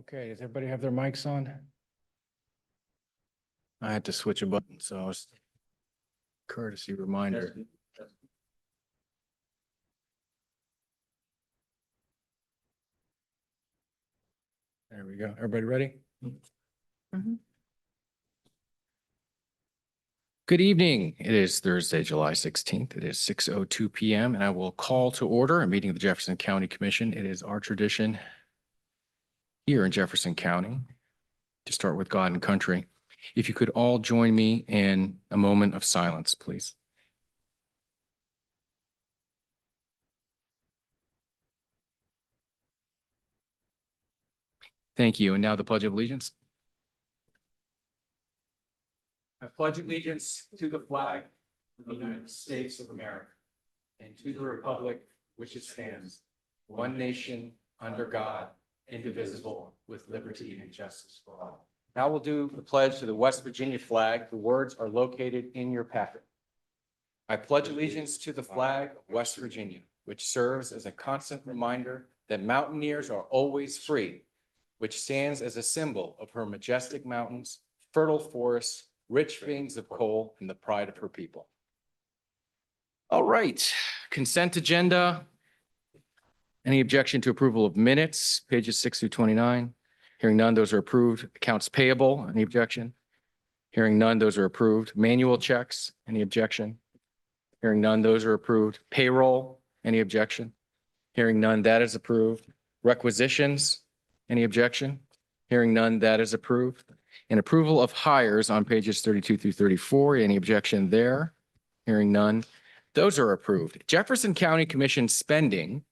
Okay, does everybody have their mics on? I had to switch a button, so it's courtesy reminder. There we go. Everybody ready? Good evening. It is Thursday, July 16th. It is 6:02 p.m. and I will call to order a meeting of the Jefferson County Commission. It is our tradition here in Jefferson County to start with God and country. If you could all join me in a moment of silence, please. Thank you. And now the Pledge of Allegiance. I pledge allegiance to the flag of the United States of America and to the republic which it stands, one nation, under God, indivisible, with liberty and justice for all. Now we'll do the pledge to the West Virginia flag. The words are located in your packet. I pledge allegiance to the flag of West Virginia, which serves as a constant reminder that mountaineers are always free, which stands as a symbol of her majestic mountains, fertile forests, rich veins of coal, and the pride of her people. All right, consent agenda. Any objection to approval of minutes, pages 6 through 29? Hearing none, those are approved. Accounts payable, any objection? Hearing none, those are approved. Manual checks, any objection? Hearing none, those are approved. Payroll, any objection? Hearing none, that is approved. Requisitions, any objection? Hearing none, that is approved. And approval of hires on pages 32 through 34, any objection there? Hearing none, those are approved. Jefferson County Commission spending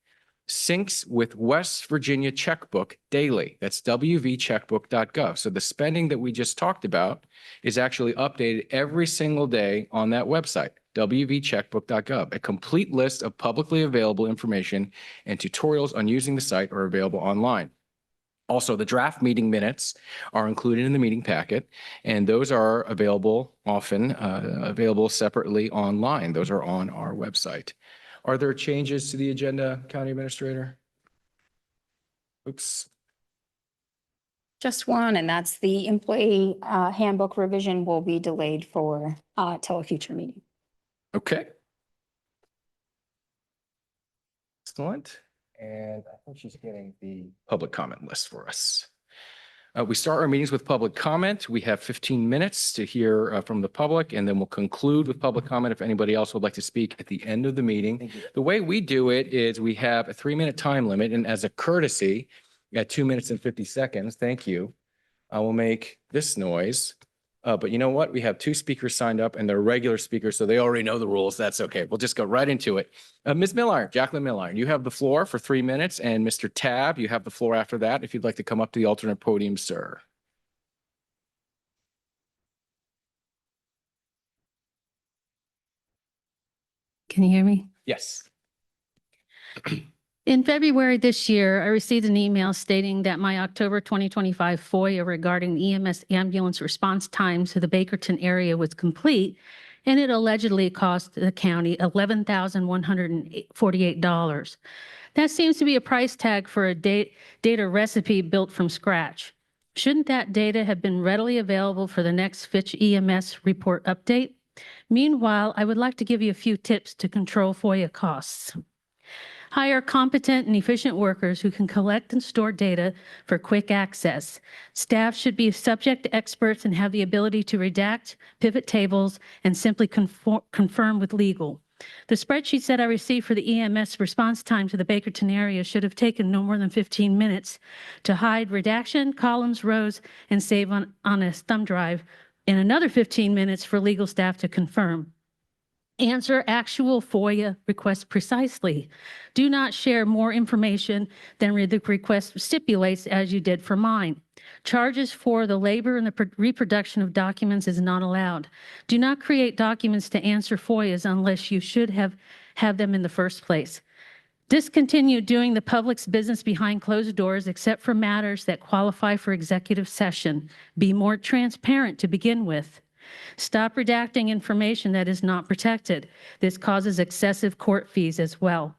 syncs with West Virginia Checkbook daily. That's wvcheckbook.gov. So the spending that we just talked about is actually updated every single day on that website, wvcheckbook.gov. A complete list of publicly available information and tutorials on using the site are available online. Also, the draft meeting minutes are included in the meeting packet, and those are available often, available separately online. Those are on our website. Are there changes to the agenda, County Administrator? Oops. Just one, and that's the employee handbook revision will be delayed for till a future meeting. Okay. Excellent. And I think she's getting the public comment list for us. We start our meetings with public comment. We have 15 minutes to hear from the public, and then we'll conclude with public comment if anybody else would like to speak at the end of the meeting. The way we do it is we have a 3-minute time limit, and as a courtesy, at 2 minutes and 50 seconds, thank you, I will make this noise. But you know what? We have 2 speakers signed up, and they're regular speakers, so they already know the rules. That's okay. We'll just go right into it. Ms. Milliron, Jacqueline Milliron, you have the floor for 3 minutes, and Mr. Tab, you have the floor after that if you'd like to come up to the alternate podium, sir. Can you hear me? Yes. In February this year, I received an email stating that my October 2025 FOIA regarding the EMS ambulance response time to the Bakerton area was complete, and it allegedly cost the county $11,148. That seems to be a price tag for a data recipe built from scratch. Shouldn't that data have been readily available for the next Fitch EMS report update? Meanwhile, I would like to give you a few tips to control FOIA costs. Hire competent and efficient workers who can collect and store data for quick access. Staff should be subject experts and have the ability to redact, pivot tables, and simply confirm with legal. The spreadsheets that I received for the EMS response time to the Bakerton area should have taken no more than 15 minutes to hide redaction, columns, rows, and save on a thumb drive, and another 15 minutes for legal staff to confirm. Answer actual FOIA requests precisely. Do not share more information than the request stipulates, as you did for mine. Charges for the labor and the reproduction of documents is not allowed. Do not create documents to answer FOIAs unless you should have them in the first place. Discontinue doing the public's business behind closed doors except for matters that qualify for executive session. Be more transparent to begin with. Stop redacting information that is not protected. This causes excessive court fees as well.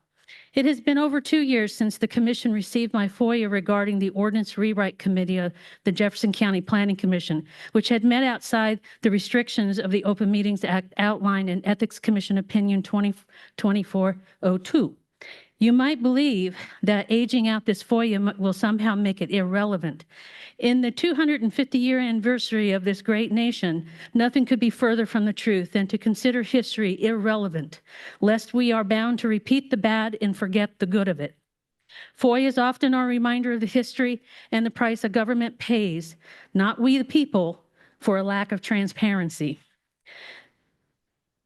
It has been over 2 years since the commission received my FOIA regarding the Ordinance Rewrite Committee of the Jefferson County Planning Commission, which had met outside the restrictions of the Open Meetings Act outlined in Ethics Commission Opinion 2024-02. You might believe that aging out this FOIA will somehow make it irrelevant. In the 250-year anniversary of this great nation, nothing could be further from the truth than to consider history irrelevant, lest we are bound to repeat the bad and forget the good of it. FOIAs often are a reminder of the history and the price a government pays, not we the people, for a lack of transparency.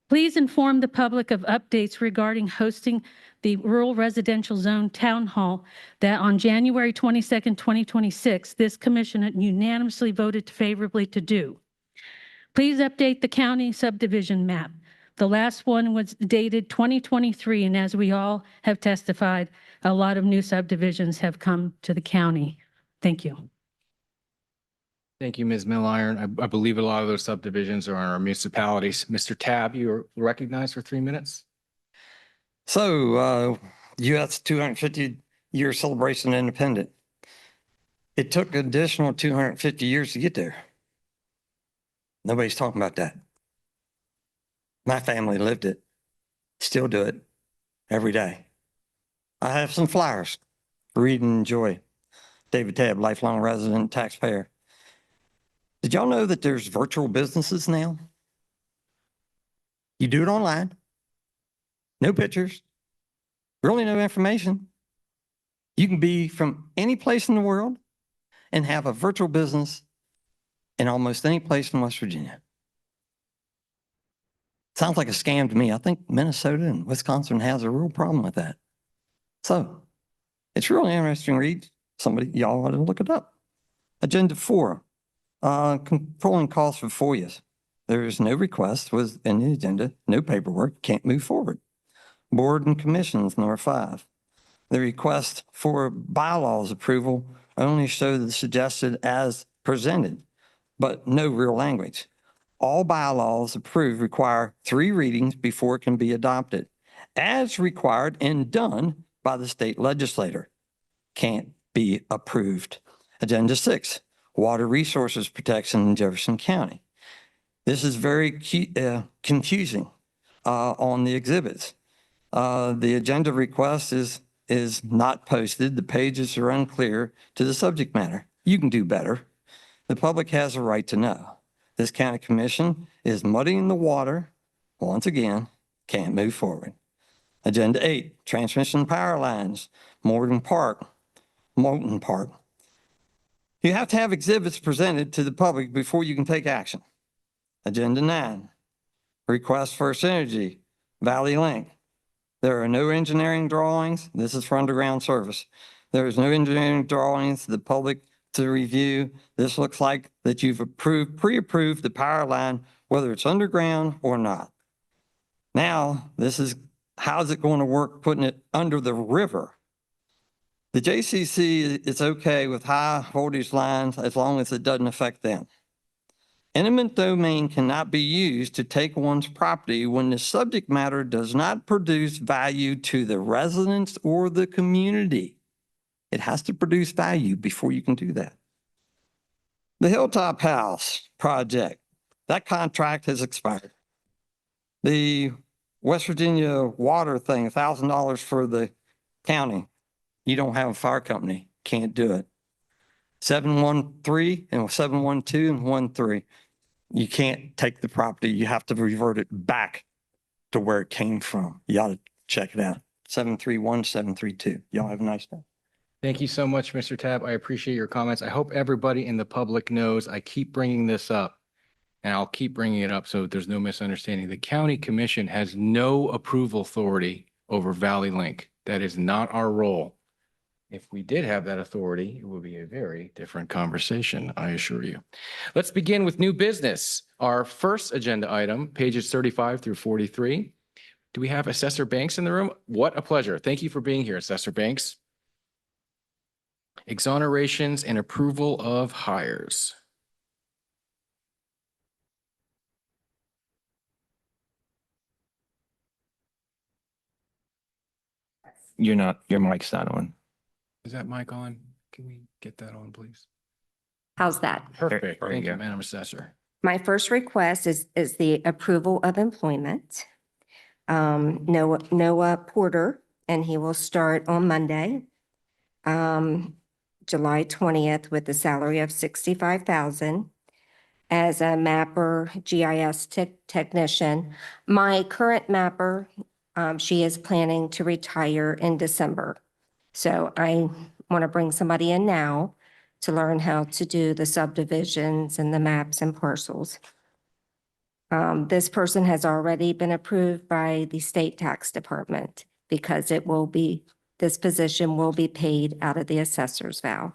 Please inform the public of updates regarding hosting the Rural Residential Zone Town Hall that on January 22nd, 2026, this commission unanimously voted favorably to do. Please update the county subdivision map. The last one was dated 2023, and as we all have testified, a lot of new subdivisions have come to the county. Thank you. Thank you, Ms. Milliron. I believe a lot of those subdivisions are in our municipalities. Mr. Tab, you are recognized for 3 minutes. So, U.S. 250-year celebration of independence. It took an additional 250 years to get there. Nobody's talking about that. My family lived it, still do it every day. I have some flyers to read and enjoy. David Tabb, lifelong resident, taxpayer. Did y'all know that there's virtual businesses now? You do it online. No pictures. Really no information. You can be from any place in the world and have a virtual business in almost any place in West Virginia. Sounds like a scam to me. I think Minnesota and Wisconsin has a real problem with that. So it's really interesting read. Y'all ought to look it up. Agenda 4. Controlling costs for FOIAs. There is no request within the agenda, no paperwork, can't move forward. Board and commissions, number 5. The request for bylaws approval only show the suggested as presented, but no real language. All bylaws approved require 3 readings before it can be adopted, as required and done by the state legislator. Can't be approved. Agenda 6. Water resources protection in Jefferson County. This is very confusing on the exhibits. The agenda request is not posted. The pages are unclear to the subject matter. You can do better. The public has a right to know. This county commission is muddying the water. Once again, can't move forward. Agenda 8, transmission power lines, Morton Park. You have to have exhibits presented to the public before you can take action. Agenda 9, request First Energy, Valley Link. There are no engineering drawings. This is for underground service. There is no engineering drawings for the public to review. This looks like that you've pre-approved the power line, whether it's underground or not. Now, how's it going to work putting it under the river? The JCC is okay with high voltage lines as long as it doesn't affect them. Eminent domain cannot be used to take one's property when the subject matter does not produce value to the residents or the community. It has to produce value before you can do that. The Hilltop House project, that contract has expired. The West Virginia water thing, $1,000 for the county. You don't have a fire company, can't do it. 713 and 712 and 13. You can't take the property. You have to revert it back to where it came from. You ought to check it out. 731, 732. Y'all have a nice day. Thank you so much, Mr. Tab. I appreciate your comments. I hope everybody in the public knows I keep bringing this up, and I'll keep bringing it up so there's no misunderstanding. The county commission has no approval authority over Valley Link. That is not our role. If we did have that authority, it would be a very different conversation, I assure you. Let's begin with new business. Our first agenda item, pages 35 through 43. Do we have Assessor Banks in the room? What a pleasure. Thank you for being here, Assessor Banks. Exonerations and approval of hires. You're not, your mic's not on. Is that mic on? Can we get that on, please? How's that? Perfect. there you Thank you, go. Madam Assessor. My first request is the approval of employment. Noah Porter, and he will start on Monday, July 20th, with a salary of 65,000 as a mapper GIS technician. My current mapper, she is planning to retire in December. So I want to bring somebody in now to learn how to do the subdivisions and the maps and parcels. This person has already been approved by the state tax department because this position will be paid out of the assessor's vow.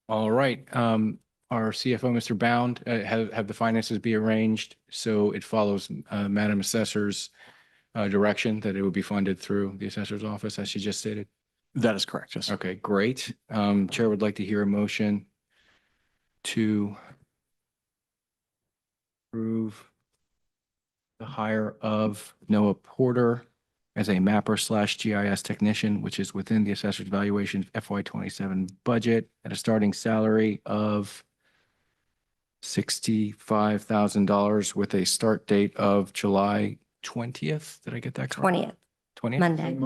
All right. Our CFO, Mr. Bound, have the finances be arranged so it follows Madam Assessor's direction that it would be funded through the assessor's office, as she just stated? That is correct, yes. Okay, great. Chair would like to hear a motion to approve the hire of Noah Porter as a mapper / GIS technician, which is within the assessor's valuation FY27 budget at a starting salary of $65,000 with a start date of July 20th. Did I get that correct? 20th, 20th? Monday.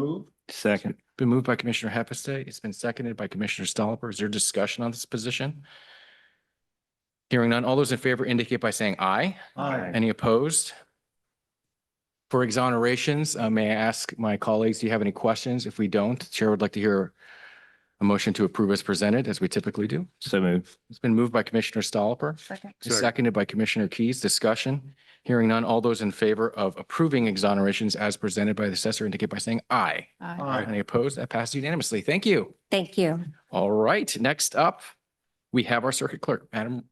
Second. Been moved by Commissioner Hepestay. It's been seconded by Commissioner Stolper. Is there discussion on this position? Hearing none. All those in favor indicate by saying aye. Aye. Any opposed? For exonerations, may I ask my colleagues, do you have any questions? If we don't, the Chair would like to hear a motion to approve as presented, as we typically do. So move. It's been moved by Commissioner Stolper. Seconded by Commissioner Keys. Discussion. Hearing none. All those in favor of approving exonerations as presented by the assessor indicate by saying aye. Aye. Any opposed? That passes unanimously. Thank you. Thank you. All right, next up, we have our circuit clerk. Madam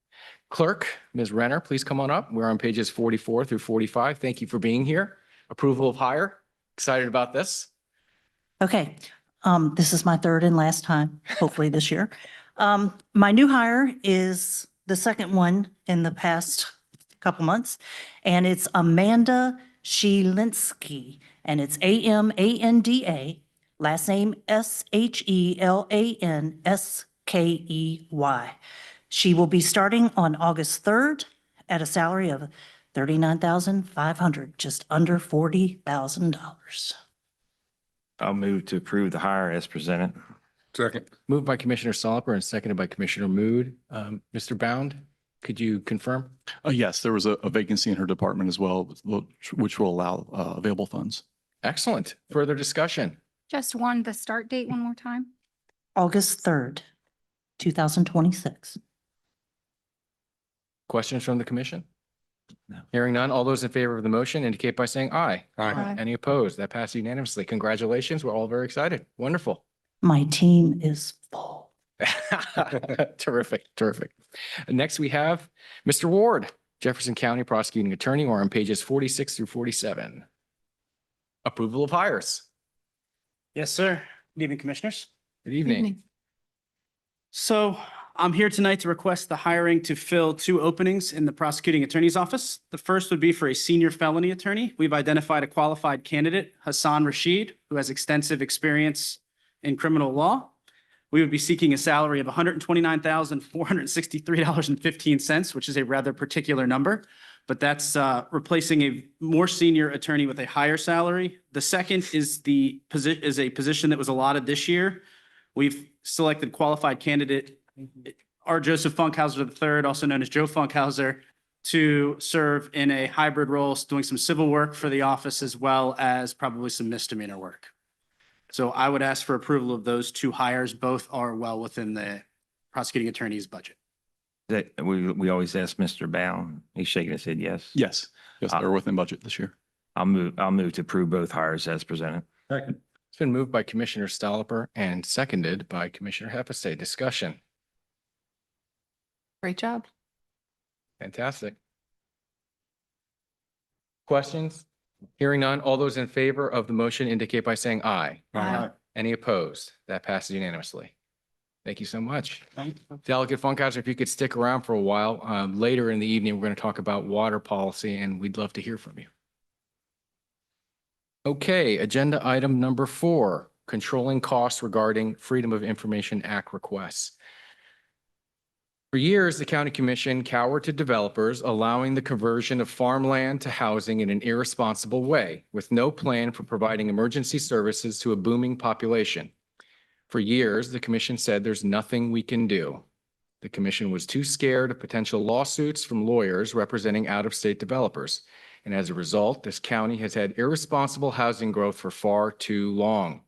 Clerk, Ms. Renner, please come on up. We're on pages 44 through 45. Thank you for being here. Approval of hire. Excited about this. Okay, this is my third and last time, hopefully this year. My new hire is the second one in the past couple months, and it's Amanda Shelinsky, and it's Amanda, last name Shelanskey. She will be starting on August 3rd at a salary of $39,500, just under $40,000. I'll move to approve the hire as presented. Second. Moved by Commissioner Soliper and seconded by Commissioner Mood. Mr. Bound, could you confirm? Yes, there was a vacancy in her department as well, which will allow available funds. Excellent. Further discussion? Just one, the start date one more time? August 3rd, 2026. Questions from the commission? No. Hearing none. All those in favor of the motion indicate by saying aye. Aye. Any opposed? That passes unanimously. Congratulations. We're all very excited. Wonderful. My team is full. Terrific, terrific. Next, we have Mr. Ward, Jefferson County Prosecuting Attorney. We're on pages 46 through 47. Approval of hires. Yes, sir. Good evening, Commissioners. Good evening. So I'm here tonight to request the hiring to fill 2 openings in the prosecuting attorney's office. The first would be for a senior felony attorney. We've identified a qualified candidate, Hassan Rashid, who has extensive experience in criminal law. We would be seeking a salary of $129,463.15, which is a rather particular number, but that's replacing a more senior attorney with a higher salary. The second is a position that was allotted this year. We've selected qualified candidate R. Joseph Funkhauser III, also known as Joe Funkhauser, to serve in a hybrid role, doing some civil work for the office as well as probably some misdemeanor work. So I would ask for approval of those 2 hires. Both are well within the prosecuting attorney's budget. That, we always ask Mr. Bound. He's shaking his head yes. Yes, yes, they're within budget this year. I'll move to approve both hires as presented. Second. It's been moved by Commissioner Stolper and seconded by Commissioner Hepestay. Discussion. Great job. Fantastic. Questions? Hearing none. All those in favor of the motion indicate by saying aye. Aye. Any opposed? That passes unanimously. Thank you so much. Delegate Funkhauser, if you could stick around for a while, later in the evening, we're going to talk about water policy and we'd love to hear from you. Okay, agenda item number 4, controlling costs regarding Freedom of Information Act requests. For years, the county commission cowered to developers, allowing the conversion of farmland to housing in an irresponsible way, with no plan for providing emergency services to a booming population. For years, the commission said there's nothing we can do. The commission was too scared of potential lawsuits from lawyers representing out-of-state developers. And as a result, this county has had irresponsible housing growth for far too long.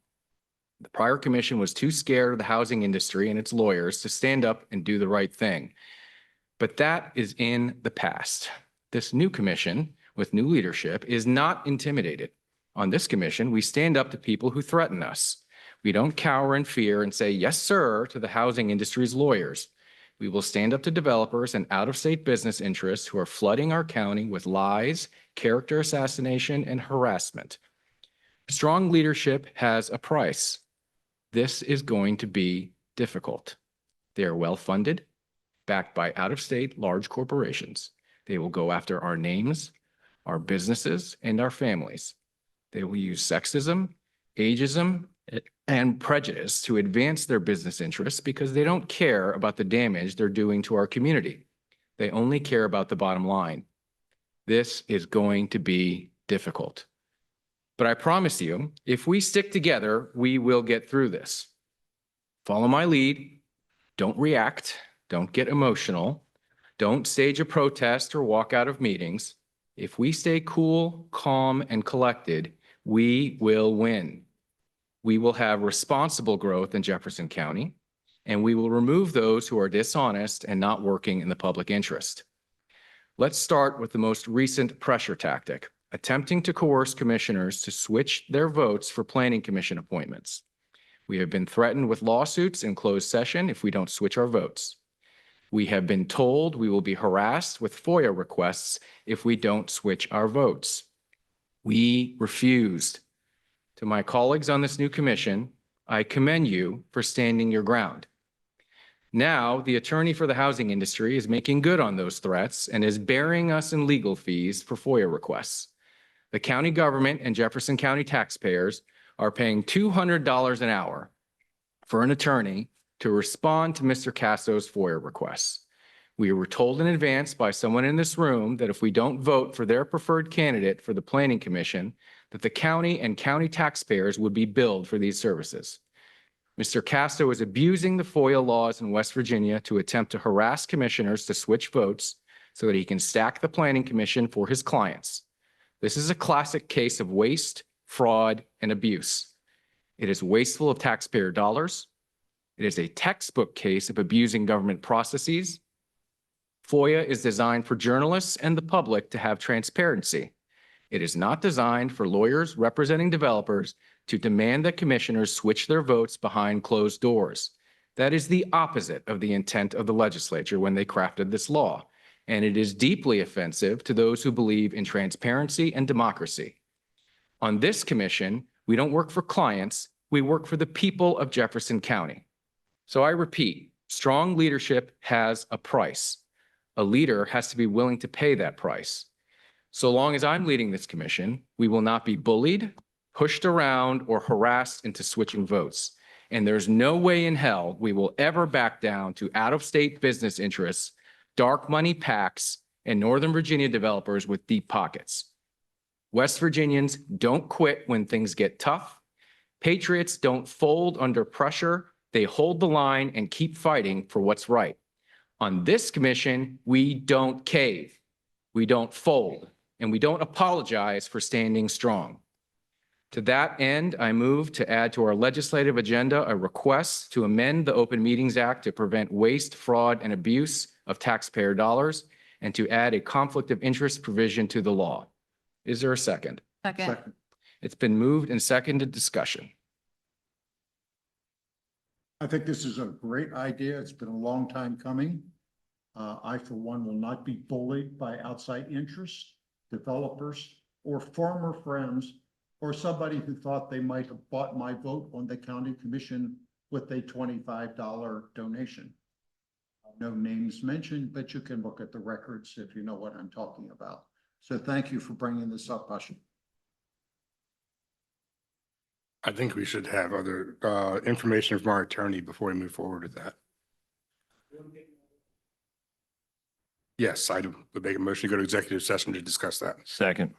The prior commission was too scared of the housing industry and its lawyers to stand up and do the right thing. But that is in the past. This new commission, with new leadership, is not intimidated. On this commission, we stand up to people who threaten us. We don't cower in fear and say, yes, sir, to the housing industry's lawyers. We will stand up to developers and out-of-state business interests who are flooding our county with lies, character assassination, and harassment. Strong leadership has a price. This is going to be difficult. They are well-funded, backed by out-of-state large corporations. They will go after our names, our businesses, and our families. They will use sexism, ageism, and prejudice to advance their business interests because they don't care about the damage they're doing to our community. They only care about the bottom line. This is going to be difficult. But I promise you, if we stick together, we will get through this. Follow my lead. Don't react. Don't get emotional. Don't stage a protest or walk out of meetings. If we stay cool, calm, and collected, we will win. We will have responsible growth in Jefferson County, and we will remove those who are dishonest and not working in the public interest. Let's start with the most recent pressure tactic, attempting to coerce commissioners to switch their votes for planning commission appointments. We have been threatened with lawsuits in closed session if we don't switch our votes. We have been told we will be harassed with FOIA requests if we don't switch our votes. We refused. To my colleagues on this new commission, I commend you for standing your ground. Now, the attorney for the housing industry is making good on those threats and is burying us in legal fees for FOIA requests. The county government and Jefferson County taxpayers are paying $200 an hour for an attorney to respond to Mr. Casso's FOIA requests. We were told in advance by someone in this room that if we don't vote for their preferred candidate for the Planning Commission, that the county and county taxpayers would be billed for these services. Mr. Casso is abusing the FOIA laws in West Virginia to attempt to harass commissioners to switch votes so that he can stack the Planning Commission for his clients. This is a classic case of waste, fraud, and abuse. It is wasteful of taxpayer dollars. It is a textbook case of abusing government processes. FOIA is designed for journalists and the public to have transparency. It is not designed for lawyers representing developers to demand that commissioners switch their votes behind closed doors. That is the opposite of the intent of the legislature when they crafted this law, and it is deeply offensive to those who believe in transparency and democracy. On this commission, we don't work for clients, we work for the people of Jefferson County. So I repeat, strong leadership has a price. A leader has to be willing to pay that price. So long as I'm leading this commission, we will not be bullied, pushed around, or harassed into switching votes. And there's no way in hell we will ever back down to out-of-state business interests, dark money PACs, and Northern Virginia developers with deep pockets. West Virginians don't quit when things get tough. Patriots don't fold under pressure. They hold the line and keep fighting for what's right. On this commission, we don't cave, we don't fold, and we don't apologize for standing strong. To that end, I move to add to our legislative agenda a request to amend the Open Meetings Act to prevent waste, fraud, and abuse of taxpayer dollars, and to add a conflict of interest provision to the law. Is there a second? Second. It's been moved and seconded. Discussion. I think this is a great idea. It's been a long time coming. I, for one, will not be bullied by outside interests, developers, or former friends, or somebody who thought they might have bought my vote on the county commission with a $25 donation. No names mentioned, but you can look at the records if you know what I'm talking about. So thank you for bringing this up, Usher. I think we should have other information from our attorney before we move forward with that. Yes, I would make a motion to go to executive session to discuss that. Second.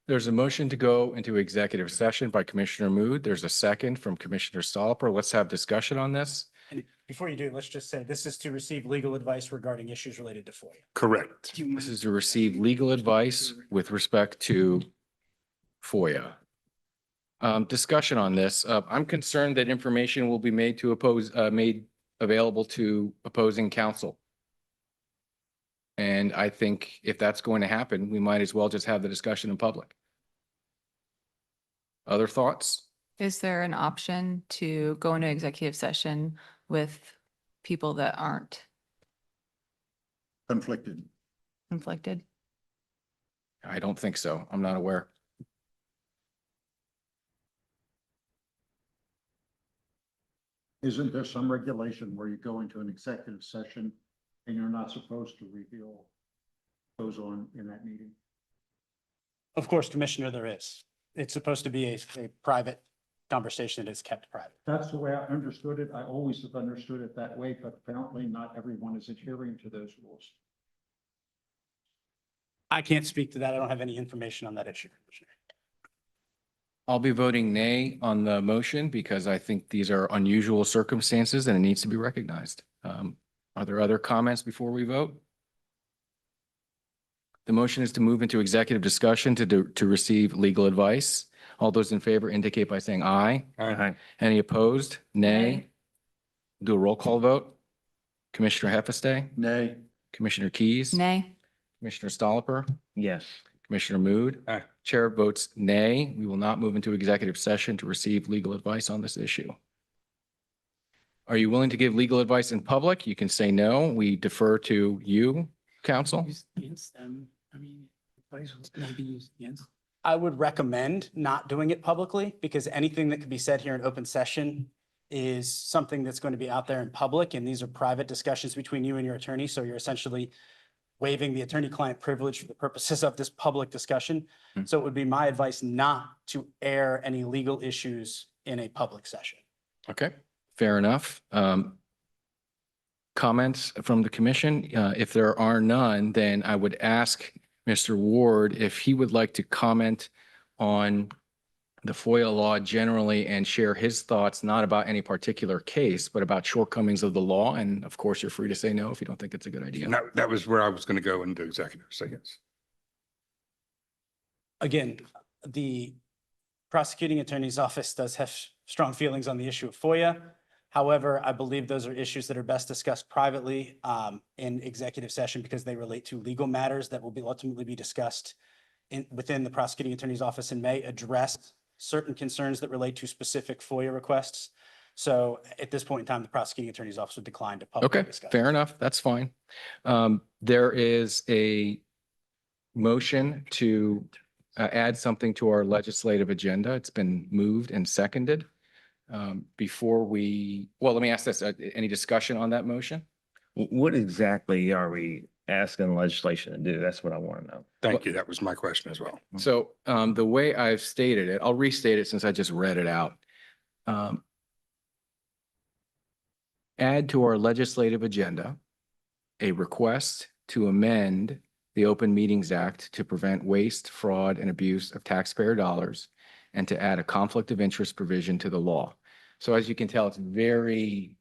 There's a motion to go into executive session by Commissioner Mood. There's a second from Commissioner Stolper. Let's have discussion on this. And before you do, let's just say this is to receive legal advice regarding issues related to FOIA. Correct. This is to receive legal advice with respect to FOIA. Discussion on this. I'm concerned that information will be made available to opposing counsel. And I think if that's going to happen, we might as well just have the discussion in public. Other thoughts? Is there an option to go into executive session with people that aren't Conflicted. conflicted? I don't think so. I'm not aware. Isn't there some regulation where you go into an executive session and you're not supposed to reveal what goes on in that meeting? Of course, Commissioner, there is. It's supposed to be a private conversation that is kept private. That's the way I understood it. I always have understood it that way, but apparently not everyone is adhering to those rules. I can't speak to that. I don't have any information on that issue, Commissioner. I'll be voting nay on the motion because I think these are unusual circumstances and it needs to be recognized. Are there other comments before we vote? The motion is to move into executive discussion to receive legal advice. All those in favor indicate by saying aye. Aye. Any opposed? Nay. Do a roll call vote. Commissioner Heffestay, Nay. Commissioner Keys. Nay. Commissioner Stolper, Yes. Commissioner Mood. Aye. Chair votes nay. We will not move into executive session to receive legal advice on this issue. Are you willing to give legal advice in public? You can say no. We defer to you, counsel. Against them, I would recommend not doing it publicly because anything that could be said here in open session is something that's going to be out there in public, and these are private discussions between you and your attorney. So you're essentially waiving the attorney-client privilege for the purposes of this public discussion. So it would be my advice not to air any legal issues in a public session. Okay, fair enough. Comments from the commission? If there are none, then I would ask Mr. Ward if he would like to comment on the FOIA law generally and share his thoughts, not about any particular case, but about shortcomings of the law. And of course, you're free to say no if you don't think it's a good idea. And that was where I was going to go into executive, so yes. Again, the prosecuting attorney's office does have strong feelings on the issue of FOIA. However, I believe those are issues that are best discussed privately in executive session because they relate to legal matters that will ultimately be discussed within the prosecuting attorney's office and may address certain concerns that relate to specific FOIA requests. So at this point in time, the prosecuting attorney's office would decline to publicly Okay, discuss. fair enough. That's fine. There is a motion to add something to our legislative agenda. It's been moved and seconded. Well, let me ask this, any discussion on that motion? What exactly are we asking legislation to do? That's what I want to know. Thank you. That was my question as well. So the way I've stated it, I'll restate it since I just read it out. Add to our legislative agenda a request to amend the Open Meetings Act to prevent waste, fraud, and abuse of taxpayer dollars and to add a conflict of interest provision to the law. So as you can tell, it's very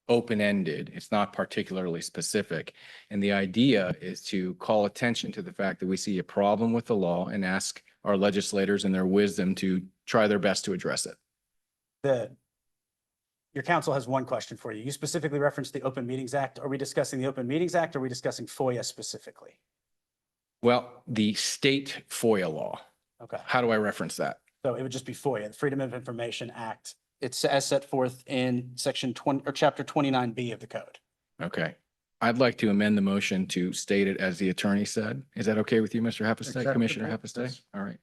open-ended. It's not particularly specific. And the idea is to call attention to the fact that we see a problem with the law and ask our legislators in their wisdom to try their best to address it. Your counsel has one question for you. You specifically referenced the Open Meetings Act. Are we discussing the Open Meetings Act or are we discussing FOIA specifically? Well, the state FOIA law. Okay, How do I reference that? so it would just be FOIA, the Freedom of Information Act. It's as set forth in section 20 or chapter 29B of the code. Okay. I'd like to amend the motion to state it as the attorney said. Is that okay with you, Mr. Heffestay, Commissioner Acceptable. Heffestay? All right.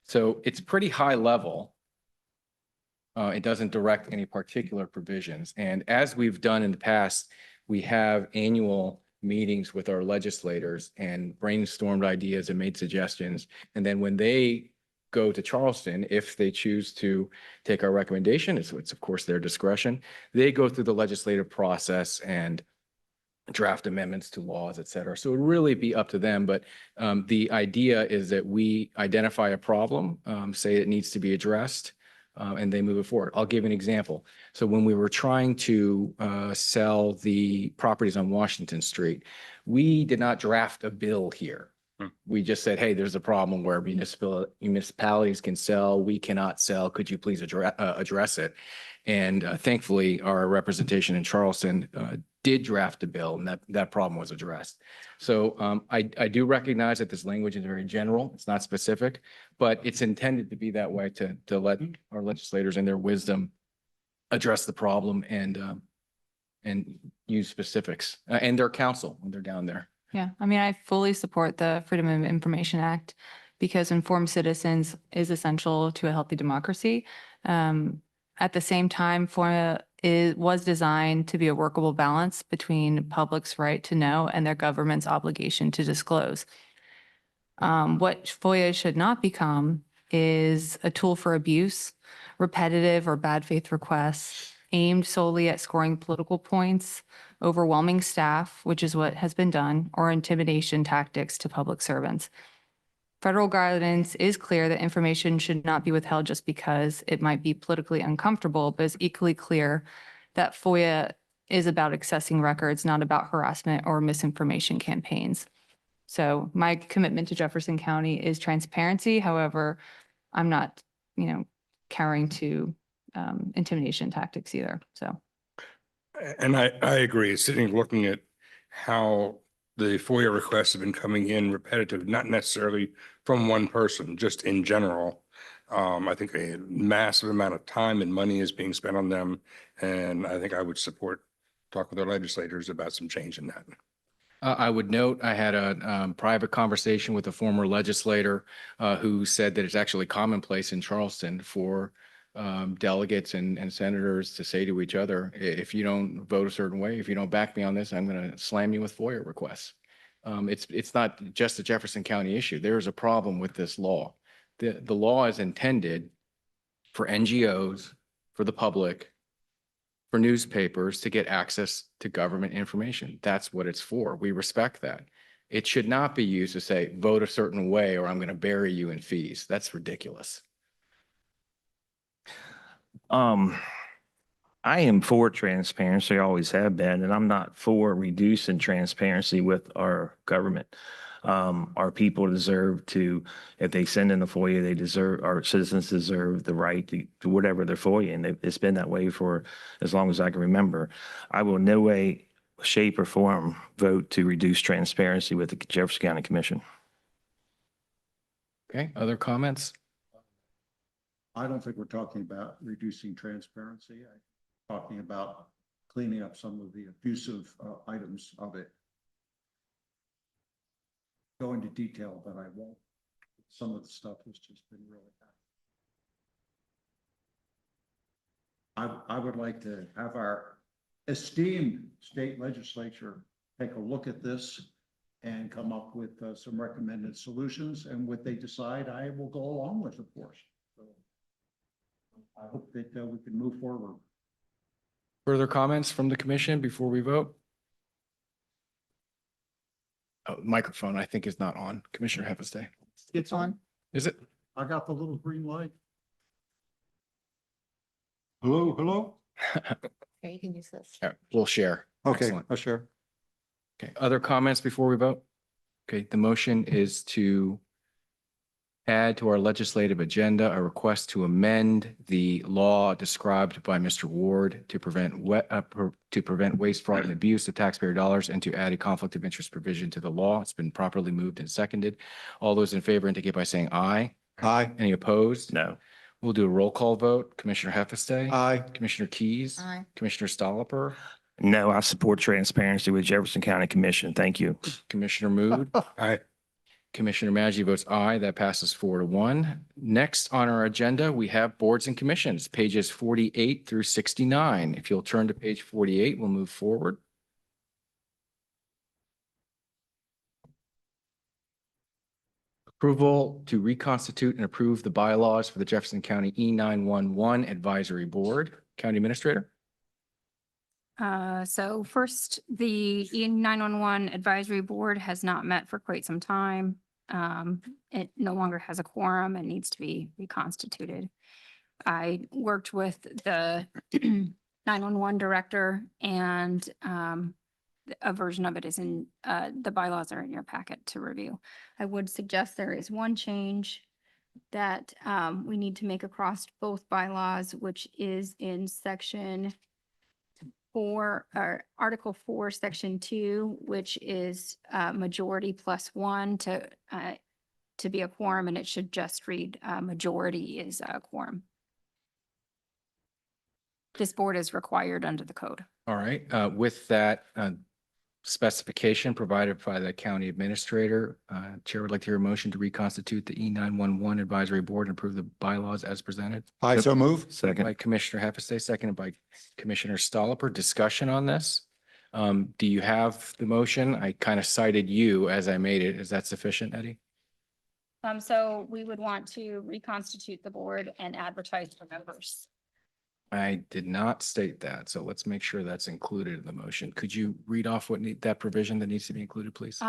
So it's pretty high level. It doesn't direct any particular provisions. And as we've done in the past, we have annual meetings with our legislators and brainstormed ideas and made suggestions. And then when they go to Charleston. If they choose to take our recommendation, it's of course their discretion. They go through the legislative process and draft amendments to laws, et cetera. So it would really be up to them. But the idea is that we identify a problem, say it needs to be addressed, and they move it forward. I'll give you an example. So when we were trying to sell the properties on Washington Street, we did not draft a bill here. We just said, hey, there's a problem where municipalities can sell, we cannot sell. Could you please address it? And thankfully, our representation in Charleston did draft a bill, and that problem was addressed. So I do recognize that this language is very general. It's not specific, but it's intended to be that way to let our legislators in their wisdom address the problem and use specifics and their counsel when they're down there. Yeah, I mean, I fully support the Freedom of Information Act because informed citizens is essential to a healthy democracy. At the same time, FOIA was designed to be a workable balance between public's right to know and their government's obligation to disclose. What FOIA should not become is a tool for abuse, repetitive or bad faith requests aimed solely at scoring political points, overwhelming staff, which is what has been done, or intimidation tactics to public servants. Federal guidance is clear that information should not be withheld just because it might be politically uncomfortable, but it's equally clear that FOIA is about accessing records, not about harassment or misinformation campaigns. So my commitment to Jefferson County is transparency. However, I'm not, carrying to intimidation tactics either. So. And I agree. Sitting looking at how the FOIA requests have been coming in repetitive, not necessarily from one person, just in general. I think a massive amount of time and money is being spent on them. And I think I would support talking with our legislators about some change in that. I would note, I had a private conversation with a former legislator who said that it's actually commonplace in Charleston for delegates and senators to say to each other, if you don't vote a certain way, if you don't back me on this, I'm going to slam you with FOIA requests. It's not just a Jefferson County issue. There is a problem with this law. The law is intended for NGOs, for the public, for newspapers to get access to government information. That's what it's for. We respect that. It should not be used to say, vote a certain way or I'm going to bury you in fees. That's ridiculous. I am for transparency, always have been, and I'm not for reducing transparency with our government. Our people deserve to, if they send in the FOIA, our citizens deserve the right to whatever their FOIA, and it's been that way for as long as I can remember. I will in no way, shape, or form vote to reduce transparency with the Jefferson County Commission. Okay, other comments? I don't think we're talking about reducing transparency. I'm talking about cleaning up some of the abusive items of it. Go into detail, but I won't. Some of the stuff has just been really bad. I would like to have our esteemed state legislature take a look at this and come up with some recommended solutions, and what they decide, I will go along with, of course. So I hope that we can move forward. Further comments from the commission before we vote? Oh, microphone, I think, is not on. Commissioner Hepestay. It's on. Is it? I got the little green light. Hello, hello? Here, you can use this. Yeah, we'll share. Okay, Excellent. I'll share. Okay, other comments before we vote? Okay, the motion is to add to our legislative agenda a request to amend the law described by Mr. Ward to prevent waste, fraud, and abuse of taxpayer dollars, and to add a conflict of interest provision to the law. It's been properly moved and seconded. All those in favor indicate by saying aye. Aye. Any opposed? No. We'll do a roll call vote. Commissioner Heffestay? Aye. Commissioner Keys? Aye. Commissioner Stolliper? No, I support transparency with Jefferson County Commission. Thank you. Commissioner Mood? Aye. Commissioner Maggi votes aye. That passes 4-1. Next on our agenda, we have boards and commissions, pages 48 through 69. If you'll turn to page 48, we'll move forward. Approval to reconstitute and approve the bylaws for the Jefferson County E911 Advisory Board. County Administrator? So first, the E911 Advisory Board has not met for quite some time. It no longer has a quorum and needs to be reconstituted. I worked with the 911 director and a version of it is in, the bylaws are in your packet to review. I would suggest there is one change that we need to make across both bylaws, which is in section 4, or Article 4, Section 2, which is majority plus 1 to be a quorum, and it should just read majority is a quorum. This board is required under the code. All right, with that specification provided by the county administrator, Chair would like to hear a motion to reconstitute the E911 Advisory Board and approve the bylaws as presented. I so move. By Second. Commissioner Heffestay, seconded by Commissioner Stolper. Discussion on this? Do you have the motion? I kind of cited you as I made it. Is that sufficient, Eddie? So we would want to reconstitute the board and advertise for members. I did not state that, so let's make sure that's included in the motion. Could you read off that provision that needs to be included, please?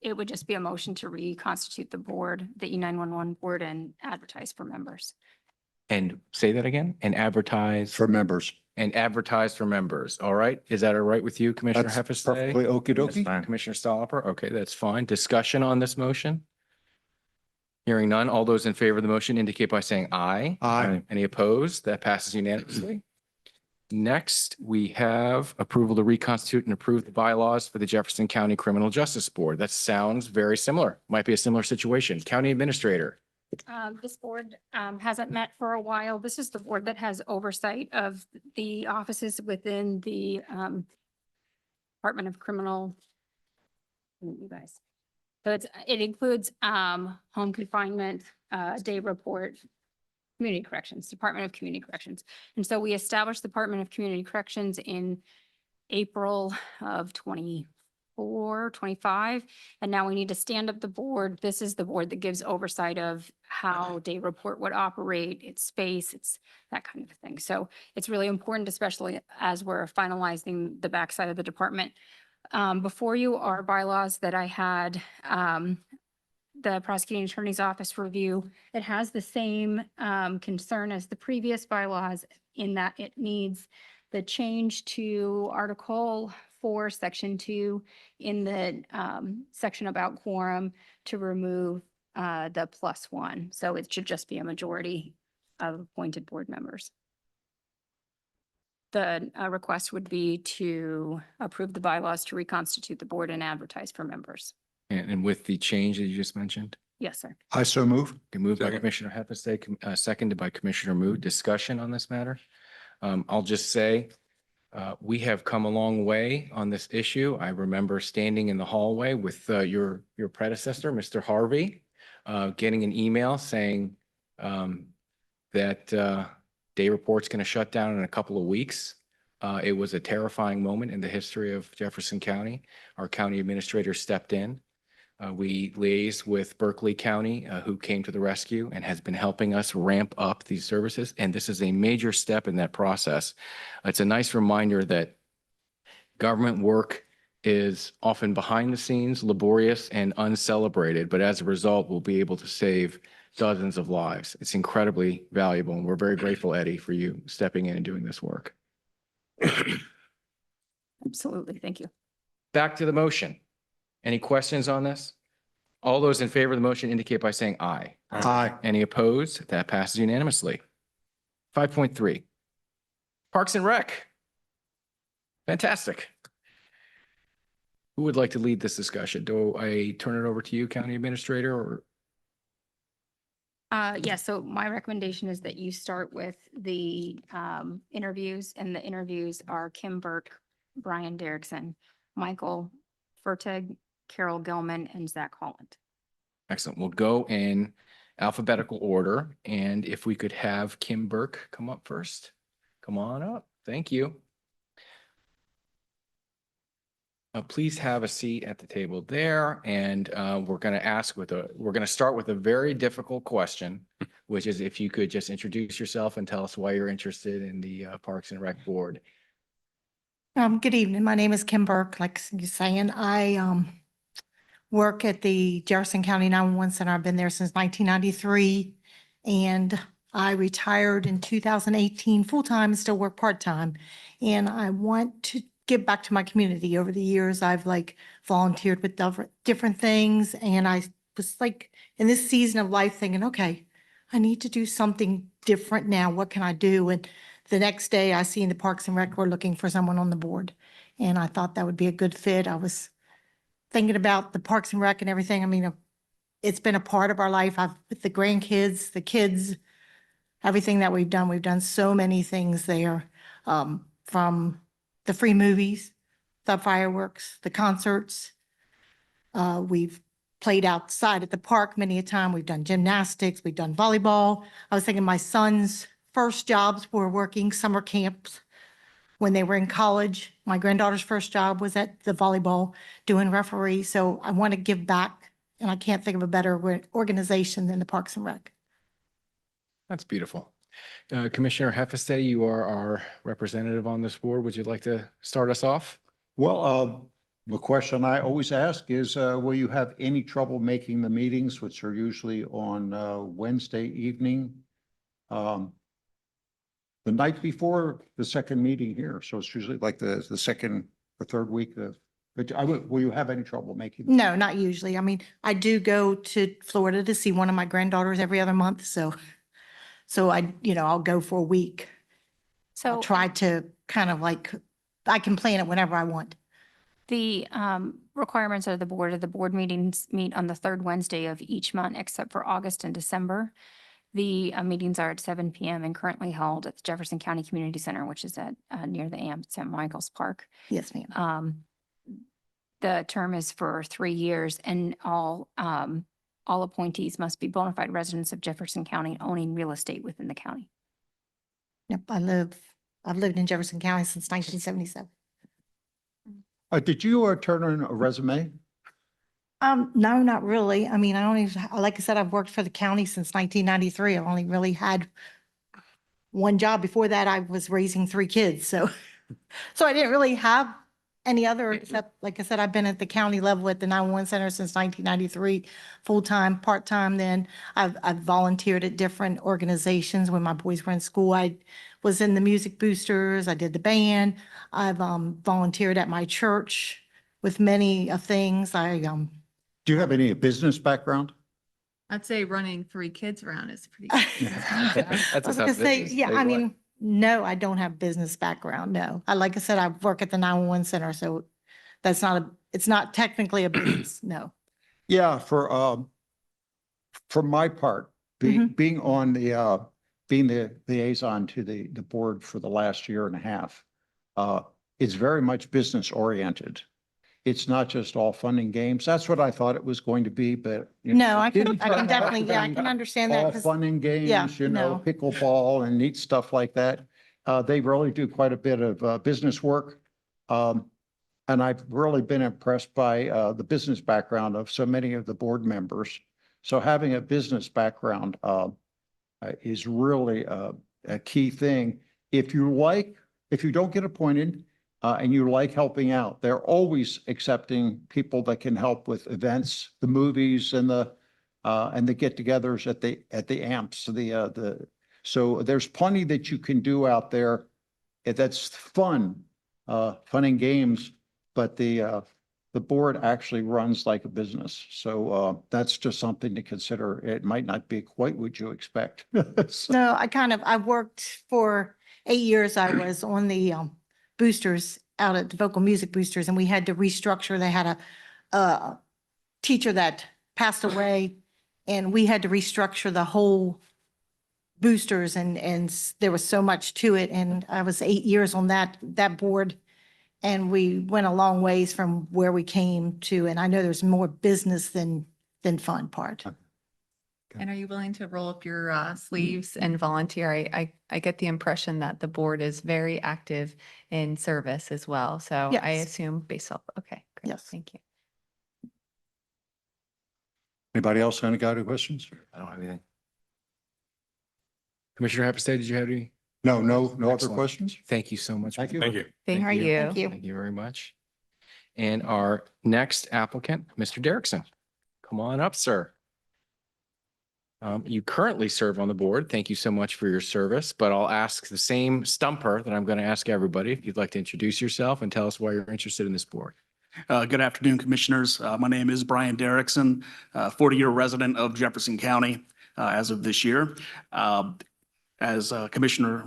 It would just be a motion to reconstitute the board, the E911 board, and advertise for members. And say that again, and advertise. For members. And advertise for members. All right. Is that all right with you, Commissioner That's Heffestay? perfectly okey That's dokey. fine. Commissioner Stolper? Okay, that's fine. Discussion on this motion? Hearing none. All those in favor of the motion indicate by saying aye. Aye. Any opposed? That passes unanimously. Next, we have approval to reconstitute and approve the bylaws for the Jefferson County Criminal Justice Board. That sounds very similar. Might be a similar situation. County Administrator. This board hasn't met for a while. This is the board that has oversight of the offices within the Department of Criminal. You guys. So it includes home confinement, day report, community corrections, Department of Community Corrections. And so we established the Department of Community Corrections in April of 24, 25. And now we need to stand up the board. This is the board that gives oversight of how day report would operate, its space, it's that kind of thing. So it's really important, especially as we're finalizing the backside of the department. Before you are bylaws that I had the prosecuting attorney's office review. It has the same concern as the previous bylaws in that it needs the change to Article 4, Section 2 in the section about quorum to remove the +1. So it should just be a majority of appointed board members. The request would be to approve the bylaws to reconstitute the board and advertise for members. And with the change that you just mentioned? Yes, sir. I so move. Okay, moved by Second. Commissioner Heffestay, seconded by Commissioner Moot. Discussion on this matter? I'll just say, we have come a long way on this issue. I remember standing in the hallway with your predecessor, Mr. Harvey, getting an email saying that day report's going to shut down in a couple of weeks. It was a terrifying moment in the history of Jefferson County. Our county administrator stepped in. We liaised with Berkeley County, who came to the rescue and has been helping us ramp up these services. And this is a major step in that process. It's a nice reminder that government work is often behind the scenes, laborious and uncelebrated, but as a result, we'll be able to save dozens of lives. It's incredibly valuable, and we're very grateful, Eddie, for you stepping in and doing this work. Absolutely. Thank you. Back to the motion. Any questions on this? All those in favor of the motion indicate by saying aye. Aye. Any opposed? That passes unanimously. 5.3, Parks and Rec. Fantastic. Who would like to lead this discussion? Do I turn it over to you, County Administrator, or? Yeah, so my recommendation is that you start with the interviews, and the interviews are Kim Burke, Brian Derrickson, Michael Fertig, Carol Gilman, and Zach Holland. Excellent. We'll go in alphabetical order, and if we could have Kim Burke come up first. Come on up. Thank you. Please have a seat at the table there, and we're going to start with a very difficult question, which is if you could just introduce yourself and tell us why you're interested in the Parks and Rec Board. Good evening. My name is Kim Burke. Like you're saying, I work at the Jefferson County 911 Center. I've been there since 1993, and I retired in 2018 full-time and still work part-time. And I want to give back to my community. Over the years, I've like volunteered with different things, and I was like in this season of life thinking, okay, I need to do something different now. What can I do? And the next day I see in the Parks and Rec, we're looking for someone on the board. And I thought that would be a good fit. I was thinking about the Parks and Rec and everything. I mean, it's been a part of our life. With the grandkids, the kids, everything that we've done so many things there. From the free movies, the fireworks, the concerts. We've played outside at the park many a time. We've done gymnastics, we've done volleyball. I was thinking my son's first jobs were working summer camps when they were in college. My granddaughter's first job was at the volleyball doing referee. So I want to give back, and I can't think of a better organization than the Parks and Rec. That's beautiful. Commissioner Heffestady, you are our representative on this board. Would you like to start us off? Well, the question I always ask is, will you have any trouble making the meetings, which are usually on Wednesday evening? The night before the second meeting here. So it's usually like the second or third week of, but will you have any trouble making? No, not usually. I mean, I do go to Florida to see one of my granddaughters every other month. So I'll go for a week. So Try to kind of like, I can plan it whenever I want. the requirements of the board meetings meet on the third Wednesday of each month, except for August and December. The meetings are at 7 p.m. and currently held at the Jefferson County Community Center, which is at near the St. Michael's Park. Yes, ma'am. The term is for 3 years, and all appointees must be bona fide residents of Jefferson County owning real estate within the county. Yep, I've lived in Jefferson County since 1977. Did you turn in a resume? No, not really. I mean, I don't even, like I said, I've worked for the county since 1993. I've only really had one job. Before that, I was raising 3 kids. So I didn't really have any other, except, like I said, I've been at the county level at the 911 Center since 1993, full-time, part-time. Then I've volunteered at different organizations when my boys were in school. I was in the Music Boosters. I did the band. I've volunteered at my church with many things. Do you have any business background? I'd say running 3 kids around is pretty. I was gonna say, yeah, I mean, no, I don't have business background, no. Like I said, I work at the 911 Center, so that's it's not technically a business, no. Yeah, for my part, being on being the liaison to the board for the last year and a half, it's very much business oriented. It's not just all fun and games. That's what I thought it was going to be, but. No, I can definitely, yeah, I can understand that. All 'Cause- fun and yeah, games, no. pickleball and neat stuff like that. They really do quite a bit of business work. And I've really been impressed by the business background of so many of the board members. So having a business background is really a key thing. If you don't get appointed, and you like helping out, they're always accepting people that can help with events, the movies and the get-togethers at the amps, so there's plenty that you can do out there. That's fun and games, but the board actually runs like a business. So that's just something to consider. It might not be quite what you expect. So- No, I worked for 8 years. I was on the boosters out at the Vocal Music Boosters, and we had to restructure. They had a teacher that passed away, and we had to restructure the whole boosters, and there was so much to it. And I was 8 years on that board, and we went a long ways from where we came to. And I know there's more business than fun part. And are you willing to roll up your sleeves and volunteer? I get the impression that the board is very active in service as well. So I Yes. assume based off, okay, great. Yes. Thank you. Anybody else got any questions? I don't have anything. Commissioner Happerstay, did you have any? No other Excellent. questions? Thank you so much. Thank you. Thank you. Thank Thank you. Thank you. Thank you very much. And our next applicant, Mr. Derrickson. Come on up, sir. You currently serve on the board. Thank you so much for your service, but I'll ask the same stumper that I'm going to ask everybody. If you'd like to introduce yourself and tell us why you're interested in this board. Good afternoon, Commissioners. My name is Brian Derrickson, 40-year resident of Jefferson County as of this year. As Commissioner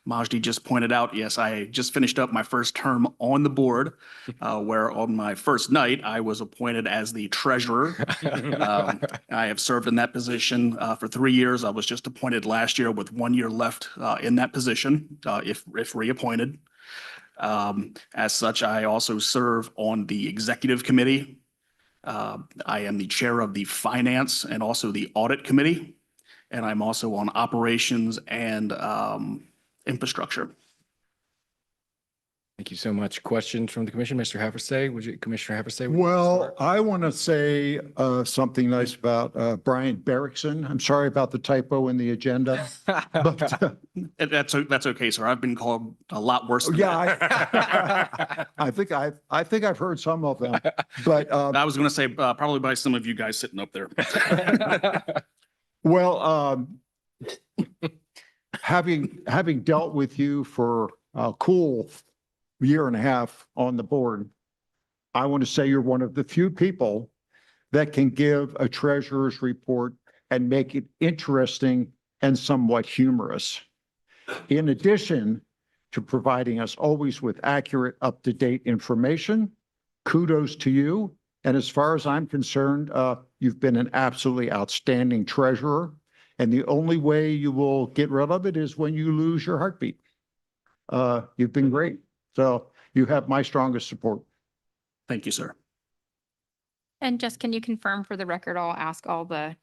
Majdi just pointed out, yes, I just finished up my first term on the board, where on my first night, I was appointed as the treasurer. I have served in that position for 3 years. I was just appointed last year with 1 year left in that position, if reappointed. As such, I also serve on the executive committee. I am the chair of the finance and also the audit committee. And I'm also on operations and infrastructure. Thank you so much. Questions from the commission, Mr. Happerstay? Commissioner Happerstay? would you Well, start? I want to say something nice about Brian Derrickson. I'm sorry about the typo in the agenda. But That's okay, sir. I've been called a lot worse than yeah, that. I think I've heard some of them, but I was going to say probably by some of you guys sitting up there. well, having dealt with you for a cool year and a half on the board, I want to say you're one of the few people that can give a treasurer's report and make it interesting and somewhat humorous. In addition to providing us always with accurate, up-to-date information, kudos to you. And as far as I'm concerned, you've been an absolutely outstanding treasurer. And the only way you will get rid of it is when you lose your heartbeat. You've been great. So you have my strongest support. Thank you, sir. And just, can you confirm for the record, I'll ask all the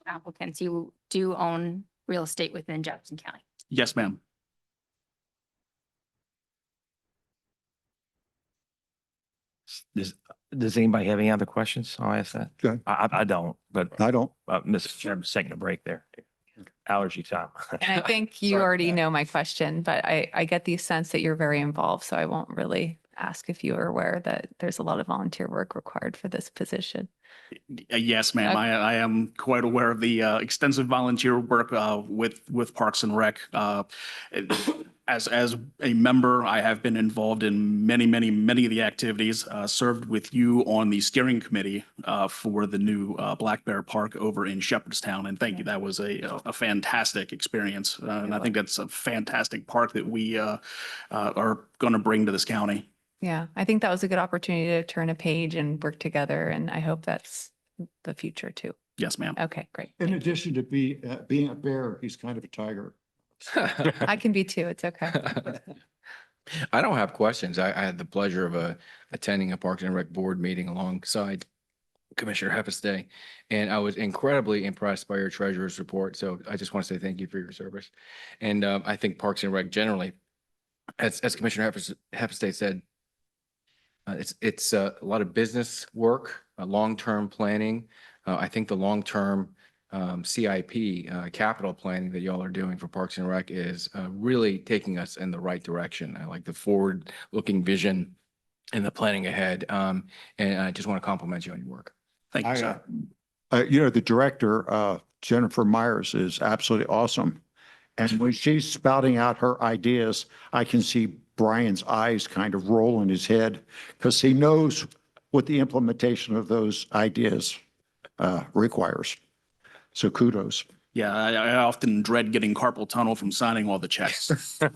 applicants, you do own real estate within Jefferson County? Yes, ma'am. Does anybody have any other questions? I'll ask that. Okay. I don't, but I don't. Mr. Chairman, taking a break there. Allergy time. And I think you already know my question, but I get the sense that you're very involved, so I won't really ask if you are aware that there's a lot of volunteer work required for this position. Yes, ma'am. Okay. I am quite aware of the extensive volunteer work with Parks and Rec. As a member, I have been involved in many of the activities, served with you on the steering committee for the new Black Bear Park over in Shepherdstown. And thank you. That was a fantastic experience. And I think that's a fantastic park that we are going to bring to this county. Yeah, I think that was a good opportunity to turn a page and work together, and I hope that's the future too. Yes, ma'am. Okay, great. In addition to being a bear, he's kind of a tiger. I can be too. It's okay. I don't have questions. I had the pleasure of attending a Parks and Rec board meeting alongside Commissioner Happerstay, and I was incredibly impressed by your treasurer's report. So I just want to say thank you for your service. And I think Parks and Rec generally, as Commissioner Happerstay said, it's a lot of business work, long-term planning. I think the long-term CIP, capital planning that y'all are doing for Parks and Rec is really taking us in the right direction. I like the forward-looking vision and the planning ahead. And I just want to compliment you on your work. Thank you, sir. The director, Jennifer Myers, is absolutely awesome. And when she's spouting out her ideas, I can see Brian's eyes kind of roll in his head because he knows what the implementation of those ideas requires. So kudos. Yeah, I often dread getting carpal tunnel from signing all the checks. Thank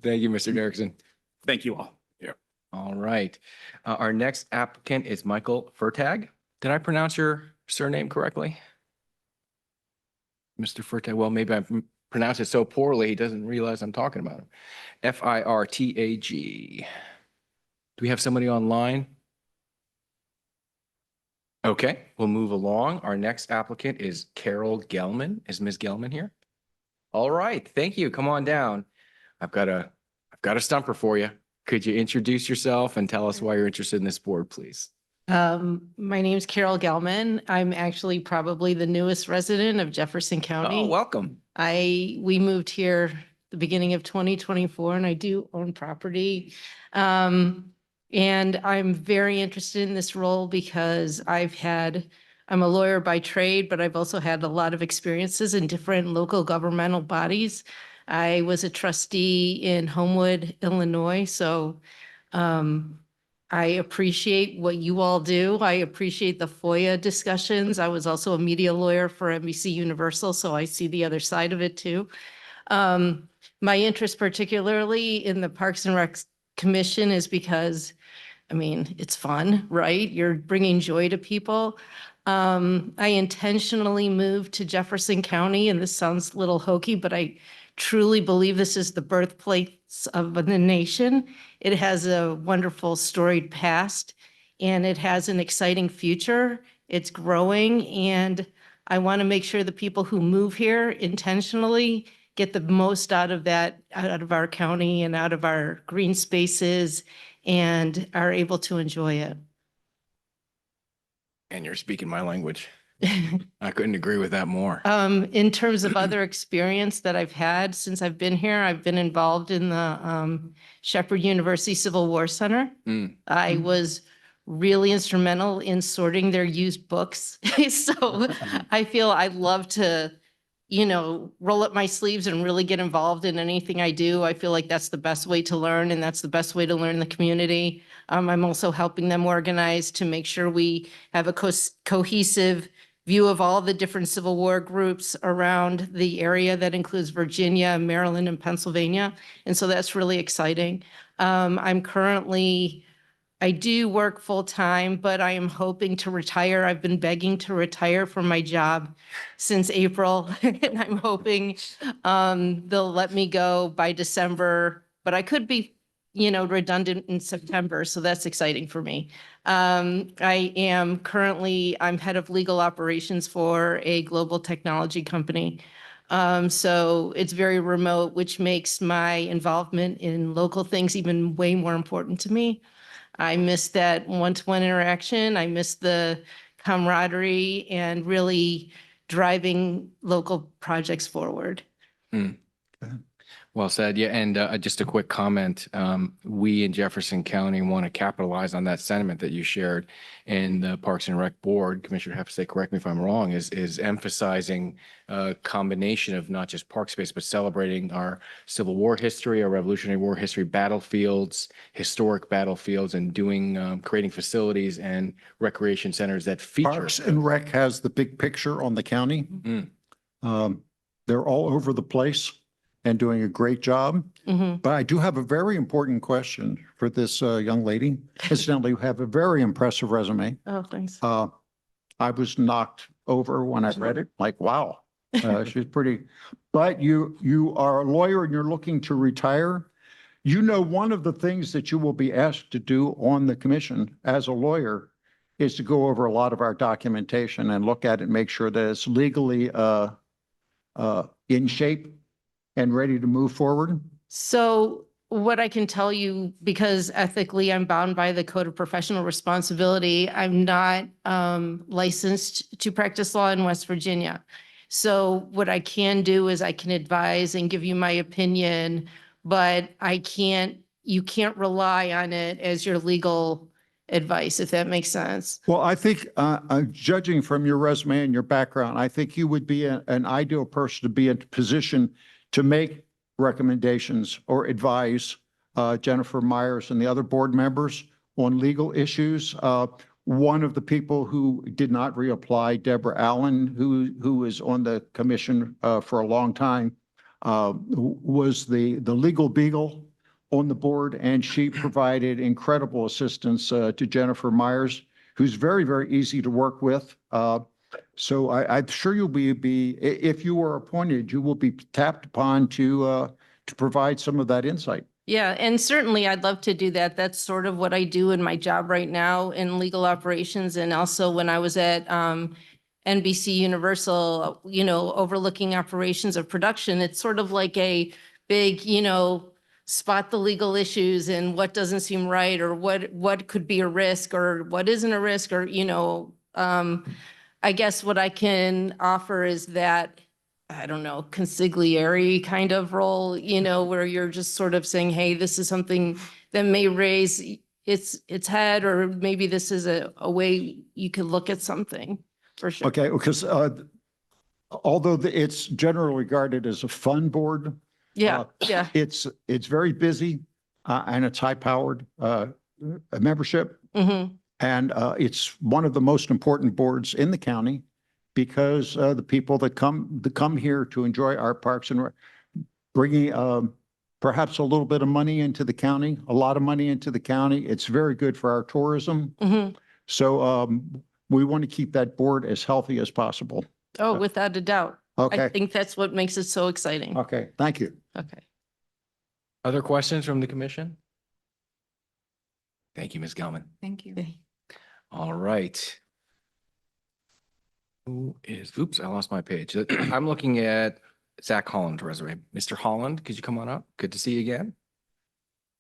you, Mr. Derrickson. Thank you all. Yeah. All right. Our next applicant is Michael Furtag. Did I pronounce your surname correctly? Mr. Furtag, well, maybe I pronounced it so poorly, he doesn't realize I'm talking about him. Firtag. Do we have somebody online? Okay, we'll move along. Our next applicant is Carol Gelman. Is Ms. Gelman here? All right, thank you. Come on down. I've got a stumper for you. Could you introduce yourself and tell us why you're interested in this board, please? My name's Carol Gelman. I'm actually probably the newest resident of Jefferson Oh, County. welcome. We moved here the beginning of 2024 and I do own property. And I'm very interested in this role because I'm a lawyer by trade, but I've also had a lot of experiences in different local governmental bodies. I was a trustee in Homewood, Illinois, so I appreciate what you all do. I appreciate the FOIA discussions. I was also a media lawyer for NBC Universal, so I see the other side of it too. My interest particularly in the Parks and Rec Commission is because, I mean, it's fun, right? You're bringing joy to people. I intentionally moved to Jefferson County, and this sounds a little hokey, but I truly believe this is the birthplace of the nation. It has a wonderful storied past, and it has an exciting future. It's growing, and I want to make sure the people who move here intentionally get the most out of that, out of our county and out of our green spaces, and are able to enjoy it. And you're speaking my language. I couldn't agree with that more. In terms of other experience that I've had since I've been here, I've been involved in the Shepherd University Civil War Center. I was really instrumental in sorting their used books. So I feel I love to, roll up my sleeves and really get involved in anything I do. I feel like that's the best way to learn, and that's the best way to learn the community. I'm also helping them organize to make sure we have a cohesive view of all the different Civil War groups around the area that includes Virginia, Maryland, and Pennsylvania. And so that's really exciting. I do work full time, but I am hoping to retire. I've been begging to retire from my job since April, and I'm hoping they'll let me go by December, but I could be, redundant in September, so that's exciting for me. I'm head of legal operations for a global technology company. So it's very remote, which makes my involvement in local things even way more important to me. I miss that one-to-one interaction. I miss the camaraderie and really driving local projects forward. Well said. Yeah, and just a quick comment. We in Jefferson County want to capitalize on that sentiment that you shared in the Parks and Rec Board. Commissioner Jefferson, correct me if I'm wrong, is emphasizing a combination of not just park space, but celebrating our Civil War history, our Revolutionary War history, battlefields, historic battlefields, and creating facilities and recreation centers that feature. Parks and Rec has the big picture on the county. They're all over the place and doing a great job. But I do have a very important question for this young lady. Incidentally, you have a very impressive resume. Oh, thanks. I was knocked over when I read it, like, wow, she's pretty. But you are a lawyer and you're looking to retire. One of the things that you will be asked to do on the commission as a lawyer is to go over a lot of our documentation and look at it, make sure that it's legally in shape and ready to move forward? So what I can tell you, because ethically I'm bound by the Code of Professional Responsibility, I'm not licensed to practice law in West Virginia. So what I can do is I can advise and give you my opinion, but you can't rely on it as your legal advice, if that makes sense. Well, I think judging from your resume and your background, I think you would be an ideal person to be in a position to make recommendations or advise Jennifer Myers and the other board members on legal issues. One of the people who did not reapply, Deborah Allen, who is on the commission for a long time, was the legal beagle on the board, and she provided incredible assistance to Jennifer Myers, who's very, very easy to work with. So I'm sure you'll be if you are appointed, you will be tapped upon to provide some of that insight. Yeah, and certainly I'd love to do that. That's sort of what I do in my job right now in legal operations. And also when I was at NBC Universal, overlooking operations of production, it's sort of like a big, spot the legal issues and what doesn't seem right, or what could be a risk, or what isn't a risk, or, I guess what I can offer is that, I don't know, consigliere kind of role, where you're just sort of saying, hey, this is something that may raise its head, or maybe this is a way you could look at something, for sure. Okay, because although it's generally regarded as a fun board, Yeah, yeah. it's very busy and it's high-powered membership. Mm-hmm. And it's one of the most important boards in the county because the people that come here to enjoy our parks and bringing perhaps a little bit of money into the county, a lot of money into the county. It's very good for our tourism. Mm-hmm. So we want to keep that board as healthy as possible. Oh, without a doubt. Okay. I think that's what makes it so exciting. Okay, thank you. Okay. Other questions from the commission? Thank you, Ms. Gelman. Thank you. All right. Oops, I lost my page. I'm looking at Zach Holland's resume. Mr. Holland, could you come on up? Good to see you again.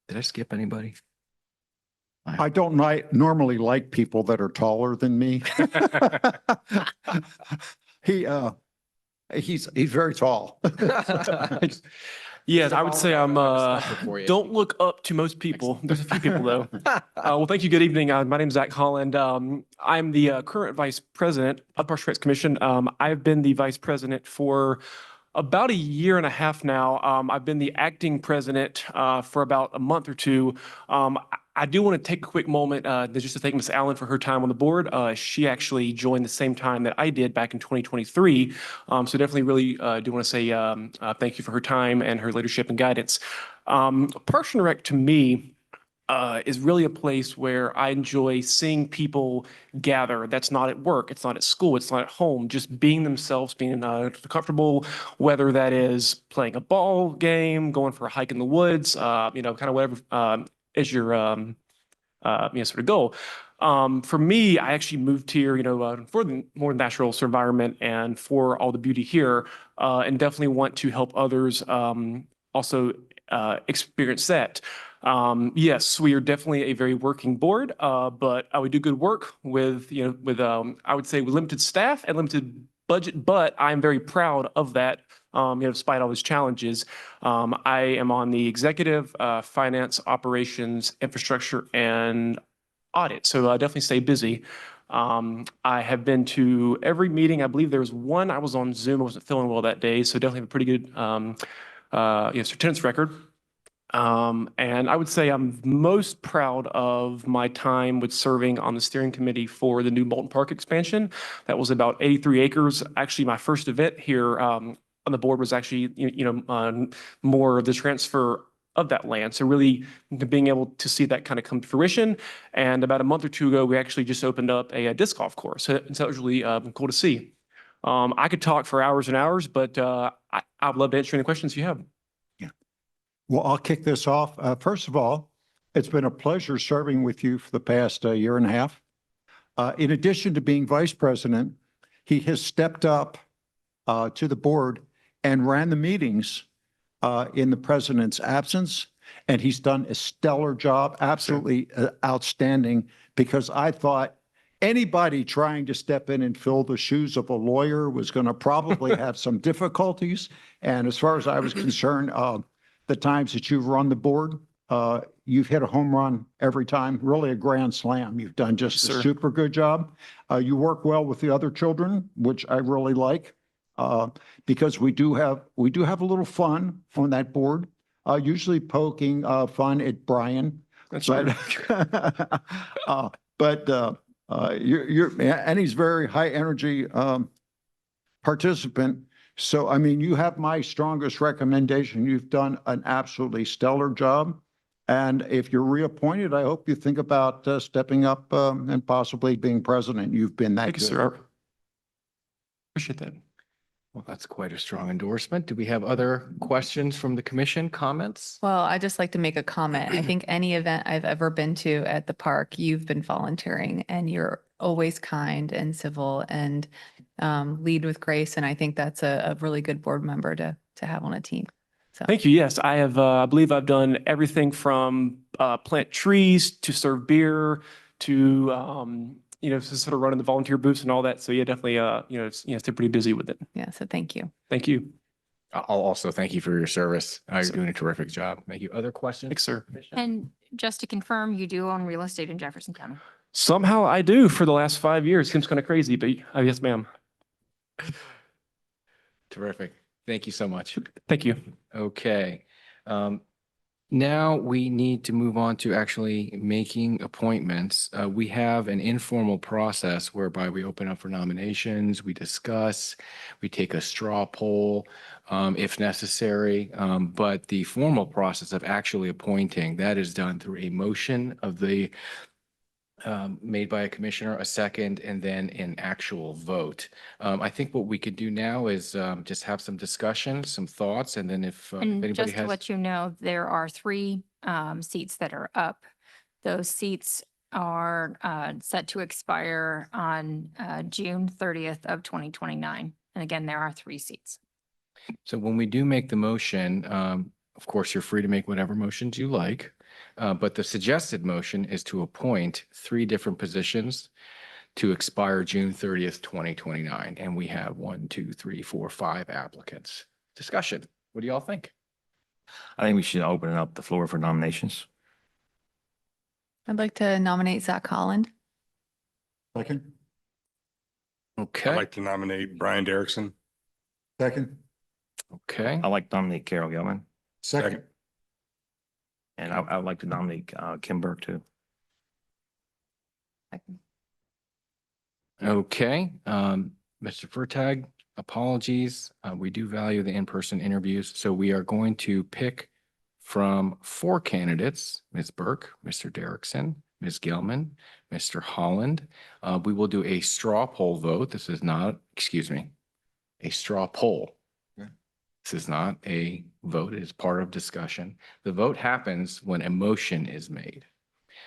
Did I skip anybody? I don't normally like people that are taller than me. He's very tall. Yes, I would say I'm, for you. don't look up to most people. There's a few people though. Well, thank you. Good evening. My name is Zach Holland. I'm the current vice president of Parks and Rec Commission. I've been the vice president for about a year and a half now. I've been the acting president for about a month or two. I do want to take a quick moment just to thank Ms. Allen for her time on the board. She actually joined the same time that I did back in 2023. So definitely really do want to say thank you for her time and her leadership and guidance. Parks and Rec to me is really a place where I enjoy seeing people gather. That's not at work, it's not at school, it's not at home, just being themselves, being comfortable, whether that is playing a ball game, going for a hike in the woods, kind of whatever is your sort of goal. For me, I actually moved here, for the more natural sort of environment and for all the beauty here, and definitely want to help others also experience that. Yes, we are definitely a very working board, but we do good work with, I would say with limited staff and limited budget, but I'm very proud of that. Despite all those challenges, I am on the executive, finance, operations, infrastructure, and audit. So I definitely stay busy. I have been to every meeting. I believe there was one I was on Zoom. I wasn't feeling well that day, so definitely have a pretty good attendance record. And I would say I'm most proud of my time with serving on the steering committee for the new Bolton Park expansion. That was about 83 acres. Actually, my first event here on the board was actually, more of the transfer of that land. So really being able to see that kind of come to fruition. And about a month or two ago, we actually just opened up a disc golf course. So that was really cool to see. I could talk for hours and hours, but I'd love to answer any questions you have. Well, I'll kick this off. First of all, it's been a pleasure serving with you for the past year and a half. In addition to being vice president, he has stepped up to the board and ran the meetings in the president's absence. And he's done a stellar job, absolutely outstanding, because I thought anybody trying to step in and fill the shoes of a lawyer was going to probably have some difficulties. And as far as I was concerned, the times that you've run the board, you've hit a home run every time, really a grand slam. You've done just a super good job. You work well with the other children, which I really like, because we do have a little fun on that board, usually poking fun at Brian. That's right. And he's very high energy participant. So, I mean, you have my strongest recommendation. You've done an absolutely stellar job. And if you're reappointed, I hope you think about stepping up and possibly being president. You've been that Thank you, good. sir. Appreciate that. Well, that's quite a strong endorsement. Do we have other questions from the commission, comments? Well, I'd just like to make a comment. I think any event I've ever been to at the park, you've been volunteering and you're always kind and civil and lead with grace. And I think that's a really good board member to have on a team. So Thank you. Yes, I have, I believe I've done everything from plant trees to serve beer to, just sort of running the volunteer booths and all that. So yeah, definitely, stay pretty busy with it. yeah, so thank you. Thank you. I'll also thank you for your service. You're doing a terrific job. Thank you. Other questions? Thanks, sir. And just to confirm, you do own real estate in Jefferson County? Somehow I do for the last 5 years. Seems kind of crazy, but yes, ma'am. Terrific. Thank you so much. Thank you. Okay. Now we need to move on to actually making appointments. We have an informal process whereby we open up for nominations, we discuss, we take a straw poll if necessary. But the formal process of actually appointing, that is done through a motion of the made by a commissioner, a second, and then an actual vote. I think what we could do now is just have some discussion, some thoughts, and then if And anybody just to has. let you know, there are 3 seats that are up. Those seats are set to expire on June 30th of 2029. And again, there are 3 seats. So when we do make the motion, of course, you're free to make whatever motions you like. But the suggested motion is to appoint 3 different positions to expire June 30th, 2029. And we have 1, 2, 3, 4, 5 applicants. Discussion. What do y'all think? I think we should open up the floor for nominations. I'd like to nominate Zach Holland. Second? Okay. I'd like to nominate Brian Derrickson. Second? Okay. I'd like to nominate Carol Gilman, Second. and I'd like to nominate Kim Burke too. Okay. Mr. Furtag, apologies. We do value the in-person interviews. So we are going to pick from 4 candidates, Ms. Burke, Mr. Derrickson, Ms. Gilman, Mr. Holland. We will do a straw poll vote. This is not, excuse me, a straw poll. This is not a vote. It is part of discussion. The vote happens when a motion is made.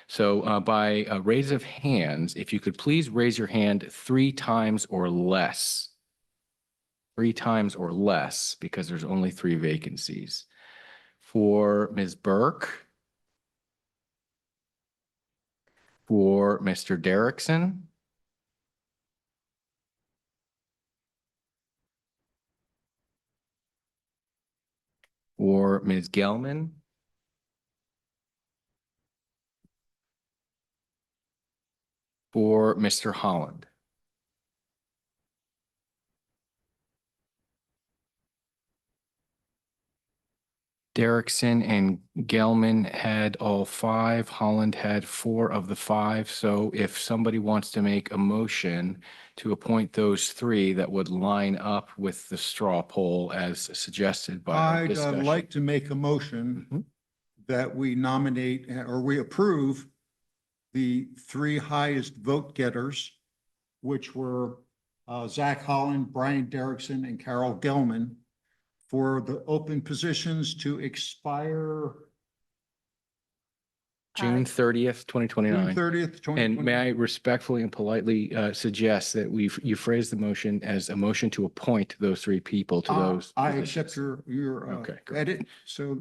So by a raise of hands, if you could please raise your hand 3 times or less. 3 times or less, because there's only 3 vacancies. For Ms. Burke, for Mr. Derrickson, for Ms. Gelman, for Mr. Holland. Derrickson and Gelman had all 5. Holland had 4 of the 5. So if somebody wants to make a motion to appoint those 3 that would line up with the straw poll as suggested by our I'd discussion. like to make a motion that we nominate or we approve the 3 highest vote getters, which were Zach Holland, Brian Derrickson, and Carol Gelman, for the open positions to expire June 30th, 2029. June 30th, And may I respectfully and politely suggest that you phrase the motion as a motion to appoint those 3 people to those I positions. accept your Okay, great. edit. So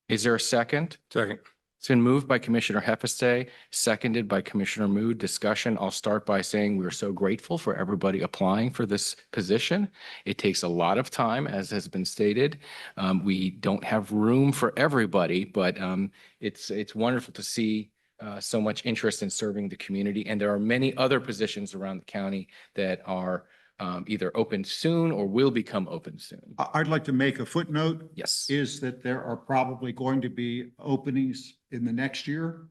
Is there a second? Second. It's been moved by Commissioner Hepestay, seconded by Commissioner Mood. Discussion. I'll start by saying we're so grateful for everybody applying for this position. It takes a lot of time, as has been stated. We don't have room for everybody, but it's wonderful to see so much interest in serving the community. And there are many other positions around the county that are either open soon or will become open soon. I'd like to make a footnote. Yes. Is that there are probably going to be openings in the next year.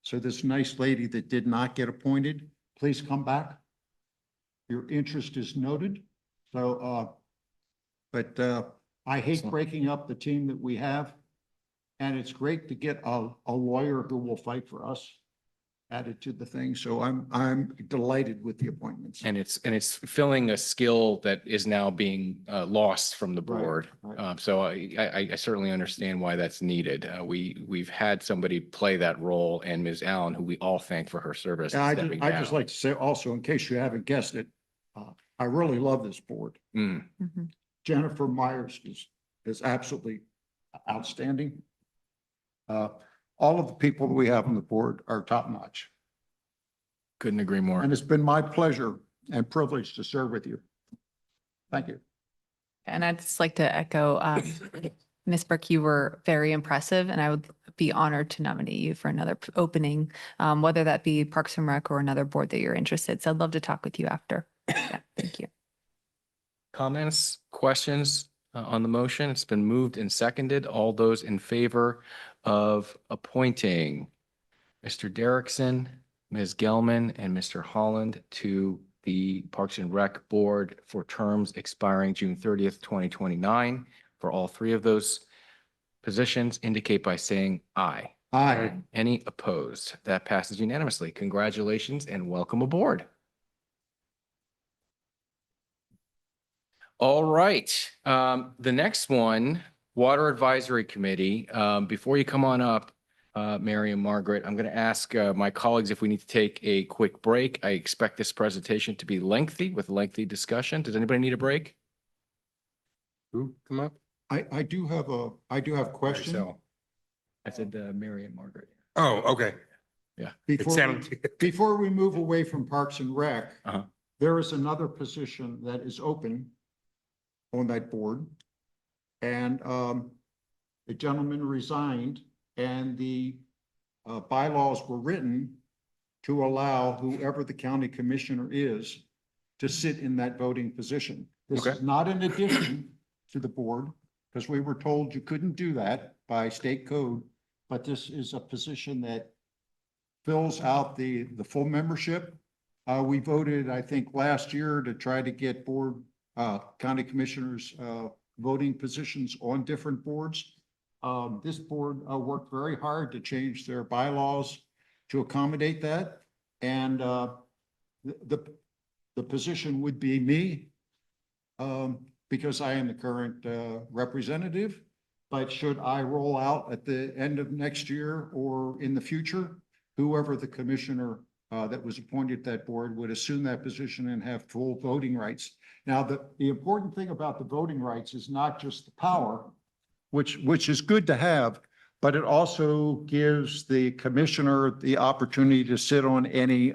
So this nice lady that did not get appointed, please come back. Your interest is noted. So, I hate breaking up the team that we have. And it's great to get a lawyer who will fight for us. added to the thing. So I'm delighted with the appointments. And it's filling a skill that is now being lost from the Right, board. right. So I certainly understand why that's needed. We've had somebody play that role, and Ms. Allen, who we all thank for her service, And stepping I just down. like to say also, in case you haven't guessed it, I really love this board. Mm. Jennifer Myers is absolutely outstanding. All of the people that we have on the board are top notch. Couldn't agree more. And it's been my pleasure and privilege to serve with you. Thank you. And I'd just like to echo, Ms. Burke, you were very impressive, and I would be honored to nominate you for another opening, whether that be Parks and Rec or another board that you're interested. So I'd love to talk with you after. Yeah, thank you. Comments, questions on the motion? It's been moved and seconded. All those in favor of appointing Mr. Derrickson, Ms. Gelman, and Mr. Holland to the Parks and Rec Board for terms expiring June 30th, 2029. For all three of those positions, indicate by saying aye. Aye. Any opposed? That passes unanimously. Congratulations and welcome aboard. All right, the next one, Water Advisory Committee. Before you come on up, Mary and Margaret, I'm going to ask my colleagues if we need to take a quick break. I expect this presentation to be lengthy with lengthy discussion. Does anybody need a break? Who come up? I do have a question. So, I said Mary and Margaret. Oh, okay. Yeah. Before we move away from Parks and Rec, Uh-huh. there is another position that is open on that board. And the gentleman resigned, and the bylaws were written to allow whoever the county commissioner is to sit in that voting position. This Okay. is not an addition to the board, because we were told you couldn't do that by state code, but this is a position that fills out the full membership. We voted, I think, last year to try to get county commissioners voting positions on different boards. This board worked very hard to change their bylaws to accommodate that. And the position would be me, because I am the current representative. But should I roll out at the end of next year or in the future, whoever the commissioner that was appointed to that board would assume that position and have full voting rights. Now, the important thing about the voting rights is not just the power, which is good to have, but it also gives the commissioner the opportunity to sit on any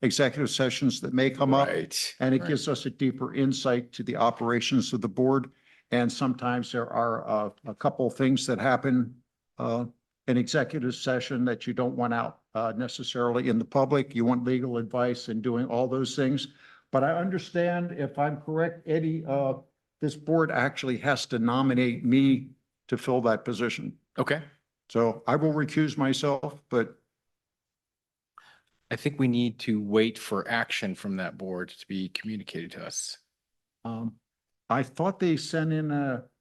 executive sessions that may come up. Right. And it Right. gives us a deeper insight to the operations of the board. And sometimes there are a couple of things that happen in executive session that you don't want out necessarily in the public. You want legal advice and doing all those things. But I understand, if I'm correct, Eddie, this board actually has to nominate me to fill that position. Okay. So I will recuse myself, but I think we need to wait for action from that board to be communicated to us. I thought they sent in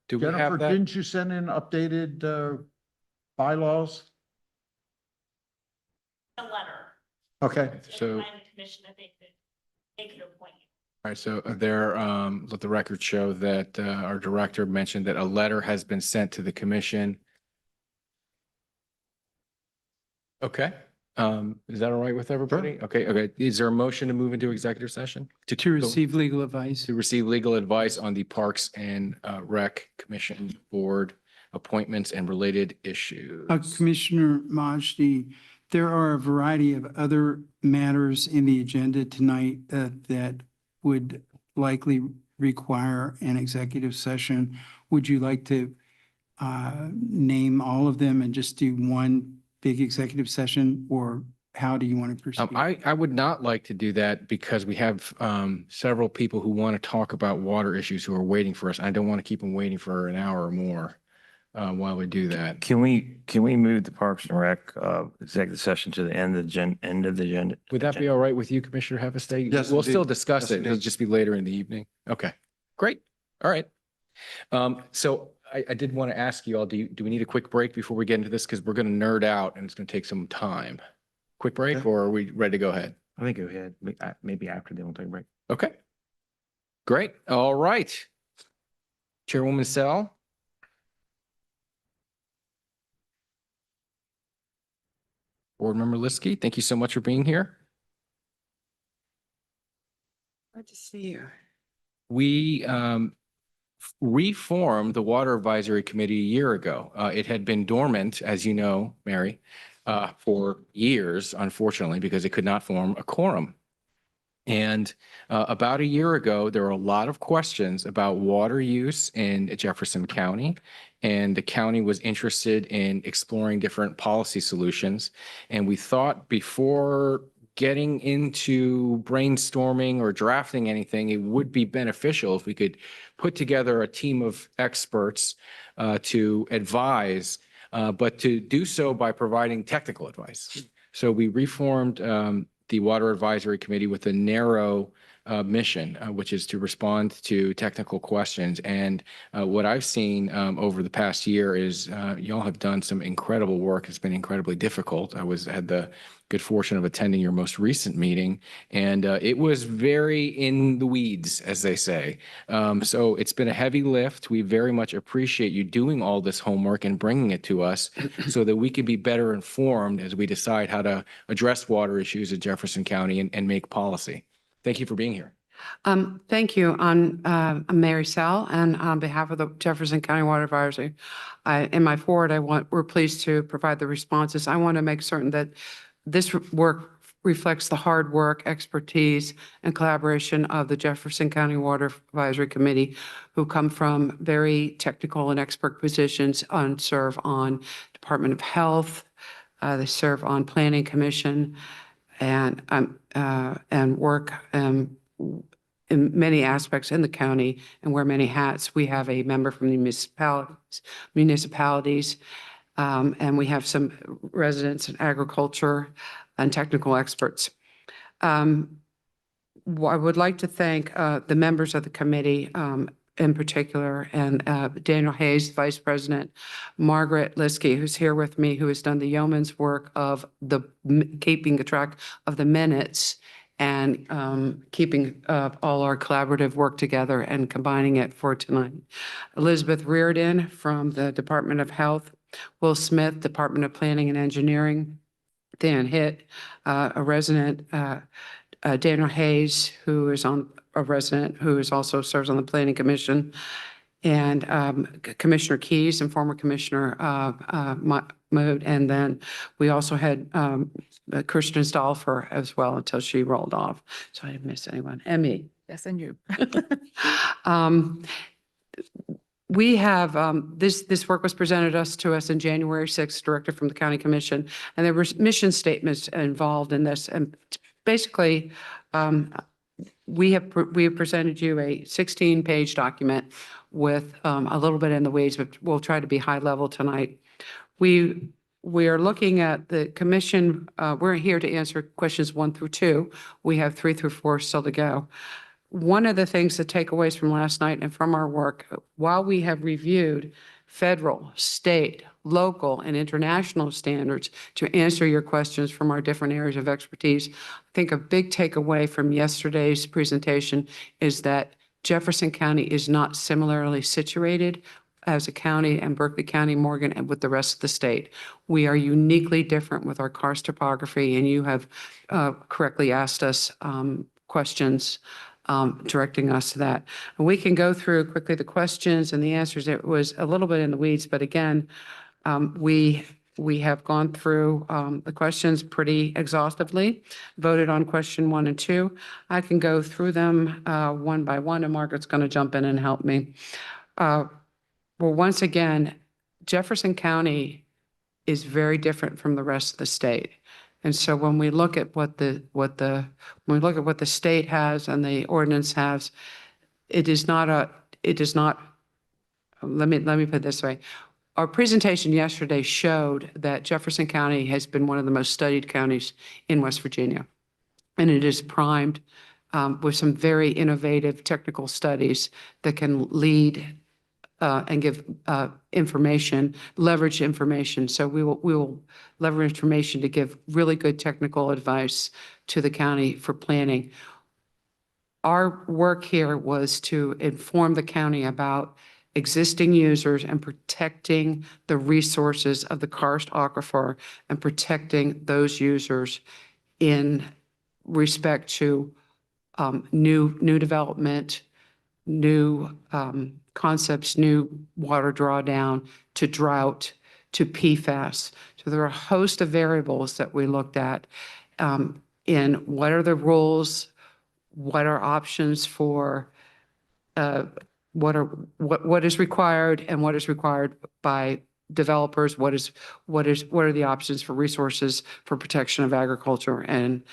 Do we have Jennifer, that? didn't you send in updated bylaws? A letter. Okay. So, all Commission, I think that they could appoint you. right, so there, let the record show that our director mentioned that a letter has been sent to the commission. Okay, is that all right with everybody? Okay, okay. Is there a motion to move into executive session? To receive legal advice. To receive legal advice on the Parks and Rec Commission Board appointments and related issues. Commissioner Majdi, there are a variety of other matters in the agenda tonight that would likely require an executive session. Would you like to name all of them and just do one big executive session, or how do you want to proceed? I would not like to do that because we have several people who want to talk about water issues who are waiting for us. I don't want to keep them waiting for an hour or more while we do that. Can we move the Parks and Rec executive session to the end of the agenda? Would that be all right with you, Commissioner Hevestate? Yes, We'll indeed. still discuss Yes, it. It'll indeed. just be later in the evening. Okay, great. All right. So I did want to ask you all, do we need a quick break before we get into this? Because we're going to nerd out and it's going to take some time. quick break or are we ready to go ahead? I think go ahead, maybe after the take break. Okay. Great. All right. Chairwoman Sell. Board Member Liskey, thank you so much for being here. Good to see you. We reformed the Water Advisory Committee a year ago. It had been dormant, as you know, Mary, for years, unfortunately, because it could not form a quorum. And about a year ago, there were a lot of questions about water use in Jefferson County. And the county was interested in exploring different policy solutions. And we thought before getting into brainstorming or drafting anything, it would be beneficial if we could put together a team of experts to advise, but to do so by providing technical advice. So we reformed the Water Advisory Committee with a narrow mission, which is to respond to technical questions. And what I've seen over the past year is y'all have done some incredible work. It's been incredibly difficult. I had the good fortune of attending your most recent meeting, and it was very in the weeds, as they say. So it's been a heavy lift. We very much appreciate you doing all this homework and bringing it to us so that we can be better informed as we decide how to address water issues in Jefferson County and make policy. Thank you for being here. Thank you. I'm Mary Sell, and on behalf of the Jefferson County Water Advisory, in my forward, we're pleased to provide the responses. I want to make certain that this work reflects the hard work, expertise, and collaboration of the Jefferson County Water Advisory Committee, who come from very technical and expert positions and serve on Department of Health. They serve on Planning Commission and work in many aspects in the county and wear many hats. We have a member from the municipalities, and we have some residents in agriculture and technical experts. I would like to thank the members of the committee in particular, and Daniel Hayes, Vice President, Margaret Liskey, who's here with me, who has done the yeoman's work of keeping the track of the minutes and keeping all our collaborative work together and combining it for tonight. Elizabeth Reardon from the Department of Health, Will Smith, Department of Planning and Engineering, Dan Hitt, a resident, Daniel Hayes, who is a resident who is also serves on the Planning Commission, and Commissioner Keys and former Commissioner Mahmood. And then we also had Kirsten Stauffer as well until she rolled off. So I didn't miss anyone. Emmy. Yes, and you. We have, this work was presented to us in January 6th, directed from the County Commission, and there were mission statements involved in this. And basically, we have presented you a 16-page document with a little bit in the weeds, but we'll try to be high level tonight. We are looking at the commission. We're here to answer questions 1 through 2. We have 3 through 4 still to go. One of the things, the takeaways from last night and from our work, while we have reviewed federal, state, local, and international standards to answer your questions from our different areas of expertise, I think a big takeaway from yesterday's presentation is that Jefferson County is not similarly situated as a county, and Berkeley County, Morgan, and with the rest of the state. We are uniquely different with our karst topography, and you have correctly asked us questions directing us to that. And we can go through quickly the questions and the answers. It was a little bit in the weeds, but again, we have gone through the questions pretty exhaustively, voted on question 1 and 2. I can go through them one by one, and Margaret's going to jump in and help me. Well, once again, Jefferson County is very different from the rest of the state. And so when we look at what the state has and the ordinance has, let me put it this way. Our presentation yesterday showed that Jefferson County has been one of the most studied counties in West Virginia. And it is primed with some very innovative technical studies that can lead and give information, leverage information. So we will leverage information to give really good technical advice to the county for planning. Our work here was to inform the county about existing users and protecting the resources of the karst aquifer and protecting those users in respect to new development, new concepts, new water drawdown, to drought, to PFAS. So there are a host of variables that we looked at in what are the rules, what are options for what is required and what is required by developers, what are the options for resources for protection of agriculture and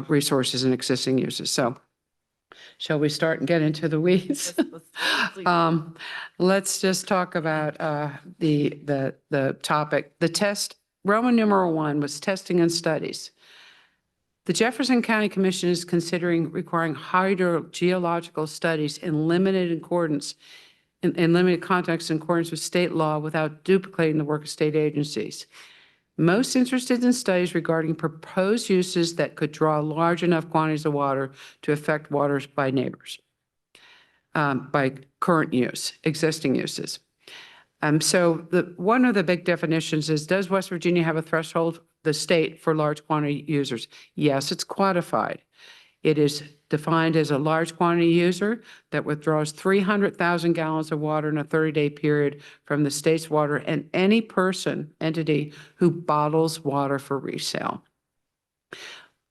resources and existing uses. So shall we start and get into the weeds? Let's just talk about the topic. The test, Roman numeral 1 was testing and studies. The Jefferson County Commission is considering requiring hydrogeological studies in limited context in accordance with state law without duplicating the work of state agencies. Most interested in studies regarding proposed uses that could draw large enough quantities of water to affect waters by neighbors, by current use, existing uses. So one of the big definitions is, does West Virginia have a threshold, the state, for large quantity users? Yes, it's quantified. It is defined as a large quantity user that withdraws 300,000 gallons of water in a 30-day period from the state's water, and any entity who bottles water for resale.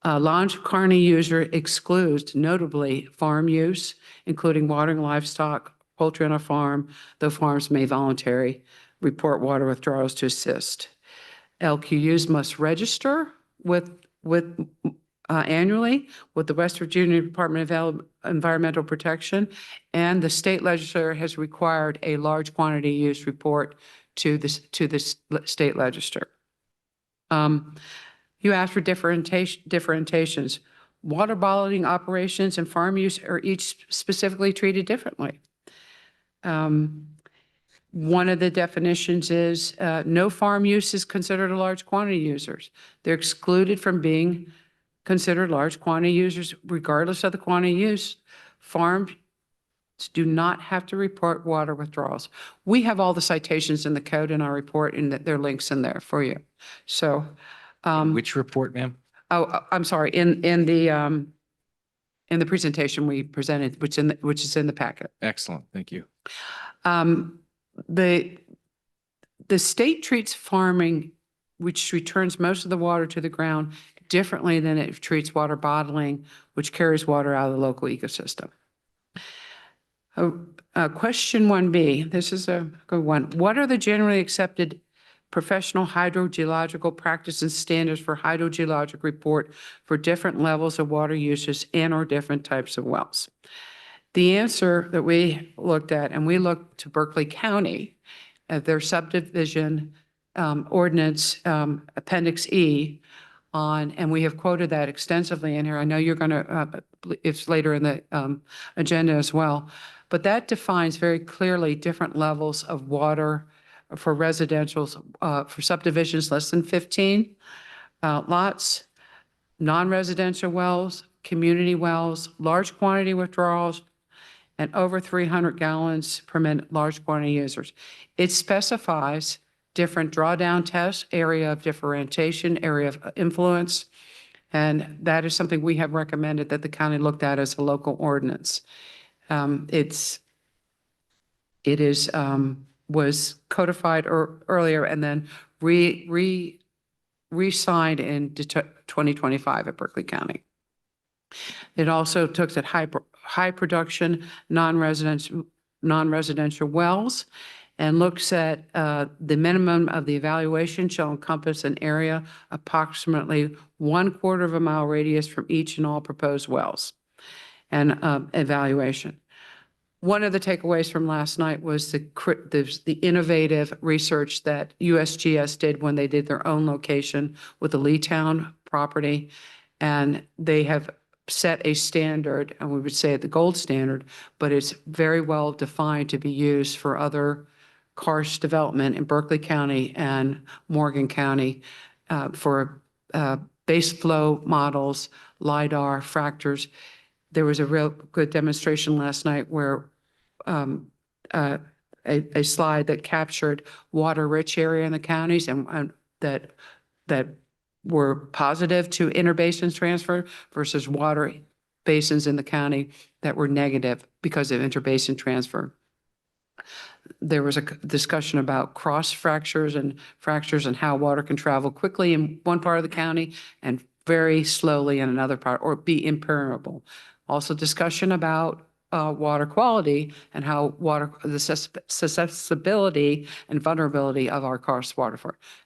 A large quantity user excludes notably farm use, including watering livestock, poultry on a farm, though farms may voluntarily report water withdrawals to assist. LQUs must register annually with the West Virginia Department of Environmental Protection, and the state legislature has required a large quantity use report to the state legislature. You asked for differentiations. Water bottling operations and farm use are each specifically treated differently. One of the definitions is no farm use is considered a large quantity users. They're excluded from being considered large quantity users regardless of the quantity use. Farms do not have to report water withdrawals. We have all the citations in the code in our report, and there are links in there for you. So, Which report, ma'am? oh, I'm sorry, in the presentation we presented, which is in the packet. Excellent, thank you. The state treats farming, which returns most of the water to the ground, differently than it treats water bottling, which carries water out of the local ecosystem. Question 1B, this is a good one. What are the generally accepted professional hydrogeological practices and standards for hydrogeologic report for different levels of water uses and/or different types of wells? The answer that we looked at, and we looked to Berkeley County at their subdivision ordinance Appendix E and we have quoted that extensively in here. I know you're going to, it's later in the agenda as well, but that defines very clearly different levels of water for residentials, for subdivisions less than 15 lots, non-residential wells, community wells, large quantity withdrawals, and over 300 gallons per minute large quantity users. It specifies different drawdown tests, area of differentiation, area of influence, and that is something we have recommended that the county looked at as a local ordinance. Was codified earlier and then re-signed in 2025 at Berkeley County. It also looks at high production non-residential wells and looks at the minimum of the evaluation shall encompass an area approximately 1/4 of a mile radius from each and all proposed wells and evaluation. One of the takeaways from last night was the innovative research that USGS did when they did their own location with the Leetown property. And they have set a standard, and we would say the gold standard, but it's very well defined to be used for other karst development in Berkeley County and Morgan County for base flow models, LiDAR, fractors. There was a real good demonstration last night where a slide that captured water-rich area in the counties and that were positive to interbasin transfer versus water basins in the county that were negative because of interbasin transfer. There was a discussion about cross fractures and how water can travel quickly in one part of the county and very slowly in another part, or be impermeable. Also discussion about water quality and how the susceptibility and vulnerability of our karst water.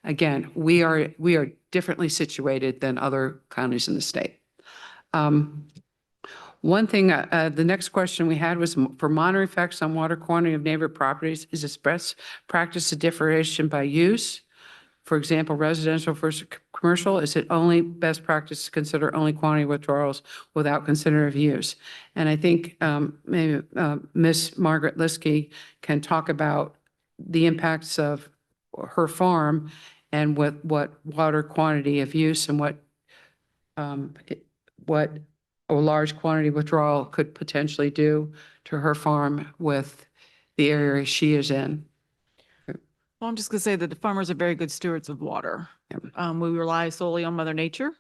Again, we are differently situated than other counties in the state. One thing, the next question we had was for monitoring effects on water quantity of neighbor properties, is this best practice to differentiation by use? For example, residential versus commercial, is it only best practice to consider only quantity withdrawals without considering use? And I think maybe Miss Margaret Liskey can talk about the impacts of her farm and what water quantity of use and what a large quantity withdrawal could potentially do to her farm with the area she is in. Well, I'm just going to say that the farmers are very good stewards of water. We rely solely on Mother Nature.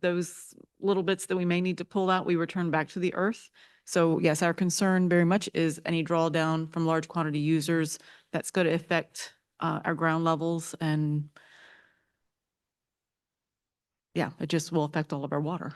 Those little bits that we may need to pull out, we return back to the earth. So yes, our concern very much is any drawdown from large quantity users that's going to affect our ground levels, and yeah, it just will affect all of our water.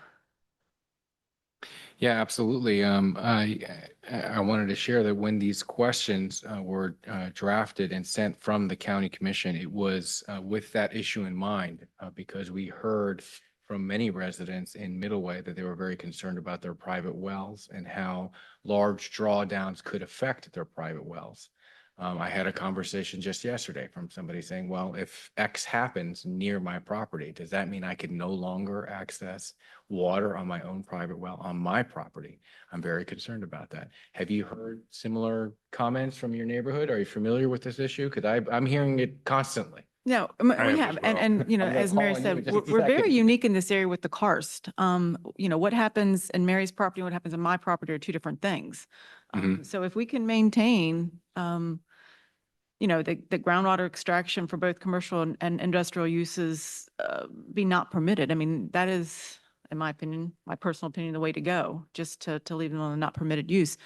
Yeah, absolutely. I wanted to share that when these questions were drafted and sent from the county commission, it was with that issue in mind, because we heard from many residents in Middleway that they were very concerned about their private wells and how large drawdowns could affect their private wells. I had a conversation just yesterday from somebody saying, well, if X happens near my property, does that mean I can no longer access water on my own private well on my property? I'm very concerned about that. Have you heard similar comments from your neighborhood? Are you familiar with this issue? Because I'm hearing it constantly. No, am we as have, well. and you know, I'm gonna as call Mary on you said, in just a we're very second. unique in this area with the karst. You know, what happens in Mary's property and what happens in my property are two different things. So if we can maintain, you know, the groundwater extraction for both commercial and industrial uses be not permitted. I mean, that is, in my opinion, my personal opinion, the way to go, just to leave them on a not permitted use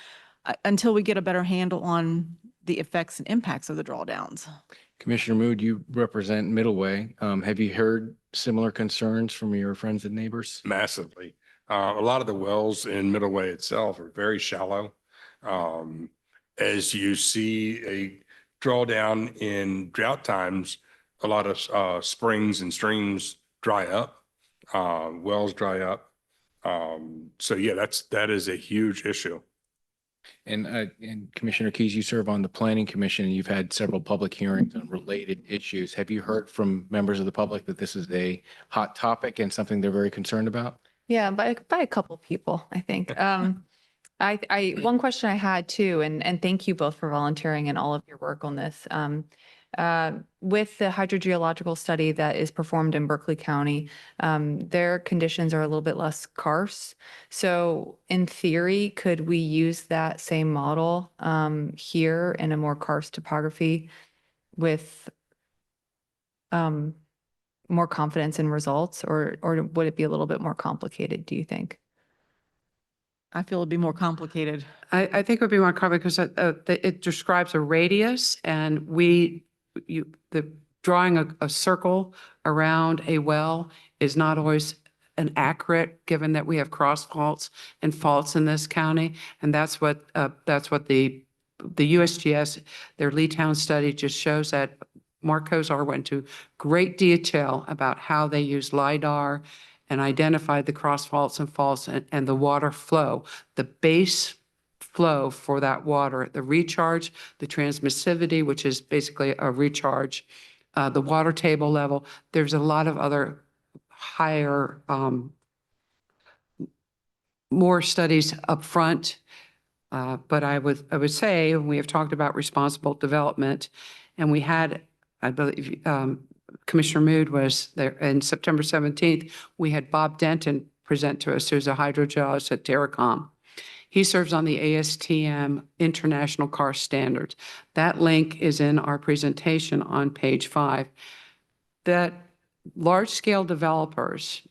until we get a better handle on the effects and impacts of the drawdowns. Commissioner Mood, you represent Middleway. Have you heard similar concerns from your friends and neighbors? Massively. A lot of the wells in Middleway itself are very shallow. As you see a drawdown in drought times, a lot of springs and streams dry up, wells dry up. So yeah, that is a huge issue. And Commissioner Keys, you serve on the Planning Commission, and you've had several public hearings on related issues. Have you heard from members of the public that this is a hot topic and something they're very concerned about? Yeah, by a couple people, I think. One question I had too, and thank you both for volunteering and all of your work on this. With the hydrogeological study that is performed in Berkeley County, their conditions are a little bit less karst. So in theory, could we use that same model here in a more karst topography with more confidence in results, or would it be a little bit more complicated, do you think? I feel it'd be more complicated. I think it would be more complicated because it describes a radius, and the drawing a circle around a well is not always an accurate, given that we have cross faults and faults in this county. And that's what the USGS, their Lee Town study just shows that. Mark Kozar went into great detail about how they use LiDAR and identified the cross faults and faults and the water flow, the base flow for that water, the recharge, the transmissivity, which is basically a recharge, the water table level. There's a lot of other higher more studies upfront. But I would say, we have talked about responsible development, and we had, I believe, Commissioner Mood was there, and September 17th, we had Bob Denton present to us, who's a hydrogeologist at Terracom. He serves on the ASTM International Karst Standards. That link is in our presentation on page 5. That large-scale developers,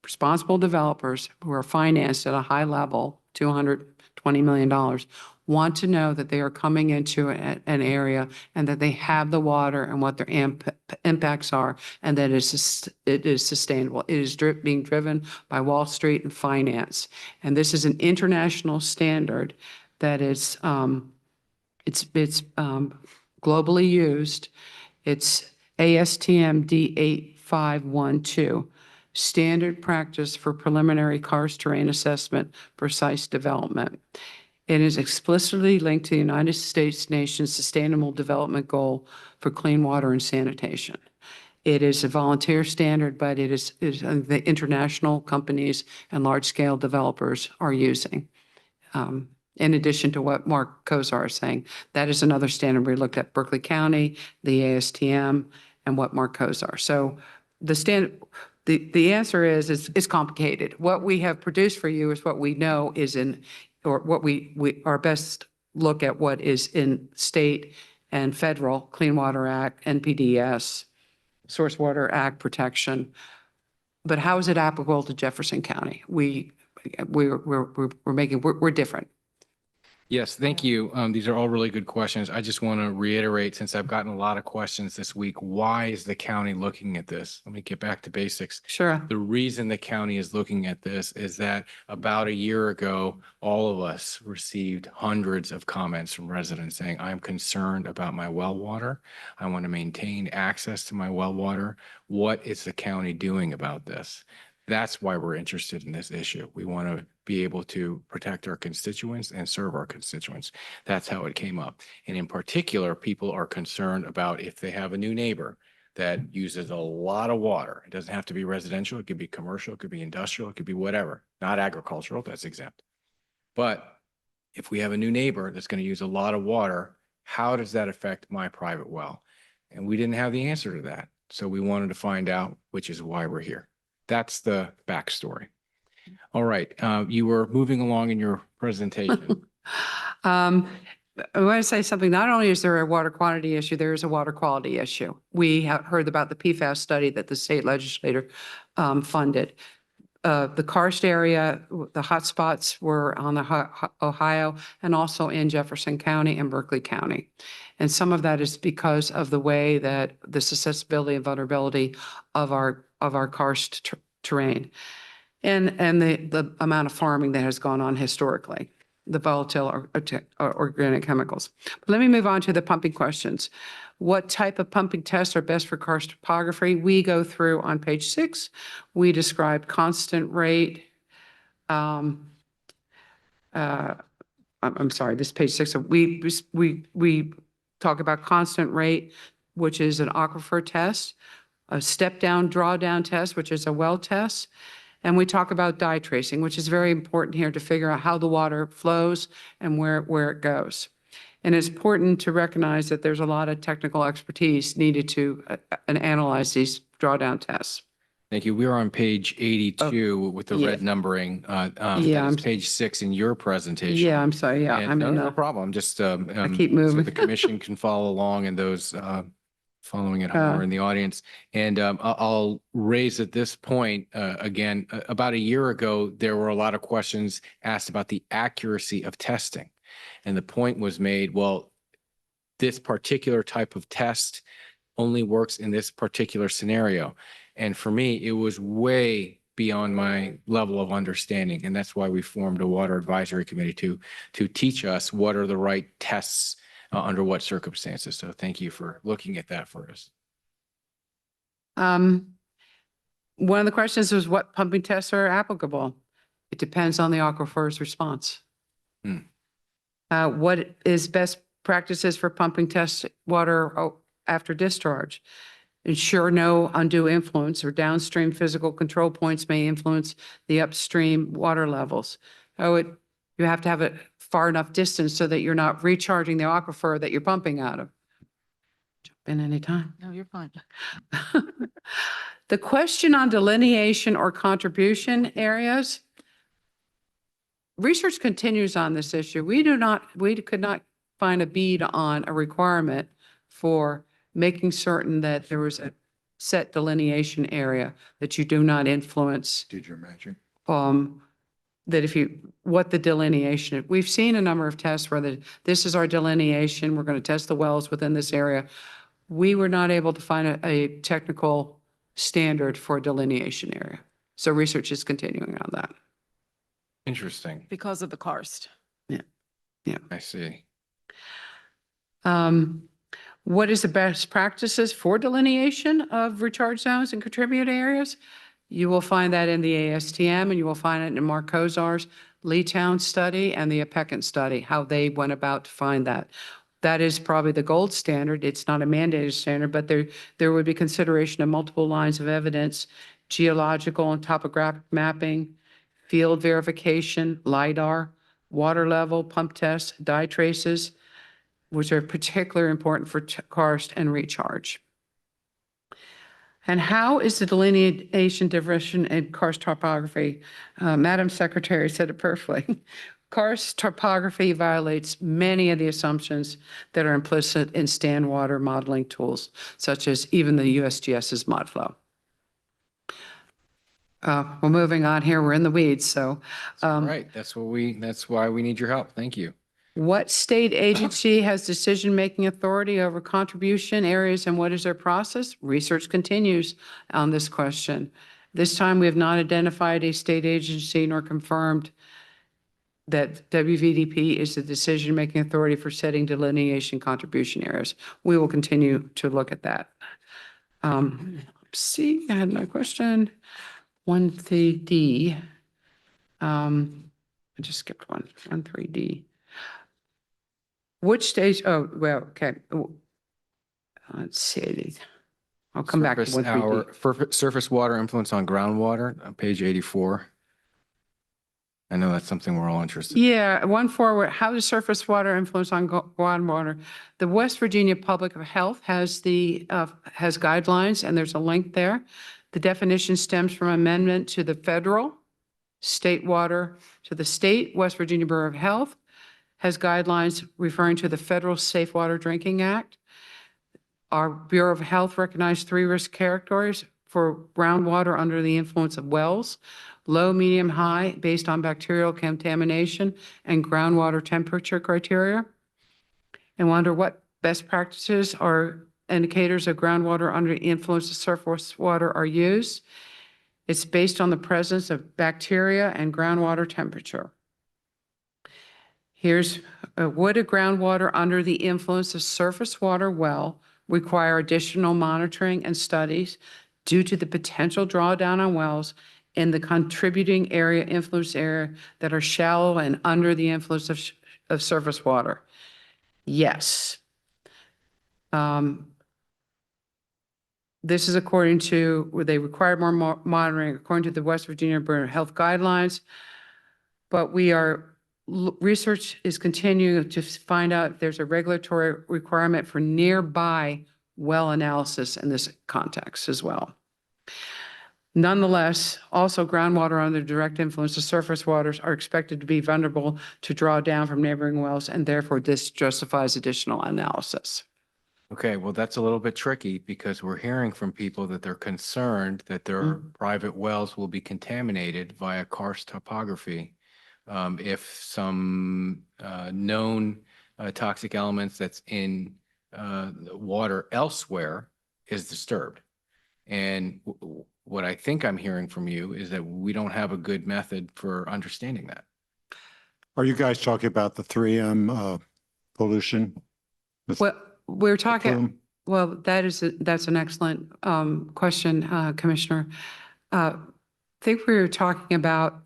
responsible developers who are financed at a high level, $220 million, want to know that they are coming into an area and that they have the water and what their impacts are, and that it is sustainable. It is being driven by Wall Street and finance. And this is an international standard that is, it's globally used. It's ASTM D8512. Standard practice for preliminary karst terrain assessment for site development. It is explicitly linked to the United States nation's Sustainable Development Goal for clean water and sanitation. It is a volunteer standard, but it is the international companies and large-scale developers are using. In addition to what Mark Kozar is saying, that is another standard. We looked at Berkeley County, the ASTM, and what Mark Kozar. So the standard. The answer is it's complicated. What we have produced for you is what we know is in, or what we our best look at what is in state and federal Clean Water Act, NPDES, Source Water Act protection. But how is it applicable to Jefferson County? We're different. Yes, thank you. These are all really good questions. I just want to reiterate, since I've gotten a lot of questions this week, why is the county looking at this? Let me get back to basics. Sure. The reason the county is looking at this is that about a year ago, all of us received hundreds of comments from residents saying, I'm concerned about my well water. I want to maintain access to my well water. What is the county doing about this? That's why we're interested in this issue. We want to be able to protect our constituents and serve our constituents. That's how it came up. And in particular, people are concerned about if they have a new neighbor that uses a lot of water. It doesn't have to be residential. It could be commercial. It could be industrial. It could be whatever. Not agricultural. That's exempt. But if we have a new neighbor that's going to use a lot of water, how does that affect my private well? And we didn't have the answer to that. So we wanted to find out, which is why we're here. That's the backstory. All right. You were moving along in your presentation. I want to say something. Not only is there a water quantity issue, there is a water quality issue. We have heard about the PFAS study that the state legislature funded. The karst area, the hotspots were on the Ohio and also in Jefferson County and Berkeley County. And some of that is because of the way that the susceptibility and vulnerability of our karst terrain and the amount of farming that has gone on historically, the volatile organic chemicals. But let me move on to the pumping questions. What type of pumping tests are best for karst topography? We go through on page 6. We describe constant rate. I'm sorry, this page 6. We talk about constant rate, which is an aquifer test, a step down drawdown test, which is a well test. And we talk about dye tracing, which is very important here to figure out how the water flows and where it goes. And it's important to recognize that there's a lot of technical expertise needed to analyze these drawdown tests. Thank you. We're on page 82 with the red numbering. That is page 6 in your presentation. Yeah, I'm sorry. Yeah, And no problem. Just I keep moving. so the commission can follow along and those following at home or in the audience. And I'll raise at this point, again, about a year ago, there were a lot of questions asked about the accuracy of testing. And the point was made, well, this particular type of test only works in this particular scenario. And for me, it was way beyond my level of understanding. And that's why we formed a water advisory committee to teach us what are the right tests under what circumstances. So thank you for looking at that for us. One of the questions was what pumping tests are applicable. It depends on the aquifer's response. What is best practices for pumping test water after discharge? ensure no undue influence or downstream physical control points may influence the upstream water levels. You have to have it far enough distance so that you're not recharging the aquifer that you're pumping out of. Jump in anytime. No, you're fine. The question on delineation or contribution areas, research continues on this issue. We could not find a bead on a requirement for making certain that there was a set delineation area that you do not influence. Did your magic? That what the delineation is. We've seen a number of tests where this is our delineation. We're going to test the wells within this area. We were not able to find a technical standard for a delineation area. So research is continuing on that. Interesting. Because of the karst. Yeah. I see. What is the best practices for delineation of recharge zones and contributed areas? You will find that in the ASTM, and you will find it in Mark Kozar's Leetown study and the Apecan study, how they went about to find that. That is probably the gold standard. It's not a mandated standard, but there would be consideration of multiple lines of evidence, geological and topographic mapping, field verification, LIDAR, water level, pump tests, dye traces, which are particularly important for karst and recharge. And how is the delineation diversion in karst topography? Madam Secretary said it perfectly. Karst topography violates many of the assumptions that are implicit in stand water modeling tools, such as even the USGS's ModFlow. We're moving on here. We're in the weeds. So, Right. That's why we need your help. Thank you. what state agency has decision-making authority over contribution areas and what is their process? Research continues on this question. This time, we have not identified a state agency nor confirmed that WVDP is the decision-making authority for setting delineation contribution areas. We will continue to look at that. See, I had my question. 13D. I just skipped one. 13D. Which stage? Oh, well, okay. Let's see. I'll come back to 13D. Surface water influence on groundwater on page 84. I know that's something we're all interested in. Yeah, one forward. How does surface water influence on groundwater? The West Virginia Public Health has guidelines, and there's a link there. The definition stems from amendment to the federal state water to the state West Virginia Bureau of Health has guidelines referring to the Federal Safe Water Drinking Act. Our Bureau of Health recognized 3 risk categories for groundwater under the influence of wells: low, medium, high, based on bacterial contamination and groundwater temperature criteria. And wonder what best practices or indicators of groundwater under the influence of surface water are used. It's based on the presence of bacteria and groundwater temperature. Here's, would a groundwater under the influence of surface water well require additional monitoring and studies due to the potential drawdown on wells in the contributing area, influence area that are shallow and under the influence of surface water? Yes. This is according to, where they require more monitoring according to the West Virginia Bureau of Health guidelines. But research is continuing to find out if there's a regulatory requirement for nearby well analysis in this context as well. Nonetheless, also groundwater under direct influence of surface waters are expected to be vulnerable to draw down from neighboring wells, and therefore this justifies additional analysis. Okay, well, that's a little bit tricky because we're hearing from people that they're concerned that their private wells will be contaminated via karst topography if some known toxic elements that's in the water elsewhere is disturbed. And what I think I'm hearing from you is that we don't have a good method for understanding that. Are you guys talking about the 3M pollution? Well, we're talking, plume? well, that's an excellent question, Commissioner. I think we were talking about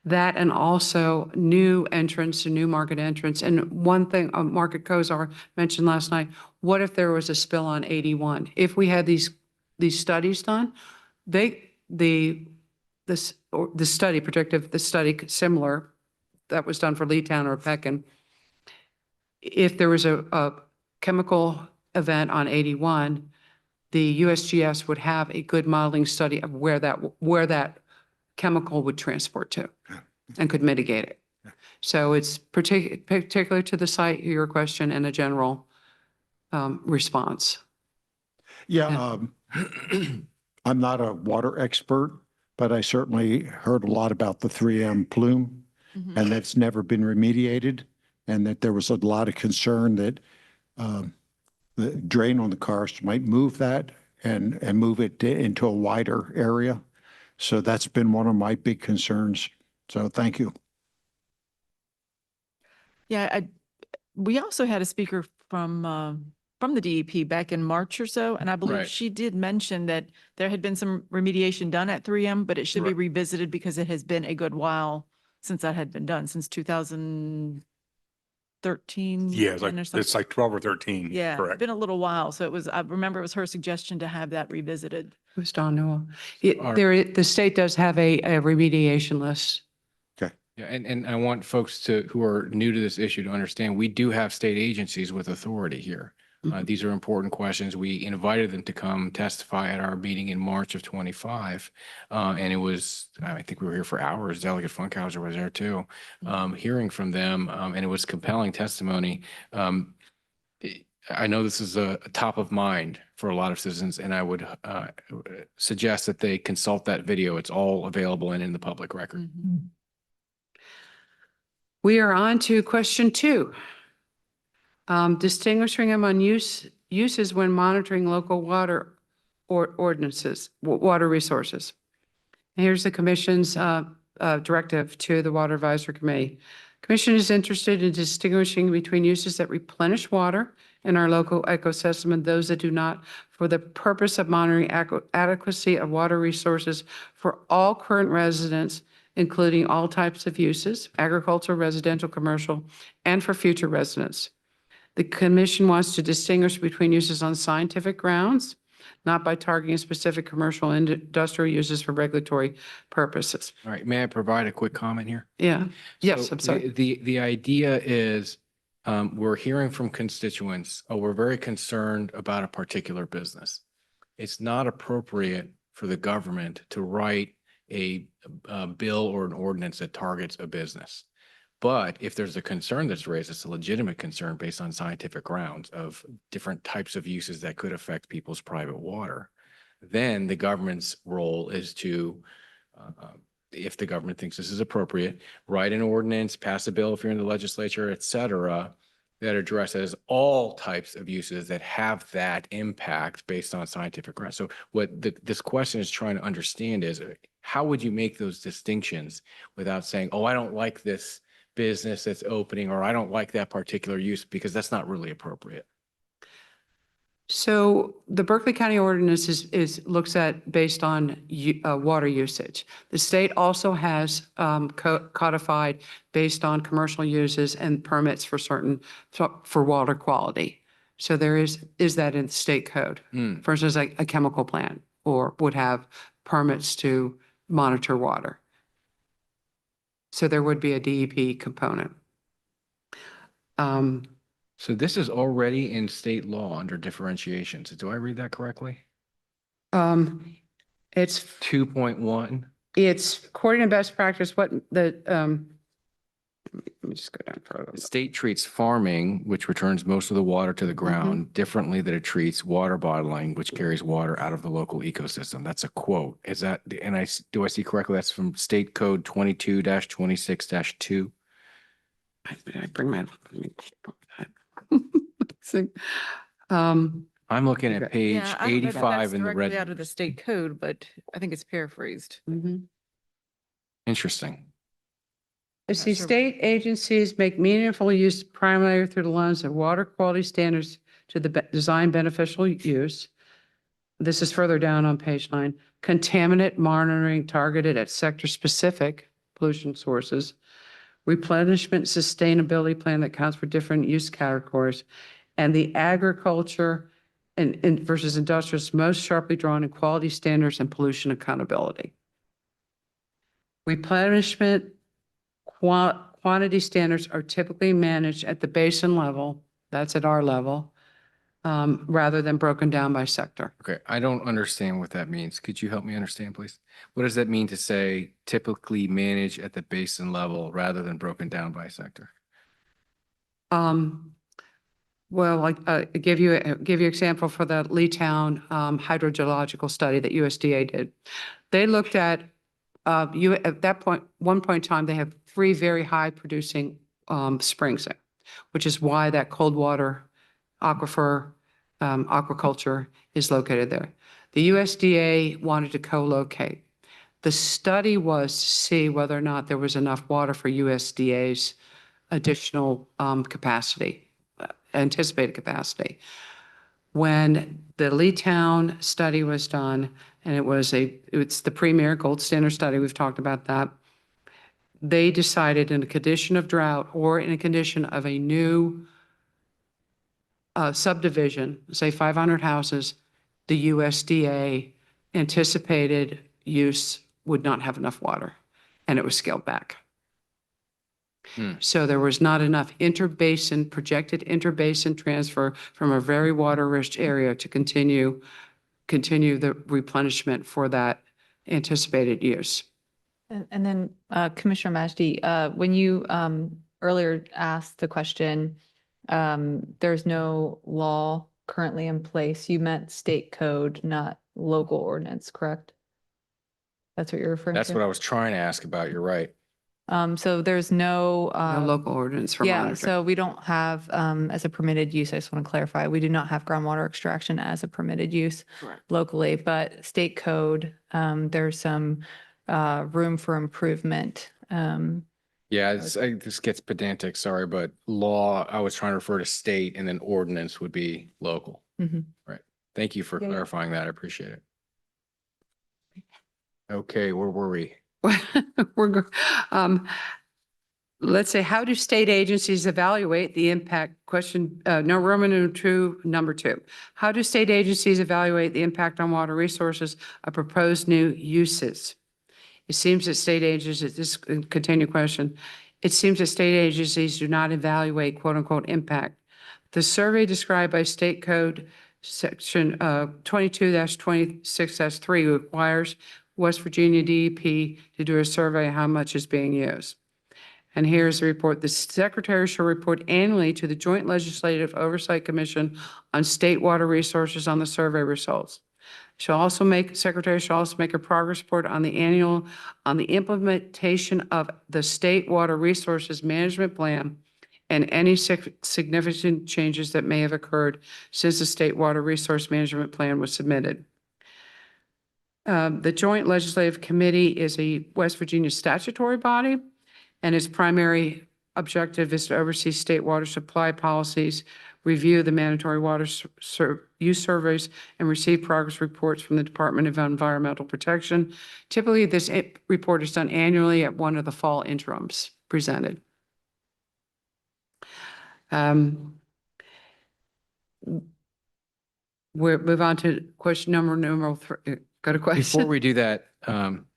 That and also new entrants and new market entrants. And one thing, Market Kozar mentioned last night, what if there was a spill on 81? If we had these studies done, the study similar that was done for Leetown or Pekin, if there was a chemical event on 81, the USGS would have a good modeling study of where that chemical would transport to and could mitigate it. So it's particular to the site, your question, and a general response. Yeah, I'm not a water expert, but I certainly heard a lot about the 3M plume and that's never been remediated, and that there was a lot of concern that the drain on the karst might move that and move it into a wider area. So that's been one of my big concerns. So thank you. Yeah, we also had a speaker from the DEP back in March or so, and I believe Right. she did mention that there had been some remediation done at 3M, but it should be Right. revisited because it has been a good while since that had been done, since 2013. Yeah, it's 10 or something. it's like 12 or 13. Yeah, it's Correct. been a little while. So I remember it was her suggestion to have that revisited. Who's Don Newell? Our- The state does have a remediation list. Yeah, and I want folks who are new to this issue to understand, we do have state agencies with authority here. These are important questions. We invited them to come testify at our meeting in March of 25. And it was, I think we were here for hours. Delegate Funkhauser was there too, hearing from them. And it was compelling testimony. I know this is a top of mind for a lot of citizens, and I would suggest that they consult that video. It's all available and in the public record. We are on to question 2. Distinguishing among uses when monitoring local water ordinances, water resources. Here's the commission's directive to the Water Advisory Committee. Commission is interested in distinguishing between uses that replenish water in our local ecosystem and those that do not, for the purpose of monitoring adequacy of water resources for all current residents, including all types of uses, agricultural, residential, commercial, and for future residents. The commission wants to distinguish between uses on scientific grounds, not by targeting specific commercial and industrial uses for regulatory purposes. All right, may I provide a quick comment here? Yeah. Yes, So I'm sorry. The idea is, we're hearing from constituents, oh, we're very concerned about a particular business. It's not appropriate for the government to write a bill or an ordinance that targets a business. But if there's a concern that's raised, it's a legitimate concern based on scientific grounds of different types of uses that could affect people's private water, then the government's role is to, if the government thinks this is appropriate, write an ordinance, pass a bill if you're in the legislature, et cetera, that addresses all types of uses that have that impact based on scientific grounds. So what this question is trying to understand is, how would you make those distinctions without saying, oh, I don't like this business that's opening, or I don't like that particular use, because that's not really appropriate. So the Berkeley County ordinance looks at based on water usage. The state also has codified based on commercial uses and permits for for water quality. So there is that in the state code. For instance, like a chemical plant or would have permits to monitor water. So there would be a DEP component. So this is already in state law under differentiations. Do I read that correctly? It's 2.1. It's according to best practice, what let me just go down further. The state treats farming, which returns most of the water to the ground, differently than it treats water bottling, which carries water out of the local ecosystem. That's a quote. Is that, and do I see correctly? That's from State Code 22-26-2. I bring my. I'm looking at page Yeah, I don't know that 85 that's in the directly red. out of the state code, but I think it's paraphrased. Interesting. See, state agencies make meaningful use primarily through the lens of water quality standards to the design beneficial use. This is further down on page 9. Contaminant monitoring targeted at sector specific pollution sources, replenishment sustainability plan that counts for different use categories, and the agriculture and versus industrial is most sharply drawn in quality standards and pollution accountability. Replenishment quantity standards are typically managed at the basin level, that's at our level, rather than broken down by sector. Okay, I don't understand what that means. Could you help me understand, please? What does that mean to say typically manage at the basin level rather than broken down by sector? Well, I give you example for the Leetown hydrogeological study that USDA did. They looked at at that point, one point in time, they have 3 very high producing springs there, which is why that cold water aquifer aquaculture is located there. The USDA wanted to co-locate. The study was to see whether or not there was enough water for USDA's additional capacity, anticipated capacity. When the Leetown study was done, and it's the premier gold standard study, we've talked about that, they decided in a condition of drought or in a condition of a new subdivision, say 500 houses, the USDA anticipated use would not have enough water, and it was scaled back. So there was not enough projected interbasin transfer from a very water-rich area to continue the replenishment for that anticipated use. And then Commissioner Majdi, when you earlier asked the question, there's no law currently in place. You meant state code, not local ordinance, correct? That's what you're referring to? That's what I was trying to ask about. You're right. So there's no local ordinance for yeah, monitoring. so we don't have as a permitted use, I just want to clarify, we do not have groundwater extraction as a permitted use locally, but state code, there's some room for improvement. Yeah, this gets pedantic, sorry, but law, I was trying to refer to state, and then ordinance would be local. Right. Thank you for clarifying that. I appreciate it. Okay, where were we? Let's say, how do state agencies evaluate the impact? Question, no, Roman number 2. How do state agencies evaluate the impact on water resources of proposed new uses? It seems that state agencies, this continued question, it seems that state agencies do not evaluate quote unquote impact. The survey described by State Code Section 22-26-3 requires West Virginia DEP to do a survey of how much is being used. And here's the report. The Secretary shall report annually to the Joint Legislative Oversight Commission on state water resources on the survey results. Secretary shall also make a progress report on the implementation of the State Water Resources Management Plan and any significant changes that may have occurred since the State Water Resource Management Plan was submitted. The Joint Legislative Committee is a West Virginia statutory body, and its primary objective is to oversee state water supply policies, review the mandatory water use surveys, and receive progress reports from the Department of Environmental Protection. Typically, this report is done annually at one of the fall interims presented. We'll move on to question number 3. Got a question? Before we do that,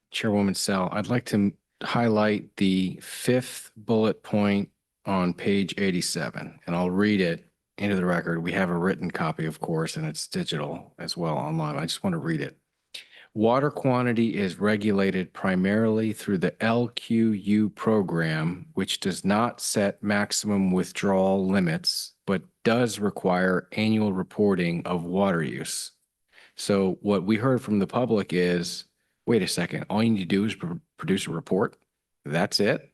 Chairwoman Sell, I'd like to highlight the 5th bullet point on page 87, and I'll read it into the record. We have a written copy, of course, and it's digital as well online. I just want to read it. Water quantity is regulated primarily through the LQU program, which does not set maximum withdrawal limits, but does require annual reporting of water use. So what we heard from the public is, wait a second, all you need to do is produce a report? That's it?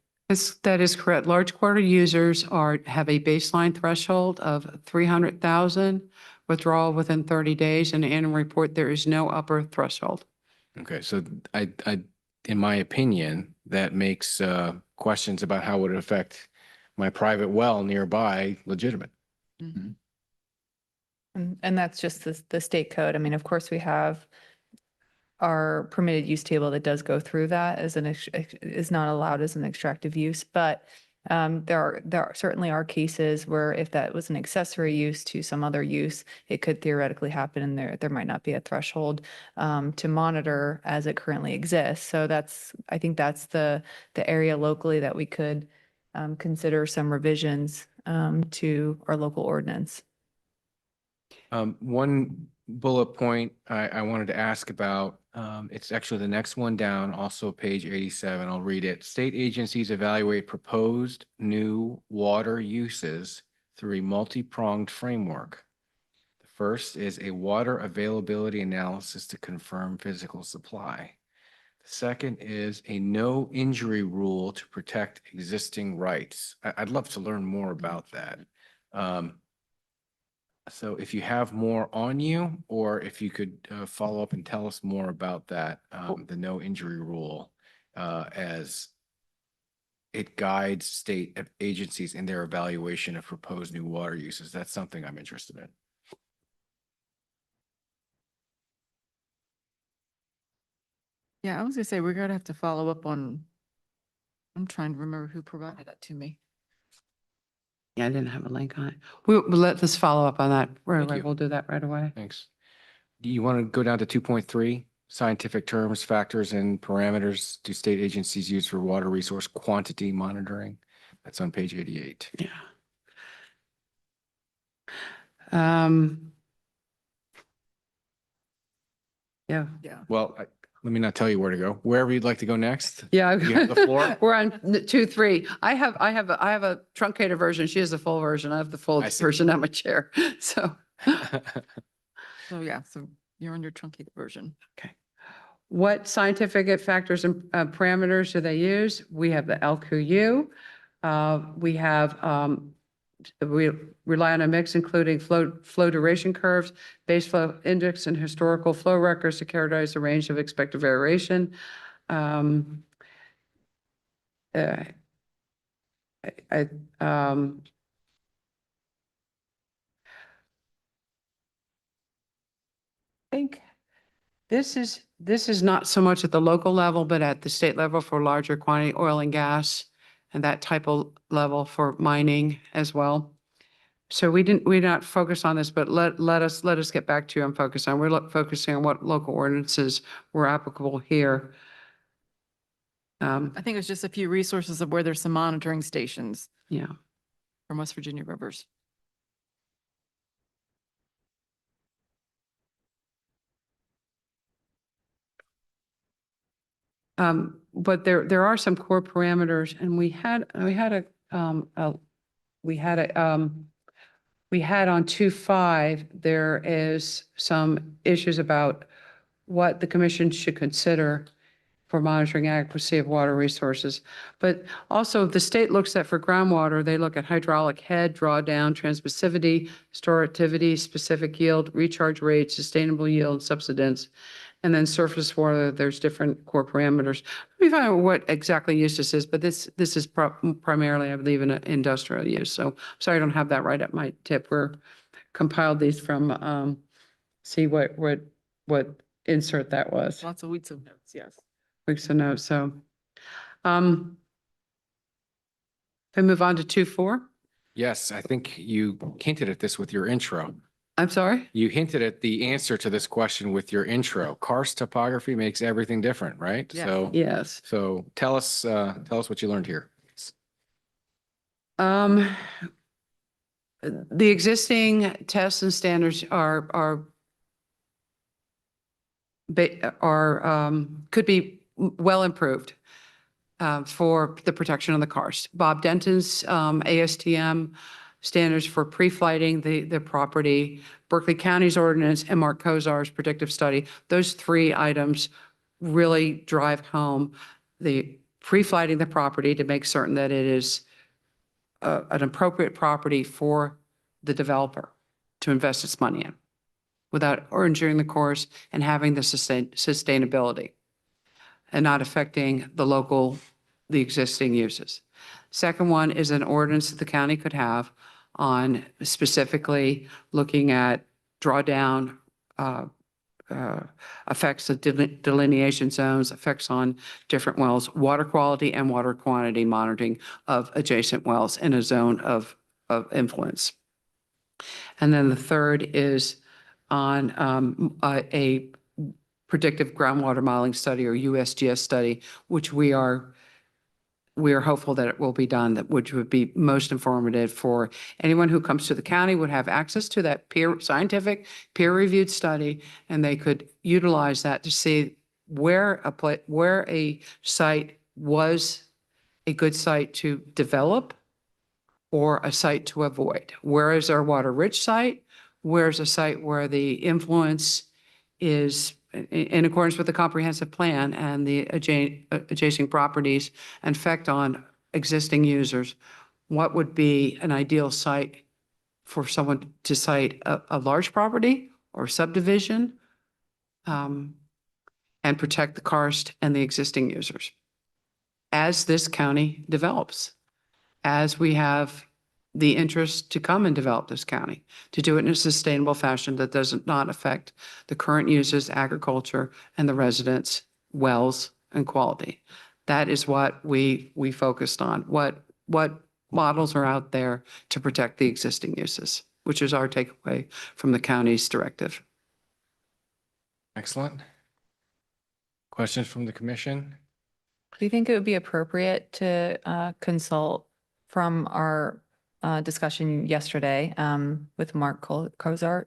That is correct. Large water users have a baseline threshold of 300,000 withdrawal within 30 days. In an annual report, there is no upper threshold. Okay, so in my opinion, that makes questions about how it would affect my private well nearby legitimate. And that's just the state code. I mean, of course, we have our permitted use table that does go through that as is not allowed as an extractive use, but there certainly are cases where if that was an accessory use to some other use, it could theoretically happen and there might not be a threshold to monitor as it currently exists. So I think that's the area locally that we could consider some revisions to our local ordinance. One bullet point I wanted to ask about, it's actually the next one down, also page 87. I'll read it. State agencies evaluate proposed new water uses through a multi-pronged framework. The first is a water availability analysis to confirm physical supply. The second is a no injury rule to protect existing rights. I'd love to learn more about that. So if you have more on you, or if you could follow up and tell us more about that, the no injury rule, as it guides state agencies in their evaluation of proposed new water uses. That's something I'm interested in. Yeah, I was gonna say, we're gonna have to follow up on, I'm trying to remember who provided that to me. Yeah, I didn't have a link on it. We'll let us follow up on that. Right Thank away. you. We'll do that right away. Thanks. Do you want to go down to 2.3? Scientific terms, factors, and parameters do state agencies use for water resource quantity monitoring? That's on page 88. Yeah. Um. Yeah. Yeah. Well, let me not tell you where to go. Wherever you'd like to go next. Yeah. You have the floor. We're on 2.3. I have a truncated version. She has the full version. I have the full I see. version on my chair. So. So yeah, so you're on your truncated version. Okay. What scientific factors and parameters do they use? We have the LQU. We have, we rely on a mix including flow duration curves, base flow index, and historical flow records to characterize the range of expected variation. Think this is not so much at the local level, but at the state level for larger quantity oil and gas and that type of level for mining as well. So we're not focused on this, but let us get back to you and focus on, focusing on what local ordinances were applicable here. I think it was just a few resources of where there's some monitoring stations Yeah. from West Virginia rivers. But there are some core parameters, and we had on 2.5, there is some issues about what the commission should consider for monitoring adequacy of water resources. But also the state looks at, for groundwater, they look at hydraulic head, drawdown, transmissivity, storativity, specific yield, recharge rate, sustainable yield, subsidence. And then surface water, there's different core parameters. Let me find out what exactly use this is, but this is primarily, I believe, in industrial use. So sorry, I don't have that right at my tip. We're compiled these from, see what insert that was. Lots of weeks of notes, yes. Weeks of notes, so. If I move on to 2.4, Yes, I think you hinted at this with your intro. I'm sorry? You hinted at the answer to this question with your intro. Karst topography makes everything different, right? Yes. So, Yes. so tell us what you learned here. The existing tests and standards could be well improved for the protection of the karst. Bob Denton's ASTM standards for pre-flighting the property, Berkeley County's ordinance, and Mark Kozar's predictive study. Those three items really drive home the pre-flighting the property to make certain that it is an appropriate property for the developer to invest its money in without injuring the course and having the sustainability and not affecting the existing uses. Second one is an ordinance that the county could have on specifically looking at drawdown effects of delineation zones, effects on different wells, water quality and water quantity monitoring of adjacent wells in a zone of influence. And then the third is on a predictive groundwater modeling study or USGS study, which we are hopeful that it will be done, that which would be most informative for anyone who comes to the county would have access to that scientific, peer-reviewed study, and they could utilize that to see where a site was a good site to develop or a site to avoid. Where is our water-rich site? Where's a site where the influence is in accordance with the comprehensive plan and the adjacent properties and effect on existing users? What would be an ideal site for someone to site a large property or subdivision and protect the karst and the existing users? As this county develops, as we have the interest to come and develop this county, to do it in a sustainable fashion that does not affect the current uses, agriculture, and the residents' wells and quality. That is what we focused on. What models are out there to protect the existing uses, which is our takeaway from the county's directive. Excellent. Questions from the commission? Do you think it would be appropriate to consult from our discussion yesterday with Mark Kozart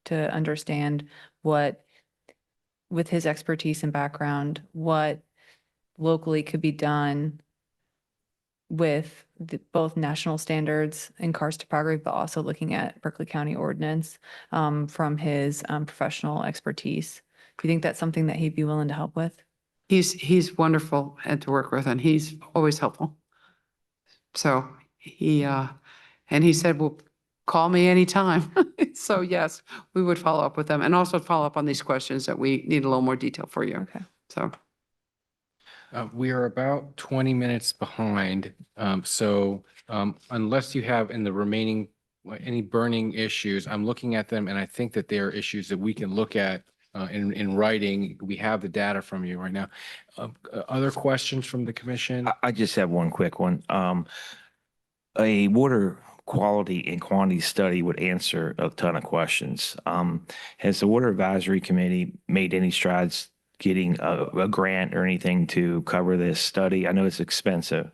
to understand what, with his expertise and background, what locally could be done with both national standards and karst topography, but also looking at Berkeley County ordinance from his professional expertise? Do you think that's something that he'd be willing to help with? He's wonderful and to work with, and he's always helpful. So and he said, well, call me anytime. So yes, we would follow up with them and also follow up on these questions that we need a little more detail for you. Okay. So. We are about 20 minutes behind. Unless you have in the remaining, any burning issues, I'm looking at them and I think that they are issues that we can look at in writing. We have the data from you right now. Other questions from the commission? I just have one quick one. A water quality and quantity study would answer a ton of questions. Has the Water Advisory Committee made any strides getting a grant or anything to cover this study? I know it's expensive.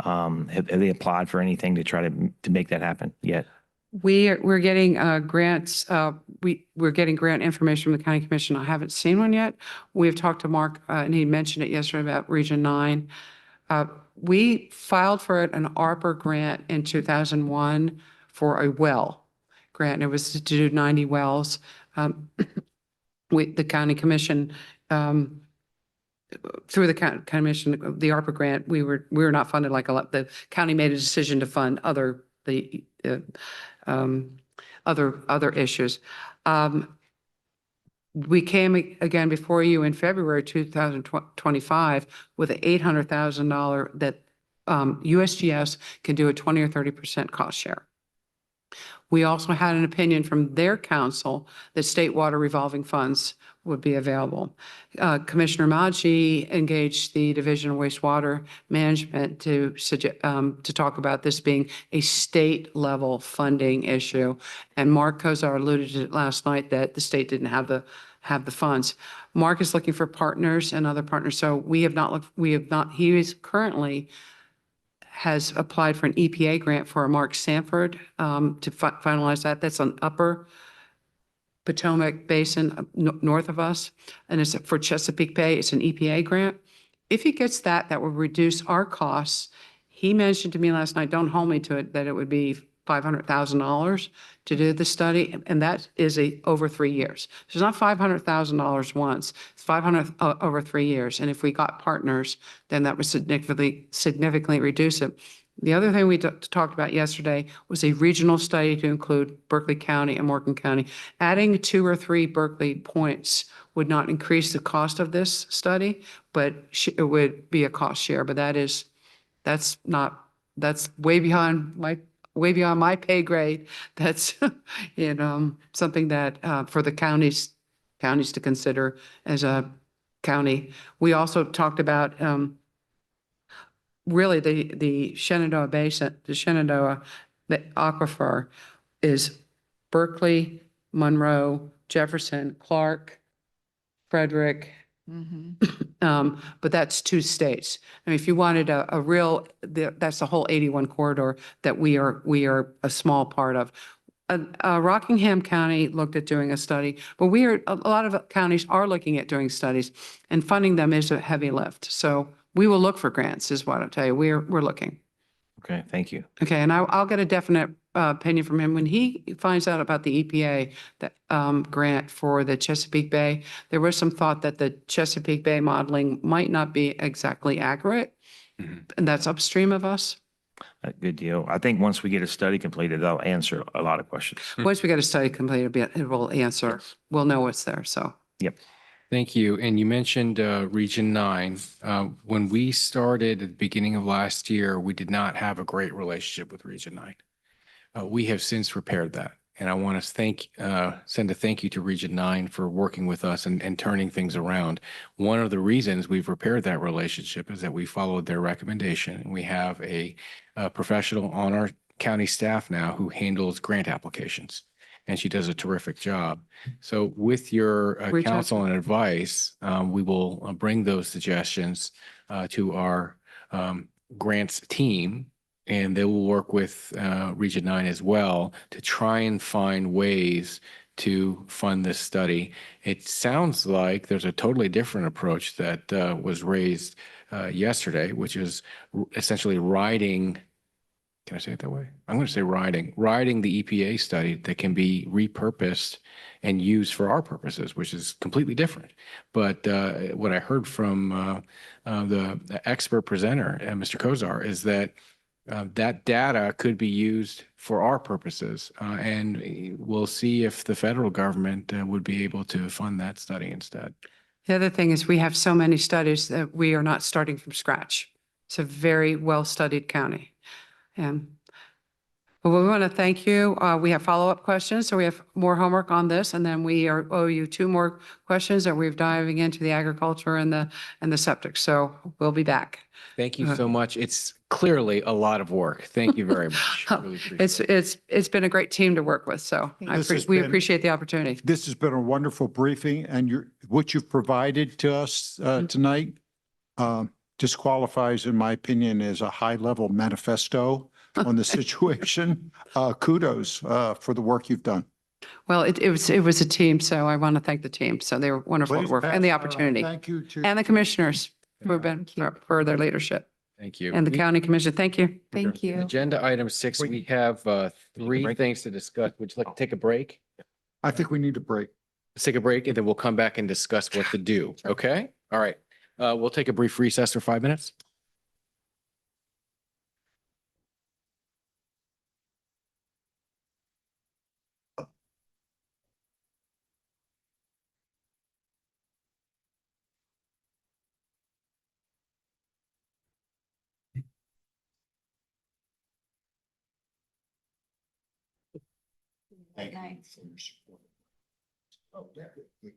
Have they applied for anything to try to make that happen yet? We're getting grants. We're getting grant information from the county commission. I haven't seen one yet. We've talked to Mark and he mentioned it yesterday about Region 9. We filed for an ARPA grant in 2001 for a well grant. And it was to do 90 wells. The county commission, through the county commission, the ARPA grant, we were not funded like a lot. The county made a decision to fund other issues. We came again before you in February 2025 with an $800,000 that USGS can do a 20 or 30% cost share. We also had an opinion from their council that state water revolving funds would be available. Commissioner Maggi engaged the Division of Wastewater Management to talk about this being a state level funding issue. And Mark Kozar alluded to it last night that the state didn't have the funds. Mark is looking for partners and other partners. So he is currently has applied for an EPA grant for a Mark Sanford to finalize that. That's on upper Potomac Basin north of us, and it's for Chesapeake Bay. It's an EPA grant. If he gets that, that will reduce our costs. He mentioned to me last night, don't hold me to it, that it would be $500,000 to do the study, and that is over 3 years. So it's not $500,000 once, it's 500 over 3 years. And if we got partners, then that would significantly reduce it. The other thing we talked about yesterday was a regional study to include Berkeley County and Morgan County. Adding 2 or 3 Berkeley points would not increase the cost of this study, but it would be a cost share. But that's way beyond my pay grade. That's something that for the counties counties to consider as a county. We also talked about really the Shenandoah Basin, the Shenandoah Aquifer is Berkeley, Monroe, Jefferson, Clark, Frederick, but that's 2 states. I mean, if you wanted a real, that's the whole 81 corridor that we are a small part of. Rockingham County looked at doing a study, but a lot of counties are looking at doing studies, and funding them is a heavy lift. So we will look for grants, is what I'll tell you. We're looking. Okay, thank you. Okay, and I'll get a definite opinion from him when he finds out about the EPA that grant for the Chesapeake Bay. There was some thought that the Chesapeake Bay modeling might not be exactly accurate, and that's upstream of us. A good deal. I think once we get a study completed, that'll answer a lot of questions. Once we get a study completed, it will answer. We'll know what's there. So. Yep. Thank you. And you mentioned Region 9. When we started at the beginning of last year, we did not have a great relationship with Region 9. We have since repaired that. And I want to send a thank you to Region 9 for working with us and turning things around. One of the reasons we've repaired that relationship is that we followed their recommendation. We have a professional on our county staff now who handles grant applications, and she does a terrific job. So with your counsel and advice, we will bring those suggestions to our grants team, and they will work with Region 9 as well to try and find ways to fund this study. It sounds like there's a totally different approach that was raised yesterday, which is essentially riding. Can I say it that way? I'm going to say riding the EPA study that can be repurposed and used for our purposes, which is completely different. But what I heard from the expert presenter, Mr. Kozar, is that that data could be used for our purposes. And we'll see if the federal government would be able to fund that study instead. The other thing is we have so many studies that we are not starting from scratch. It's a very well-studied county. And well, we want to thank you. We have follow-up questions, so we have more homework on this, and then we owe you 2 more questions that we're diving into the agriculture and the septic. So we'll be back. Thank you so much. It's clearly a lot of work. Thank you very much. Really appreciate it. It's been a great team to work with, so we appreciate the opportunity. This has been a wonderful briefing, and what you've provided to us tonight disqualifies, in my opinion, as a high-level manifesto on the situation. Kudos for the work you've done. Well, it was a team, so I want to thank the team. So they were wonderful to work and the opportunity. Thank you to. And the commissioners who have been for their leadership. Thank you. And the county commission. Thank you. Thank you. Agenda item 6, we have 3 things to discuss. Would you like to take a break? I think we need a break. Let's take a break and then we'll come back and discuss what to do. Okay? All right. We'll take a brief recess for 5 minutes. Thank you for your support. Oh, definitely.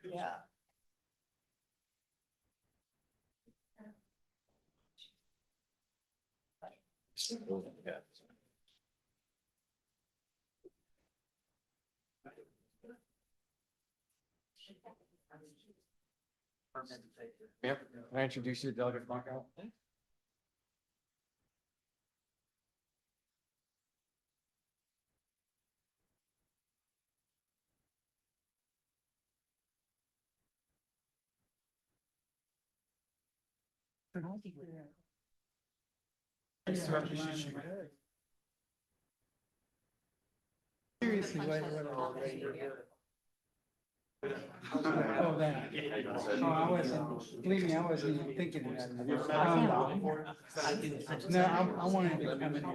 Yeah. Can I introduce you to Delegate Blanco? Seriously, oh, that. Oh, I wasn't, believe me, I wasn't even thinking of that. No, I wanted to come in here.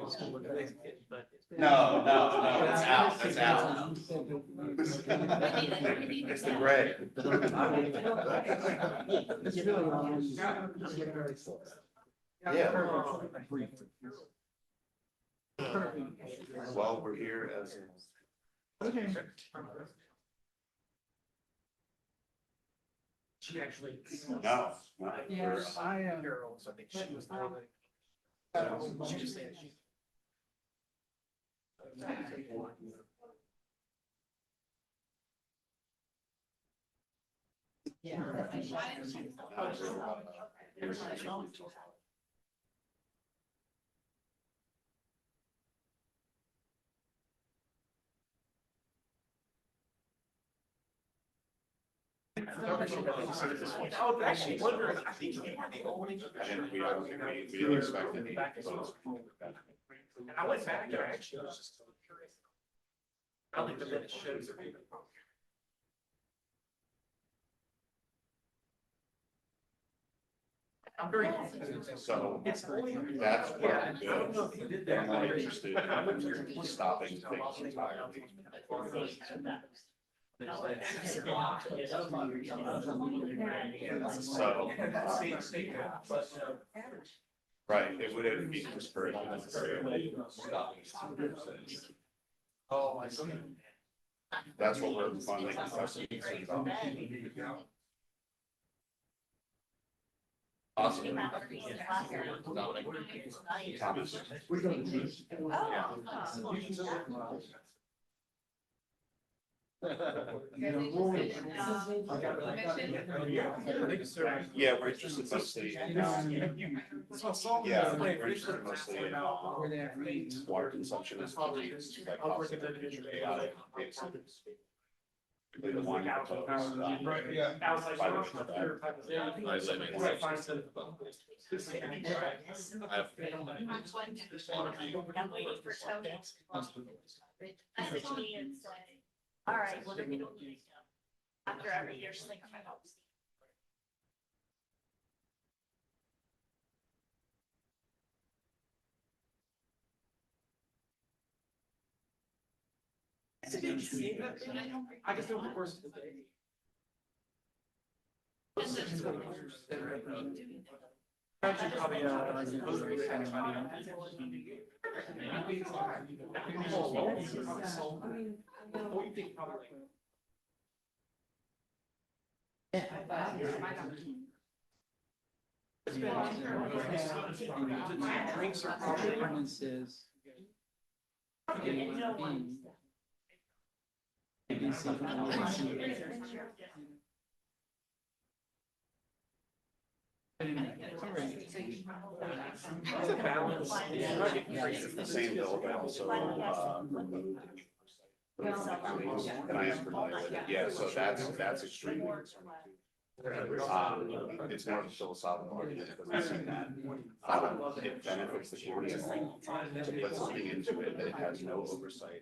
No, it's out, it's out. It's the gray. Yeah. While we're here as. She actually. No, no. Yes, I am. I think she was the one that. She just said she. I was actually wondering, I think you were the only. We didn't expect it. And I went back and I actually was just curious. I don't think the minute shows are even. I'm very. So It's. that's what I'm good. I'm not interested in stopping things entirely. So, right, it wouldn't be discouraging necessarily stopping. Oh, I see. That's what we're finally discussing. Awesome. Thomas. Yeah, we're interested mostly in, yeah, we're interested mostly in water consumption as like cost of AI data centers. The one proposed, by the way, I live in. All right, well, they're gonna be after every year, she's like, I hope. I just over the course of the day. Drinks are probably ordinances. It's a balance. It's the same bill, but also, removed. And I am familiar with it, yeah, so that's extremely concerning. It's more of a philosophical argument, because I've seen that, it benefits the county to put something into it that it has no oversight.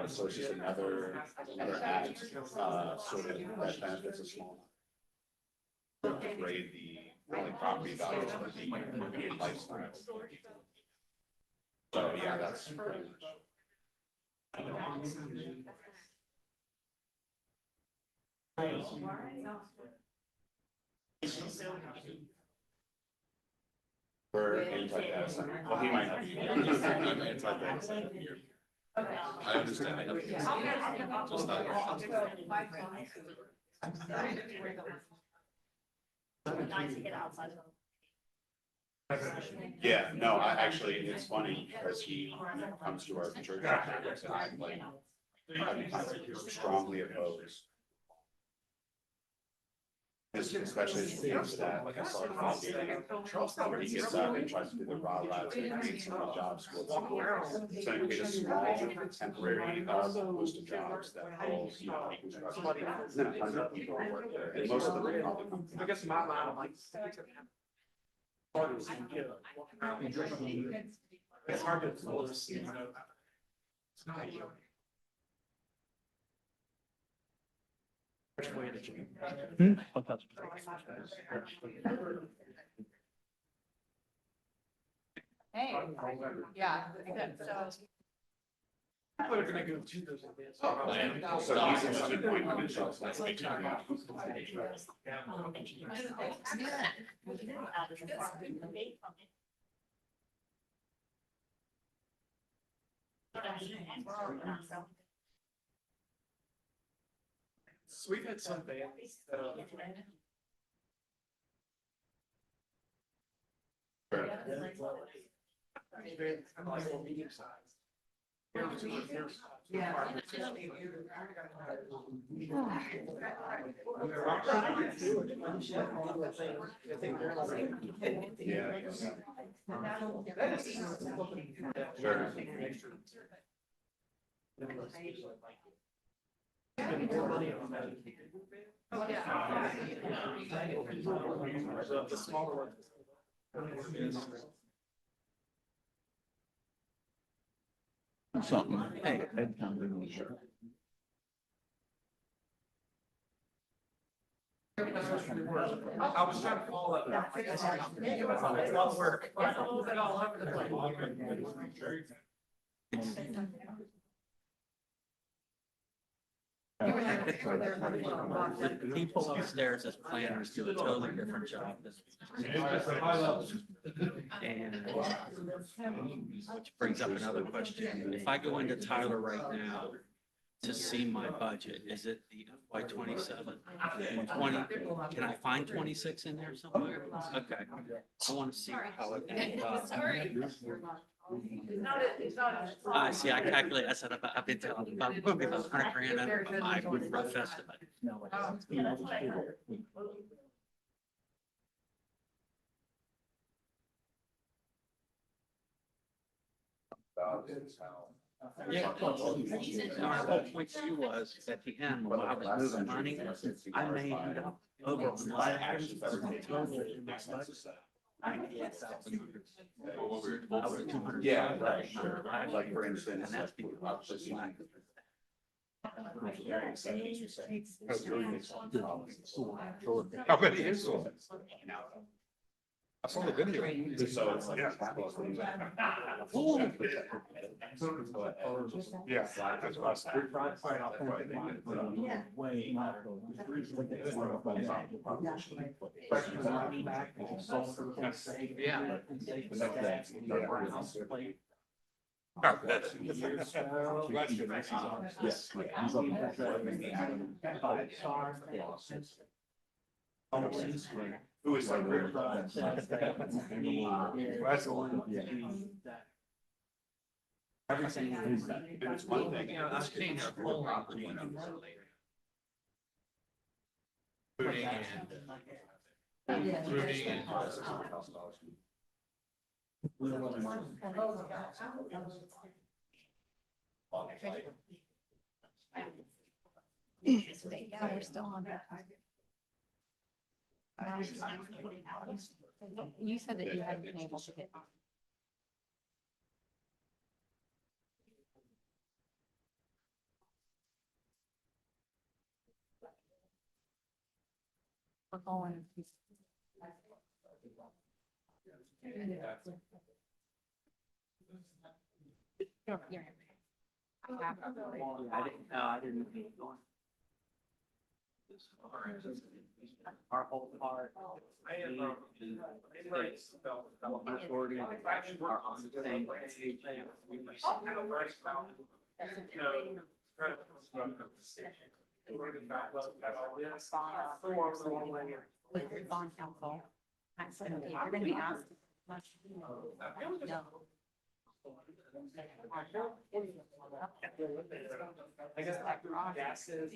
So it's just another act, sort of that benefits a small. Degrade the only property values of the lifestyle. So, yeah, that's pretty much. We're anti-data center. Well, he might not be. I'm anti-data center here. I understand. Just not. Nice to get outside. Yeah, no, I actually, it's funny because he comes to our church and I'm like, I'm strongly opposed. Especially as it comes to that, like I saw it where he gets out and tries to do the raw routes and create some of the jobs. It's going to create a small temporary list of jobs that will, you know, be constructed. And then 100 people will work there, and most of them will probably come from. I guess in my mind, I'm like. It's hard to close, you know. It's not ideal. Which way did you? Hey, yeah, good. We're gonna go to those. So he's interested in point himself, that's like. We've had some bands that are. The smaller ones. Something. Hey. I was trying to follow up. It's a lot of work. The people upstairs as planners do a totally different job. And which brings up another question. If I go into Tyler right now to see my budget, is it the FY 27? 20, can I find 26 in there somewhere? Okay. I want to see how it adds up. I see, I calculate, I said, I've been telling about, maybe about 100 grand over my rough estimate. Yeah. My whole point to you was at the end, when I was moving money, I made up over on line items, total in my budget. Yeah, like for instance. And that's because of the lack of. How many is it? I saw the video. So it's like. Yeah. Yeah. That's what I said. Oh, that's. Who is like. Everything is, it's one thing. I've seen a whole lot of later. Recruiting and. Yeah, we're still on that. You said that you hadn't been able to get. We're going. I didn't. Our whole part. With your bond counsel. I said, okay, you're gonna be asked. No. I guess like gases.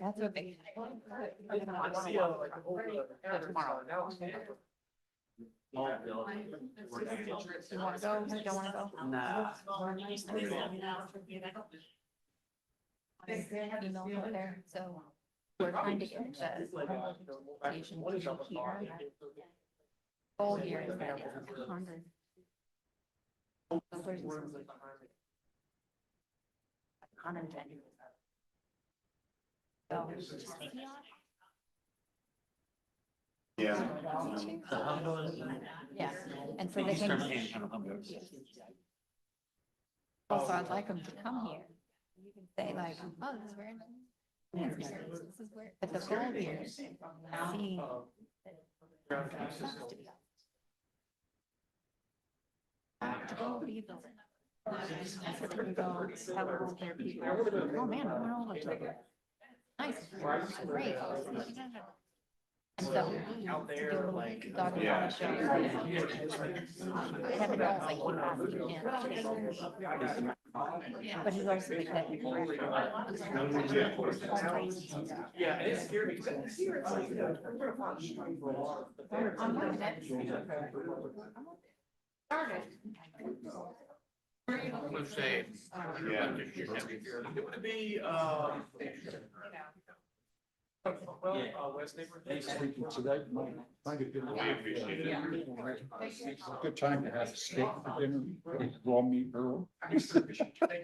That's what they. You wanna go? You don't wanna go? Nah. Email up there, so we're trying to get the location here. Goal here is that it's 100. So where's this one? 110. So just Yeah. yeah, and so they can. Also, I'd like them to come here. You can say like, oh, this is where. This is where, but the goal here is seeing. To go over to you. Oh, man, I went all the way. Nice, great. And so, to do a little dog and pony show. Kevin knows I keep asking him. But he's also the head. Yeah, it is scary. I'm loving it. Started. Good time to have steak for dinner, raw meat grill. Thank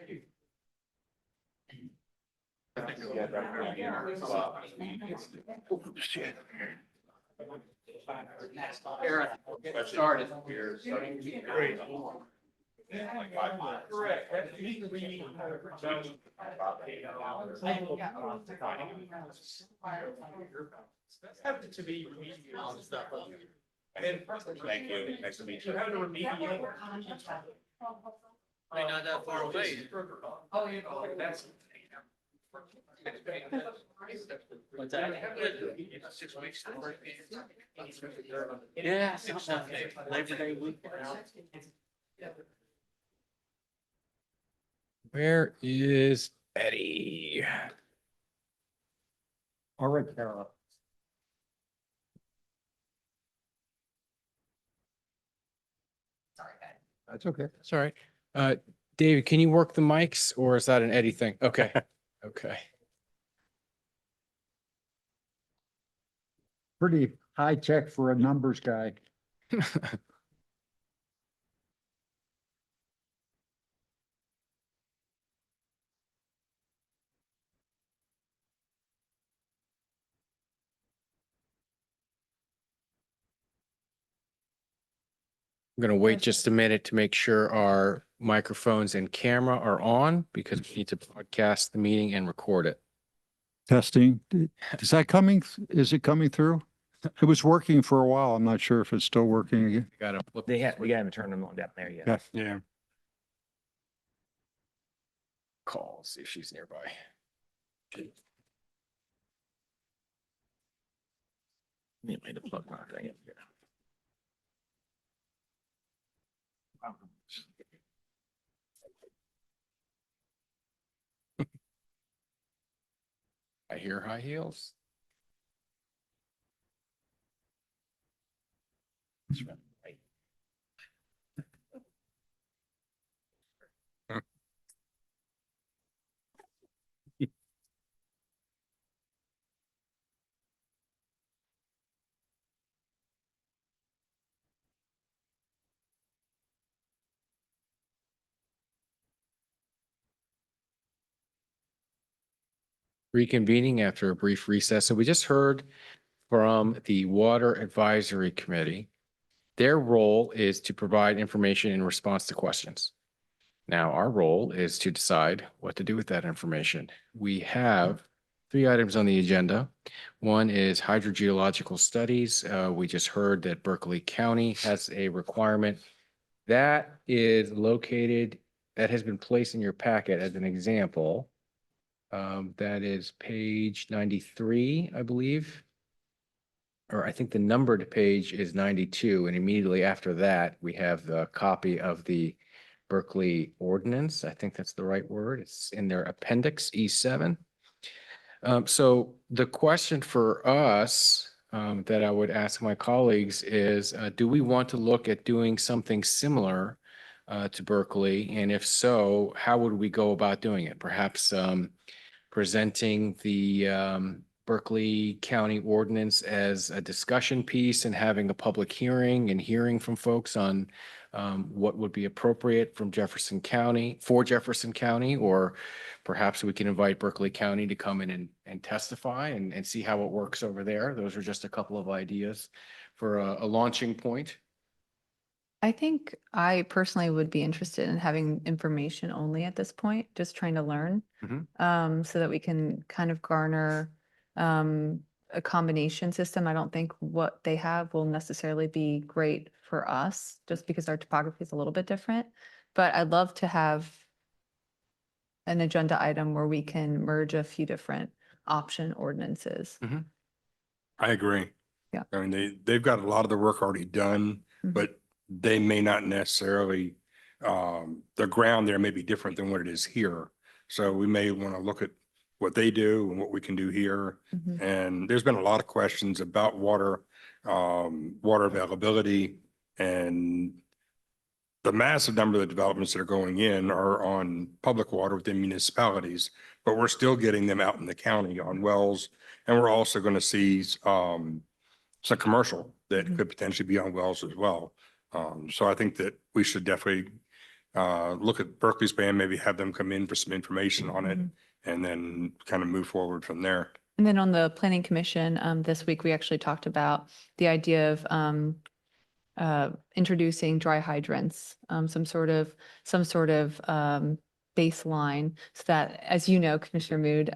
you. Aaron, get started. Great. Correct. To be remedial stuff. Thank you. Nice to meet you. Having to remediate. Not that far away. Oh, you know, that's. What's that? 6 weeks. Yeah, Labor Day week. Where is Eddie? All right, Kara. That's okay. It's all right. David, can you work the mics or is that an Eddie thing? Okay. Okay. Pretty high tech for a numbers guy. I'm going to wait just a minute to make sure our microphones and camera are on because we need to broadcast the meeting and record it. Testing. Is that coming? Is it coming through? It was working for a while. I'm not sure if it's still working again. Got to flip. We haven't turned them on down there yet. Yeah. Yeah. Call, see if she's nearby. Need me to plug my thing in here. I hear high heels. Reconvening after a brief recess. So we just heard from the Water Advisory Committee. Their role is to provide information in response to questions. Now, our role is to decide what to do with that information. We have 3 items on the agenda. One is hydrogeological studies. We just heard that Berkeley County has a requirement that is located, that has been placed in your packet as an example. That is page 93, I believe. Or I think the numbered page is 92, and immediately after that, we have the copy of the Berkeley ordinance. I think that's the right word. It's in their appendix E7. So the question for us that I would ask my colleagues is, do we want to look at doing something similar to Berkeley? And if so, how would we go about doing it? Perhaps presenting the Berkeley County ordinance as a discussion piece and having a public hearing and hearing from folks on what would be appropriate from Jefferson County, for Jefferson County, or perhaps we can invite Berkeley County to come in and testify and see how it works over there. Those are just a couple of ideas for a launching point. I think I personally would be interested in having information only at this point, just trying to learn. So that we can kind of garner a combination system. I don't think what they have will necessarily be great for us, just because our topography is a little bit different. But I'd love to have an agenda item where we can merge a few different option ordinances. I agree. Yeah. I mean, they've got a lot of the work already done, Mhm. but they may not necessarily, the ground there may be different than what it is here. So we may want to look at what they do and what we can do here. Mhm. And there's been a lot of questions about water, water availability, and the massive number of the developments that are going in are on public water within municipalities, but we're still getting them out in the county on wells. And we're also going to see some commercial that Mhm. could potentially be on wells as well. So I think that we should definitely look at Berkeley's ban, maybe have them come in for some information on it, Mhm. and then kind of move forward from there. And then on the planning commission, this week, we actually talked about the idea of introducing dry hydrants, some sort of baseline, so that, as you know, Commissioner Mood,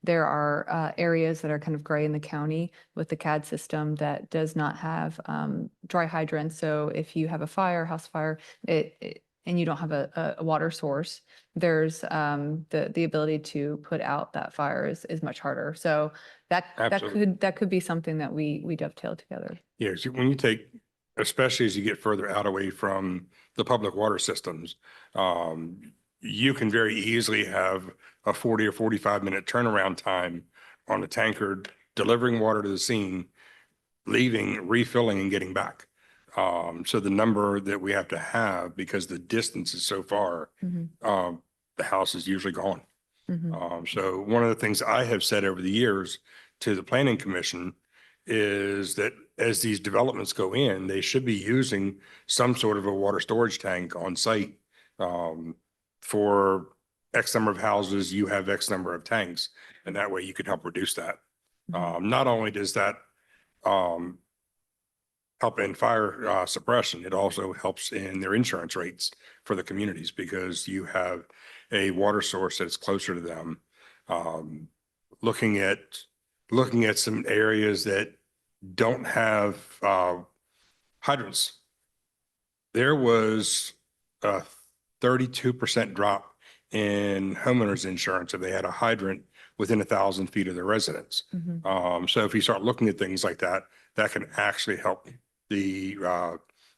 there are areas that are kind of gray in the county with the CAD system that does not have dry hydrants. So if you have a fire, house fire, and you don't have a water source, there's the ability to put out that fire is much harder. So Absolutely. that could be something that we dovetail together. Yeah, so when you take, especially as you get further out away from the public water systems, you can very easily have a 40 or 45-minute turnaround time on a tanker delivering water to the scene, leaving, refilling, and getting back. So the number that we have to have, because the distance is so far, the house is usually gone. So one of the things I have said over the years to the planning commission is that as these developments go in, they should be using some sort of a water storage tank on site. For X number of houses, you have X number of tanks, and that way you can help reduce that. Not only does that help in fire suppression, it also helps in their insurance rates for the communities, because you have a water source that's closer to them. Looking at some areas that don't have hydrants. There was a 32% drop in homeowners insurance if they had a hydrant within 1,000 feet of their residence. So if you start looking at things like that, that can actually help the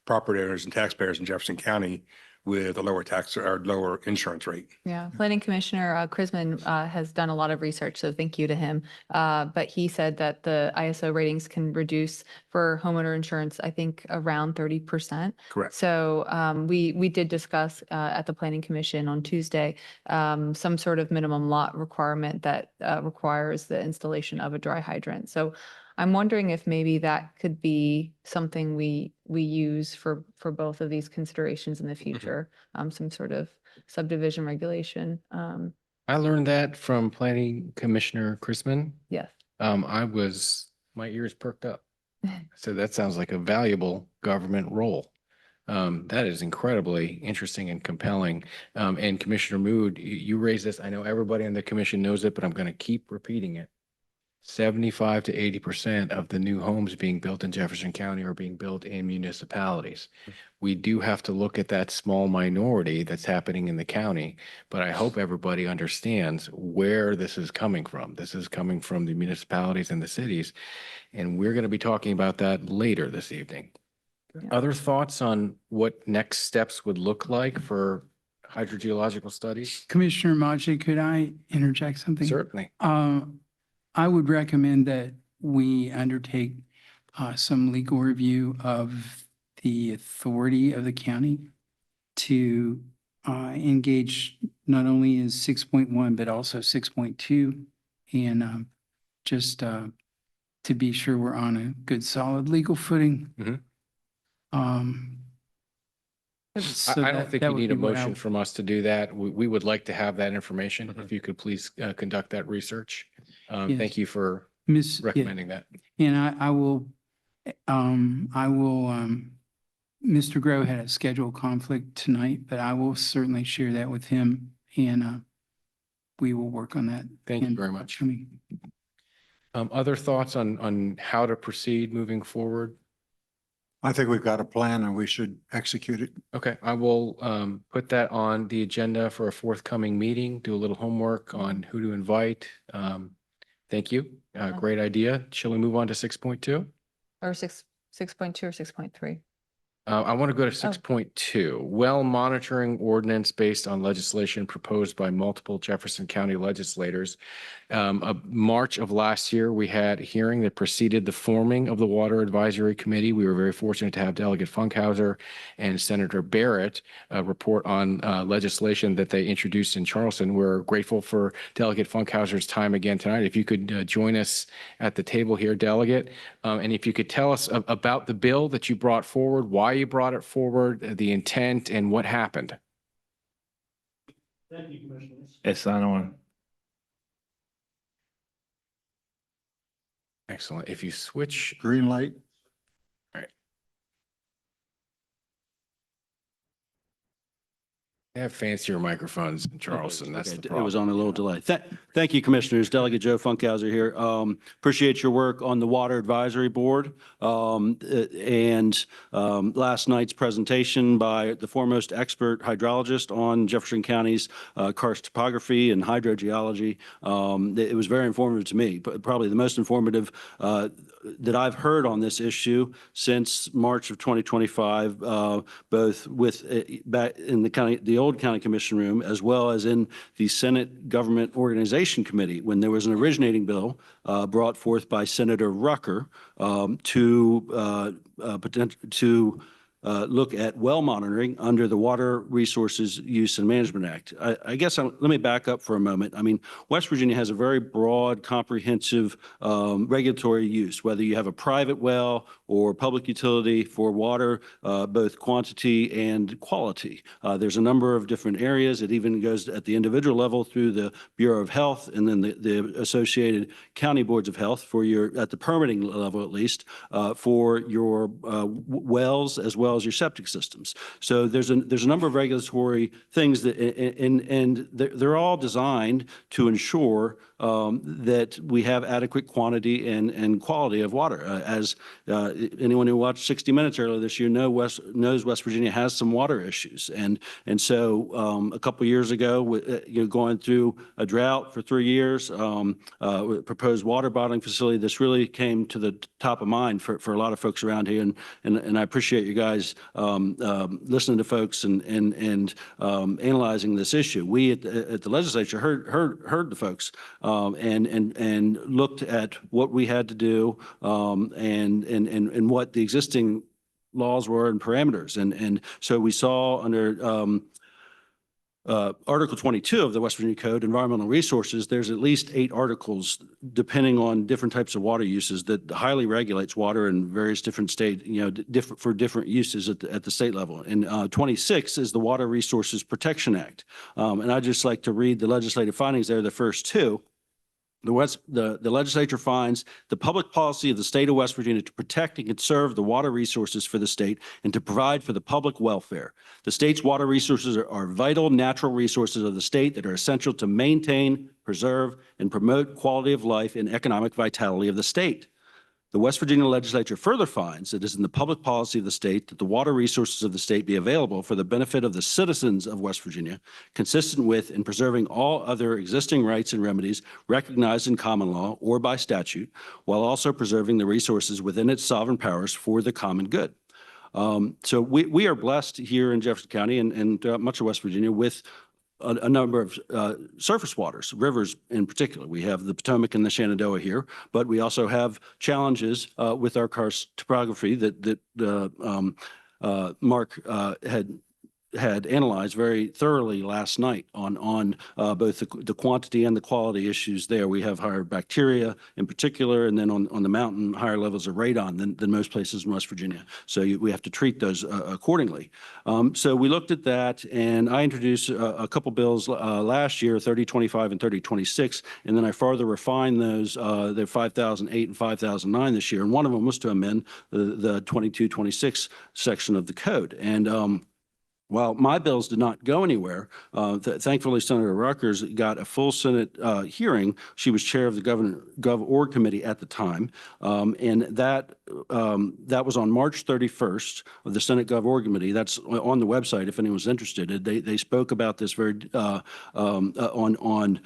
property owners and taxpayers in Jefferson County with a lower tax or lower insurance rate. Yeah, Planning Commissioner Chrisman has done a lot of research, so thank you to him. But he said that the ISO ratings can reduce for homeowner insurance, I think, around 30%. Correct. So we did discuss at the Planning Commission on Tuesday some sort of minimum lot requirement that requires the installation of a dry hydrant. So I'm wondering if maybe that could be something we use for both of these considerations in the future, some sort of subdivision regulation. I learned that from Planning Commissioner Chrisman. Yes. My ears perked up. So that sounds like a valuable government role. That is incredibly interesting and compelling. And Commissioner Mood, you raised this. I know everybody on the commission knows it, but I'm going to keep repeating it. 75 to 80% of the new homes being built in Jefferson County are being built in municipalities. We do have to look at that small minority that's happening in the county, but I hope everybody understands where this is coming from. This is coming from the municipalities and the cities, and we're going to be talking about that later this evening. Other thoughts on what next steps would look like for hydrogeological studies? Commissioner Majdi, could I interject something? Certainly. I would recommend that we undertake some legal review of the authority of the county to engage not only in 6.1, but also 6.2, and just to be sure we're on a good, solid legal footing. So I don't think that you would need a be what I motion would- from us to do that. We would like to have that information. If you could please conduct that research. Yes. Thank you for Miss, yeah, recommending that. and I will, Mr. Grow had a schedule conflict tonight, but I will certainly share that with him, and we will work on that. Thank you very much. Upcoming. Other thoughts on how to proceed moving forward? I think we've got a plan and we should execute it. Okay, I will put that on the agenda for a forthcoming meeting, do a little homework on who to invite. Thank you. Great idea. Shall we move on to 6.2? Or 6.2 or 6.3? I want to go to 6.2, well monitoring ordinance based on legislation proposed by multiple Jefferson County legislators. March of last year, we had a hearing that preceded the forming of the Water Advisory Committee. We were very fortunate to have Delegate Funkhauser and Senator Barrett report on legislation that they introduced in Charleston. We're grateful for Delegate Funkhauser's time again tonight. If you could join us at the table here, Delegate, and if you could tell us about the bill that you brought forward, why you brought it forward, the intent, and what happened. Thank you, Commissioners. It's not on. Excellent. If you switch. Green light. All right. They have fancier microphones in Charleston. That's the problem. It was on a little delay. Thank you, Commissioners. Delegate Joe Funkhauser here. Appreciate your work on the Water Advisory Board. Last night's presentation by the foremost expert hydrologist on Jefferson County's karst topography and hydrogeology. It was very informative to me, but probably the most informative that I've heard on this issue since March of 2025, both with back in the old county commission room, as well as in the Senate Government Organization Committee, when there was an originating bill brought forth by Senator Rucker to look at well monitoring under the Water Resources Use and Management Act. I guess let me back up for a moment. I mean, West Virginia has a very broad, comprehensive regulatory use, whether you have a private well or public utility for water, both quantity and quality. There's a number of different areas. It even goes at the individual level through the Bureau of Health and then the associated county boards of health for at the permitting level, at least, for your wells as well as your septic systems. So there's a number of regulatory things that, and they're all designed to ensure that we have adequate quantity and quality of water. As anyone who watched 60 Minutes earlier this year knows West Virginia has some water issues. And so a couple years ago, going through a drought for 3 years, proposed water bottling facility, this really came to the top of mind for a lot of folks around here. And I appreciate you guys listening to folks and analyzing this issue. We at the legislature heard the folks and looked at what we had to do and what the existing laws were and parameters. And so we saw under Article 22 of the West Virginia Code, Environmental Resources, there's at least 8 articles, depending on different types of water uses, that highly regulates water in various different state, for different uses at the state level. And 26 is the Water Resources Protection Act. And I'd just like to read the legislative findings there, the first 2. The legislature finds the public policy of the state of West Virginia to protect and conserve the water resources for the state and to provide for the public welfare. The state's water resources are vital natural resources of the state that are essential to maintain, preserve, and promote quality of life and economic vitality of the state. The West Virginia legislature further finds it is in the public policy of the state that the water resources of the state be available for the benefit of the citizens of West Virginia, consistent with and preserving all other existing rights and remedies recognized in common law or by statute, while also preserving the resources within its sovereign powers for the common good. So we are blessed here in Jefferson County and throughout much of West Virginia with a number of surface waters, rivers in particular. We have the Potomac and the Shenandoah here, but we also have challenges with our karst topography that Mark had analyzed very thoroughly last night on both the quantity and the quality issues there. We have higher bacteria in particular, and then on the mountain, higher levels of radon than most places in West Virginia. So we have to treat those accordingly. So we looked at that, and I introduced a couple bills last year, 3025 and 3026, and then I further refined those. They're 5008 and 5009 this year, and one of them was to amend the 2226 section of the code. And While my bills did not go anywhere, thankfully Senator Rutgers got a full Senate hearing. She was chair of the Gov Org Committee at the time, and that was on March 31st of the Senate Gov Org Committee. That's on the website if anyone's interested. They spoke about this very on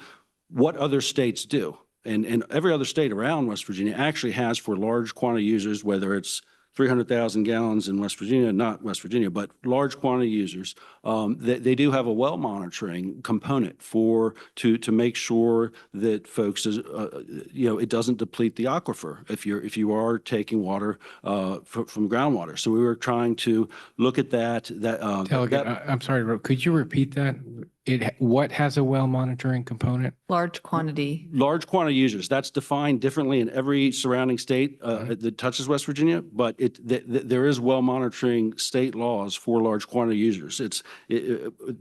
what other states do, and every other state around West Virginia actually has for large quantity users, whether it's 300,000 gallons in West Virginia, not West Virginia, but large quantity users. They do have a well monitoring component to make sure that folks, it doesn't deplete the aquifer if you are taking water from groundwater. So we were trying to look at that. Delegate, I'm sorry, could you repeat that? What has a well monitoring component? Large quantity. Large quantity users. That's defined differently in every surrounding state that touches West Virginia, but there is well monitoring state laws for large quantity users. It's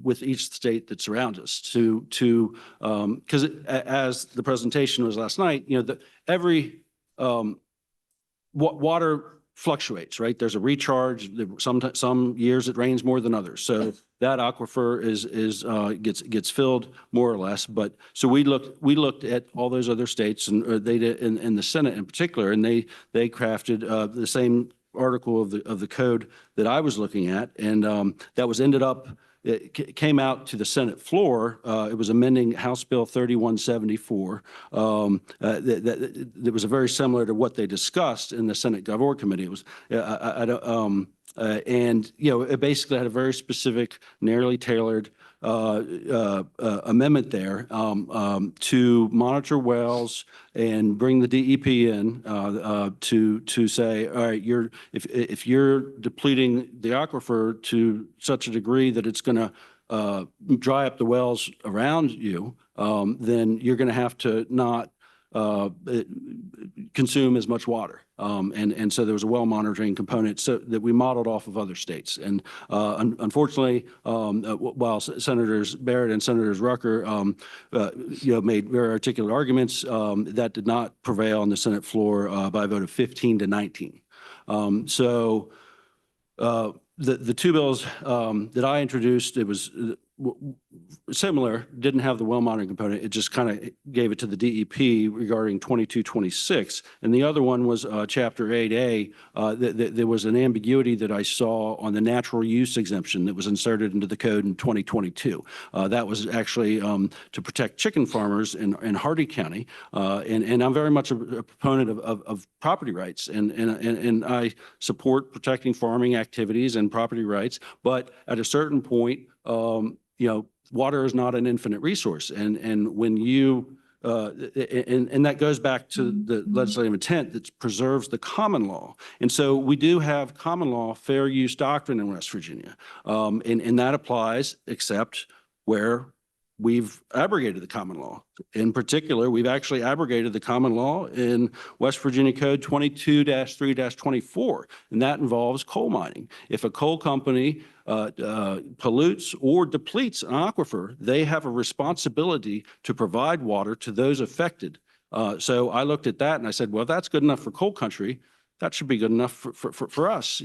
with each state that surrounds us because as the presentation was last night, every water fluctuates, right? There's a recharge. Some years it rains more than others. So that aquifer gets filled more or less. But so we looked at all those other states, and they did in the Senate in particular, and they crafted the same article of the code that I was looking at, and that was ended up. It came out to the Senate floor. It was amending House Bill 3174. That was very similar to what they discussed in the Senate Gov Org Committee. It was, it basically had a very specific, narrowly tailored amendment there to monitor wells and bring the DEP in to say, all right, if you're depleting the aquifer to such a degree that it's going to dry up the wells around you, then you're going to have to not consume as much water. And so there was a well monitoring component so that we modeled off of other states. And unfortunately, while Senators Barrett and Senators Rucker, made very articulate arguments, that did not prevail on the Senate floor by a vote of 15-19. The two bills that I introduced, it was similar, didn't have the well monitoring component. It just kind of gave it to the DEP regarding 2226. And the other one was Chapter 8A. There was an ambiguity that I saw on the natural use exemption that was inserted into the code in 2022. That was actually to protect chicken farmers in Hardy County. And I'm very much a proponent of property rights. And I support protecting farming activities and property rights. But at a certain point, water is not an infinite resource. And when you, and that goes back to the legislative intent that preserves the common law. And so we do have common law fair use doctrine in West Virginia. And that applies except where we've abrogated the common law. In particular, we've actually abrogated the common law in West Virginia Code 22-3-24, and that involves coal mining. If a coal company pollutes or depletes an aquifer, they have a responsibility to provide water to those affected. So I looked at that and I said, well, that's good enough for coal country. That should be good enough for us,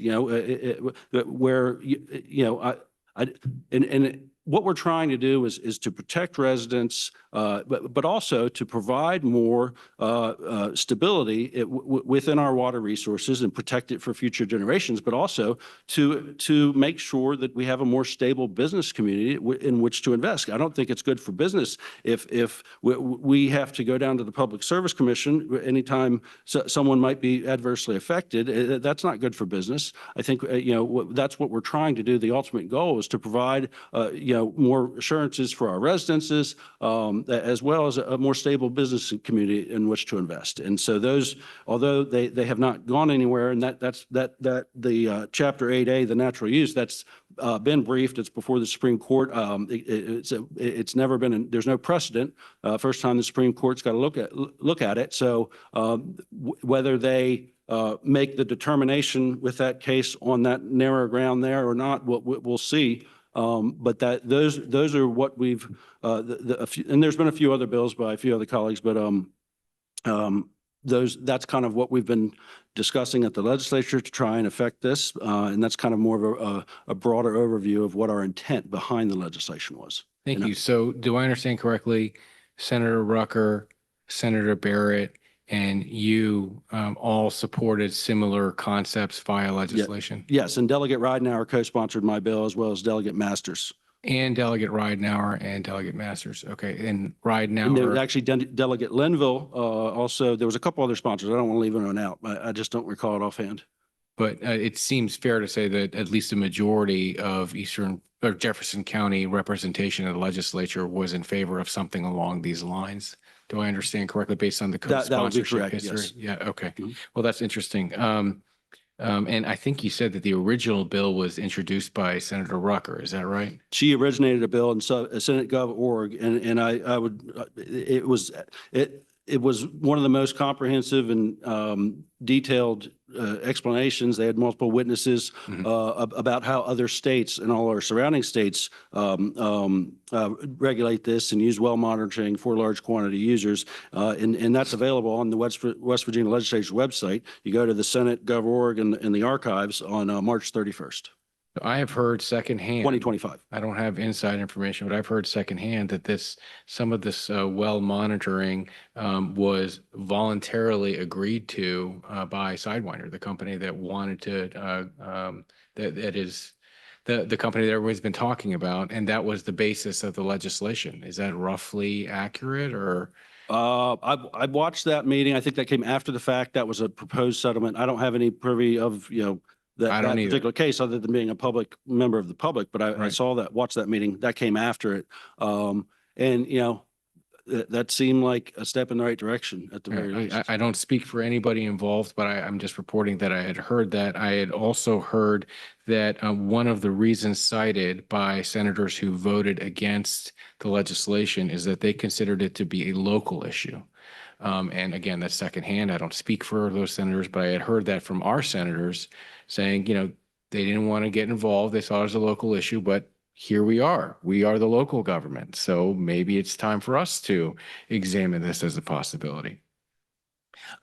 what we're trying to do is to protect residents, but also to provide more stability within our water resources and protect it for future generations, but also to make sure that we have a more stable business community in which to invest. I don't think it's good for business if we have to go down to the Public Service Commission anytime someone might be adversely affected. That's not good for business. I think that's what we're trying to do. The ultimate goal is to provide more assurances for our residences, as well as a more stable business community in which to invest. And so those, although they have not gone anywhere, and that's the Chapter 8A, the natural use, that's been briefed. It's before the Supreme Court. It's never been. There's no precedent. First time the Supreme Court's got to look at it. So whether they make the determination with that case on that narrow ground there or not, we'll see. But those are what we've and there's been a few other bills by a few other colleagues, but that's kind of what we've been discussing at the legislature to try and affect this. And that's kind of more of a broader overview of what our intent behind the legislation was. Thank And you. So do I understand correctly, Senator Rucker, Senator Barrett, and you all supported similar concepts via legislation? Yes, and Delegate Ridenhour co-sponsored my bill as well as Delegate Masters. And Delegate Ridenhour and Delegate Masters. Okay, and And there was Ridenhour, actually Delegate Linville, also, there was a couple other sponsors. I don't want to leave anyone out. I just don't recall it offhand. but it seems fair to say that at least a majority of Eastern or Jefferson County representation of the legislature was in favor of something along these lines. Do I understand correctly based on the That would be co-sponsorship correct, history? yes. Yeah, okay. Mhm. Well, that's interesting. And I think you said that the original bill was introduced by Senator Rucker. Is that right? She originated a bill in Senate Gov org, and I would, it was one of the most comprehensive and detailed explanations. They had multiple witnesses about how other states and all our surrounding states regulate this and use well monitoring for large quantity users. And that's available on the West Virginia Legislature's website. You go to the Senate Gov org in the archives on March 31st. I have heard secondhand. 2025. I don't have inside information, but I've heard secondhand that some of this well monitoring was voluntarily agreed to by Sidewinder, the company that wanted to, that is the company that everybody's been talking about, and that was the basis of the legislation. Is that roughly accurate, or? I watched that meeting. I think that came after the fact. That was a proposed settlement. I don't have any privy of, that don't either. particular case other than being a public member of the public, but I Right. saw that, watched that meeting. That came after it. And, that seemed like a step in the right direction at the very least. I don't speak for anybody involved, but I'm just reporting that I had heard that. I had also heard that one of the reasons cited by senators who voted against the legislation is that they considered it to be a local issue. And again, that's secondhand. I don't speak for those senators, but I had heard that from our senators saying, they didn't want to get involved. They saw it as a local issue, but here we are. We are the local government. So maybe it's time for us to examine this as a possibility.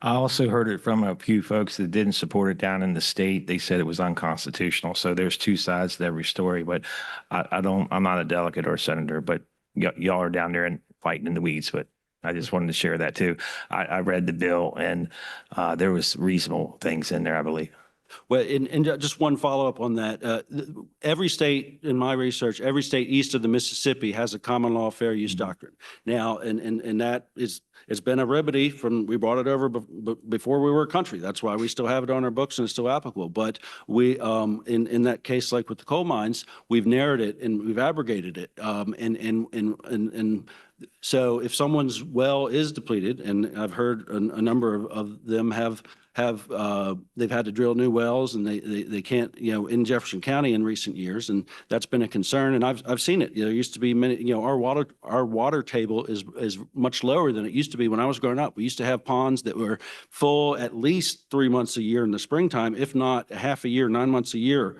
I also heard it from a few folks that didn't support it down in the state. They said it was unconstitutional. So there's two sides to every story, but I'm not a delegate or a senator, but y'all are down there and fighting in the weeds, but I just wanted to share that too. I read the bill and there was reasonable things in there, I believe. Well, and just one follow-up on that. Every state, in my research, every state east of the Mississippi has a common law fair use doctrine. Now, and that is, it's been a remedy we brought it over before we were a country. That's why we still have it on our books and it's still applicable. But we, in that case, like with the coal mines, we've narrowed it and we've abrogated it. And so if someone's well is depleted, and I've heard a number of them they've had to drill new wells and they can't, in Jefferson County in recent years, and that's been a concern. And I've seen it. There used to be many, our water table is much lower than it used to be when I was growing up. We used to have ponds that were full at least 3 months a year in the springtime, if not half a year, 9 months a year,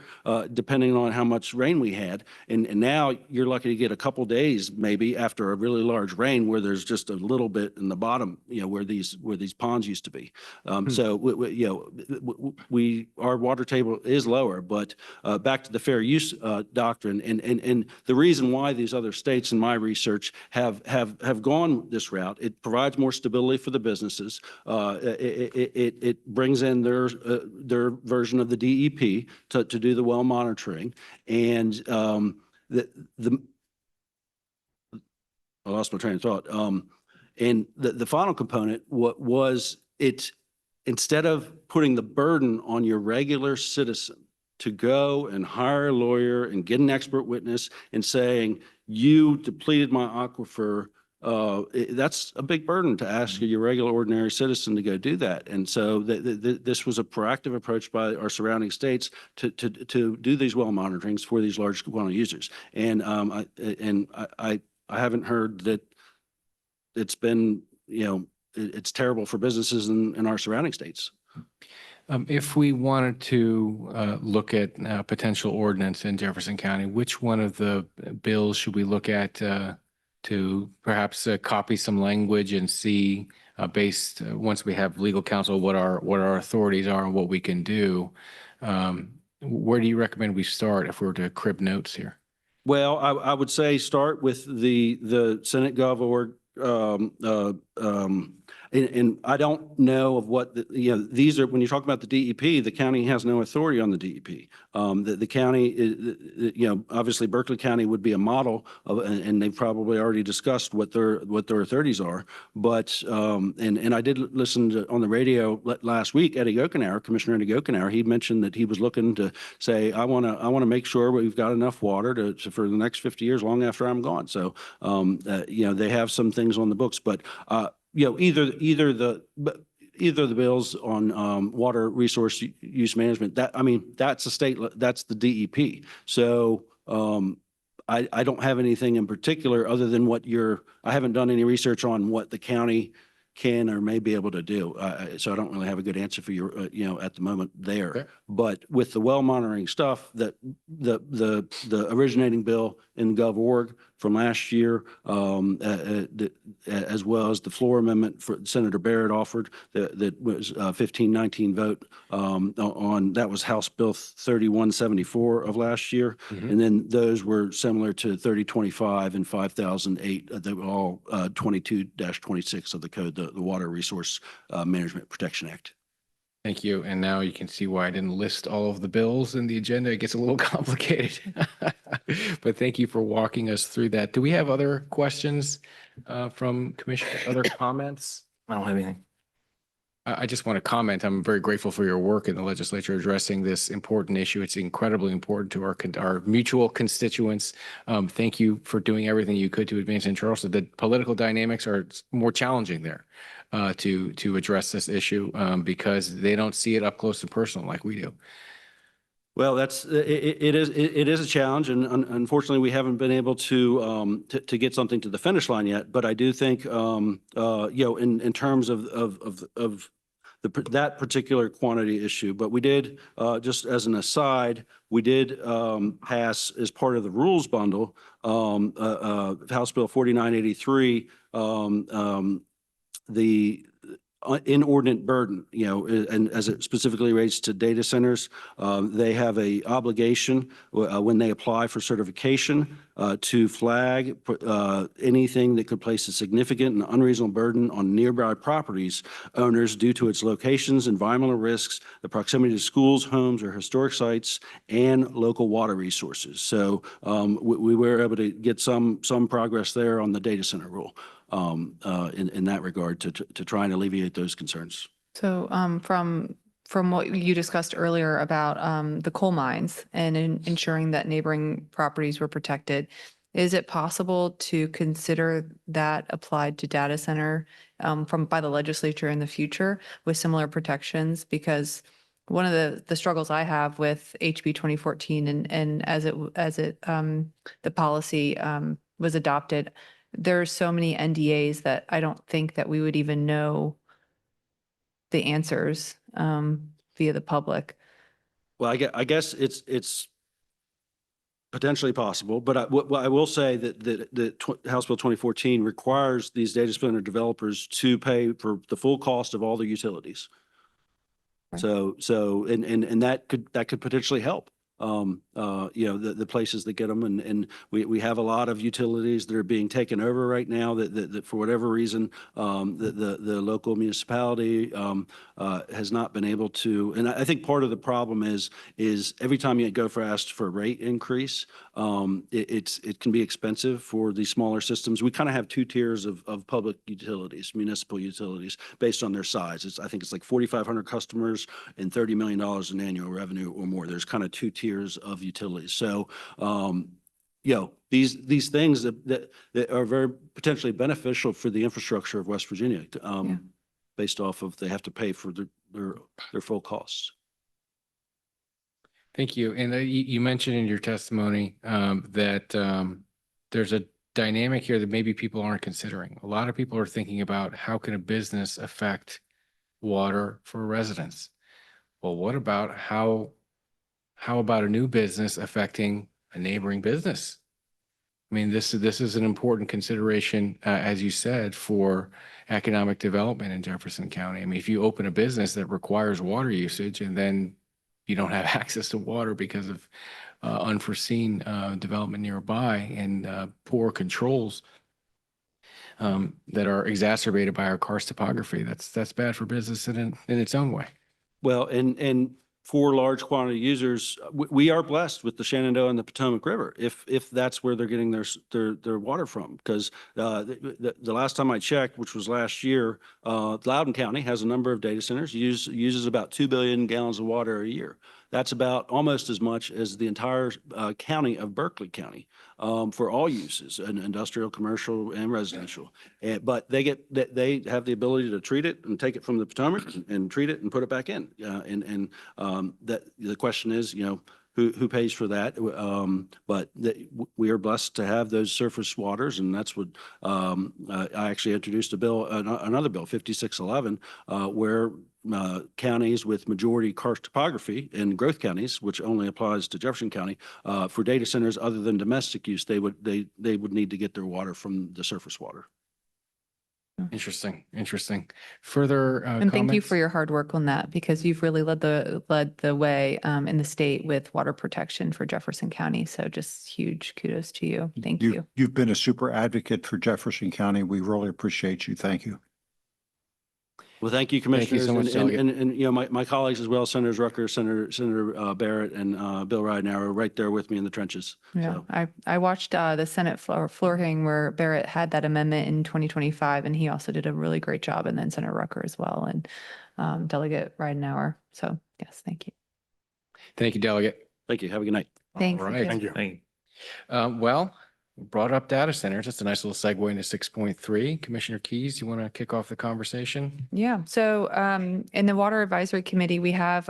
depending on how much rain we had. And now you're lucky to get a couple days maybe after a really large rain where there's just a little bit in the bottom, where these ponds used to be. So our water table is lower, but back to the fair use doctrine, and the reason why these other states, in my research, have gone this route, it provides more stability for the businesses. It brings in their version of the DEP to do the well monitoring, and I lost my train of thought. And the final component was instead of putting the burden on your regular citizen to go and hire a lawyer and get an expert witness and saying, you depleted my aquifer, that's a big burden to ask your regular ordinary citizen to go do that. And so this was a proactive approach by our surrounding states to do these well monitorings for these large quantity users. And I haven't heard that it's been, it's terrible for businesses in our surrounding states. If we wanted to look at potential ordinance in Jefferson County, which one of the bills should we look at to perhaps copy some language and see once we have legal counsel, what our authorities are and what we can do. Where do you recommend we start if we were to crib notes here? Well, I would say start with the Senate Gov org. And I don't know of what, these are, when you talk about the DEP, the county has no authority on the DEP. The county, obviously Berkeley County would be a model of, and they've probably already discussed what their authorities are. But, and I did listen to, on the radio last week, Commissioner Eddie Gokenauer, he mentioned that he was looking to say, I want to make sure we've got enough water for the next 50 years, long after I'm gone. So, they have some things on the books, but, either the bills on water resource use management, that's the state, that's the DEP. So I don't have anything in particular other than I haven't done any research on what the county can or may be able to do. So I don't really have a good answer for you, at the moment there. Okay. But with the well monitoring stuff, that the originating bill in GovOrg from last year, as well as the floor amendment for Senator Barrett offered, that was 15-19 vote on, that was House Bill 3174 of last year. Mhm. And then those were similar to 3025 and 5008. They were all 22-26 of the code, the Water Resource Management Protection Act. Thank you. And now you can see why I didn't list all of the bills in the agenda. It gets a little complicated. But thank you for walking us through that. Do we have other questions from commissioners, other comments? I don't have anything. I just want to comment. I'm very grateful for your work in the legislature addressing this important issue. It's incredibly important to our mutual constituents. Thank you for doing everything you could to advance in Charleston. The political dynamics are more challenging there to address this issue because they don't see it up close and personal like we do. Well, it is a challenge, and unfortunately, we haven't been able to get something to the finish line yet. But I do think, in terms of that particular quantity issue. But we did, just as an aside, we did pass as part of the rules bundle, House Bill 4983, the inordinate burden, and as it specifically relates to data centers, they have a obligation when they apply for certification to flag anything that could place a significant and unreasonable burden on nearby properties owners due to its locations, environmental risks, the proximity to schools, homes, or historic sites, and local water resources. So we were able to get some progress there on the data center rule. In that regard to try and alleviate those concerns. So from what you discussed earlier about the coal mines and ensuring that neighboring properties were protected, is it possible to consider that applied to data center by the legislature in the future with similar protections? Because one of the struggles I have with HB 2014 and as the policy was adopted, there are so many NDAs that I don't think that we would even know the answers via the public. Well, I guess it's potentially possible, but I will say that House Bill 2014 requires these data center developers to pay for the full cost of all the utilities. Right. So and that could potentially help. The places that get them, and we have a lot of utilities that are being taken over right now that for whatever reason the local municipality has not been able to. And I think part of the problem is every time you go for ask for a rate increase, it can be expensive for these smaller systems. We kind of have two tiers of public utilities, municipal utilities, based on their size. I think it's like 4,500 customers and $30 million in annual revenue or more. There's kind of two tiers of utilities. So, these things that are very potentially beneficial for the infrastructure of West Virginia, based off of they have to pay for their full costs. Thank you. And you mentioned in your testimony that there's a dynamic here that maybe people aren't considering. A lot of people are thinking about how can a business affect water for residents? Well, what about how about a new business affecting a neighboring business? I mean, this is an important consideration, as you said, for economic development in Jefferson County. I mean, if you open a business that requires water usage and then you don't have access to water because of unforeseen development nearby and poor controls that are exacerbated by our karst topography, that's bad for business in its own way. Well, and for large quantity users, we are blessed with the Shenandoah and the Potomac River, if that's where they're getting their water from. Because the last time I checked, which was last year, Loudoun County has a number of data centers, uses about 2 billion gallons of water a year. That's about almost as much as the entire county of Berkeley County for all uses, and industrial, commercial, and residential. But they have the ability to treat it and take it from the Potomac and treat it and put it back in. That the question is, who pays for that? But we are blessed to have those surface waters, and that's what I actually introduced a bill, another bill, 5611, where counties with majority karst topography and growth counties, which only applies to Jefferson County, for data centers other than domestic use, they would need to get their water from the surface water. Interesting. Further And thank you comments? for your hard work on that, because you've really led the way in the state with water protection for Jefferson County. So just huge kudos to you. Thank you. You've been a super advocate for Jefferson County. We really appreciate you. Thank you. Well, thank you, Thank you Commissioners, so much, Delegate. and my colleagues as well, Senators Rucker, Senator Barrett, and Bill Ridenhour, are right there with me in the trenches. Yeah, So, I watched the Senate floor hearing where Barrett had that amendment in 2025, and he also did a really great job, and then Senator Rucker as well, and Delegate Ridenhour. So yes, thank you. Thank you, Delegate. thank you. Have a good night. Thanks. All right. Thank you. Thank Well, brought up data centers. That's a nice little segue into 6.3. Commissioner Keys, you want to kick off the conversation? Yeah, so in the Water Advisory Committee, we have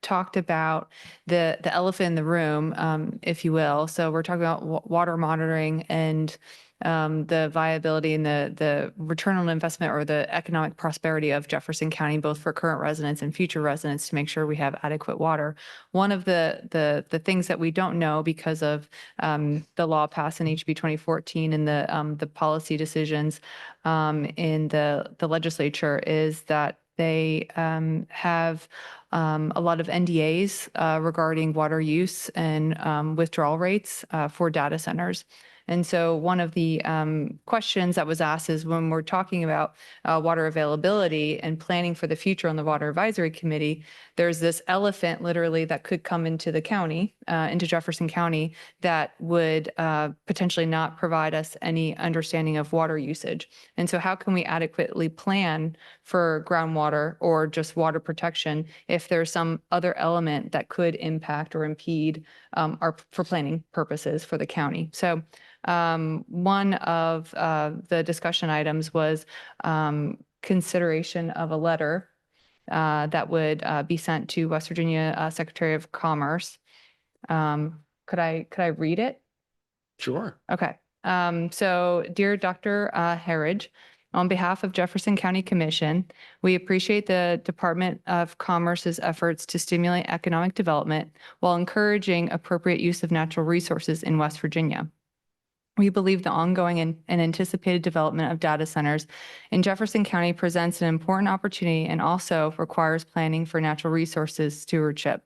talked about the elephant in the room, if you will. So we're talking about water monitoring and the viability and the return on investment or the economic prosperity of Jefferson County, both for current residents and future residents, to make sure we have adequate water. One of the things that we don't know because of the law passed in HB 2014 and the policy decisions in the legislature is that they have a lot of NDAs regarding water use and withdrawal rates for data centers. And so one of the questions that was asked is when we're talking about water availability and planning for the future on the Water Advisory Committee, there's this elephant literally that could come into the county, into Jefferson County, that would potentially not provide us any understanding of water usage. And so how can we adequately plan for groundwater or just water protection if there's some other element that could impact or impede for planning purposes for the county? So one of the discussion items was consideration of a letter that would be sent to West Virginia Secretary of Commerce. Could I read it? Sure. Okay. So, dear Dr. Harridge, on behalf of Jefferson County Commission, we appreciate the Department of Commerce's efforts to stimulate economic development while encouraging appropriate use of natural resources in West Virginia. We believe the ongoing and anticipated development of data centers in Jefferson County presents an important opportunity and also requires planning for natural resources stewardship.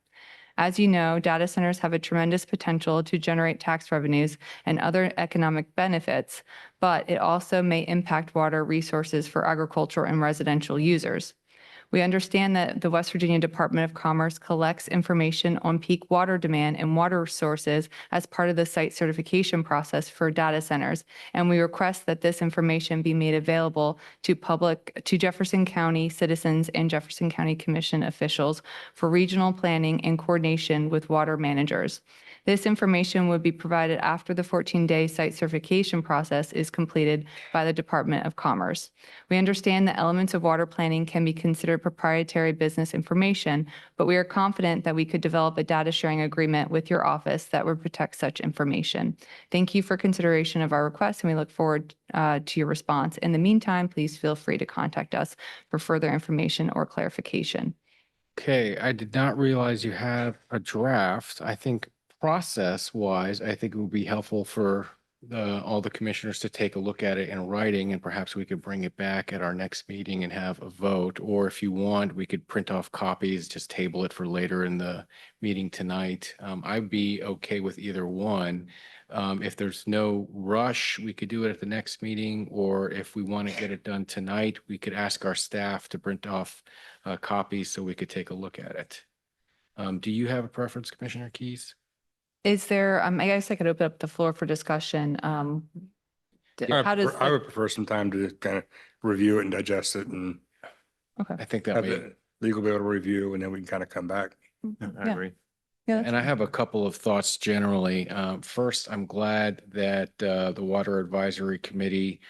As you know, data centers have a tremendous potential to generate tax revenues and other economic benefits, but it also may impact water resources for agricultural and residential users. We understand that the West Virginia Department of Commerce collects information on peak water demand and water sources as part of the site certification process for data centers, and we request that this information be made available to Jefferson County citizens and Jefferson County Commission officials for regional planning and coordination with water managers. This information would be provided after the 14-day site certification process is completed by the Department of Commerce. We understand that elements of water planning can be considered proprietary business information, but we are confident that we could develop a data sharing agreement with your office that would protect such information. Thank you for consideration of our request, and we look forward to your response. In the meantime, please feel free to contact us for further information or clarification. Okay, I did not realize you have a draft. I think process-wise, I think it would be helpful for all the commissioners to take a look at it in writing, and perhaps we could bring it back at our next meeting and have a vote. Or if you want, we could print off copies, just table it for later in the meeting tonight. I'd be okay with either one. If there's no rush, we could do it at the next meeting, or if we want to get it done tonight, we could ask our staff to print off copies so we could take a look at it. Do you have a preference, Commissioner Keys? Is there, I guess I could open up the floor for discussion. How does, I would prefer some time to kind of review it and digest it and I think that have may. the legal be able to review, and then we can kind of come back. I agree. yeah, that's And I have a couple of thoughts generally. First, I'm glad that the Water Advisory Committee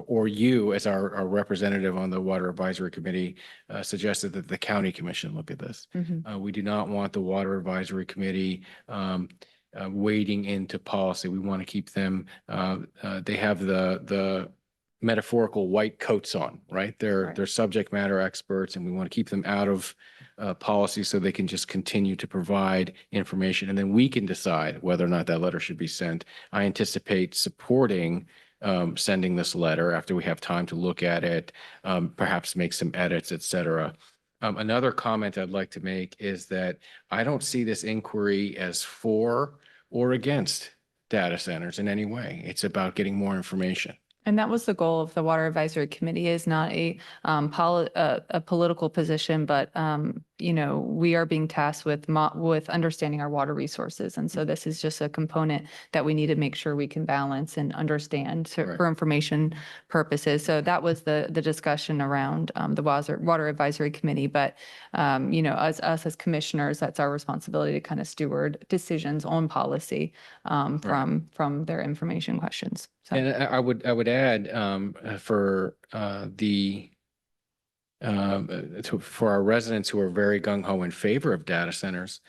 or you as our representative on the Water Advisory Committee suggested that the county commission look at this. We do not want the Water Advisory Committee wading into policy. We want to keep them, they have the metaphorical white coats on, right? They're subject matter experts, and we want to keep them out of policy so they can just continue to provide information, and then we can decide whether or not that letter should be sent. I anticipate supporting sending this letter after we have time to look at it, perhaps make some edits, et cetera. Another comment I'd like to make is that I don't see this inquiry as for or against data centers in any way. It's about getting more information. and that was the goal of the Water Advisory Committee, is not a political position, but we are being tasked with understanding our water resources. And so this is just a component that we need to make sure we can balance and understand for information purposes. So that was the discussion around the Water Advisory Committee. But, us as commissioners, that's our responsibility to kind of steward decisions on policy from their information questions. So. And I would add for for our residents who are very gung-ho in favor of data centers,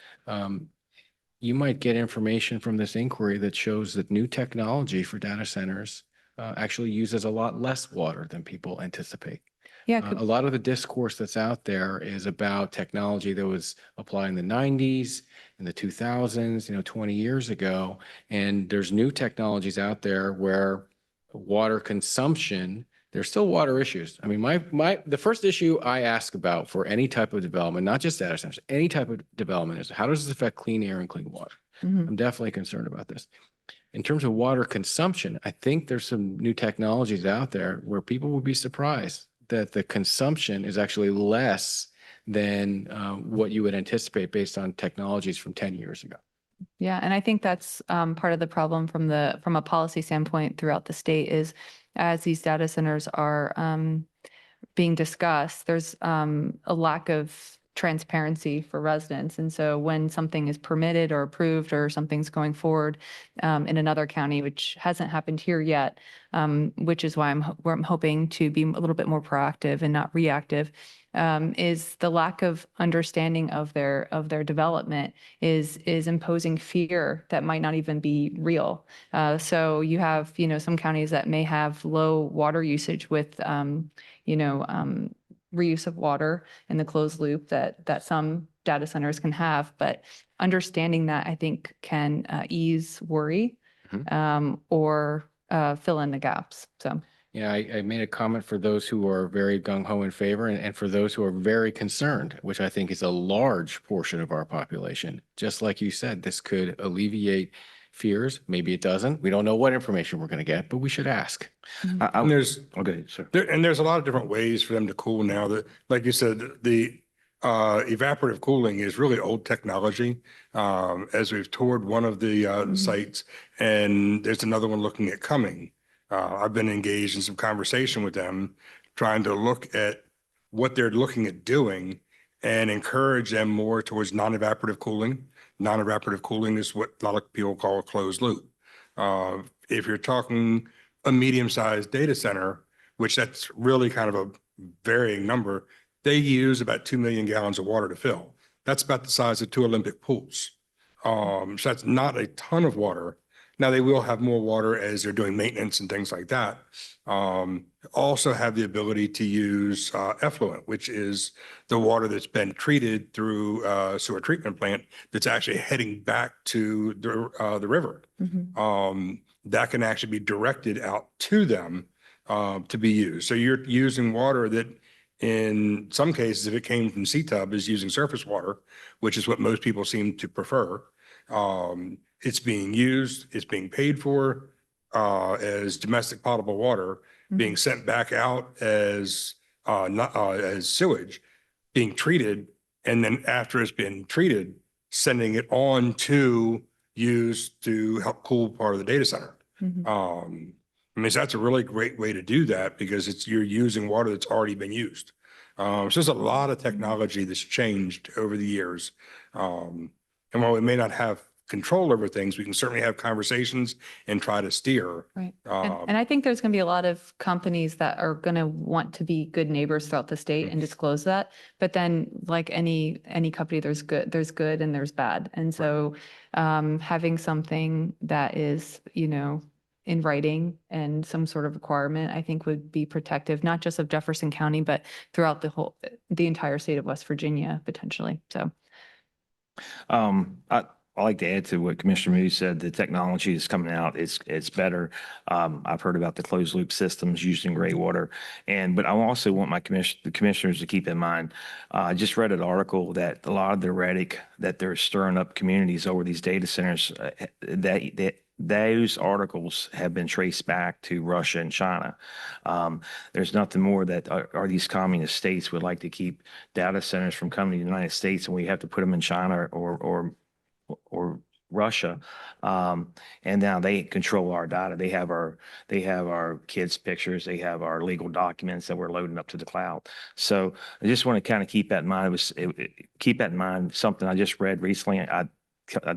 you might get information from this inquiry that shows that new technology for data centers actually uses a lot less water than people anticipate. Yeah, a lot of the discourse that's out there is about technology that was applied in the 90s, in the 2000s, 20 years ago. And there's new technologies out there where water consumption, there's still water issues. I mean, the first issue I ask about for any type of development, not just data centers, any type of development, is how does this affect clean air and clean water? I'm definitely concerned about this. In terms of water consumption, I think there's some new technologies out there where people will be surprised that the consumption is actually less than what you would anticipate based on technologies from 10 years ago. Yeah, and I think that's part of the problem from a policy standpoint throughout the state is, as these data centers are being discussed, there's a lack of transparency for residents. And so when something is permitted or approved or something's going forward in another county, which hasn't happened here yet, which is why I'm hoping to be a little bit more proactive and not reactive, is the lack of understanding of their development is imposing fear that might not even be real. So you have, some counties that may have low water usage with, reuse of water in the closed loop that some data centers can have, but understanding that, I think, can ease worry or fill in the gaps. So. Yeah, I made a comment for those who are very gung-ho in favor and for those who are very concerned, which I think is a large portion of our population. Just like you said, this could alleviate fears. Maybe it doesn't. We don't know what information we're going to get, but we should ask. And there's Okay, sir. there's a lot of different ways for them to cool now. That, like you said, the evaporative cooling is really old technology. As we've toured one of the sites, and there's another one looking at coming. I've been engaged in some conversation with them, trying to look at what they're looking at doing and encourage them more towards non-evaporative cooling. Non-evaporative cooling is what a lot of people call a closed loop. If you're talking a medium-sized data center, which that's really kind of a varying number, they use about 2 million gallons of water to fill. That's about the size of 2 Olympic pools. So that's not a ton of water Now, they will have more water as they're doing maintenance and things like that. Also have the ability to use effluent, which is the water that's been treated through a sewer treatment plant that's actually heading back to the river. That can actually be directed out to them to be used. So you're using water that in some cases, if it came from C-Tub, is using surface water, which is what most people seem to prefer. It's being used, it's being paid for as domestic potable water, being sent back out as not as sewage, being treated, and then after it's been treated, sending it on to use to help cool part of the data center. I mean, so that's a really great way to do that because you're using water that's already been used. So there's a lot of technology that's changed over the years. And while we may not have control over things, we can certainly have conversations and try to steer. Right. And I think there's going to be a lot of companies that are going to want to be good neighbors throughout the state and disclose that. But then like any company, there's good and there's bad. And so having something that is, in writing and some sort of requirement, I think would be protective, not just of Jefferson County, but throughout the entire state of West Virginia, potentially. So. I like to add to what Commissioner Moody said. The technology is coming out. It's better. I've heard about the closed loop systems using gray water, but I also want the commissioners to keep in mind. I just read an article that a lot of the rhetoric that they're stirring up communities over these data centers, those articles have been traced back to Russia and China. There's nothing more that are these communist states would like to keep data centers from coming to the United States, and we have to put them in China or Russia, and now they control our data. They have our kids' pictures. They have our legal documents that we're loading up to the cloud. So I just want to kind of keep that in mind. Keep that in mind. Something I just read recently. I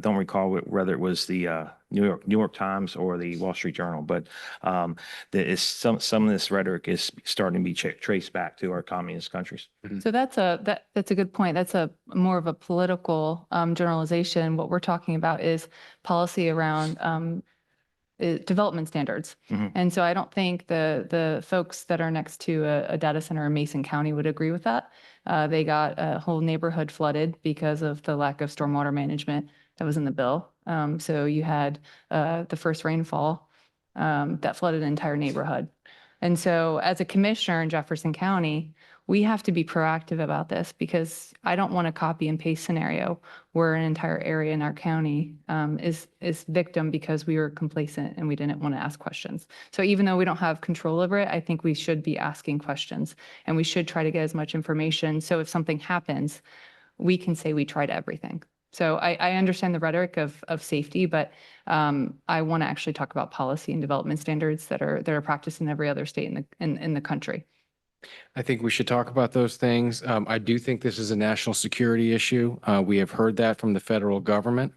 don't recall whether it was the New York Times or the Wall Street Journal, but some of this rhetoric is starting to be traced back to our communist countries. So that's a good point. That's a more of a political generalization. What we're talking about is policy around development standards. And so I don't think the folks that are next to a data center in Mason County would agree with that. They got a whole neighborhood flooded because of the lack of stormwater management that was in the bill. So you had the first rainfall that flooded an entire neighborhood. And so as a commissioner in Jefferson County, we have to be proactive about this because I don't want a copy and paste scenario where an entire area in our county is victim because we were complacent and we didn't want to ask questions. So even though we don't have control over it, I think we should be asking questions and we should try to get as much information. So if something happens, we can say we tried everything. So I understand the rhetoric of safety, but I want to actually talk about policy and development standards that are practiced in every other state in the country. I think we should talk about those things. I do think this is a national security issue. We have heard that from the federal government.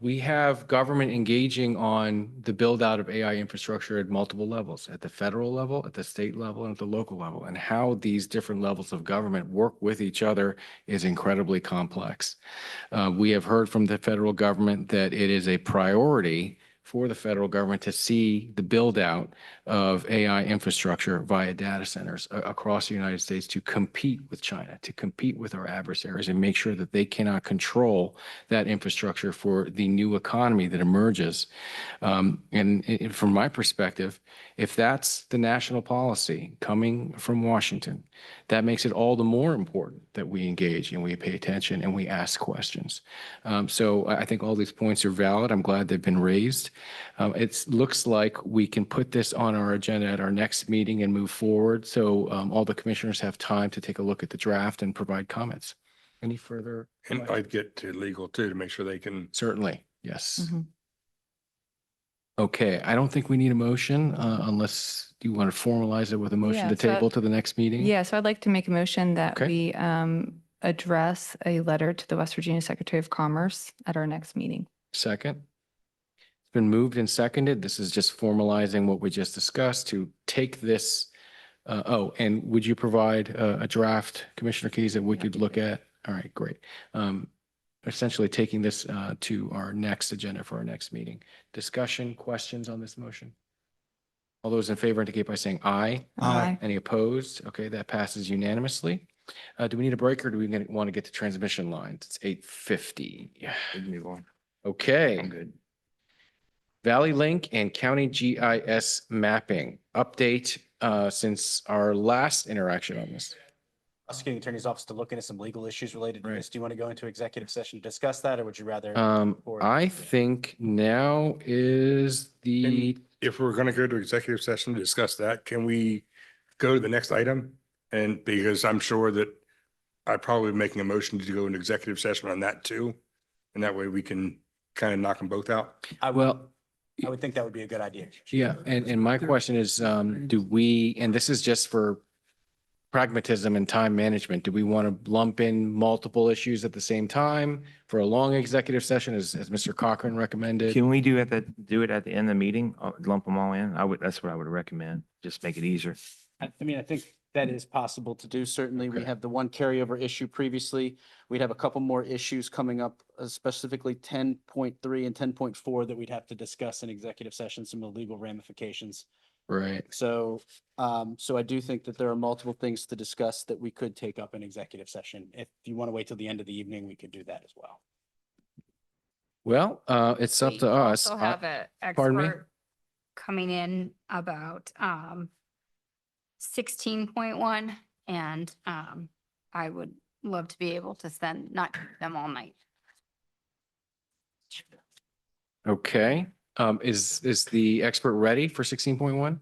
We have government engaging on the build out of AI infrastructure at multiple levels, at the federal level, at the state level, and at the local level. And how these different levels of government work with each other is incredibly complex. We have heard from the federal government that it is a priority for the federal government to see the build out of AI infrastructure via data centers across the United States to compete with China, to compete with our adversaries and make sure that they cannot control that infrastructure for the new economy that emerges. And from my perspective, if that's the national policy coming from Washington, that makes it all the more important that we engage and we pay attention and we ask questions. So I think all these points are valid. I'm glad they've been raised. It looks like we can put this on our agenda at our next meeting and move forward. So all the commissioners have time to take a look at the draft and provide comments. Any further? And I'd get to legal too, to make sure they can. Certainly, yes. Okay, I don't think we need a motion unless you want to formalize it with a motion to table to the next meeting. Yeah, so I'd like to make a motion that we address a letter to the West Virginia Secretary of Commerce at our next meeting. Second. It's been moved and seconded. This is just formalizing what we just discussed to take this. And would you provide a draft, Commissioner Keys, that we could look at? All right, great. essentially taking this to our next agenda for our next meeting. Discussion, questions on this motion? All those in favor indicate by saying aye. Aye. Any opposed? Okay, that passes unanimously. Do we need a break or do we want to get to transmission lines? It's 8:50. We can move on. Okay. I'm good. Valley Link and County GIS mapping update since our last interaction on this. Prosecuting Attorney's Office to look into some legal issues related to Right. this. Do you want to go into executive session to discuss that, or would you rather? I think now is the, If we're going to go to executive session to discuss that, can we go to the next item? And because I'm sure that I'm probably making a motion to go into executive session on that too. And that way we can kind of knock them both out. I well, would think that would be a good idea. yeah, and my question is, do we, and this is just for pragmatism and time management, do we want to lump in multiple issues at the same time for a long executive session as Mr. Cochran recommended? Can we do it at the end of the meeting? Lump them all in? That's what I would recommend. Just make it easier. I mean, I think that is possible to do. Certainly, we have the one carryover issue previously. We'd have a couple more issues coming up, specifically 10.3 and 10.4 that we'd have to discuss in executive session, some of the legal ramifications. Right. So, so I do think that there are multiple things to discuss that we could take up in executive session. If you want to wait till the end of the evening, we could do that as well. Well, it's up to us. Also have an Pardon me? expert coming in about 16.1, and I would love to be able to spend, not keep them all night. Okay, is the expert ready for 16.1?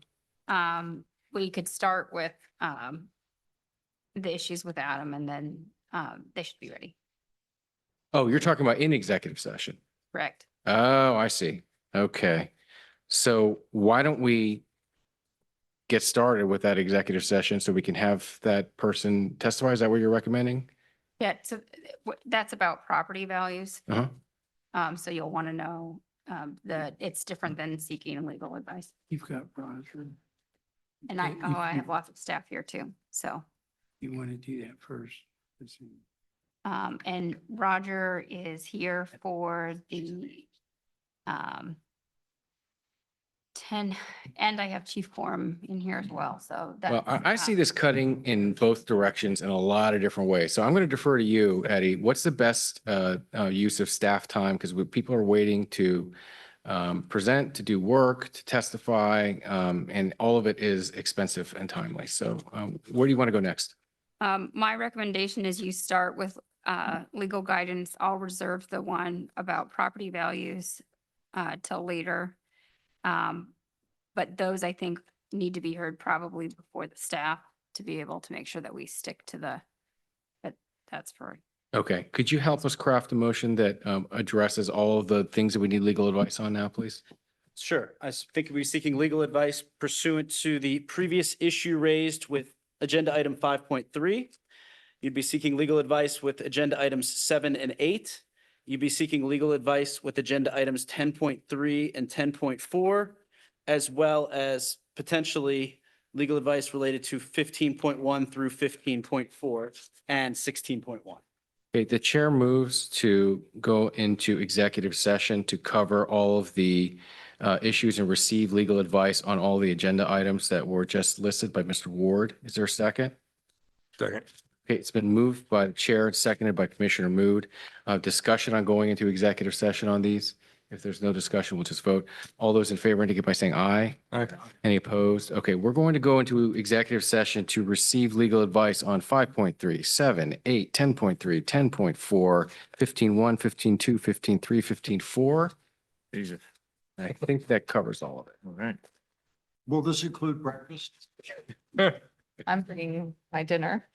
We could start with the issues with Adam, and then they should be ready. Oh, you're talking about in executive session. Correct. Oh, I see. Okay. So why don't we get started with that executive session so we can have that person testify? Is that what you're recommending? Yeah, so that's about property values. Uh-huh. So you'll want to know that it's different than seeking legal advice. You've got Roger. And I have lots of staff here too, so. You want to do that first? And Roger is here for the 10, and I have Chief Quorum in here as well, so that. Well, I see this cutting in both directions in a lot of different ways. So I'm going to defer to you, Eddie. What's the best use of staff time? Because people are waiting to present, to do work, to testify, and all of it is expensive and timely. So where do you want to go next? My recommendation is you start with legal guidance. I'll reserve the one about property values till later. But those I think need to be heard probably before the staff to be able to make sure that we stick to that's for. Okay, could you help us craft a motion that addresses all of the things that we need legal advice on now, please? Sure. Think we're seeking legal advice pursuant to the previous issue raised with agenda item 5.3. You'd be seeking legal advice with agenda items 7 and 8. You'd be seeking legal advice with agenda items 10.3 and 10.4, as well as potentially legal advice related to 15.1 through 15.4 and 16.1. Okay, the chair moves to go into executive session to cover all of the issues and receive legal advice on all the agenda items that were just listed by Mr. Ward. Is there a second? Second. Okay, it's been moved by the chair and seconded by Commissioner Mood. Discussion on going into executive session on these. If there's no discussion, we'll just vote. All those in favor indicate by saying aye. Aye. Any opposed? Okay, we're going to go into executive session to receive legal advice on 5.3, 7, 8, 10.3, 10.4, 15.1, 15.2, 15.3, 15.4. Jesus. I think that covers all of it. All right. Will this include breakfast? I'm bringing my dinner.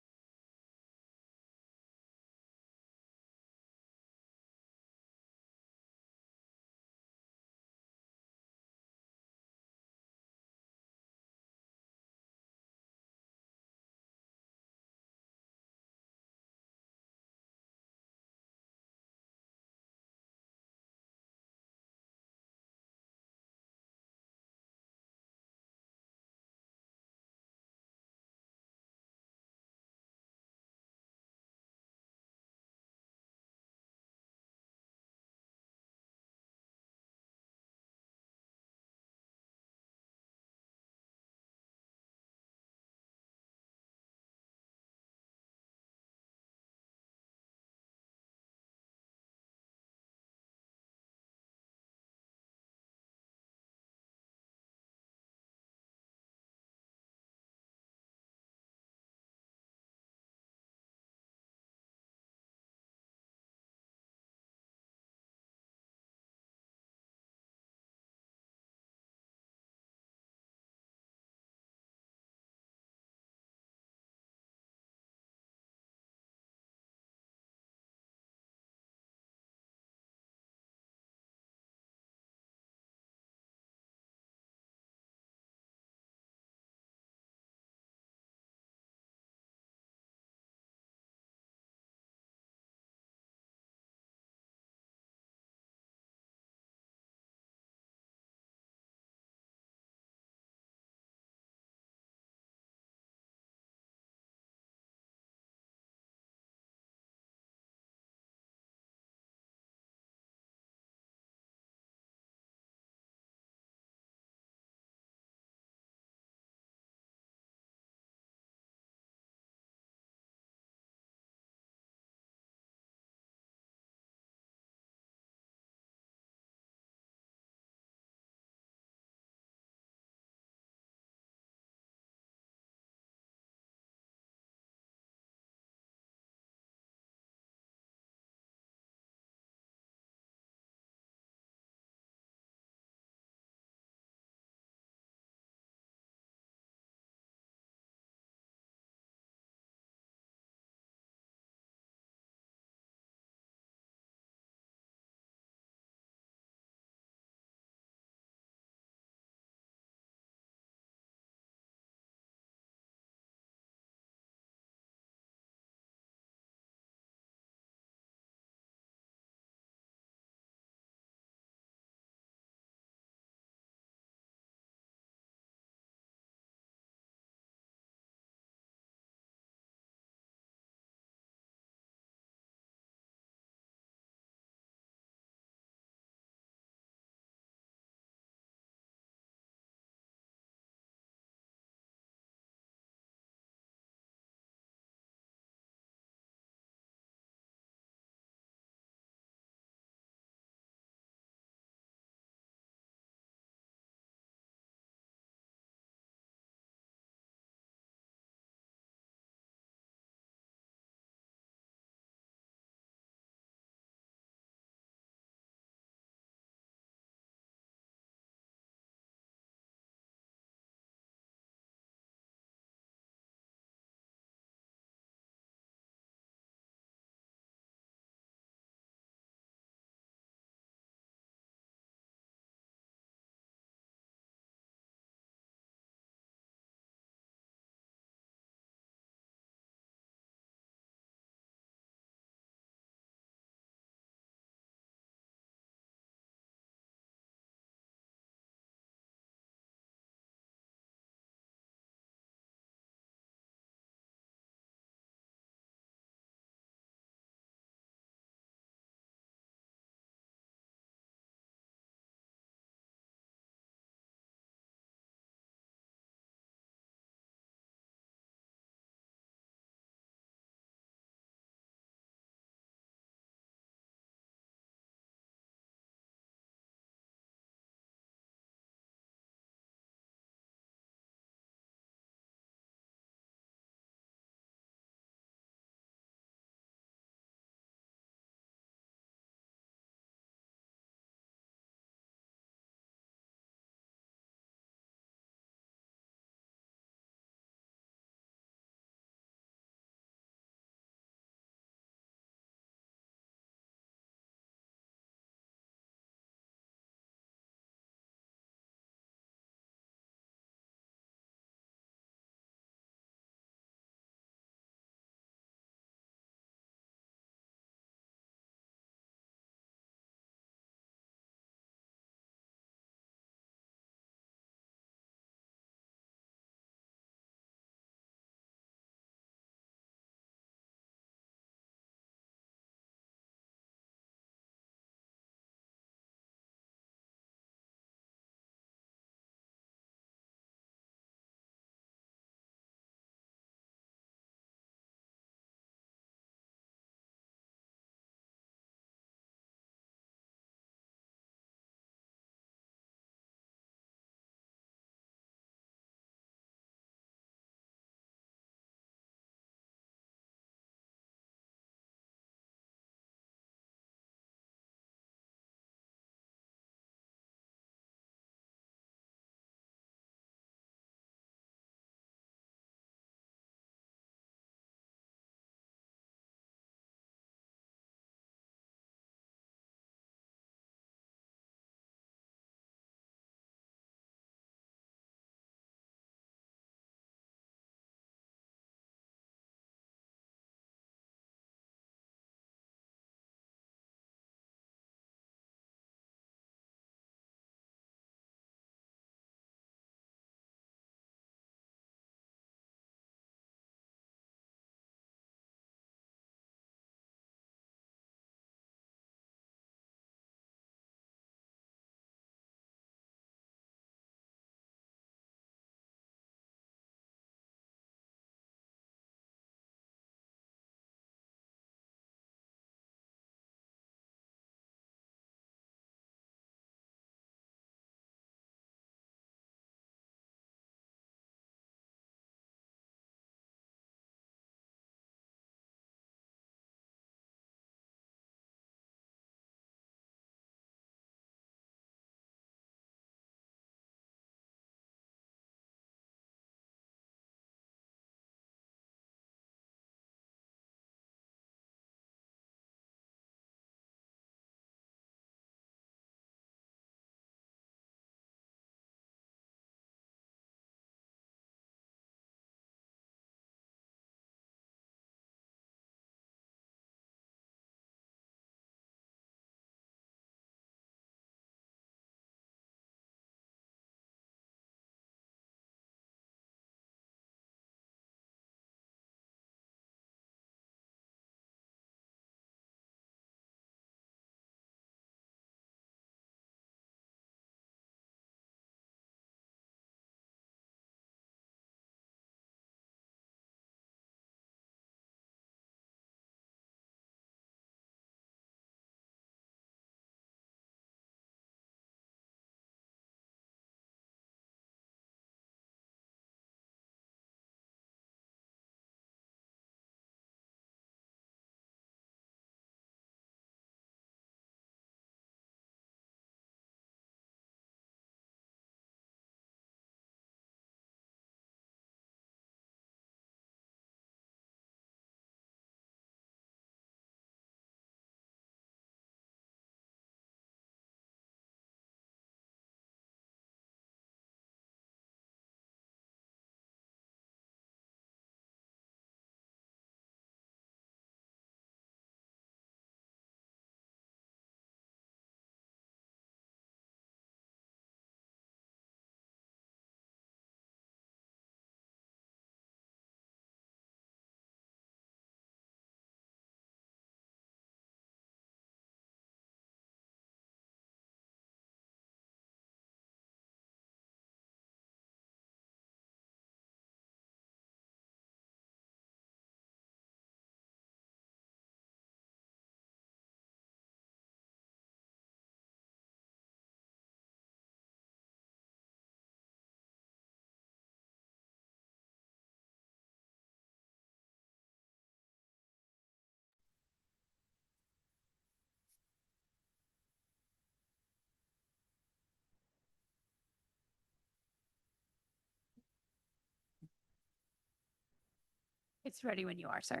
It's ready when you are, sir.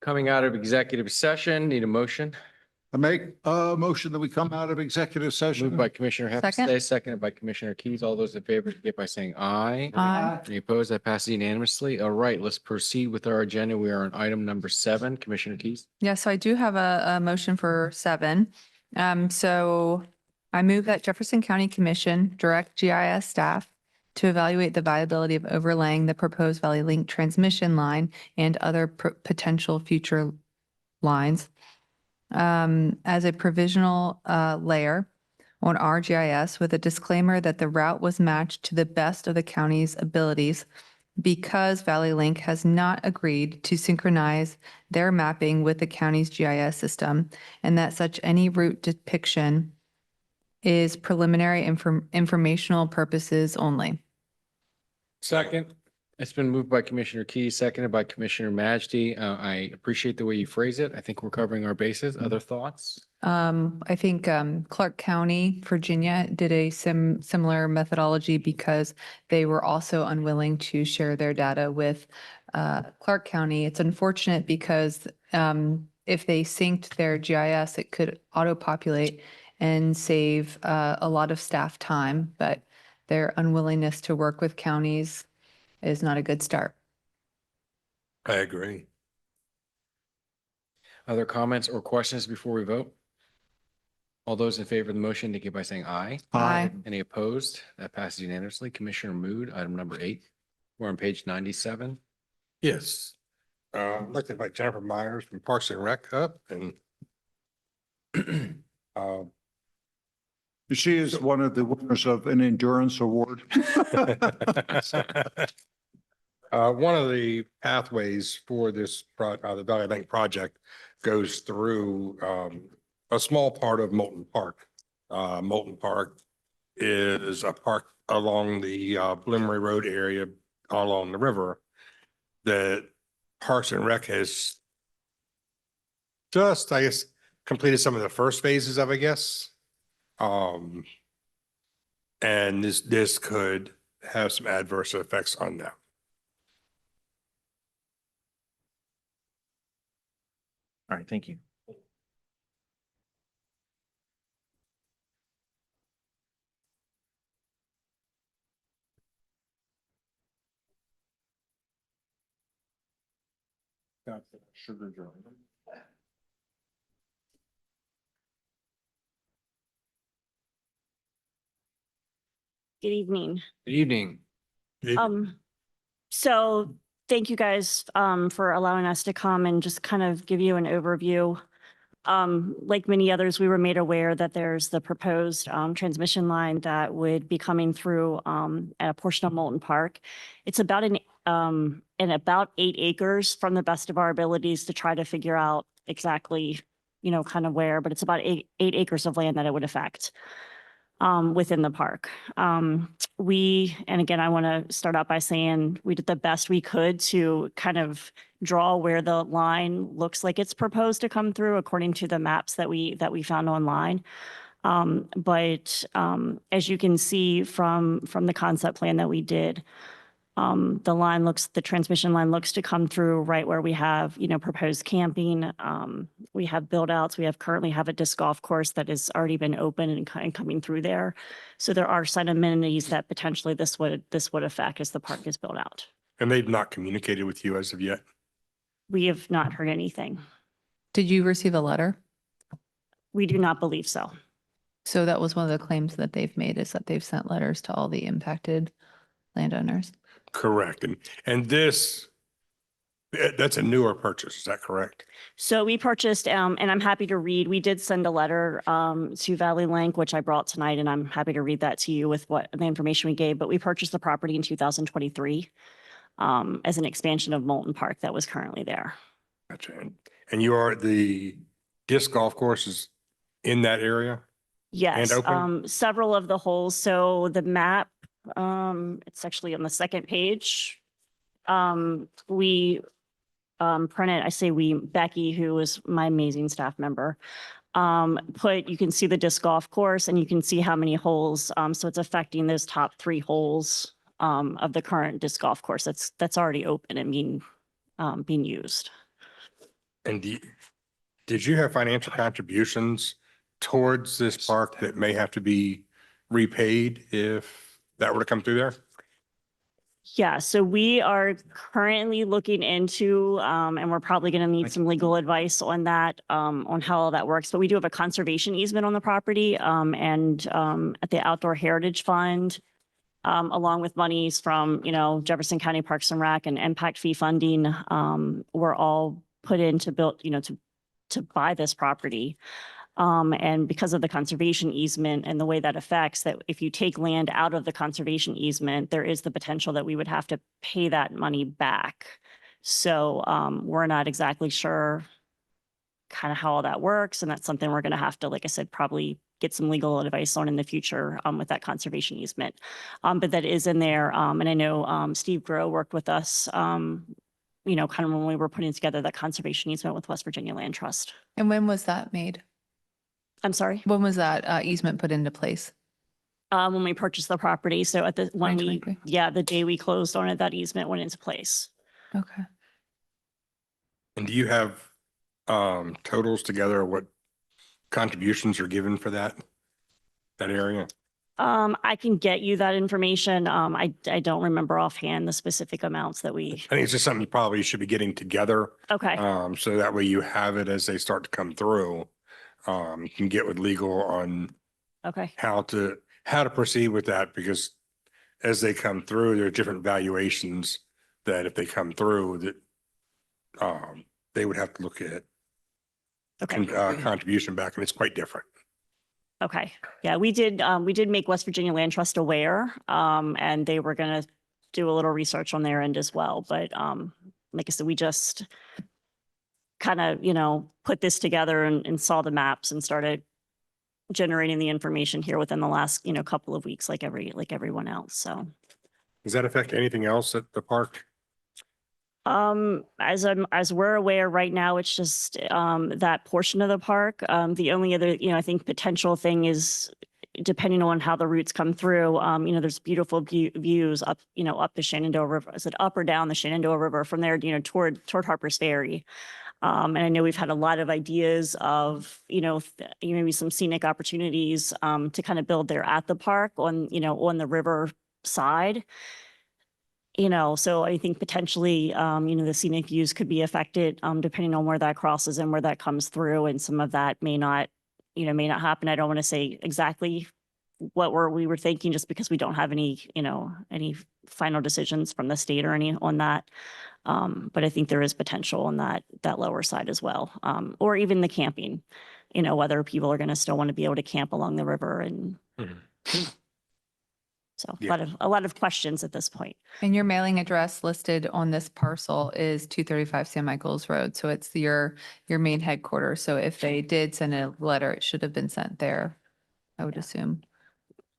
Coming out of executive session, need a motion? I make a motion that we come out of executive session. Moved by Commissioner Second. Hapestay, seconded by Commissioner Keys. All those in favor, indicate by saying aye. Aye. Any opposed? That passes unanimously. All right, let's proceed with our agenda. We are on item number 7. Commissioner Keys. Yes, so I do have a motion for 7. So I move that Jefferson County Commission direct GIS staff to evaluate the viability of overlaying the proposed Valley Link transmission line and other potential future lines as a provisional layer on RGIS with a disclaimer that the route was matched to the best of the county's abilities because Valley Link has not agreed to synchronize their mapping with the county's GIS system, and that such any route depiction is preliminary informational purposes only. Second. It's been moved by Commissioner Keys, seconded by Commissioner Majdi. I appreciate the way you phrase it. I think we're covering our bases. Other thoughts? I think Clark County, Virginia did a similar methodology because they were also unwilling to share their data with Clark County. It's unfortunate because if they synced their GIS, it could auto-populate and save a lot of staff time, but their unwillingness to work with counties is not a good start. I agree. Other comments or questions before we vote? All those in favor of the motion indicate by saying aye. Aye. Any opposed? That passes unanimously. Commissioner Mood, item number 8. We're on page 97. Yes. I'd like to invite Jennifer Myers from Parks and Rec up and She is one of the winners of an endurance award. one of the pathways for this the Valley Link project goes through a small part of Moulton Park. Moulton Park is a park along the Bloomery Road area along the river that Parks and Rec has just, I guess, completed some of the first phases of, I guess. And this could have some adverse effects on that. All right, thank you. Sugar drum. Good evening. Good evening. So thank you guys for allowing us to come and just kind of give you an overview. Like many others, we were made aware that there's the proposed transmission line that would be coming through at a portion of Moulton Park. It's about about 8 acres from the best of our abilities to try to figure out exactly, kind of where, but it's about 8 acres of land that it would affect within the park. And again, I want to start out by saying we did the best we could to kind of draw where the line looks like it's proposed to come through according to the maps that we found online. But as you can see from the concept plan that we did, the transmission line looks to come through right where we have, proposed camping. We have build outs. We currently have a disc golf course that has already been open and coming through there. So there are site amenities that potentially this would affect as the park is built out. And they've not communicated with you as of yet? We have not heard anything. Did you receive a letter? We do not believe so. So that was one of the claims that they've made, is that they've sent letters to all the impacted landowners. Correct. And that's a newer purchase, is that correct? So we purchased, and I'm happy to read, we did send a letter to Valley Link, which I brought tonight, and I'm happy to read that to you with what the information we gave, but we purchased the property in 2023 as an expansion of Moulton Park that was currently there. Gotcha. And you are the disc golf courses in that area? Yes, And open? several of the holes. So the map, it's actually on the second page. We printed, Becky, who was my amazing staff member, you can see the disc golf course and you can see how many holes. So it's affecting those top 3 holes of the current disc golf course that's already open and being used. And did you have financial contributions towards this park that may have to be repaid if that were to come through there? Yeah, so we are currently looking into, and we're probably going to need some legal advice on that, on how all that works. But we do have a conservation easement on the property, and at the Outdoor Heritage Fund, along with monies from, Jefferson County Parks and Rec and impact fee funding, were all put in to build, to buy this property. And because of the conservation easement and the way that affects that, if you take land out of the conservation easement, there is the potential that we would have to pay that money back. So we're not exactly sure kind of how all that works. And that's something we're going to have to, like I said, probably get some legal advice on in the future with that conservation easement. But that is in there. And I know Steve Grow worked with us, kind of when we were putting together that conservation easement with West Virginia Land Trust. And when was that made? I'm sorry? When was that easement put into place? When we purchased the property. So at the, when we, 2023. the day we closed on it, that easement went into place. Okay. And do you have totals together, what contributions are given for that area? I can get you that information. I don't remember offhand the specific amounts that we, I think it's just something you probably should be getting together. okay. So that way you have it as they start to come through. You can get with legal on Okay. how to proceed with that, because as they come through, there are different valuations that if they come through that they would have to look at Okay. contribution back, and it's quite different. Okay. Yeah, we did make West Virginia Land Trust aware, and they were going to do a little research on their end as well. But like I said, we just kind of, put this together and saw the maps and started generating the information here within the last, couple of weeks, like everyone else. So. Does that affect anything else at the park? As we're aware right now, it's just that portion of the park. The only other, I think potential thing is, depending on how the routes come through, there's beautiful views up, up the Shenandoah River. Is it up or down the Shenandoah River from there, toward Harper's Ferry? And I know we've had a lot of ideas of, maybe some scenic opportunities to kind of build there at the park on, on the river side. So I think potentially, the scenic views could be affected, depending on where that crosses and where that comes through. And some of that may not happen. I don't want to say exactly what we were thinking, just because we don't have any final decisions from the state or any on that. But I think there is potential on that lower side as well. Or even the camping, whether people are going to still want to be able to camp along the river and so a lot of questions at this point. And your mailing address listed on this parcel is 235 San Michael's Road. So it's your main headquarters. So if they did send a letter, it should have been sent there, I would assume.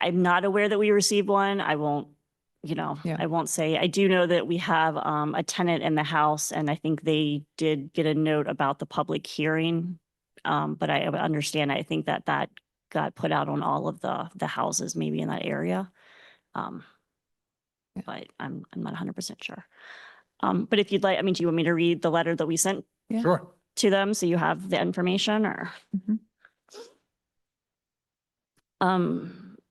I'm not aware that we received one. I won't, I won't say. I do know that we have a tenant in the house, and I think they did get a note about the public hearing. But I understand, I think that got put out on all of the houses maybe in that area. But I'm not 100% sure. But if you'd like, do you want me to read the letter that we sent Sure. to them so you have the information, or?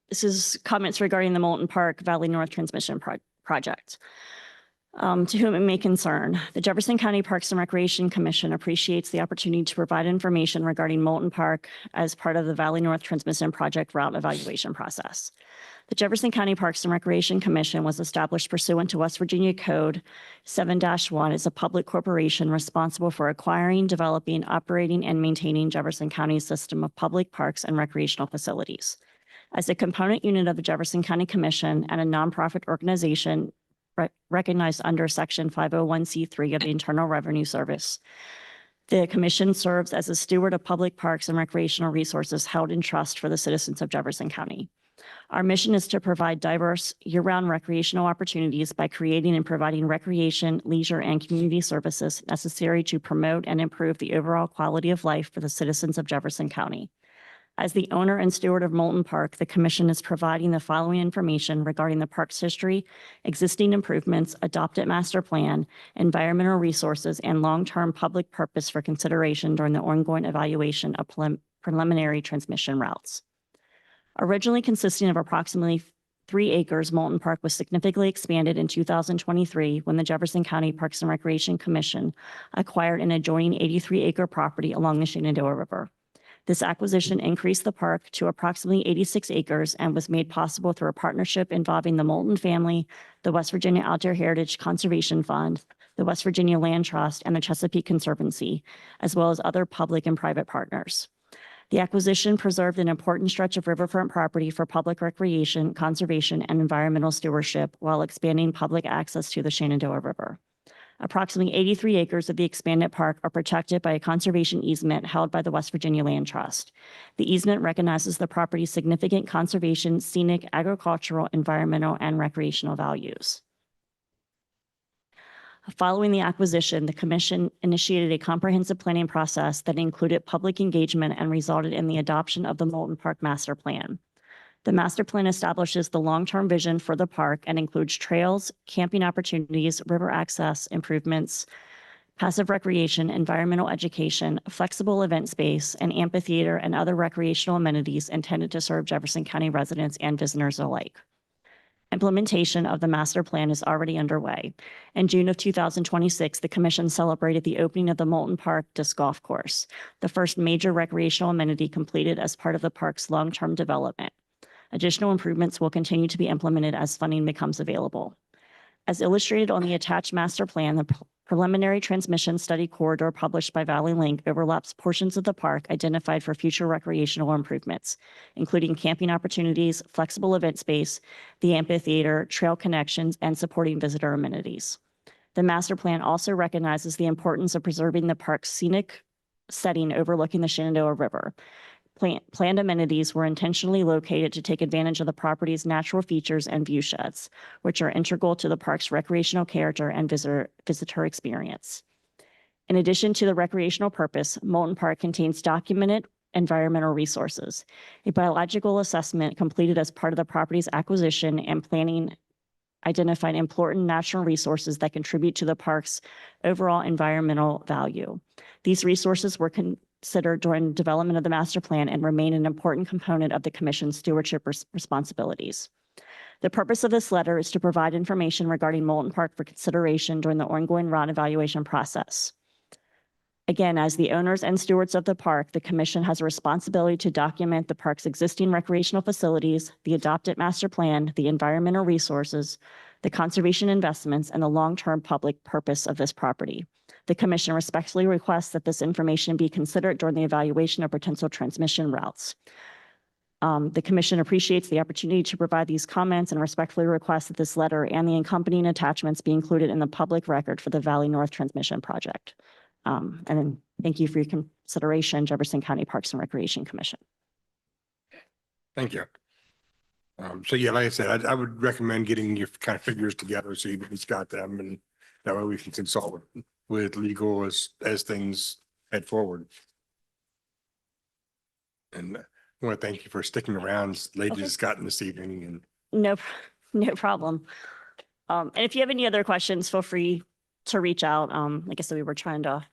This is comments regarding the Moulton Park Valley North Transmission Project. To whom it may concern, the Jefferson County Parks and Recreation Commission appreciates the opportunity to provide information regarding Moulton Park as part of the Valley North Transmission Project route evaluation process. The Jefferson County Parks and Recreation Commission was established pursuant to West Virginia Code 7-1 as a public corporation responsible for acquiring, developing, operating, and maintaining Jefferson County's system of public parks and recreational facilities. As a component unit of the Jefferson County Commission and a nonprofit organization recognized under Section 501c3 of the Internal Revenue Service, the commission serves as a steward of public parks and recreational resources held in trust for the citizens of Jefferson County. Our mission is to provide diverse year-round recreational opportunities by creating and providing recreation, leisure, and community services necessary to promote and improve the overall quality of life for the citizens of Jefferson County. As the owner and steward of Moulton Park, the commission is providing the following information regarding the park's history, existing improvements, adopted master plan, environmental resources, and long-term public purpose for consideration during the ongoing evaluation of preliminary transmission routes. Originally consisting of approximately 3 acres, Moulton Park was significantly expanded in 2023 when the Jefferson County Parks and Recreation Commission acquired an adjoining 83-acre property along the Shenandoah River. This acquisition increased the park to approximately 86 acres and was made possible through a partnership involving the Moulton family, the West Virginia Outdoor Heritage Conservation Fund, the West Virginia Land Trust, and the Chesapeake Conservancy, as well as other public and private partners. The acquisition preserved an important stretch of riverfront property for public recreation, conservation, and environmental stewardship while expanding public access to the Shenandoah River. Approximately 83 acres of the expanded park are protected by a conservation easement held by the West Virginia Land Trust. The easement recognizes the property's significant conservation, scenic, agricultural, environmental, and recreational values. Following the acquisition, the commission initiated a comprehensive planning process that included public engagement and resulted in the adoption of the Moulton Park Master Plan. The master plan establishes the long-term vision for the park and includes trails, camping opportunities, river access improvements, passive recreation, environmental education, flexible event space, an amphitheater, and other recreational amenities intended to serve Jefferson County residents and visitors alike. Implementation of the master plan is already underway. In June of 2026, the commission celebrated the opening of the Moulton Park Disc Golf Course, the first major recreational amenity completed as part of the park's long-term development. Additional improvements will continue to be implemented as funding becomes available. As illustrated on the attached master plan, the preliminary transmission study corridor published by Valley Link overlaps portions of the park identified for future recreational improvements, including camping opportunities, flexible event space, the amphitheater, trail connections, and supporting visitor amenities. The master plan also recognizes the importance of preserving the park's scenic setting overlooking the Shenandoah River. Planned amenities were intentionally located to take advantage of the property's natural features and view sheds, which are integral to the park's recreational character and visitor experience. In addition to the recreational purpose, Moulton Park contains documented environmental resources. A biological assessment completed as part of the property's acquisition and planning identified important natural resources that contribute to the park's overall environmental value. These resources were considered during development of the master plan and remain an important component of the commission's stewardship responsibilities. The purpose of this letter is to provide information regarding Moulton Park for consideration during the ongoing route evaluation process. Again, as the owners and stewards of the park, the commission has a responsibility to document the park's existing recreational facilities, the adopted master plan, the environmental resources, the conservation investments, and the long-term public purpose of this property. The commission respectfully requests that this information be considered during the evaluation of potential transmission routes. The commission appreciates the opportunity to provide these comments and respectfully requests that this letter and the accompanying attachments be included in the public record for the Valley North Transmission Project. And then thank you for your consideration, Jefferson County Parks and Recreation Commission. Thank you. So yeah, like I said, I would recommend getting your kind of figures together so you've at least got them, and that way we can consult with legal as things head forward. And I want to thank you for sticking around as late as it's gotten this evening. And No problem. And if you have any other questions, feel free to reach out. Like I said, we were trying to,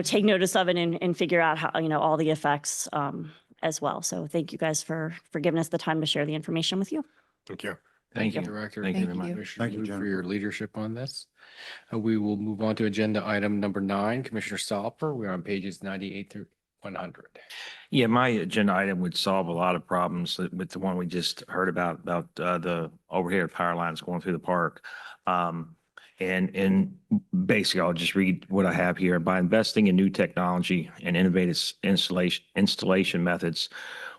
take notice of it and figure out how, all the effects as well. So thank you guys for giving us the time to share the information with you. Thank you. Thank you, Director. Thank you Thank very you, much. Commissioner Thank you, Wu, Jen. for your leadership on this. We will move on to agenda item number 9, Commissioner Salper. We're on pages 98 through 100. Yeah, my agenda item would solve a lot of problems with the one we just heard about the overhead power lines going through the park. And basically, I'll just read what I have here. By investing in new technology and innovative installation methods,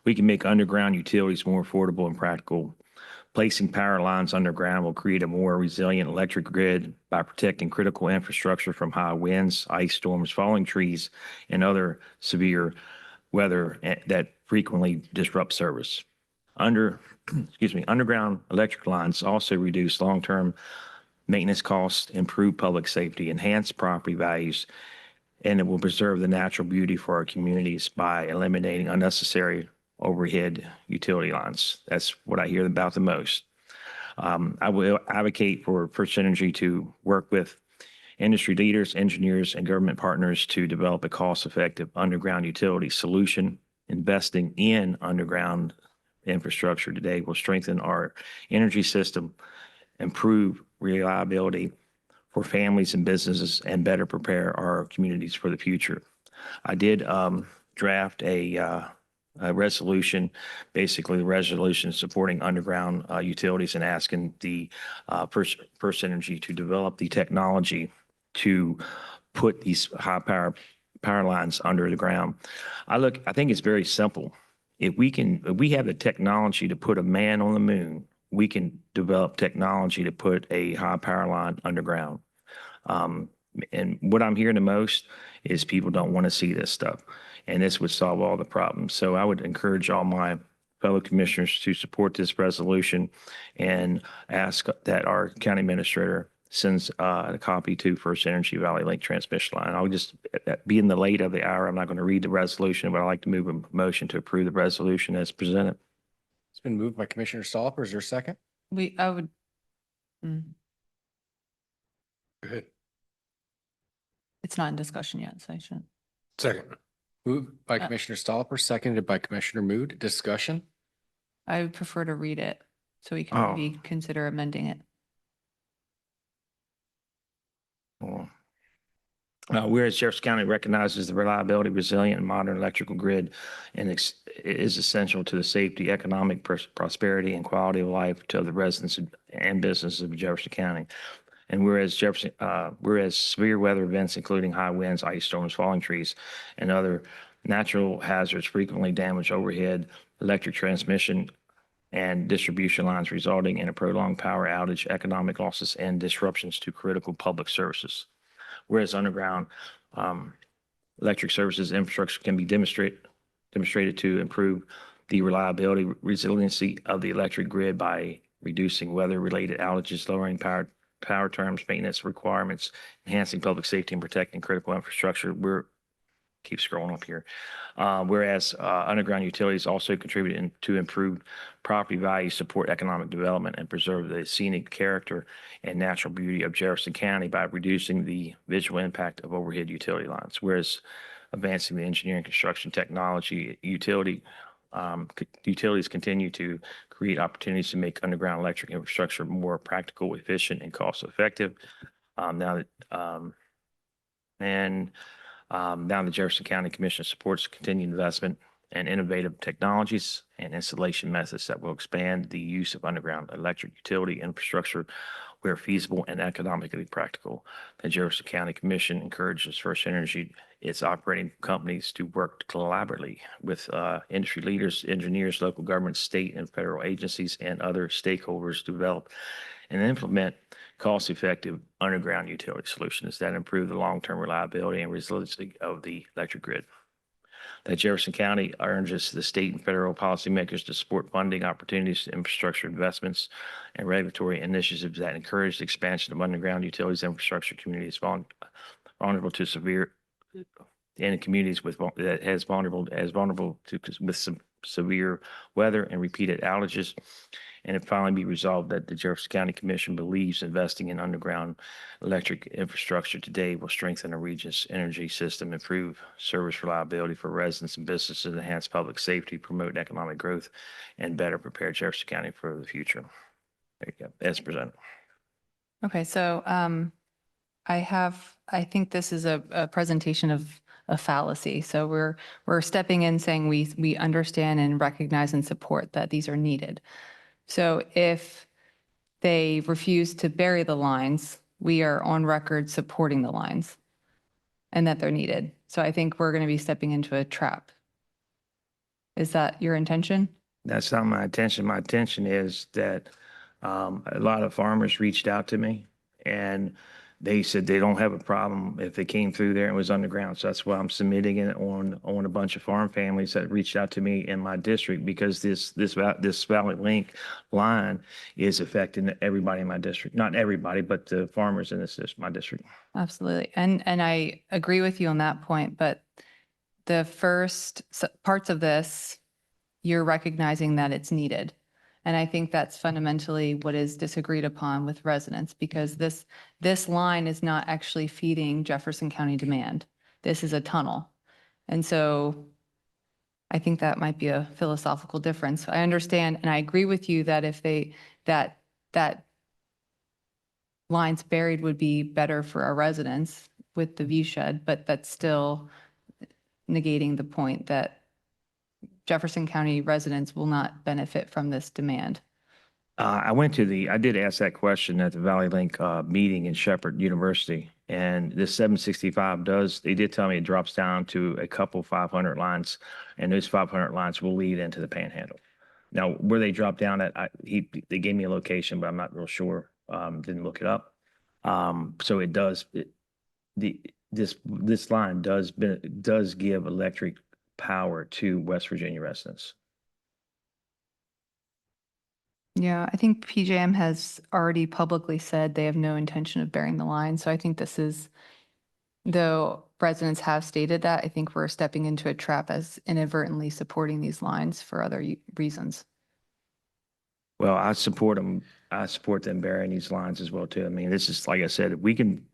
we can make underground utilities more affordable and practical. Placing power lines underground will create a more resilient electric grid by protecting critical infrastructure from high winds, ice storms, falling trees, and other severe weather that frequently disrupt service. Underground electric lines also reduce long-term maintenance costs, improve public safety, enhance property values, and it will preserve the natural beauty for our communities by eliminating unnecessary overhead utility lines. That's what I hear about the most. I will advocate for First Energy to work with industry leaders, engineers, and government partners to develop a cost-effective underground utility solution. Investing in underground infrastructure today will strengthen our energy system, improve reliability for families and businesses, and better prepare our communities for the future. I did draft a resolution, basically a resolution supporting underground utilities and asking the First Energy to develop the technology to put these power lines under the ground. I think it's very simple. If we have the technology to put a man on the moon, we can develop technology to put a high power line underground. And what I'm hearing the most is people don't want to see this stuff, and this would solve all the problems. So I would encourage all my fellow commissioners to support this resolution and ask that our county administrator sends a copy to First Energy Valley Link Transmission Line. I'll just be in the late of the hour. I'm not going to read the resolution, but I'd like to move a motion to approve the resolution as presented. It's been moved by Commissioner Stolper. Is there a second? I would, Go ahead. it's not in discussion yet, so I shouldn't. Second. Moved by Commissioner Stolper, seconded by Commissioner Mood. Discussion? I would prefer to read it so we can Oh. maybe consider amending it. Whereas Jefferson County recognizes the reliability, resilient, and modern electrical grid and is essential to the safety, economic prosperity, and quality of life to the residents and businesses of Jefferson County. And whereas severe weather events, including high winds, ice storms, falling trees, and other natural hazards frequently damage overhead electric transmission and distribution lines, resulting in a prolonged power outage, economic losses, and disruptions to critical public services. Whereas underground electric services infrastructure can be demonstrated to improve the reliability, resiliency of the electric grid by reducing weather-related outages, lowering power terms, maintenance requirements, enhancing public safety, and protecting critical infrastructure. Keep scrolling up here. Whereas underground utilities also contribute to improved property values, support economic development, and preserve the scenic character and natural beauty of Jefferson County by reducing the visual impact of overhead utility lines. Whereas advancing the engineering, construction, technology, utilities continue to create opportunities to make underground electric infrastructure more practical, efficient, and cost-effective. Now the Jefferson County Commission supports continued investment in innovative technologies and installation methods that will expand the use of underground electric utility infrastructure where feasible and economically practical. The Jefferson County Commission encourages First Energy, its operating companies, to work collaboratively with industry leaders, engineers, local governments, state and federal agencies, and other stakeholders to develop and implement cost-effective underground utility solutions that improve the long-term reliability and resiliency of the electric grid. That Jefferson County urges the state and federal policymakers to support funding opportunities, infrastructure investments, and regulatory initiatives that encourage the expansion of underground utilities infrastructure communities vulnerable to severe and communities with some severe weather and repeated outages. And it finally be resolved that the Jefferson County Commission believes investing in underground electric infrastructure today will strengthen the region's energy system, improve service reliability for residents and businesses, enhance public safety, promote economic growth, and better prepare Jefferson County for the future. There you go, as presented. Okay, so I think this is a presentation of a fallacy. So we're stepping in saying we understand and recognize and support that these are needed. So if they refuse to bury the lines, we are on record supporting the lines and that they're needed. So I think we're going to be stepping into a trap. Is that your intention? That's not my intention. My intention is that a lot of farmers reached out to me and they said they don't have a problem if it came through there and was underground. So that's why I'm submitting it on a bunch of farm families that reached out to me in my district, because this Valley Link line is affecting everybody in my district. Not everybody, but the farmers in my district. Absolutely. And I agree with you on that point, but the first parts of this, you're recognizing that it's needed. And I think that's fundamentally what is disagreed upon with residents, because this line is not actually feeding Jefferson County demand. This is a tunnel. And so I think that might be a philosophical difference. I understand, and I agree with you that if that lines buried would be better for our residents with the view shed, but that's still negating the point that Jefferson County residents will not benefit from this demand. I did ask that question at the Valley Link meeting in Shepherd University, and this 765 they did tell me it drops down to a couple 500 lines, and those 500 lines will lead into the Panhandle. Now, where they drop down at, they gave me a location, but I'm not real sure. Didn't look it up. So it does. This line does give electric power to West Virginia residents. Yeah, I think PJM has already publicly said they have no intention of burying the line. So I think this is, though residents have stated that, I think we're stepping into a trap as inadvertently supporting these lines for other reasons. Well, I support them. I support them burying these lines as well too. I mean, this is, like I said, we can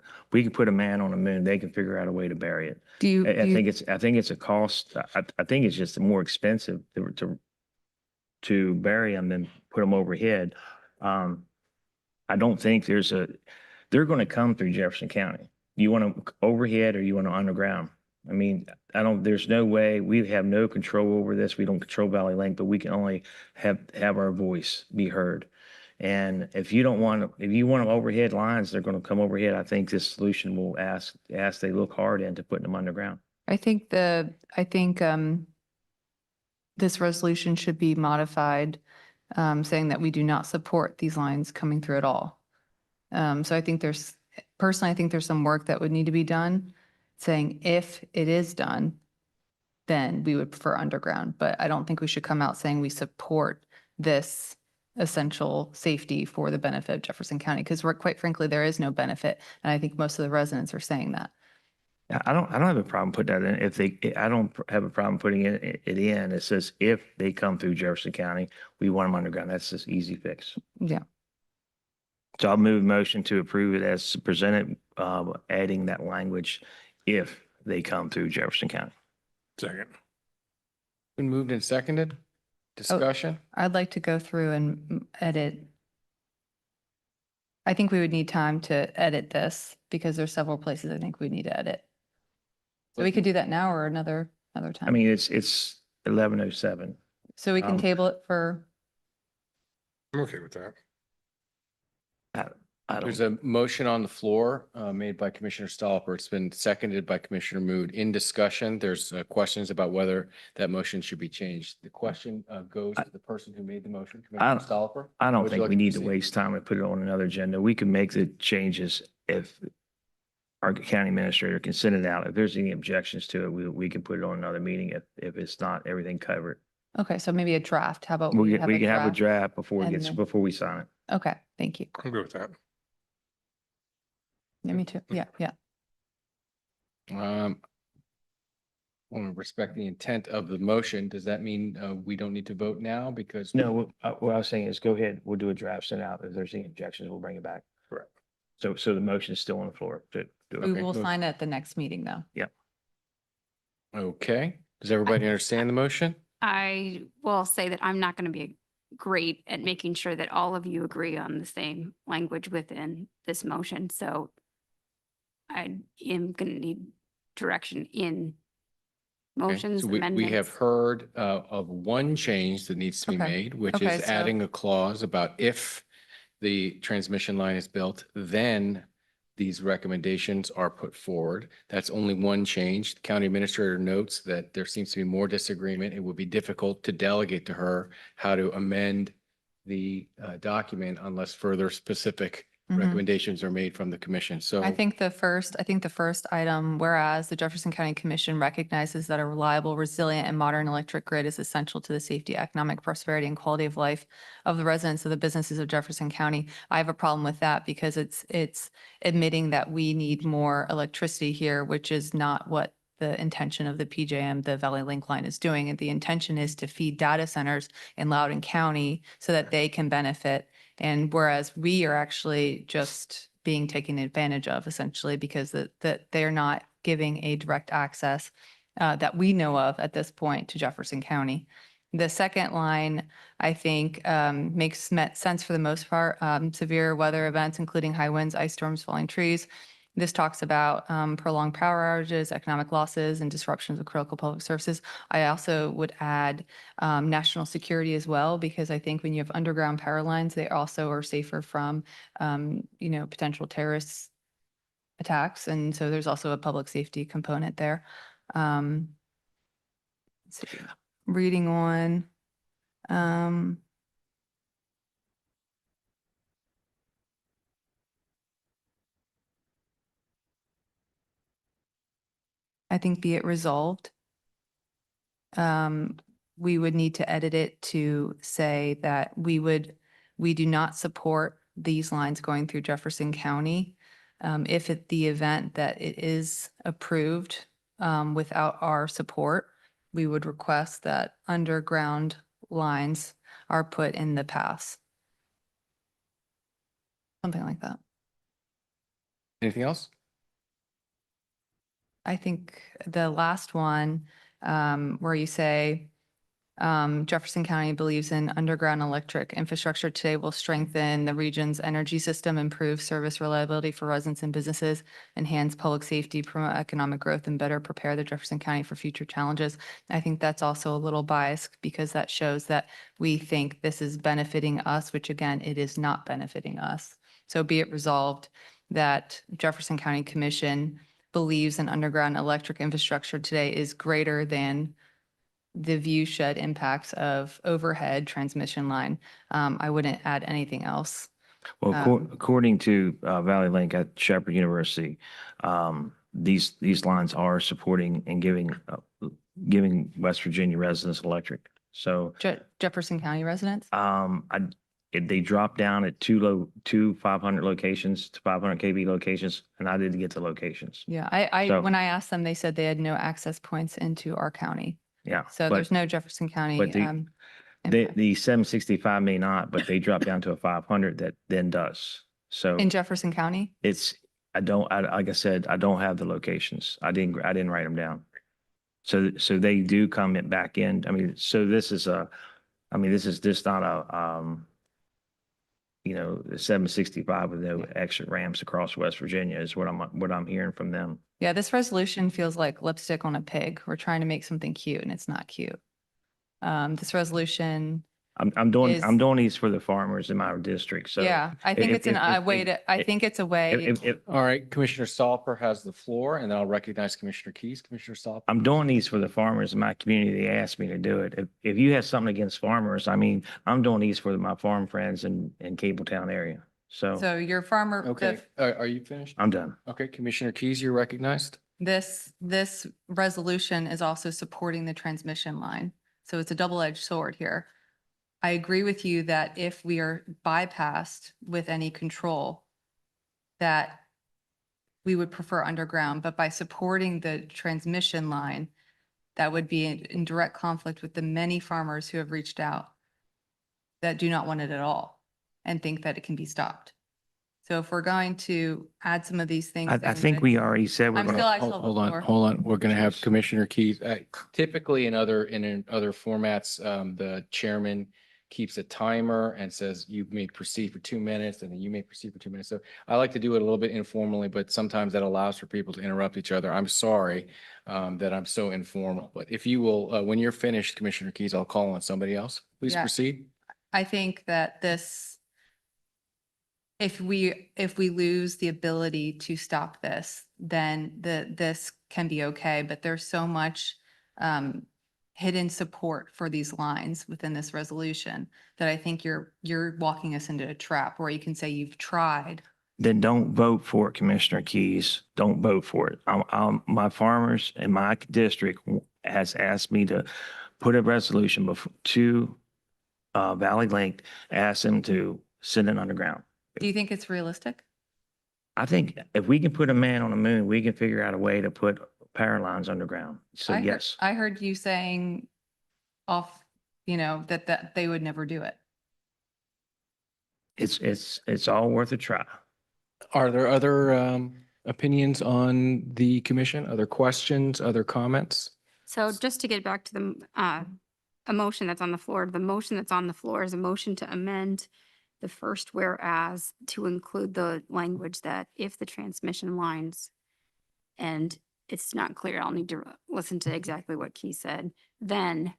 put a man on the moon. They can figure out a way to bury it. I think it's a cost. I think it's just more expensive to bury them than put them overhead. I don't think they're going to come through Jefferson County. You want them overhead or you want them underground? I mean, there's no way. We have no control over this. We don't control Valley Link, but we can only have our voice be heard. And if you want them overhead lines, they're going to come overhead. I think this solution will ask they look hard into putting them underground. I think this resolution should be modified, saying that we do not support these lines coming through at all. So I think personally, I think there's some work that would need to be done, saying if it is done, then we would prefer underground. But I don't think we should come out saying we support this essential safety for the benefit of Jefferson County, because quite frankly, there is no benefit. And I think most of the residents are saying that. I don't have a problem putting that in. I don't have a problem putting it in. It says if they come through Jefferson County, we want them underground. That's just easy fix. Yeah. So I'll move motion to approve it as presented, adding that language if they come through Jefferson County. Second. Been moved and seconded. Discussion? I'd like to go through and edit. I think we would need time to edit this because there's several places I think we need to edit. So we could do that now or another time. I mean, it's 11:07. So we can table it for, I'm okay with that. There's a motion on the floor made by Commissioner Stolper. It's been seconded by Commissioner Mood. In discussion, there's questions about whether that motion should be changed. The question goes to the person who made the motion, Commissioner Stolper. I don't Would you think like we need to proceed? waste time and put it on another agenda. We can make the changes if our county administrator can send it out. If there's any objections to it, we can put it on another meeting if it's not everything covered. okay, so maybe a draft. How about We we have can have a draft and then- before we sign it. Okay, thank you. I'm good with that. Yeah, me too. Yeah, yeah. Want to respect the intent of the motion. Does that mean we don't need to vote now because? No, what I was saying is go ahead. We'll do a draft, send out. If there's any objections, we'll bring it back. Correct. So the motion is still on the floor to do We it. will sign it at the next meeting though. Okay. Does everybody understand the motion? I will say that I'm not going to be great at making sure that all of you agree on the same language within this motion. So I am going to need direction in Okay, motions, so we amendments. have heard of one change that needs to be Okay. made, which Okay, is so- adding a clause about if the transmission line is built, then these recommendations are put forward. That's only one change. The county administrator notes that there seems to be more disagreement. It would be difficult to delegate to her how to amend the document unless further specific Mhm. recommendations are made from the commission. So I think the first item, whereas the Jefferson County Commission recognizes that a reliable, resilient, and modern electric grid is essential to the safety, economic prosperity, and quality of life of the residents of the businesses of Jefferson County. I have a problem with that because it's admitting that we need more electricity here, which is not what the intention of the PJM, the Valley Link line, is doing. And the intention is to feed data centers in Loudoun County so that they can benefit. And whereas we are actually just being taken advantage of essentially because that they're not giving a direct access that we know of at this point to Jefferson County. The second line, I think, makes sense for the most part. Severe weather events, including high winds, ice storms, falling trees. This talks about prolonged power outages, economic losses, and disruptions of critical public services. I also would add national security as well, because I think when you have underground power lines, they also are safer from, potential terrorist attacks. And so there's also a public safety component there. Let's see, reading on. I think be it resolved. We would need to edit it to say that we do not support these lines going through Jefferson County. If at the event that it is approved without our support, we would request that underground lines are put in the pass. Something like that. anything else? I think the last one, where you say, Jefferson County believes in underground electric infrastructure today will strengthen the region's energy system, improve service reliability for residents and businesses, enhance public safety, promote economic growth, and better prepare the Jefferson County for future challenges. I think that's also a little biased because that shows that we think this is benefiting us, which again, it is not benefiting us. So be it resolved that Jefferson County Commission believes an underground electric infrastructure today is greater than the view shed impacts of overhead transmission line. I wouldn't add anything else. Well, according to Valley Link at Shepherd University, these lines are supporting and giving West Virginia residents electric. So Jefferson County residents? they dropped down at two 500 locations to 500 kV locations, and I didn't get the locations. Yeah, So- when I asked them, they said they had no access points into our county. Yeah. So but- there's no Jefferson County. But the 765 may not, but they dropped down to a 500 that then does. So In Jefferson County? like I said, I don't have the locations. I didn't write them down. So they do come back in. I mean, so this is just not a, the 765 with no exit ramps across West Virginia is what I'm hearing from them. Yeah, this resolution feels like lipstick on a pig. We're trying to make something cute and it's not cute. This resolution, I'm doing is- these for the farmers in my district. So yeah, I think it's a way. All right, Commissioner Salper has the floor, and then I'll recognize Commissioner Keys. Commissioner Salper. I'm doing these for the farmers in my community. They asked me to do it. If you have something against farmers, I mean, I'm doing these for my farm friends in Cabletown area. So your farmer, Okay, are you finished? I'm done. Okay, Commissioner Keys, you're recognized. this resolution is also supporting the transmission line. So it's a double-edged sword here. I agree with you that if we are bypassed with any control, that we would prefer underground, but by supporting the transmission line, that would be in direct conflict with the many farmers who have reached out that do not want it at all and think that it can be stopped. So if we're going to add some of these things. I think we already said we're I'm going still, to. I still have the Hold on, floor. hold on. We're going to have Commissioner Keys. Typically in other formats, the chairman keeps a timer and says you may proceed for 2 minutes and then you may proceed for 2 minutes. So I like to do it a little bit informally, but sometimes that allows for people to interrupt each other. I'm sorry that I'm so informal, but if you will, when you're finished, Commissioner Keys, I'll call on somebody else. Please Yeah. proceed. I think that if we lose the ability to stop this, then this can be okay, but there's so much hidden support for these lines within this resolution that I think you're walking us into a trap where you can say you've tried then don't vote for it, Commissioner Keys. Don't vote for it. My farmers in my district has asked me to put a resolution to Valley Link, ask them to send it underground. Do you think it's realistic? I think if we can put a man on the moon, we can figure out a way to put power lines underground. So yes, I heard you saying off, that they would never do it. it's all worth a try. Are there other opinions on the commission? Other questions, other comments? So just to get back to the, a motion that's on the floor, the motion that's on the floor is a motion to amend the first whereas to include the language that if the transmission lines, and it's not clear, I'll need to listen to exactly what Keith said, then,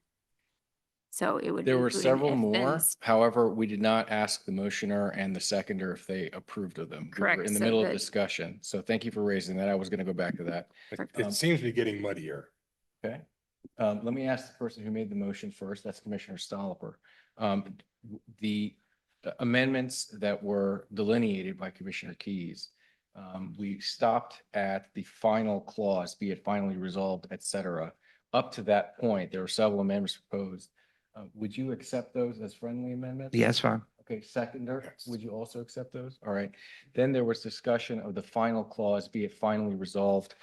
so it would. There were include an several if more. then. However, we did not ask the motioner and the seconder if they approved of them. We were Correct, in the so middle of the- discussion. So thank you for raising that. I was going to go back to that. It seems to be getting muddier. Okay. Let me ask the person who made the motion first. That's Commissioner Stolper. The amendments that were delineated by Commissioner Keys, we stopped at the final clause, be it finally resolved, et cetera. Up to that point, there were several amendments proposed. Would you accept those as friendly amendments? Yeah, that's fine. Okay, seconder, would you also accept those? All right. Then there was discussion of the final clause, be it finally resolved,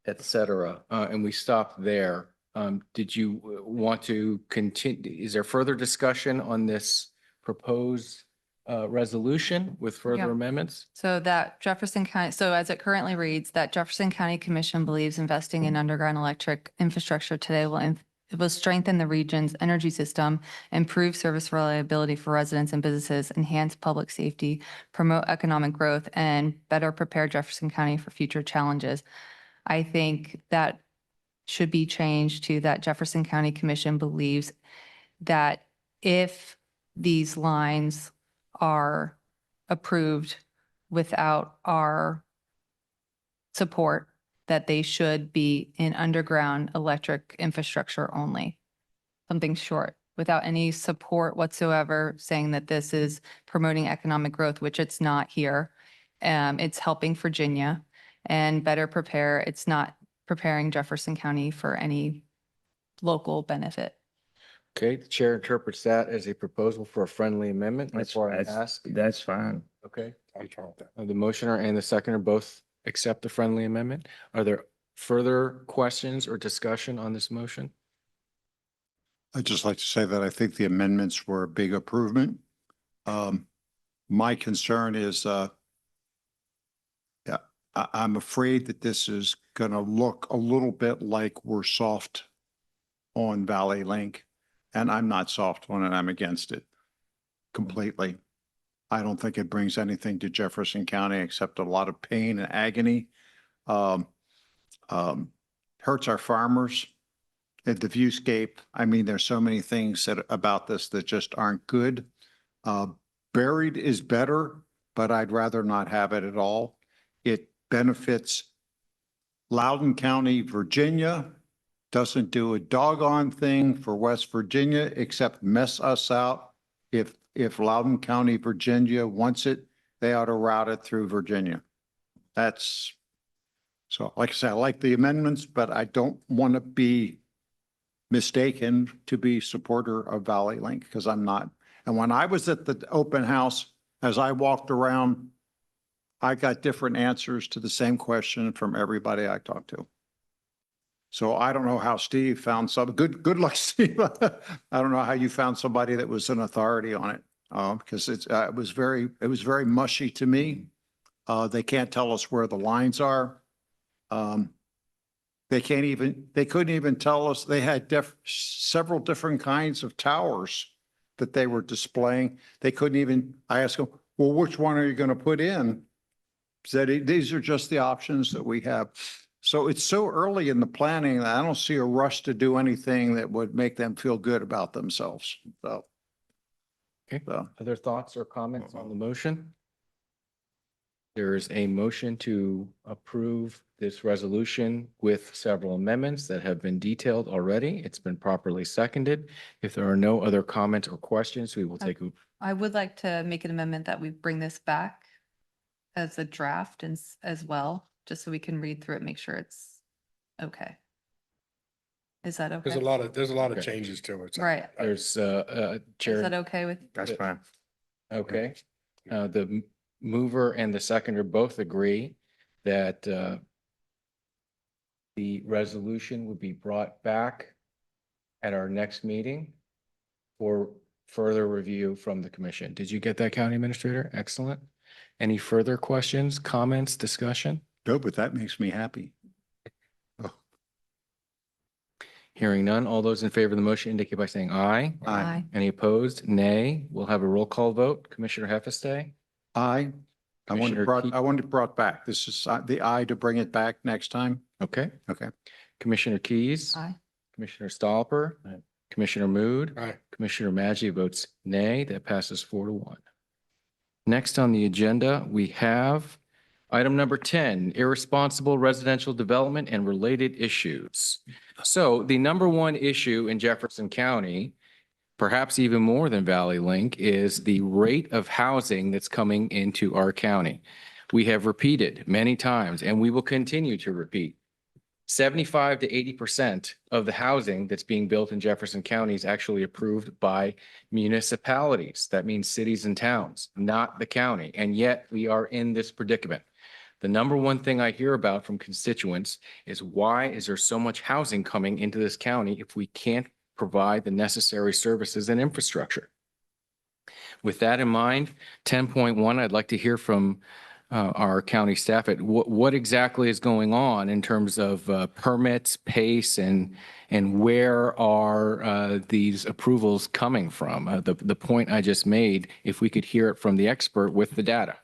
et cetera. And we stopped there. Did you want to continue? Is there further discussion on this proposed resolution with further Yeah. amendments? So that Jefferson County, so as it currently reads, that Jefferson County Commission believes investing in underground electric infrastructure today will strengthen the region's energy system, improve service reliability for residents and businesses, enhance public safety, promote economic growth, and better prepare Jefferson County for future challenges. I think that should be changed to that Jefferson County Commission believes that if these lines are approved without our support, that they should be in underground electric infrastructure only. Something short, without any support whatsoever, saying that this is promoting economic growth, which it's not here. It's helping Virginia and better prepare. It's not preparing Jefferson County for any local benefit. Okay, the chair interprets that as a proposal for a friendly amendment. Before I ask. That's fine. Okay. I'm fine with that. The motioner and the seconder both accept the friendly amendment. Are there further questions or discussion on this motion? I'd just like to say that I think the amendments were a big improvement. My concern is, I'm afraid that this is going to look a little bit like we're soft on Valley Link, and I'm not soft on it. I'm against it completely. I don't think it brings anything to Jefferson County except a lot of pain and agony. Hurts our farmers. At the viewscape, I mean, there's so many things about this that just aren't good. Buried is better, but I'd rather not have it at all. It benefits Loudoun County, Virginia, doesn't do a doggone thing for West Virginia except mess us out. If Loudoun County, Virginia wants it, they ought to route it through Virginia. So like I said, I like the amendments, but I don't want to be mistaken to be supporter of Valley Link because I'm not. And when I was at the open house, as I walked around, I got different answers to the same question from everybody I talked to. So I don't know how Steve found some good luck, Steve. I don't know how you found somebody that was an authority on it because it was very mushy to me. They can't tell us where the lines are. They couldn't even tell us. They had several different kinds of towers that they were displaying. They couldn't even, I asked them, well, which one are you going to put in? Said, these are just the options that we have. So it's so early in the planning that I don't see a rush to do anything that would make them feel good about themselves. So. Okay. Other thoughts or comments on the motion? There is a motion to approve this resolution with several amendments that have been detailed already. It's been properly seconded. If there are no other comments or questions, we will take. I would like to make an amendment that we bring this back as a draft and as well, just so we can read through it, make sure it's okay. Is that okay? There's a lot of Okay. changes to it. Right. There's, Is Chair. that okay with? That's fine. Okay. The mover and the seconder both agree that the resolution would be brought back at our next meeting for further review from the commission. Did you get that, County Administrator? Excellent. Any further questions, comments, discussion? No, but that makes me happy. Hearing none. All those in favor of the motion indicate by saying aye. Aye. Any opposed? Nay. We'll have a roll call vote. Commissioner Heffestay? Aye. Commissioner Key- I want it brought back. This is the aye to bring it back next time. Okay. Okay. Commissioner Keys? Aye. Commissioner Stolper? Commissioner Mood? Aye. Commissioner Maggi votes nay. That passes 4-1. Next on the agenda, we have item number 10, irresponsible residential development and related issues. So the number one issue in Jefferson County, perhaps even more than Valley Link, is the rate of housing that's coming into our county. We have repeated many times, and we will continue to repeat, 75 to 80% of the housing that's being built in Jefferson County is actually approved by municipalities. That means cities and towns, not the county. And yet we are in this predicament. The number one thing I hear about from constituents is, why is there so much housing coming into this county if we can't provide the necessary services and infrastructure? With that in mind, 10.1, I'd like to hear from our county staff at what exactly is going on in terms of permits, pace, and where are these approvals coming from? The point I just made, if we could hear it from the expert with the data.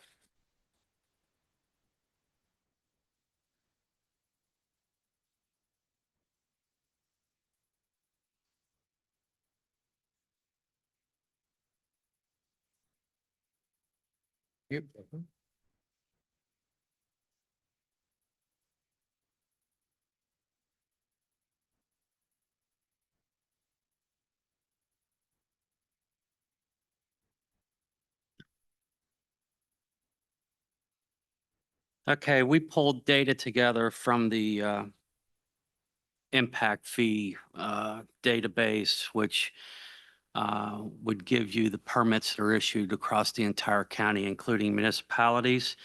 Yep. Okay, we pulled data together from the impact fee database, which would give you the permits that are issued across the entire county, including municipalities.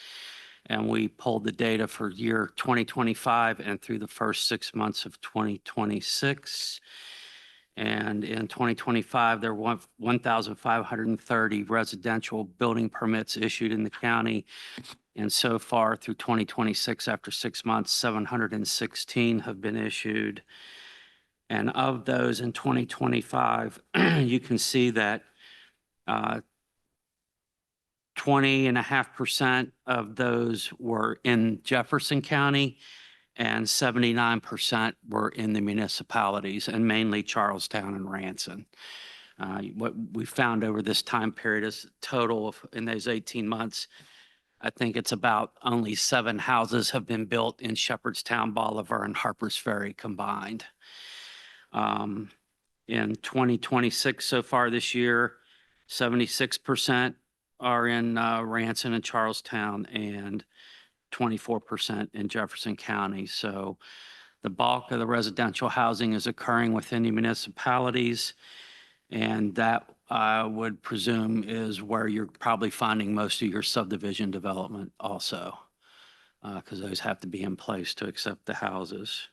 And we pulled the data for year 2025 and through the first 6 months of 2026. And in 2025, there were 1,530 residential building permits issued in the county. And so far through 2026, after 6 months, 716 have been issued. And of those in 2025, you can see that 20.5% of those were in Jefferson County and 79% were in the municipalities, and mainly Charlestown and Ranson. What we found over this time period is total of, in those 18 months, I think it's about only 7 houses have been built in Shepherdstown, Bolivar, and Harpers Ferry combined. In 2026 so far this year, 76% are in Ranson and Charlestown and 24% in Jefferson County. So the bulk of the residential housing is occurring within the municipalities. And that I would presume is where you're probably finding most of your subdivision development also, because those have to be in place to accept the houses.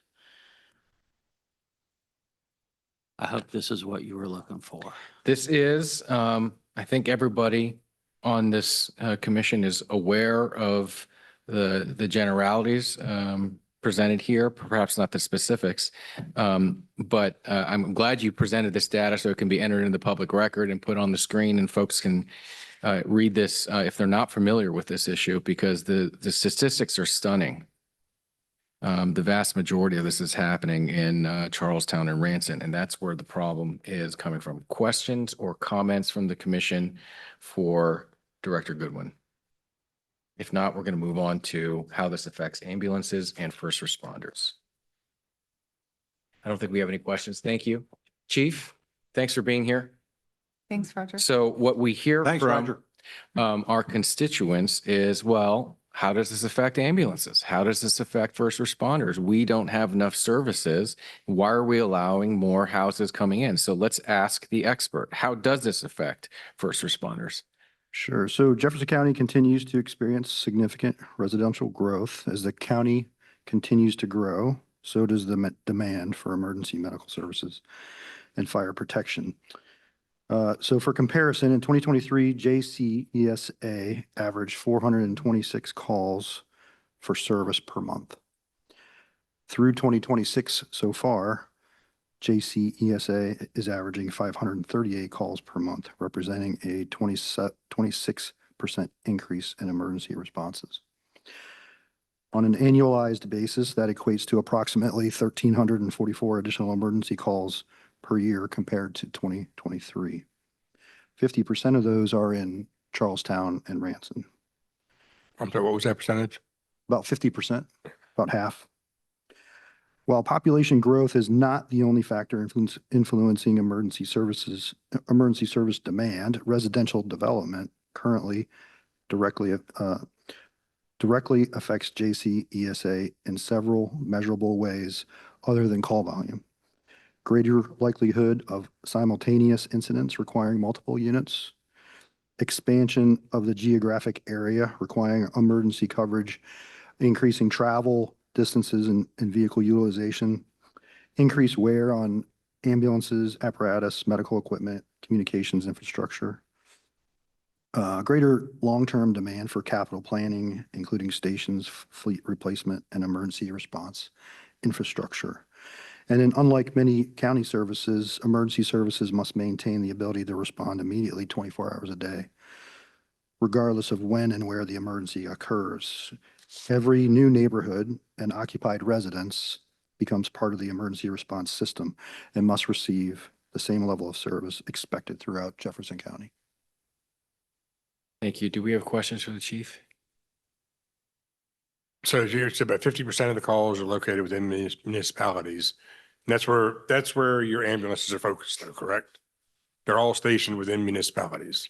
I hope this is what you were looking for. This is, I think everybody on this commission is aware of the generalities presented here, perhaps not the specifics. But I'm glad you presented this data so it can be entered in the public record and put on the screen, and folks can read this if they're not familiar with this issue, because the statistics are stunning. The vast majority of this is happening in Charlestown and Ranson, and that's where the problem is coming from. Questions or comments from the commission for Director Goodwin? If not, we're going to move on to how this affects ambulances and first responders. I don't think we have any questions. Thank you. Chief, thanks for being here. Thanks, Roger. So what we hear Thanks, from Roger. our constituents is, well, how does this affect ambulances? How does this affect first responders? We don't have enough services. Why are we allowing more houses coming in? So let's ask the expert. How does this affect first responders? Sure. So Jefferson County continues to experience significant residential growth. As the county continues to grow, so does the demand for emergency medical services and fire protection. So for comparison, in 2023, JCESA averaged 426 calls for service per month. Through 2026 so far, JCESA is averaging 538 calls per month, representing a 26% increase in emergency responses. On an annualized basis, that equates to approximately 1,344 additional emergency calls per year compared to 2023. 50% of those are in Charlestown and Ranson. I'm sorry, what was that percentage? About 50%, about half. While population growth is not the only factor influencing emergency service demand, residential development currently directly affects JCESA in several measurable ways other than call volume. Greater likelihood of simultaneous incidents requiring multiple units, expansion of the geographic area requiring emergency coverage, increasing travel distances and vehicle utilization, increased wear on ambulances, apparatus, medical equipment, communications infrastructure, greater long-term demand for capital planning, including stations, fleet replacement, and emergency response infrastructure. And then unlike many county services, emergency services must maintain the ability to respond immediately 24 hours a day, regardless of when and where the emergency occurs. Every new neighborhood and occupied residence becomes part of the emergency response system and must receive the same level of service expected throughout Jefferson County. Thank you. Do we have questions for the chief? So you said about 50% of the calls are located within municipalities. And that's where your ambulances are focused though, correct? They're all stationed within municipalities.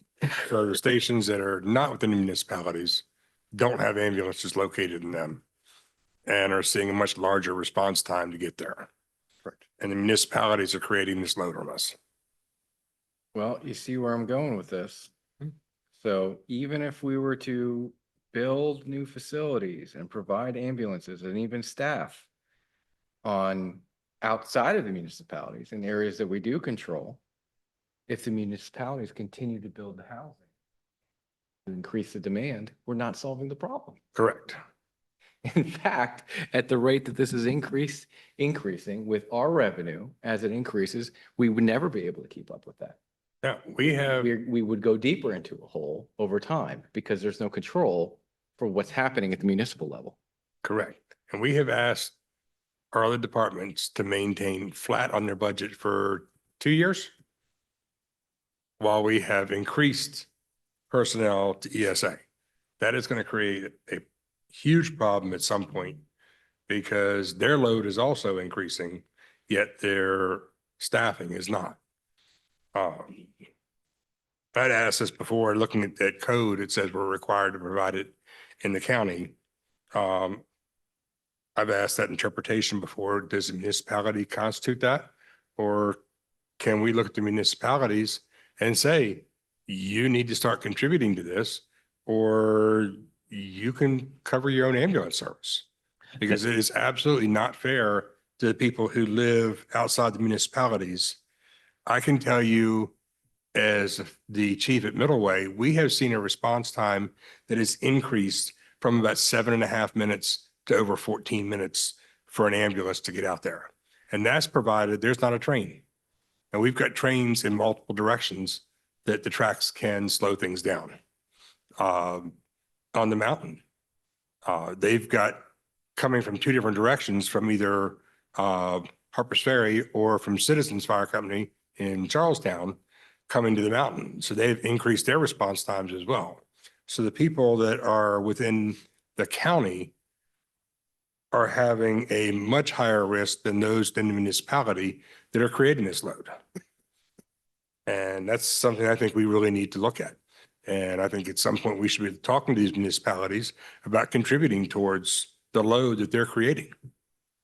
So the stations that are not within the municipalities don't have ambulances located in them and are seeing a much larger response time to get there. Correct. And the municipalities are creating this load on us. Well, you see where I'm going with this. So even if we were to build new facilities and provide ambulances and even staff on outside of the municipalities in areas that we do control, if the municipalities continue to build the housing to increase the demand, we're not solving the problem. Correct. In fact, at the rate that this is increasing with our revenue as it increases, we would never be able to keep up with that. Yeah, we would go deeper into a hole over time because there's no control for what's happening at the municipal level. Correct. And we have asked our other departments to maintain flat on their budget for 2 years while we have increased personnel to ESA. That is going to create a huge problem at some point because their load is also increasing, yet their staffing is not. I'd asked this before, looking at that code, it says we're required to provide it in the county. I've asked that interpretation before. Does the municipality constitute that? Or can we look at the municipalities and say, you need to start contributing to this, or you can cover your own ambulance service? Because it is absolutely not fair to the people who live outside the municipalities. I can tell you, as the chief at Middleway, we have seen a response time that has increased from about 7.5 minutes to over 14 minutes for an ambulance to get out there. And that's provided there's not a train. And we've got trains in multiple directions that the tracks can slow things down. On the mountain, they've got coming from 2 different directions from either Harper's Ferry or from Citizens Fire Company in Charlestown coming to the mountain. So they've increased their response times as well. So the people that are within the county are having a much higher risk than those in the municipality that are creating this load. And that's something I think we really need to look at. And I think at some point we should be talking to these municipalities about contributing towards the load that they're creating.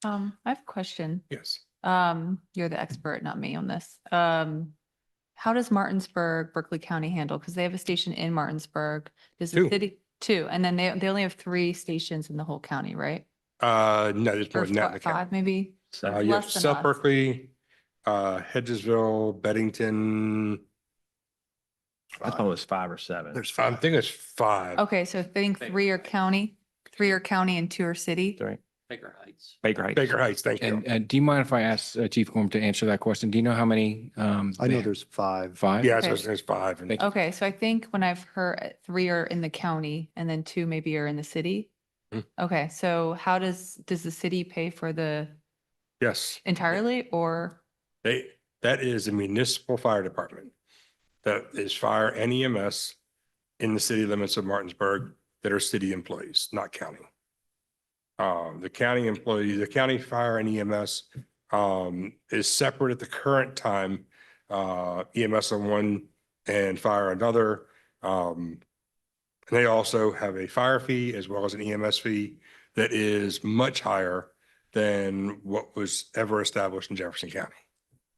I have a question. Yes. You're the expert, not me on this. How does Martinsburg, Berkeley County handle? Because they have a station in Martinsburg. Does the Two. city, two, and then they only have 3 stations in the whole county, right? No, there's more Or than that in the county. 5 maybe? Yeah, Less than South us. Berkeley, Hedgesville, Beddington. I thought it was 5 or 7. There's I 5. think it's 5. Okay, so I think 3 are county, 3 are county and 2 are city. Right. Baker Heights. Baker Heights. Baker Heights, thank you. And do you mind if I ask Chief Gorm to answer that question? Do you know how many? I know there's 5. 5? Yeah, Okay. so there's 5. And Okay, so I think when I've heard 3 are in the county and then 2 maybe are in the city. Mhm. Okay, so how does the city pay for the yes, entirely or? that is a municipal fire department. That is fire and EMS in the city limits of Martinsburg that are city employees, not county. The county employee, the county fire and EMS is separate at the current time. EMS on one and fire another. And they also have a fire fee as well as an EMS fee that is much higher than what was ever established in Jefferson County.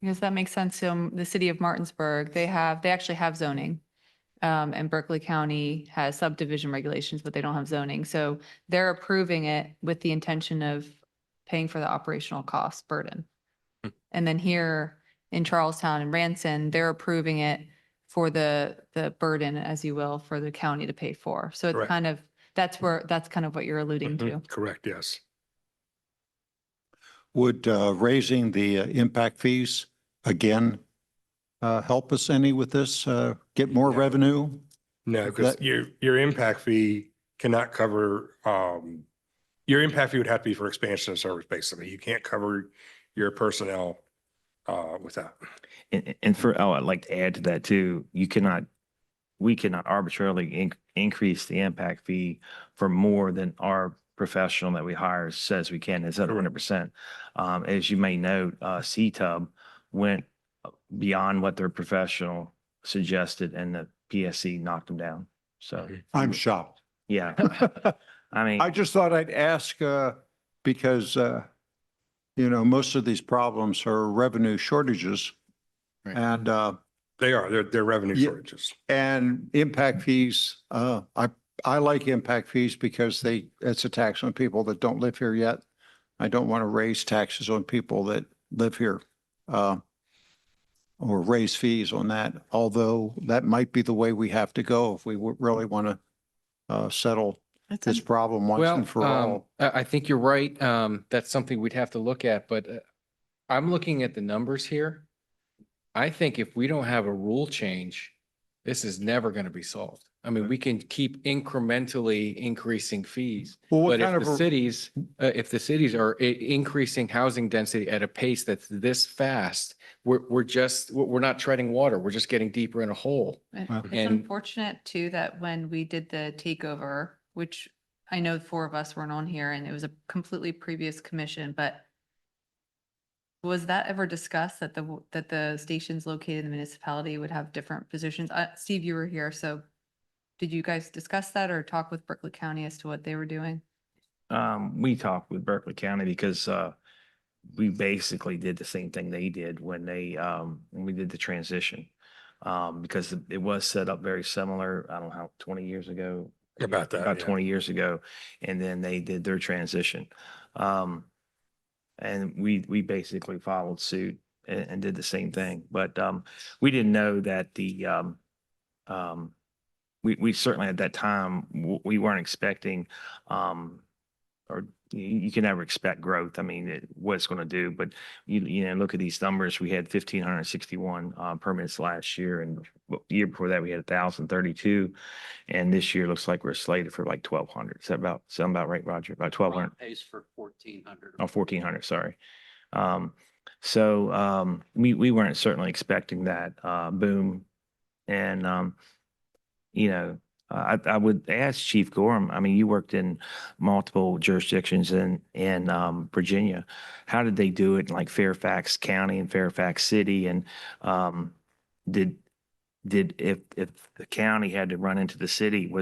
Because that makes sense. So the city of Martinsburg, they actually have zoning. And Berkeley County has subdivision regulations, but they don't have zoning. So they're approving it with the intention of paying for the operational cost burden. And then here in Charlestown and Ranson, they're approving it for the burden, as you will, for the county to pay for. So it's Correct. kind of, that's kind of what you're alluding to. Correct, yes. Would raising the impact fees again help us any with this? Get more No. revenue? No, because your impact fee cannot cover, your impact fee would have to be for expansion of service, basically. You can't cover your personnel with that. And I'd like to add to that too. We cannot arbitrarily increase the impact fee for more than our professional that we hire says we can. It's at 100%. As you may note, CTUB went beyond what their professional suggested and the PSC knocked them down. So I'm shocked. yeah, I mean, I just thought I'd ask because, most of these problems are revenue shortages. Right. And They're revenue Yeah. shortages. and impact fees, I like impact fees because it's a tax on people that don't live here yet. I don't want to raise taxes on people that live here. Or raise fees on that, although that might be the way we have to go if we really want to settle this problem once and for all. I think you're right. That's something we'd have to look at, but I'm looking at the numbers here. I think if we don't have a rule change, this is never going to be solved. I mean, we can keep incrementally increasing fees. Well, what But kind if of the a- cities are increasing housing density at a pace that's this fast, we're not treading water. We're just getting deeper in a hole. It's And- unfortunate too that when we did the takeover, which I know 4 of us weren't on here and it was a completely previous commission, but was that ever discussed that the stations located in the municipality would have different positions? Steve, you were here, so did you guys discuss that or talk with Berkeley County as to what they were doing? we talked with Berkeley County because we basically did the same thing they did when we did the transition. Because it was set up very similar, I don't know how, 20 years ago. About that, About yeah. 20 years ago, and then they did their transition. And we basically followed suit and did the same thing. But we didn't know that we certainly at that time, we weren't expecting, or you can never expect growth. I mean, what it's going to do, but look at these numbers. We had 1,561 permits last year, and the year before that we had 1,032, and this year looks like we're slated for like 1,200. Is that sound about right, Roger? About 1,200. Pays for 1,400. Oh, 1,400, sorry. So we weren't certainly expecting that boom. And, I would ask Chief Gorham, I mean, you worked in multiple jurisdictions in Virginia. How did they do it in like Fairfax County and Fairfax City? And did if the county had to run into the city,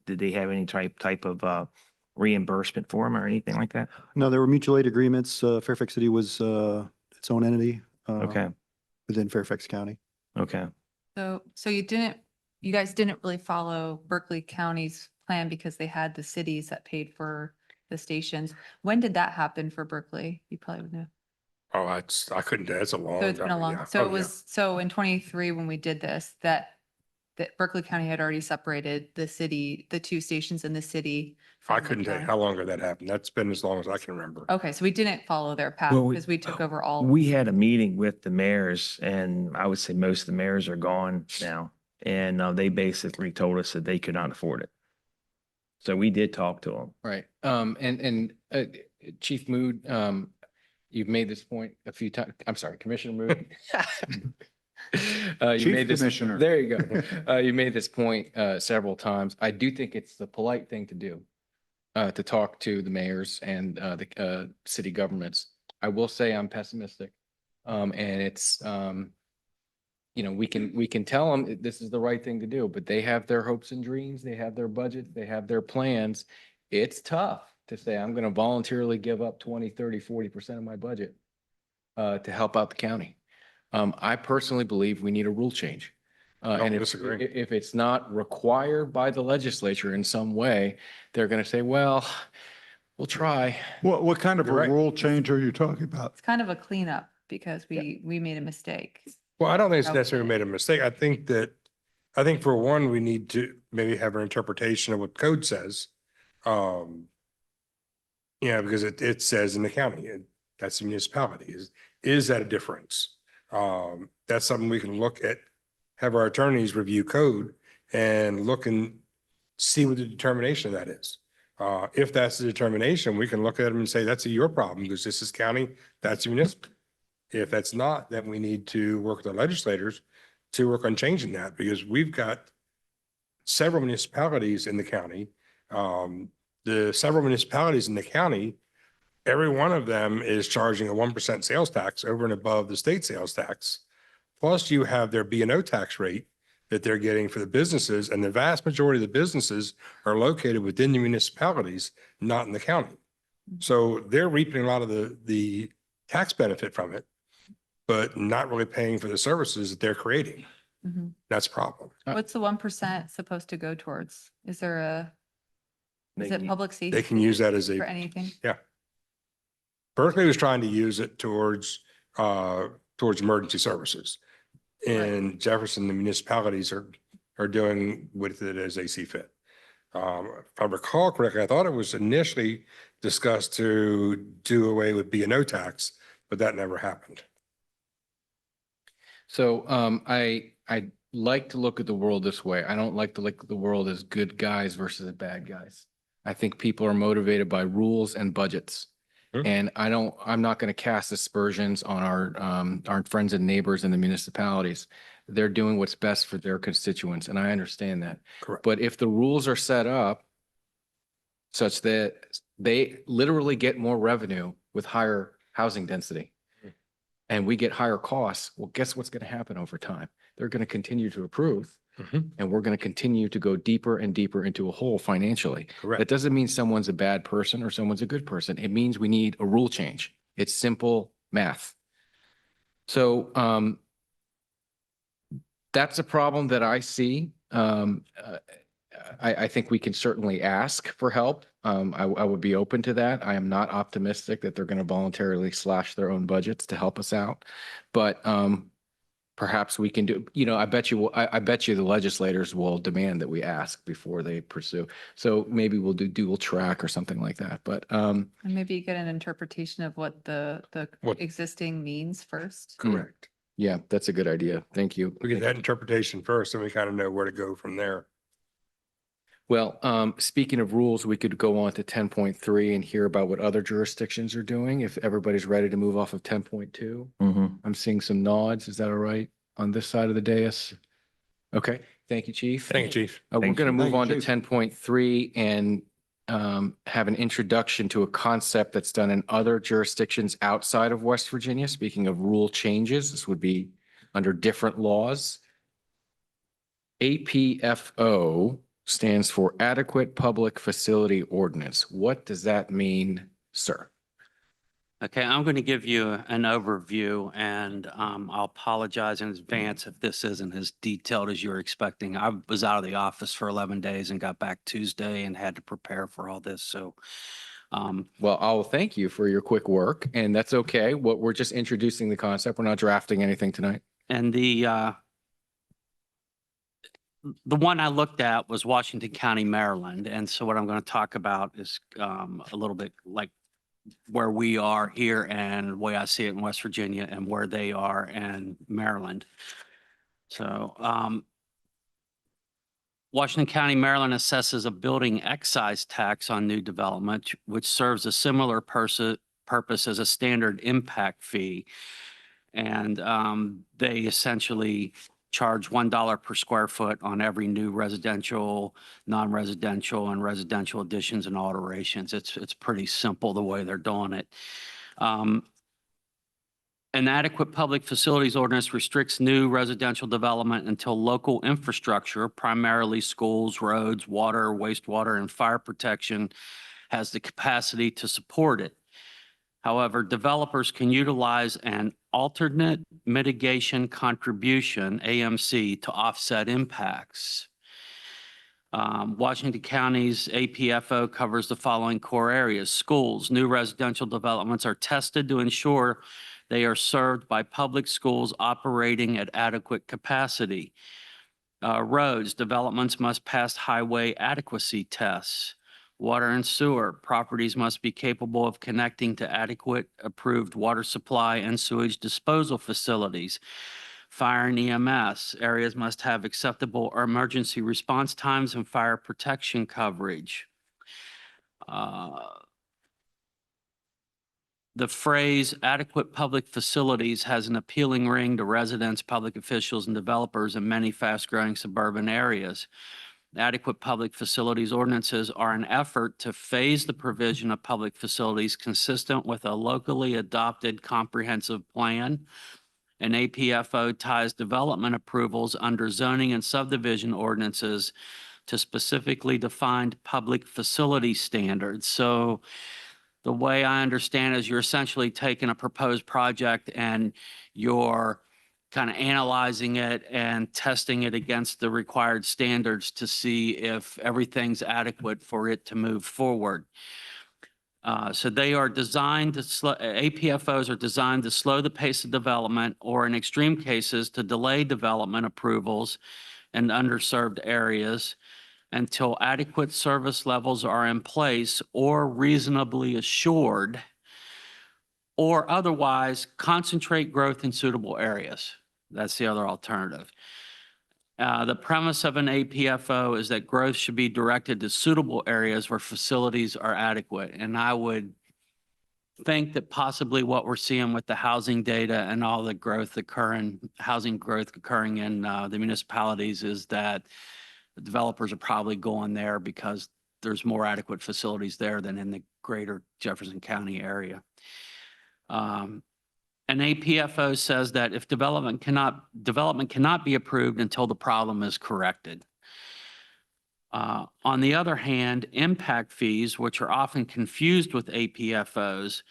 did they have any type of reimbursement for them or anything like that? No, there were mutual aid agreements. Fairfax City was its own entity Okay, within Fairfax County. okay. So you guys didn't really follow Berkeley County's plan because they had the cities that paid for the stations. When did that happen for Berkeley? You probably would know. Oh, I couldn't, that's a long. So it's been a time, long, yeah. so Oh, it yeah. was, so in 23, when we did this, that Berkeley County had already separated the city, the two stations in the city. I from the couldn't tell you county. how long ago that happened. That's been as long as I can remember. Okay, so we didn't follow their path Well, because we took over all. We had a meeting with the mayors, and I would say most of the mayors are gone now. And they basically told us that they could not afford it. So we did talk to them. Right. Chief Mood, you've made this point a few times. I'm sorry, Commissioner Mood. You Chief made this- Commissioner. There you go. You made this point several times. I do think it's the polite thing to do, to talk to the mayors and the city governments. I will say I'm pessimistic. And it's, we can tell them this is the right thing to do, but they have their hopes and dreams. They have their budgets. They have their plans. It's tough to say, I'm going to voluntarily give up 20, 30, 40% of my budget to help out the county. I personally believe we need a rule change. I don't And disagree. if it's not required by the legislature in some way, they're going to say, well, we'll try. What kind of a You're right. rule change are you talking about? It's kind of a cleanup because we made a mistake. Well, I don't think it's Okay. necessarily made a mistake. I think for one, we need to maybe have an interpretation of what code says. Because it says in the county, that's the municipality. Is that a difference? That's something we can look at, have our attorneys review code and look and see what the determination of that is. If that's the determination, we can look at them and say, that's your problem because this is county, that's municipal. If that's not, then we need to work with the legislators to work on changing that because we've got several municipalities in the county. The several municipalities in the county, every one of them is charging a 1% sales tax over and above the state sales tax. Plus you have their B&O tax rate that they're getting for the businesses, and the vast majority of the businesses are located within the municipalities, not in the county. So they're reaping a lot of the tax benefit from it, but not really paying for the services that they're creating. Mhm. That's a problem. What's the 1% supposed to go towards? Is it public safety? They can use that as For a, anything? yeah. Berkeley was trying to use it towards emergency services. In Jefferson, the municipalities are doing with it as they see fit. If I recall correctly, I thought it was initially discussed to do away with B&O tax, but that never happened. So I like to look at the world this way. I don't like to look at the world as good guys versus bad guys. I think people are motivated by rules and budgets. Sure. And I'm not going to cast aspersions on our friends and neighbors in the municipalities. They're doing what's best for their constituents, and I understand that. Correct. But if the rules are set up such that they literally get more revenue with higher housing density, and we get higher costs, well, guess what's going to happen over time? They're going to continue to approve, and we're going to continue to go deeper and deeper into a hole financially. Correct. That doesn't mean someone's a bad person or someone's a good person. It means we need a rule change. It's simple math. So that's a problem that I see. I think we can certainly ask for help. I would be open to that. I am not optimistic that they're going to voluntarily slash their own budgets to help us out. But perhaps we can do, I bet you the legislators will demand that we ask before they pursue. So maybe we'll do dual track or something like that. But And maybe get an interpretation of what the What- existing means first. Correct. yeah, that's a good idea. Thank you. We get that interpretation first, and we kind of know where to go from there. Well, speaking of rules, we could go on to 10.3 and hear about what other jurisdictions are doing. If everybody's ready to move off of 10.2. I'm seeing some nods. Is that all right on this side of the dais? Okay, thank you, Chief. Thank you, Chief. We're Thank going to you. move on to Chief. 10.3 and have an introduction to a concept that's done in other jurisdictions outside of West Virginia. Speaking of rule changes, this would be under different laws. APFO stands for Adequate Public Facility Ordinance. What does that mean, sir? Okay, I'm going to give you an overview, and I'll apologize in advance if this isn't as detailed as you're expecting. I was out of the office for 11 days and got back Tuesday and had to prepare for all this. So, Well, I'll thank you for your quick work, and that's okay. We're just introducing the concept. We're not drafting anything tonight. and the one I looked at was Washington County, Maryland. And so what I'm going to talk about is a little bit like where we are here and the way I see it in West Virginia and where they are in Maryland. So Washington County, Maryland assesses a building excise tax on new development, which serves a similar purpose as a standard impact fee. And they essentially charge $1 per square foot on every new residential, non-residential, and residential additions and alterations. It's pretty simple the way they're doing it. An adequate public facilities ordinance restricts new residential development until local infrastructure, primarily schools, roads, water, wastewater, and fire protection, has the capacity to support it. However, developers can utilize an alternate mitigation contribution, AMC, to offset impacts. Washington County's APFO covers the following core areas. Schools, new residential developments are tested to ensure they are served by public schools operating at adequate capacity. Roads, developments must pass highway adequacy tests. Water and sewer, properties must be capable of connecting to adequate approved water supply and sewage disposal facilities. Fire and EMS, areas must have acceptable emergency response times and fire protection coverage. The phrase adequate public facilities has an appealing ring to residents, public officials, and developers in many fast-growing suburban areas. Adequate public facilities ordinances are an effort to phase the provision of public facilities consistent with a locally adopted comprehensive plan. An APFO ties development approvals under zoning and subdivision ordinances to specifically defined public facility standards. So the way I understand is you're essentially taking a proposed project and you're kind of analyzing it and testing it against the required standards to see if everything's adequate for it to move forward. So they are designed to APFOs are designed to slow the pace of development or in extreme cases to delay development approvals in underserved areas until adequate service levels are in place or reasonably assured, or otherwise concentrate growth in suitable areas. That's the other alternative. The premise of an APFO is that growth should be directed to suitable areas where facilities are adequate. And I would think that possibly what we're seeing with the housing data and all the growth housing growth occurring in the municipalities is that the developers are probably going there because there's more adequate facilities there than in the greater Jefferson County area. An APFO says that if development cannot be approved until the problem is corrected. On the other hand, impact fees, which are often confused with APFOs,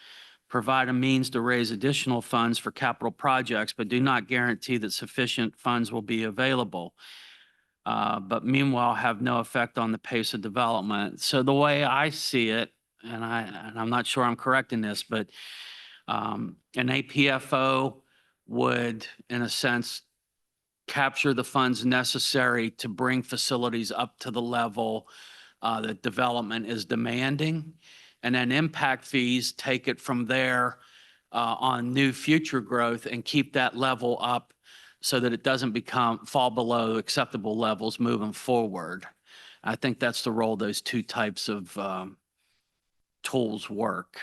provide a means to raise additional funds for capital projects, but do not guarantee that sufficient funds will be available. But meanwhile have no effect on the pace of development. So the way I see it, and I'm not sure I'm correct in this, but an APFO would, in a sense, capture the funds necessary to bring facilities up to the level that development is demanding. And then impact fees take it from there on new future growth and keep that level up so that it doesn't fall below acceptable levels moving forward. I think that's the role those two types of tools work.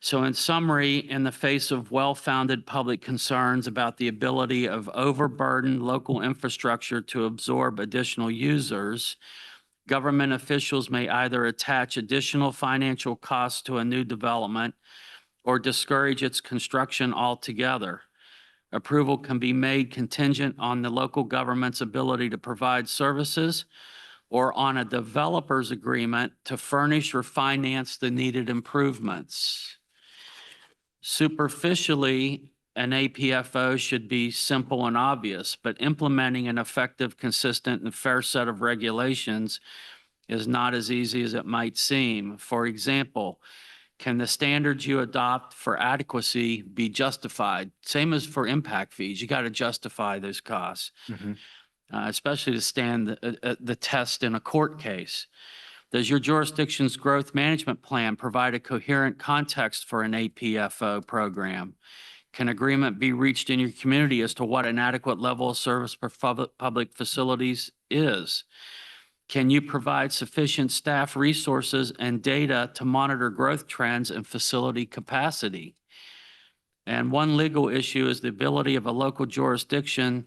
So in summary, in the face of well-founded public concerns about the ability of overburdened local infrastructure to absorb additional users, government officials may either attach additional financial costs to a new development or discourage its construction altogether. Approval can be made contingent on the local government's ability to provide services or on a developer's agreement to furnish or finance the needed improvements. Superficially, an APFO should be simple and obvious, but implementing an effective, consistent, and fair set of regulations is not as easy as it might seem. For example, can the standards you adopt for adequacy be justified? Same as for impact fees, you got to justify those costs, especially to stand the test in a court case. Does your jurisdiction's growth management plan provide a coherent context for an APFO program? Can agreement be reached in your community as to what an adequate level of service for public facilities is? Can you provide sufficient staff resources and data to monitor growth trends and facility capacity? And one legal issue is the ability of a local jurisdiction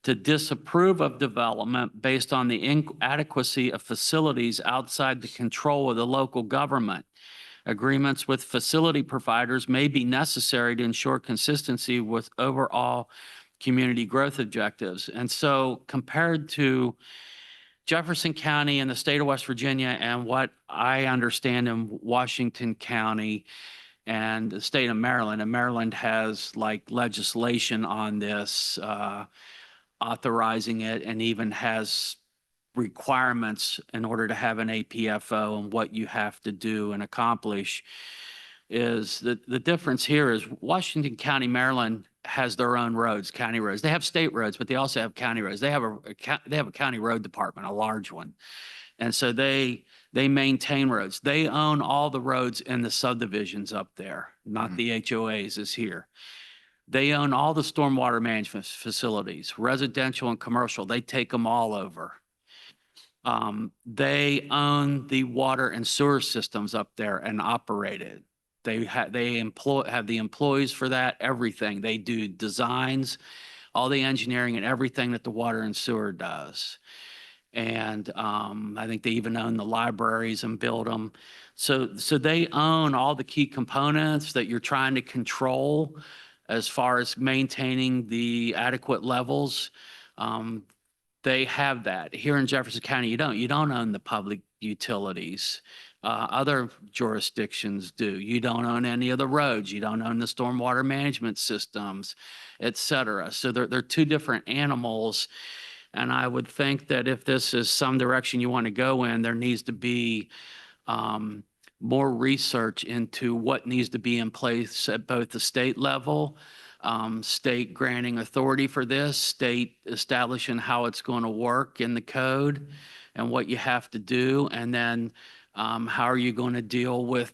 to disapprove of development based on the inadequacy of facilities outside the control of the local government. Agreements with facility providers may be necessary to ensure consistency with overall community growth objectives. And so compared to Jefferson County and the state of West Virginia and what I understand in Washington County and the state of Maryland, and Maryland has like legislation on this, authorizing it, and even has requirements in order to have an APFO and what you have to do and accomplish. Is the difference here is Washington County, Maryland has their own roads, county roads. They have state roads, but they also have county roads. They have a county road department, a large one. And so they maintain roads. They own all the roads in the subdivisions up there, not the HOAs as here. They own all the stormwater management facilities, residential and commercial. They take them all over. They own the water and sewer systems up there and operate it. They have the employees for that, everything. They do designs, all the engineering and everything that the water and sewer does. And I think they even own the libraries and build them. So they own all the key components that you're trying to control as far as maintaining the adequate levels. They have that. Here in Jefferson County, you don't. You don't own the public utilities. Other jurisdictions do. You don't own any of the roads. You don't own the stormwater management systems, et cetera. So they're two different animals. And I would think that if this is some direction you want to go in, there needs to be more research into what needs to be in place at both the state level, state granting authority for this, state establishing how it's going to work in the code and what you have to do. And then how are you going to deal with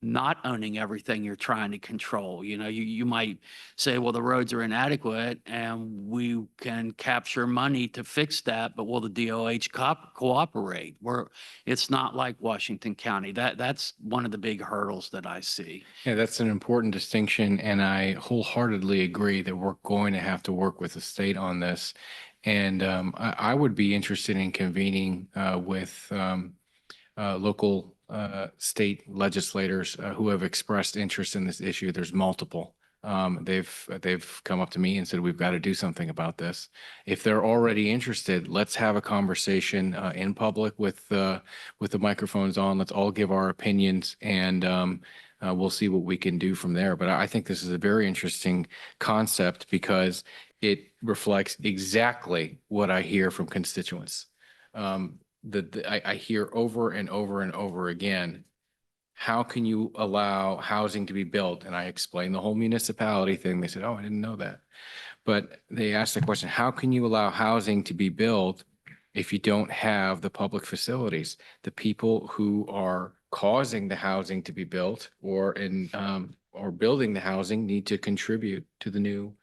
not owning everything you're trying to control? You know, you might say, well, the roads are inadequate and we can capture money to fix that, but will the DOH cooperate? It's not like Washington County. That's one of the big hurdles that I see. Yeah, that's an important distinction, and I wholeheartedly agree that we're going to have to work with the state on this. And I would be interested in convening with local state legislators who have expressed interest in this issue. There's multiple. They've come up to me and said, we've got to do something about this. If they're already interested, let's have a conversation in public with the microphones on. Let's all give our opinions, and we'll see what we can do from there. But I think this is a very interesting concept because it reflects exactly what I hear from constituents. I hear over and over and over again, how can you allow housing to be built? And I explained the whole municipality thing. They said, oh, I didn't know that. But they asked the question, how can you allow housing to be built if you don't have the public facilities? The people who are causing the housing to be built or building the housing need to contribute to the new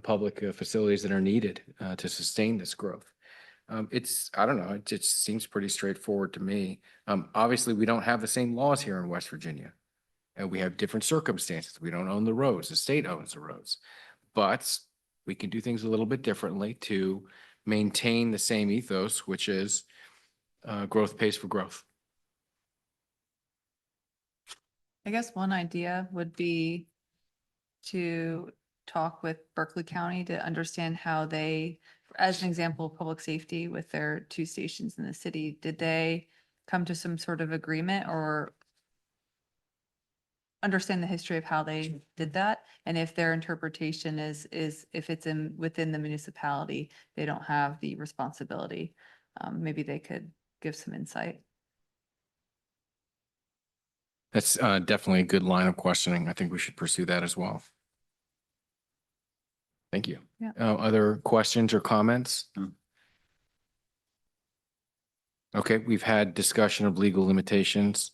public facilities that are needed to sustain this growth. I don't know, it just seems pretty straightforward to me. Obviously, we don't have the same laws here in West Virginia. And we have different circumstances. We don't own the roads. The state owns the roads. But we can do things a little bit differently to maintain the same ethos, which is growth pays for growth. I guess one idea would be to talk with Berkeley County to understand how they, as an example, public safety with their 2 stations in the city, did they come to some sort of agreement or understand the history of how they did that? And if their interpretation is if it's within the municipality, they don't have the responsibility, maybe they could give some insight. That's definitely a good line of questioning. I think we should pursue that as well. Thank you. Yeah. Other questions or comments? Okay, we've had discussion of legal limitations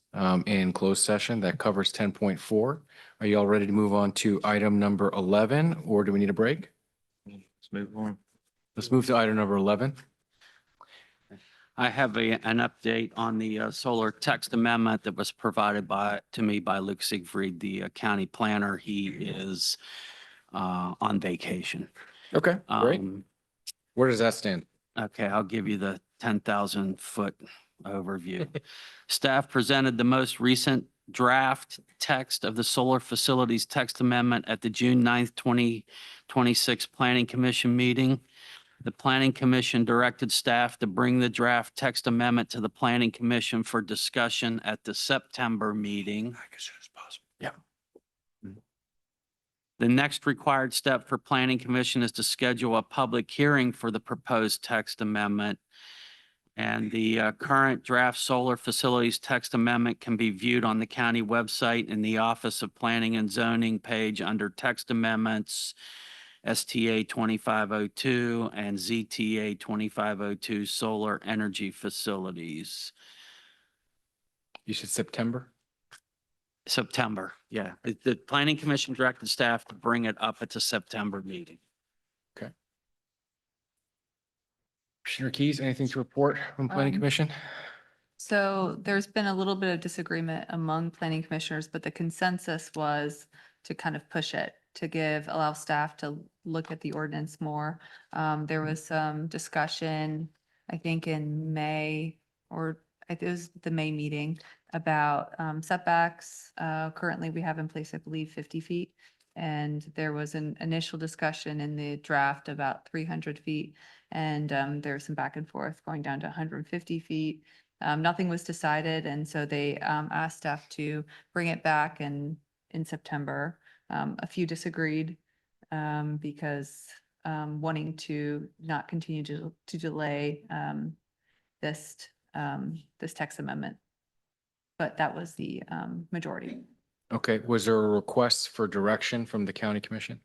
in closed session. That covers 10.4. Are you all ready to move on to item number 11, or do we need a break? Let's move on. Let's move to item number 11. I have an update on the solar text amendment that was provided to me by Luke Siegfried, the county planner. He is on vacation. Okay, great. Where does that stand? Okay, I'll give you the 10,000-foot overview. Staff presented the most recent draft text of the Solar Facilities Text Amendment at the June 9th, 2026 Planning Commission meeting. The Planning Commission directed staff to bring the draft text amendment to the Planning Commission for discussion at the September meeting. As soon as possible. Yeah. The next required step for Planning Commission is to schedule a public hearing for the proposed text amendment. And the current draft solar facilities text amendment can be viewed on the county website in the Office of Planning and Zoning page under text amendments, STA 2502 and ZTA 2502 solar energy facilities. You said September? September, yeah. The Planning Commission directed staff to bring it up at the September meeting. Okay. Commissioner Keys, anything to report from Planning Commission? So there's been a little bit of disagreement among planning commissioners, but the consensus was to kind of push it, to allow staff to look at the ordinance more. There was some discussion, I think in May, or it was the May meeting, about setbacks. Currently, we have in place, I believe, 50 feet. And there was an initial discussion in the draft about 300 feet. And there was some back and forth going down to 150 feet. Nothing was decided, and so they asked staff to bring it back in September. A few disagreed because wanting to not continue to delay this text amendment. But that was the majority. Okay, was there a request for direction from the county commission?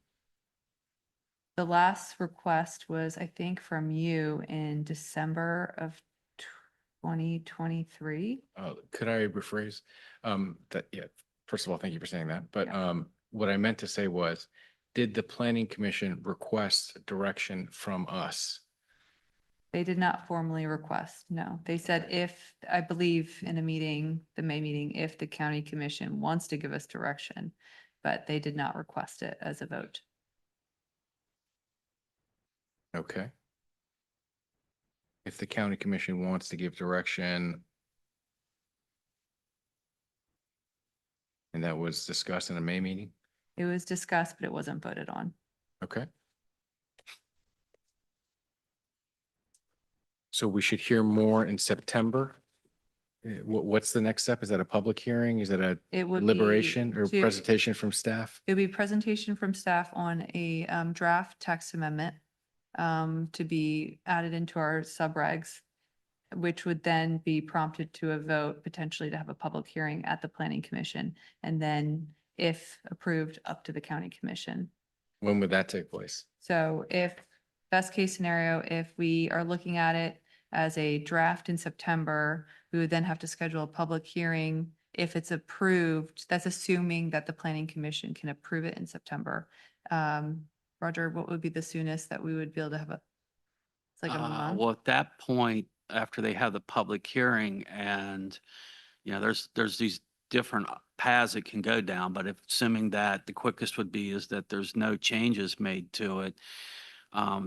The last request was, I think, from you in December of 2023. Could I rephrase? Yeah, first of all, thank you for saying that. But what I meant to say was, did the planning commission request direction from us? They did not formally request, no. They said if, I believe in a meeting, the May meeting, if the county commission wants to give us direction, but they did not request it as a vote. Okay. If the county commission wants to give direction, and that was discussed in a May meeting? It was discussed, but it wasn't voted on. Okay. So we should hear more in September? What's the next step? Is that a public hearing? Is that a It would be deliberation or to- presentation from staff? It would be presentation from staff on a draft text amendment to be added into our subregs, which would then be prompted to a vote, potentially to have a public hearing at the planning commission. And then if approved, up to the county commission. When would that take place? So if, best case scenario, if we are looking at it as a draft in September, we would then have to schedule a public hearing. If it's approved, that's assuming that the planning commission can approve it in September. Roger, what would be the soonest that we would be able to have it's like a month? Well, at that point, after they have the public hearing and, there's these different paths it can go down, but assuming that the quickest would be is that there's no changes made to it,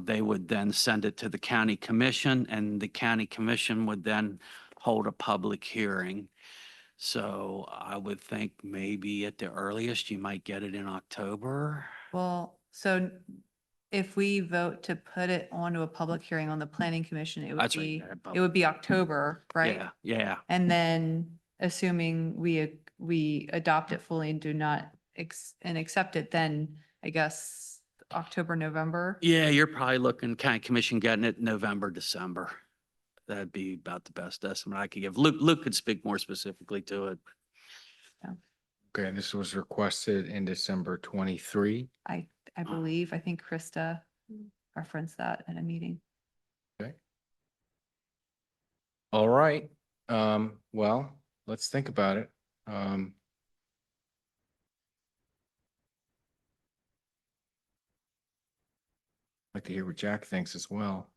they would then send it to the county commission, and the county commission would then hold a public hearing. So I would think maybe at the earliest, you might get it in October. Well, So if we vote to put it onto a public hearing on the planning commission, it would That's right, be, yeah, it would be October, right? Yeah, yeah. And then assuming we adopt it fully and do not accept it, then I guess October, November. Yeah, you're probably looking county commission getting it November, December. That'd be about the best estimate I could give. Luke could speak more specifically to it. Okay, and this was requested in December 23. I believe, I think Krista referenced that in a meeting. Okay. All right. Well, let's think about it. I'd like to hear what Jack thinks as well.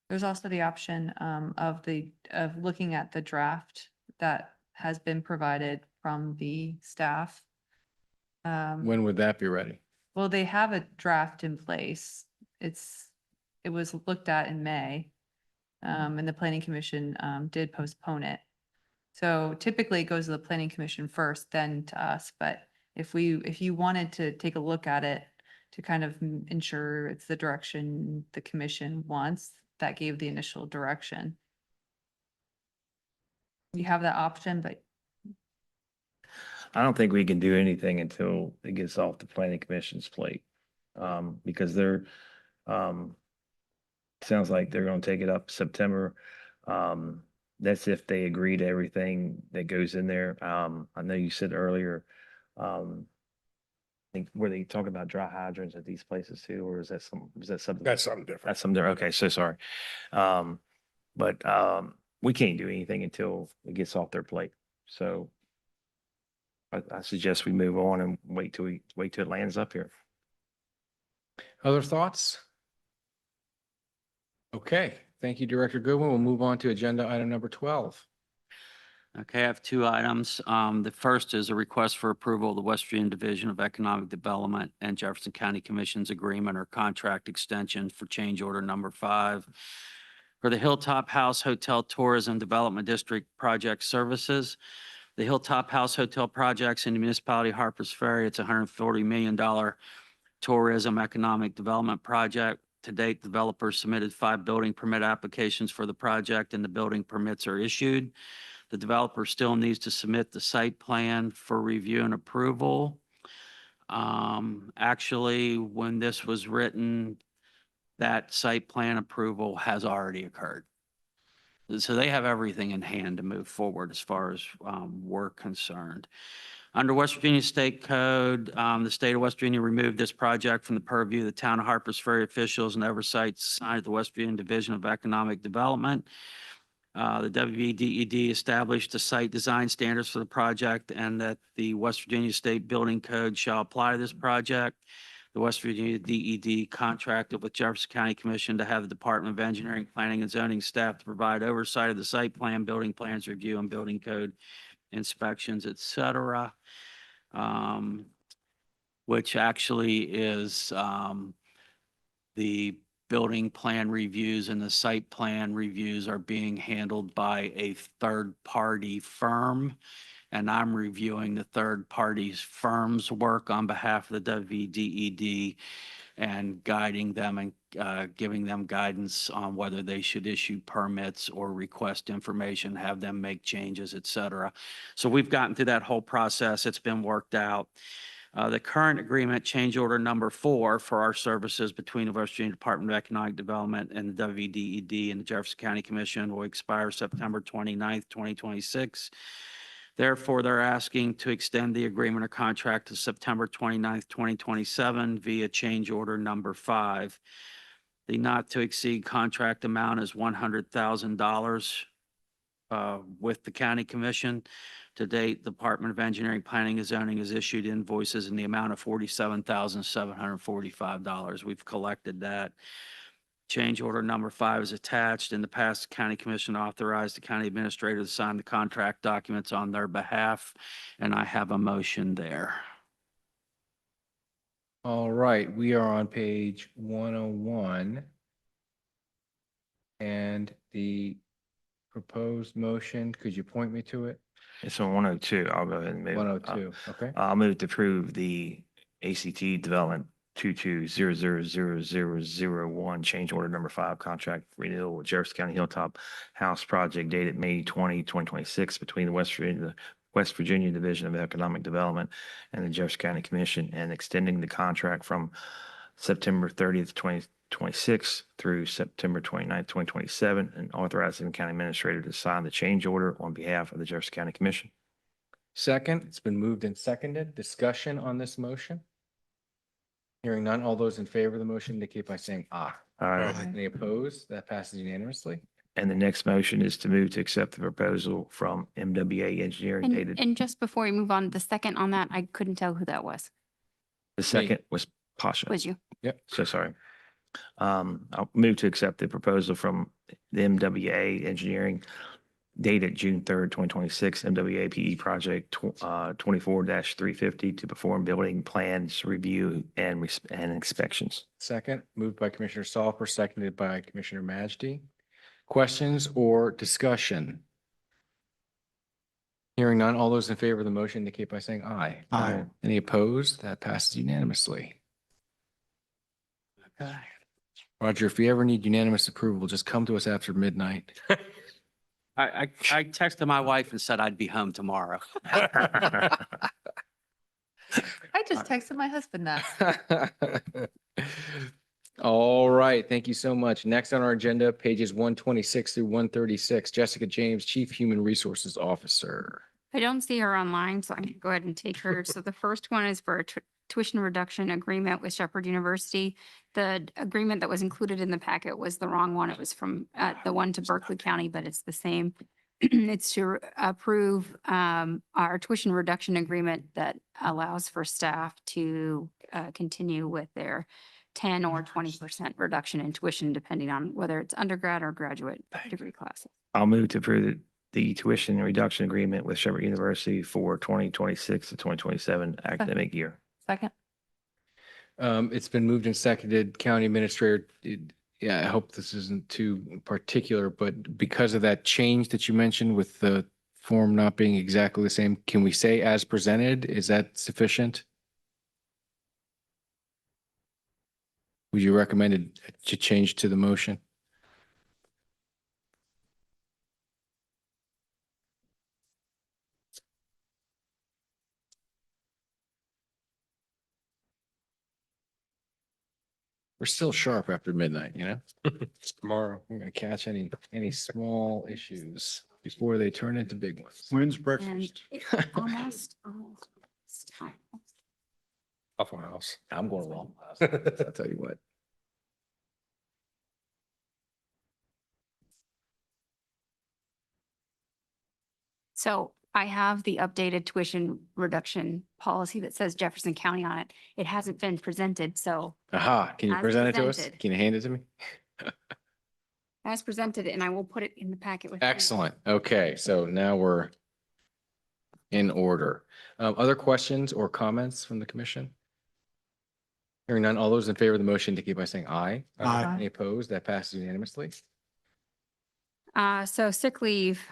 There's also the option of looking at the draft that has been provided from the staff. When would that be ready? Well, they have a draft in place. It was looked at in May. And the planning commission did postpone it. So typically it goes to the planning commission first, then to us, but if you wanted to take a look at it to kind of ensure it's the direction the commission wants, that gave the initial direction. You have that option, but I don't think we can do anything until it gets off the planning commission's plate. Because they're, sounds like they're gonna take it up September. That's if they agree to everything that goes in there. I know you said earlier, I think, were they talking about dry hydrants at these places too, or is that something? That's something different. That's something different. Okay, so sorry. But we can't do anything until it gets off their plate. So I suggest we move on and wait till it lands up here. Other thoughts? Okay, thank you, Director Goodwin. We'll move on to agenda item number 12. Okay, I have two items. The first is a request for approval of the West Virginia Division of Economic Development and Jefferson County Commission's agreement or contract extension for change order number 5 for the Hilltop House Hotel Tourism Development District Project Services. The Hilltop House Hotel projects in the municipality of Harpers Ferry. It's a $140 million tourism economic development project. To date, developers submitted 5 building permit applications for the project and the building permits are issued. The developer still needs to submit the site plan for review and approval. Actually, when this was written, that site plan approval has already occurred. So they have everything in hand to move forward as far as we're concerned. Under West Virginia State Code, the state of West Virginia removed this project from the purview of the town of Harpers Ferry officials and oversight assigned to the West Virginia Division of Economic Development. The WVDED established the site design standards for the project and that the West Virginia State Building Code shall apply to this project. The West Virginia DED contracted with Jefferson County Commission to have the Department of Engineering, Planning and Zoning staff to provide oversight of the site plan, building plans review, and building code inspections, et cetera. Which actually is the building plan reviews and the site plan reviews are being handled by a third-party firm. And I'm reviewing the third party's firm's work on behalf of the WVDED and guiding them and giving them guidance on whether they should issue permits or request information, have them make changes, et cetera. So we've gotten through that whole process. It's been worked out. The current agreement, change order number 4 for our services between the West Virginia Department of Economic Development and the WVDED and the Jefferson County Commission will expire September 29th, 2026. Therefore, they're asking to extend the agreement or contract to September 29th, 2027 via change order number 5. The not to exceed contract amount is $100,000 with the county commission. To date, the Department of Engineering, Planning and Zoning has issued invoices in the amount of $47,745. We've collected that. Change order number 5 is attached. In the past, the county commission authorized the county administrator to sign the contract documents on their behalf, and I have a motion there. All right, we are on page 101. And the proposed motion. Could you point me to it? It's on 102. I'll go ahead and move. 102, okay. I'll move to approve the ACT Development 22000001 change order number 5 contract renewal with Jefferson County Hilltop House Project dated May 2026 between the West Virginia Division of Economic Development and the Jefferson County Commission, and extending the contract from September 30th, 2026 through September 29th, 2027, and authorizing the county administrator to sign the change order on behalf of the Jefferson County Commission. Second, it's been moved and seconded. Discussion on this motion? Hearing none, all those in favor of the motion indicate by saying aye. Aye. Any opposed? That passes unanimously. And the next motion is to move to accept the proposal from MWA Engineering And, dated. and just before we move on, the second on that, I couldn't tell who that was. The second was Pasha. Was you? Yep. So sorry. I'll move to accept the proposal from the MWA Engineering dated June 3rd, 2026, MWA PE project 24-350 to perform building plans review and inspections. Second, moved by Commissioner Salper, seconded by Commissioner Majdi. Questions or discussion? Hearing none, all those in favor of the motion indicate by saying aye. Aye. Any opposed? That passes unanimously. Roger, if you ever need unanimous approval, just come to us after midnight. I texted my wife and said I'd be home tomorrow. I just texted my husband that. All right, thank you so much. Next on our agenda, pages 126 through 136, Jessica James, Chief Human Resources Officer. I don't see her online, so I'm going to go ahead and take her. So the first one is for a tuition reduction agreement with Shepherd University. The agreement that was included in the packet was the wrong one. It was from the one to Berkeley County, but it's the same. It's to approve our tuition reduction agreement that allows for staff to continue with their 10 or 20% reduction in tuition, depending on whether it's undergrad or graduate degree classes. I'll move to approve the tuition reduction agreement with Shepherd University for 2026 to 2027 academic year. Second. It's been moved and seconded. County Administrator, yeah, I hope this isn't too particular, but because of that change that you mentioned with the form not being exactly the same, can we say as presented? Is that sufficient? Would you recommend it to change to the motion? We're still sharp after midnight, you know? It's tomorrow. I'm gonna catch any small issues before they turn into big ones. When's And breakfast? it's almost time. Waffle House. I'm going along. I'll tell you what. So I have the updated tuition reduction policy that says Jefferson County on it. It hasn't been presented, so Aha, can you As present it to us? presented. Can you hand it to me? as presented, and I will put it in the packet with. Excellent. Okay, so now we're in order. Other questions or comments from the commission? Hearing none, all those in favor of the motion indicate by saying aye. Aye. Any opposed? That passes unanimously. So sick leave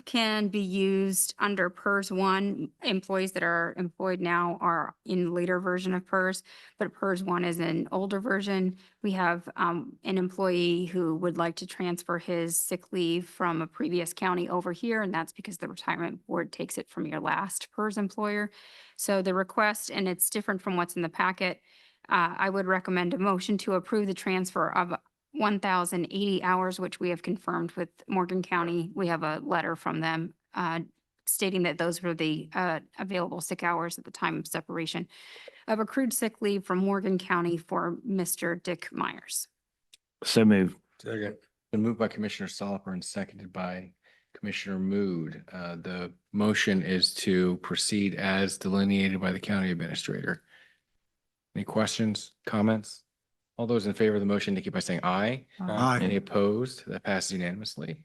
can be used under PERS 1. Employees that are employed now are in later version of PERS, but PERS 1 is an older version. We have an employee who would like to transfer his sick leave from a previous county over here, and that's because the retirement board takes it from your last PERS employer. So the request, and it's different from what's in the packet, I would recommend a motion to approve the transfer of 1,080 hours, which we have confirmed with Morgan County. We have a letter from them stating that those were the available sick hours at the time of separation of accrued sick leave from Morgan County for Mr. Dick Myers. So moved. Second. Been moved by Commissioner Soliper and seconded by Commissioner Mood. The motion is to proceed as delineated by the county administrator. Any questions, comments? All those in favor of the motion indicate by saying aye. Aye. Any opposed? That passes unanimously.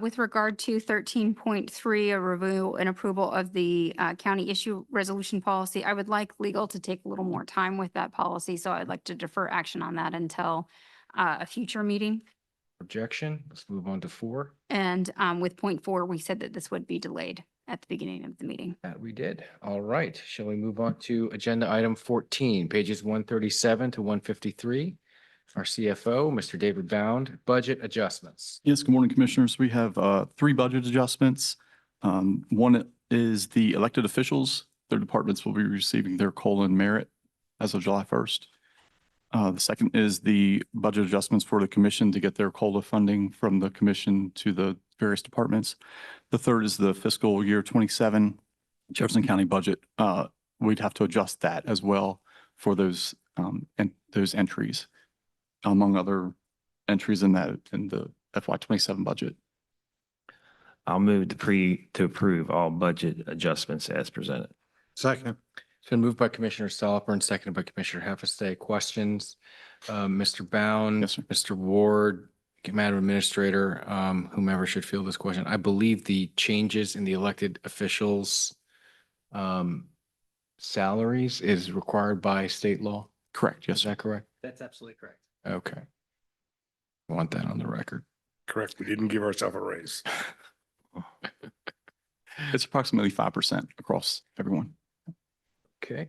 With regard to 13.3, a review and approval of the county issue resolution policy, I would like legal to take a little more time with that policy, so I'd like to defer action on that until a future meeting. Objection. Let's move on to 4. And with point 4, we said that this would be delayed at the beginning of the meeting. That we did. All right. Shall we move on to agenda item 14, pages 137 to 153? Our CFO, Mr. David Bound, budget adjustments. Yes, good morning, Commissioners. We have 3 budget adjustments. One is the elected officials. Their departments will be receiving their COLA and merit as of July 1st. The second is the budget adjustments for the commission to get their COLA funding from the commission to the various departments. The third is the fiscal year 27 Jefferson County budget. We'd have to adjust that as well for those entries, among other entries in the FY 27 budget. I'll move to approve all budget adjustments as presented. Second. It's been moved by Commissioner Stolper and seconded by Commissioner Heffestay. Questions? Mr. Bound, Yes, sir. Mr. Ward, Madam Administrator, whomever should field this question. I believe the changes in the elected officials' salaries is required by state law. Correct, yes, Is sir. that correct? That's absolutely correct. Okay. I want that on the record. Correct. We didn't give ourselves a raise. It's approximately 5% across everyone. Okay.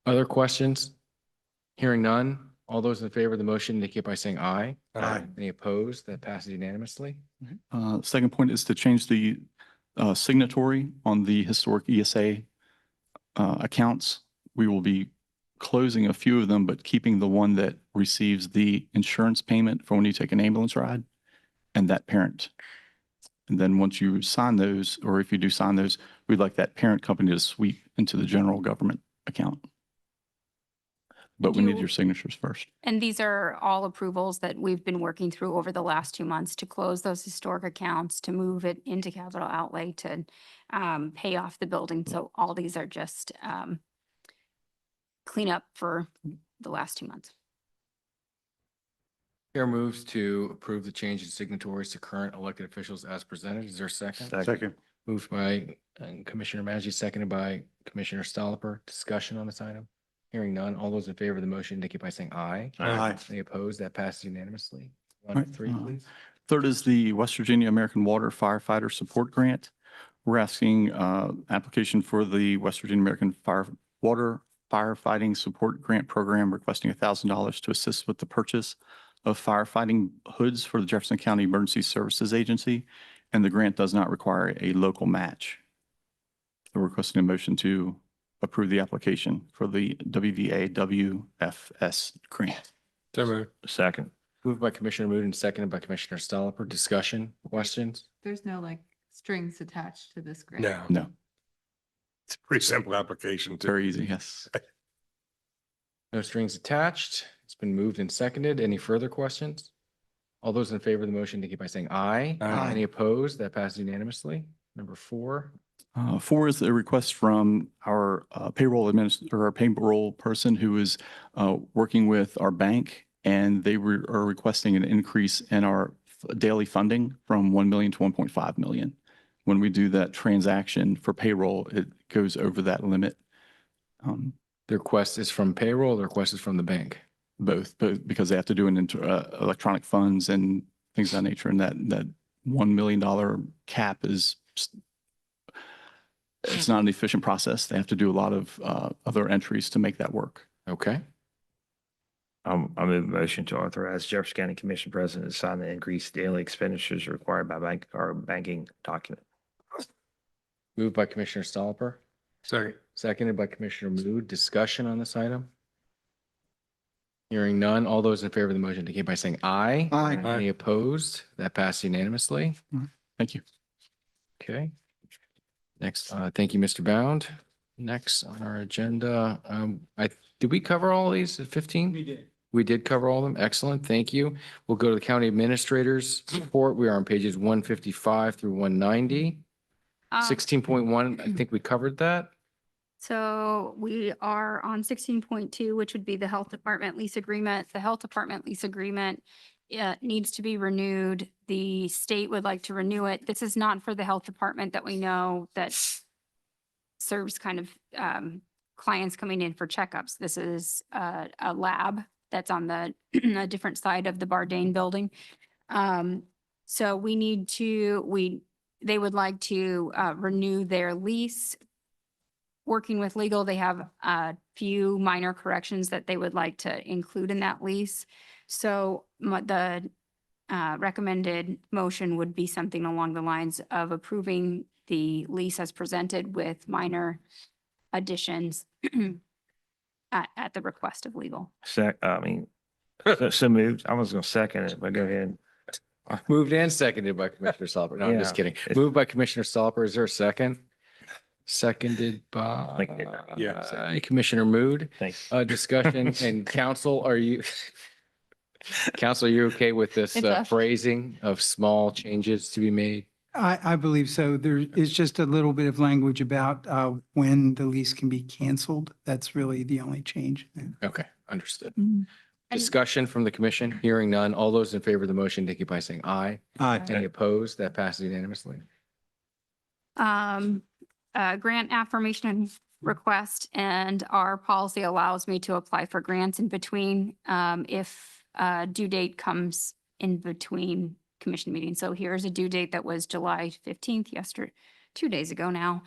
Other questions? Hearing none. All those in favor of the motion indicate by saying aye. Aye. Any opposed? That passes unanimously. Second point is to change the signatory on the historic ESA accounts. We will be closing a few of them, but keeping the one that receives the insurance payment for when you take an ambulance ride and that parent. And then once you sign those, or if you do sign those, we'd like that parent company to sweep into the general government account. But we need your signatures first. And these are all approvals that we've been working through over the last 2 months to close those historic accounts, to move it into capital outlay, to pay off the building. So all these are just cleanup for the last 2 months. Chair moves to approve the change in signatories to current elected officials as presented. Is there a second? Second. Moved by Commissioner Maggi, seconded by Commissioner Stolper. Discussion on this item? Hearing none. All those in favor of the motion indicate by saying aye. Aye. Any opposed? That passes unanimously. All On right, to 3, please. Third is the West Virginia American Water Firefighter Support Grant. We're asking application for the West Virginia American Water Firefighting Support Grant Program, requesting $1,000 to assist with the purchase of firefighting hoods for the Jefferson County Emergency Services Agency, and the grant does not require a local match. We're requesting a motion to approve the application for the WVA WFS grant. So moved. Second. Moved by Commissioner Mood and seconded by Commissioner Stolper. Discussion? Questions? There's no like strings attached to this grant. No, No, it's a pretty simple application too. very easy, yes. No strings attached. It's been moved and seconded. Any further questions? All those in favor of the motion indicate by saying aye. Aye. Any opposed? That passes unanimously. Number 4. 4 is a request from our payroll administrator, our payroll person who is working with our bank, and they are requesting an increase in our daily funding from 1 million to 1.5 million. When we do that transaction for payroll, it goes over that limit. The request is from payroll, the request is from the bank. Both because they have to do an electronic funds and things of that nature, and that $1 million cap is it's not an efficient process. They have to do a lot of other entries to make that work. Okay. I move a motion to authorize Jefferson County Commission President to sign the increased daily expenditures required by banking document. Moved by Commissioner Stolper, Second. seconded by Commissioner Mood. Discussion on this item? Hearing none. All those in favor of the motion indicate by saying aye. Aye. Any opposed? That passed unanimously. Thank you. Okay. Next, thank you, Mr. Bound. Next on our agenda, did we cover all of these at 15? We did. We did cover all of them. Excellent. Thank you. We'll go to the county administrator's report. We are on pages 155 through 190. 16.1, I think we covered that. So we are on 16.2, which would be the health department lease agreement. The health department lease agreement needs to be renewed. The state would like to renew it. This is not for the health department that we know that serves kind of clients coming in for checkups. This is a lab that's on the, a different side of the Bardane building. So we need to, they would like to renew their lease. Working with legal, they have a few minor corrections that they would like to include in that lease. So the recommended motion would be something along the lines of approving the lease as presented with minor additions at the request of legal. So moved. I was gonna second it, but go ahead. Moved and seconded by Commissioner Salper. No, I'm just Yeah. kidding. Moved by Commissioner Salper. Is there a second? Seconded by Commissioner Mood. Thanks. Discussion and council, are you, council, are you okay with this It's a- phrasing of small changes to be made? I believe so. There is just a little bit of language about when the lease can be canceled. That's really the only change. Okay, understood. And- Discussion from the commission, hearing none. All those in favor of the motion indicate by saying aye. Aye. Any opposed? That passes unanimously. Grant affirmation request, and our policy allows me to apply for grants in between if due date comes in between commission meetings. So here's a due date that was July 15th, yesterday, 2 days ago now.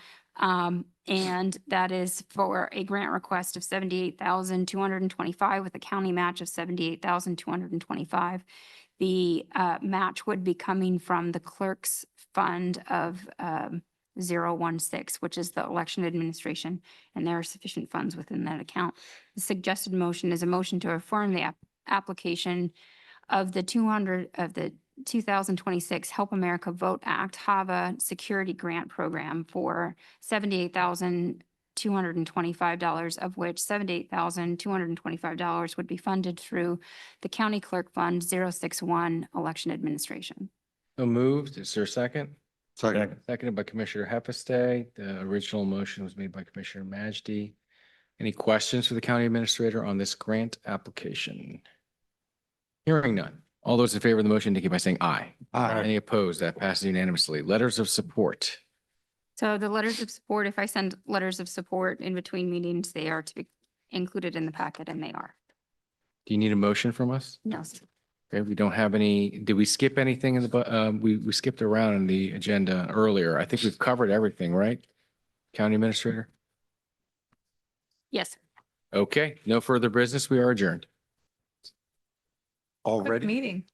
And that is for a grant request of 78,225 with a county match of 78,225. The match would be coming from the clerk's fund of 016, which is the election administration, and there are sufficient funds within that account. The suggested motion is a motion to affirm the application of the 2026 Help America Vote Act HAVA Security Grant Program for $78,225, of which $78,225 would be funded through the County Clerk Fund 061 Election Administration. So moved. Is there a second? Second. Seconded by Commissioner Hepestay. The original motion was made by Commissioner Majdi. Any questions for the county administrator on this grant application? Hearing none. All those in favor of the motion indicate by saying aye. Aye. Any opposed? That passes unanimously. Letters of support. So the letters of support, if I send letters of support in between meetings, they are to be included in the packet, and they are. Do you need a motion from us? No, sir. Okay, we don't have any, did we skip anything in the, we skipped around in the agenda earlier. I think we've covered everything, right? County Administrator? Yes, sir. Okay, no further business. We are adjourned. Already? Meeting.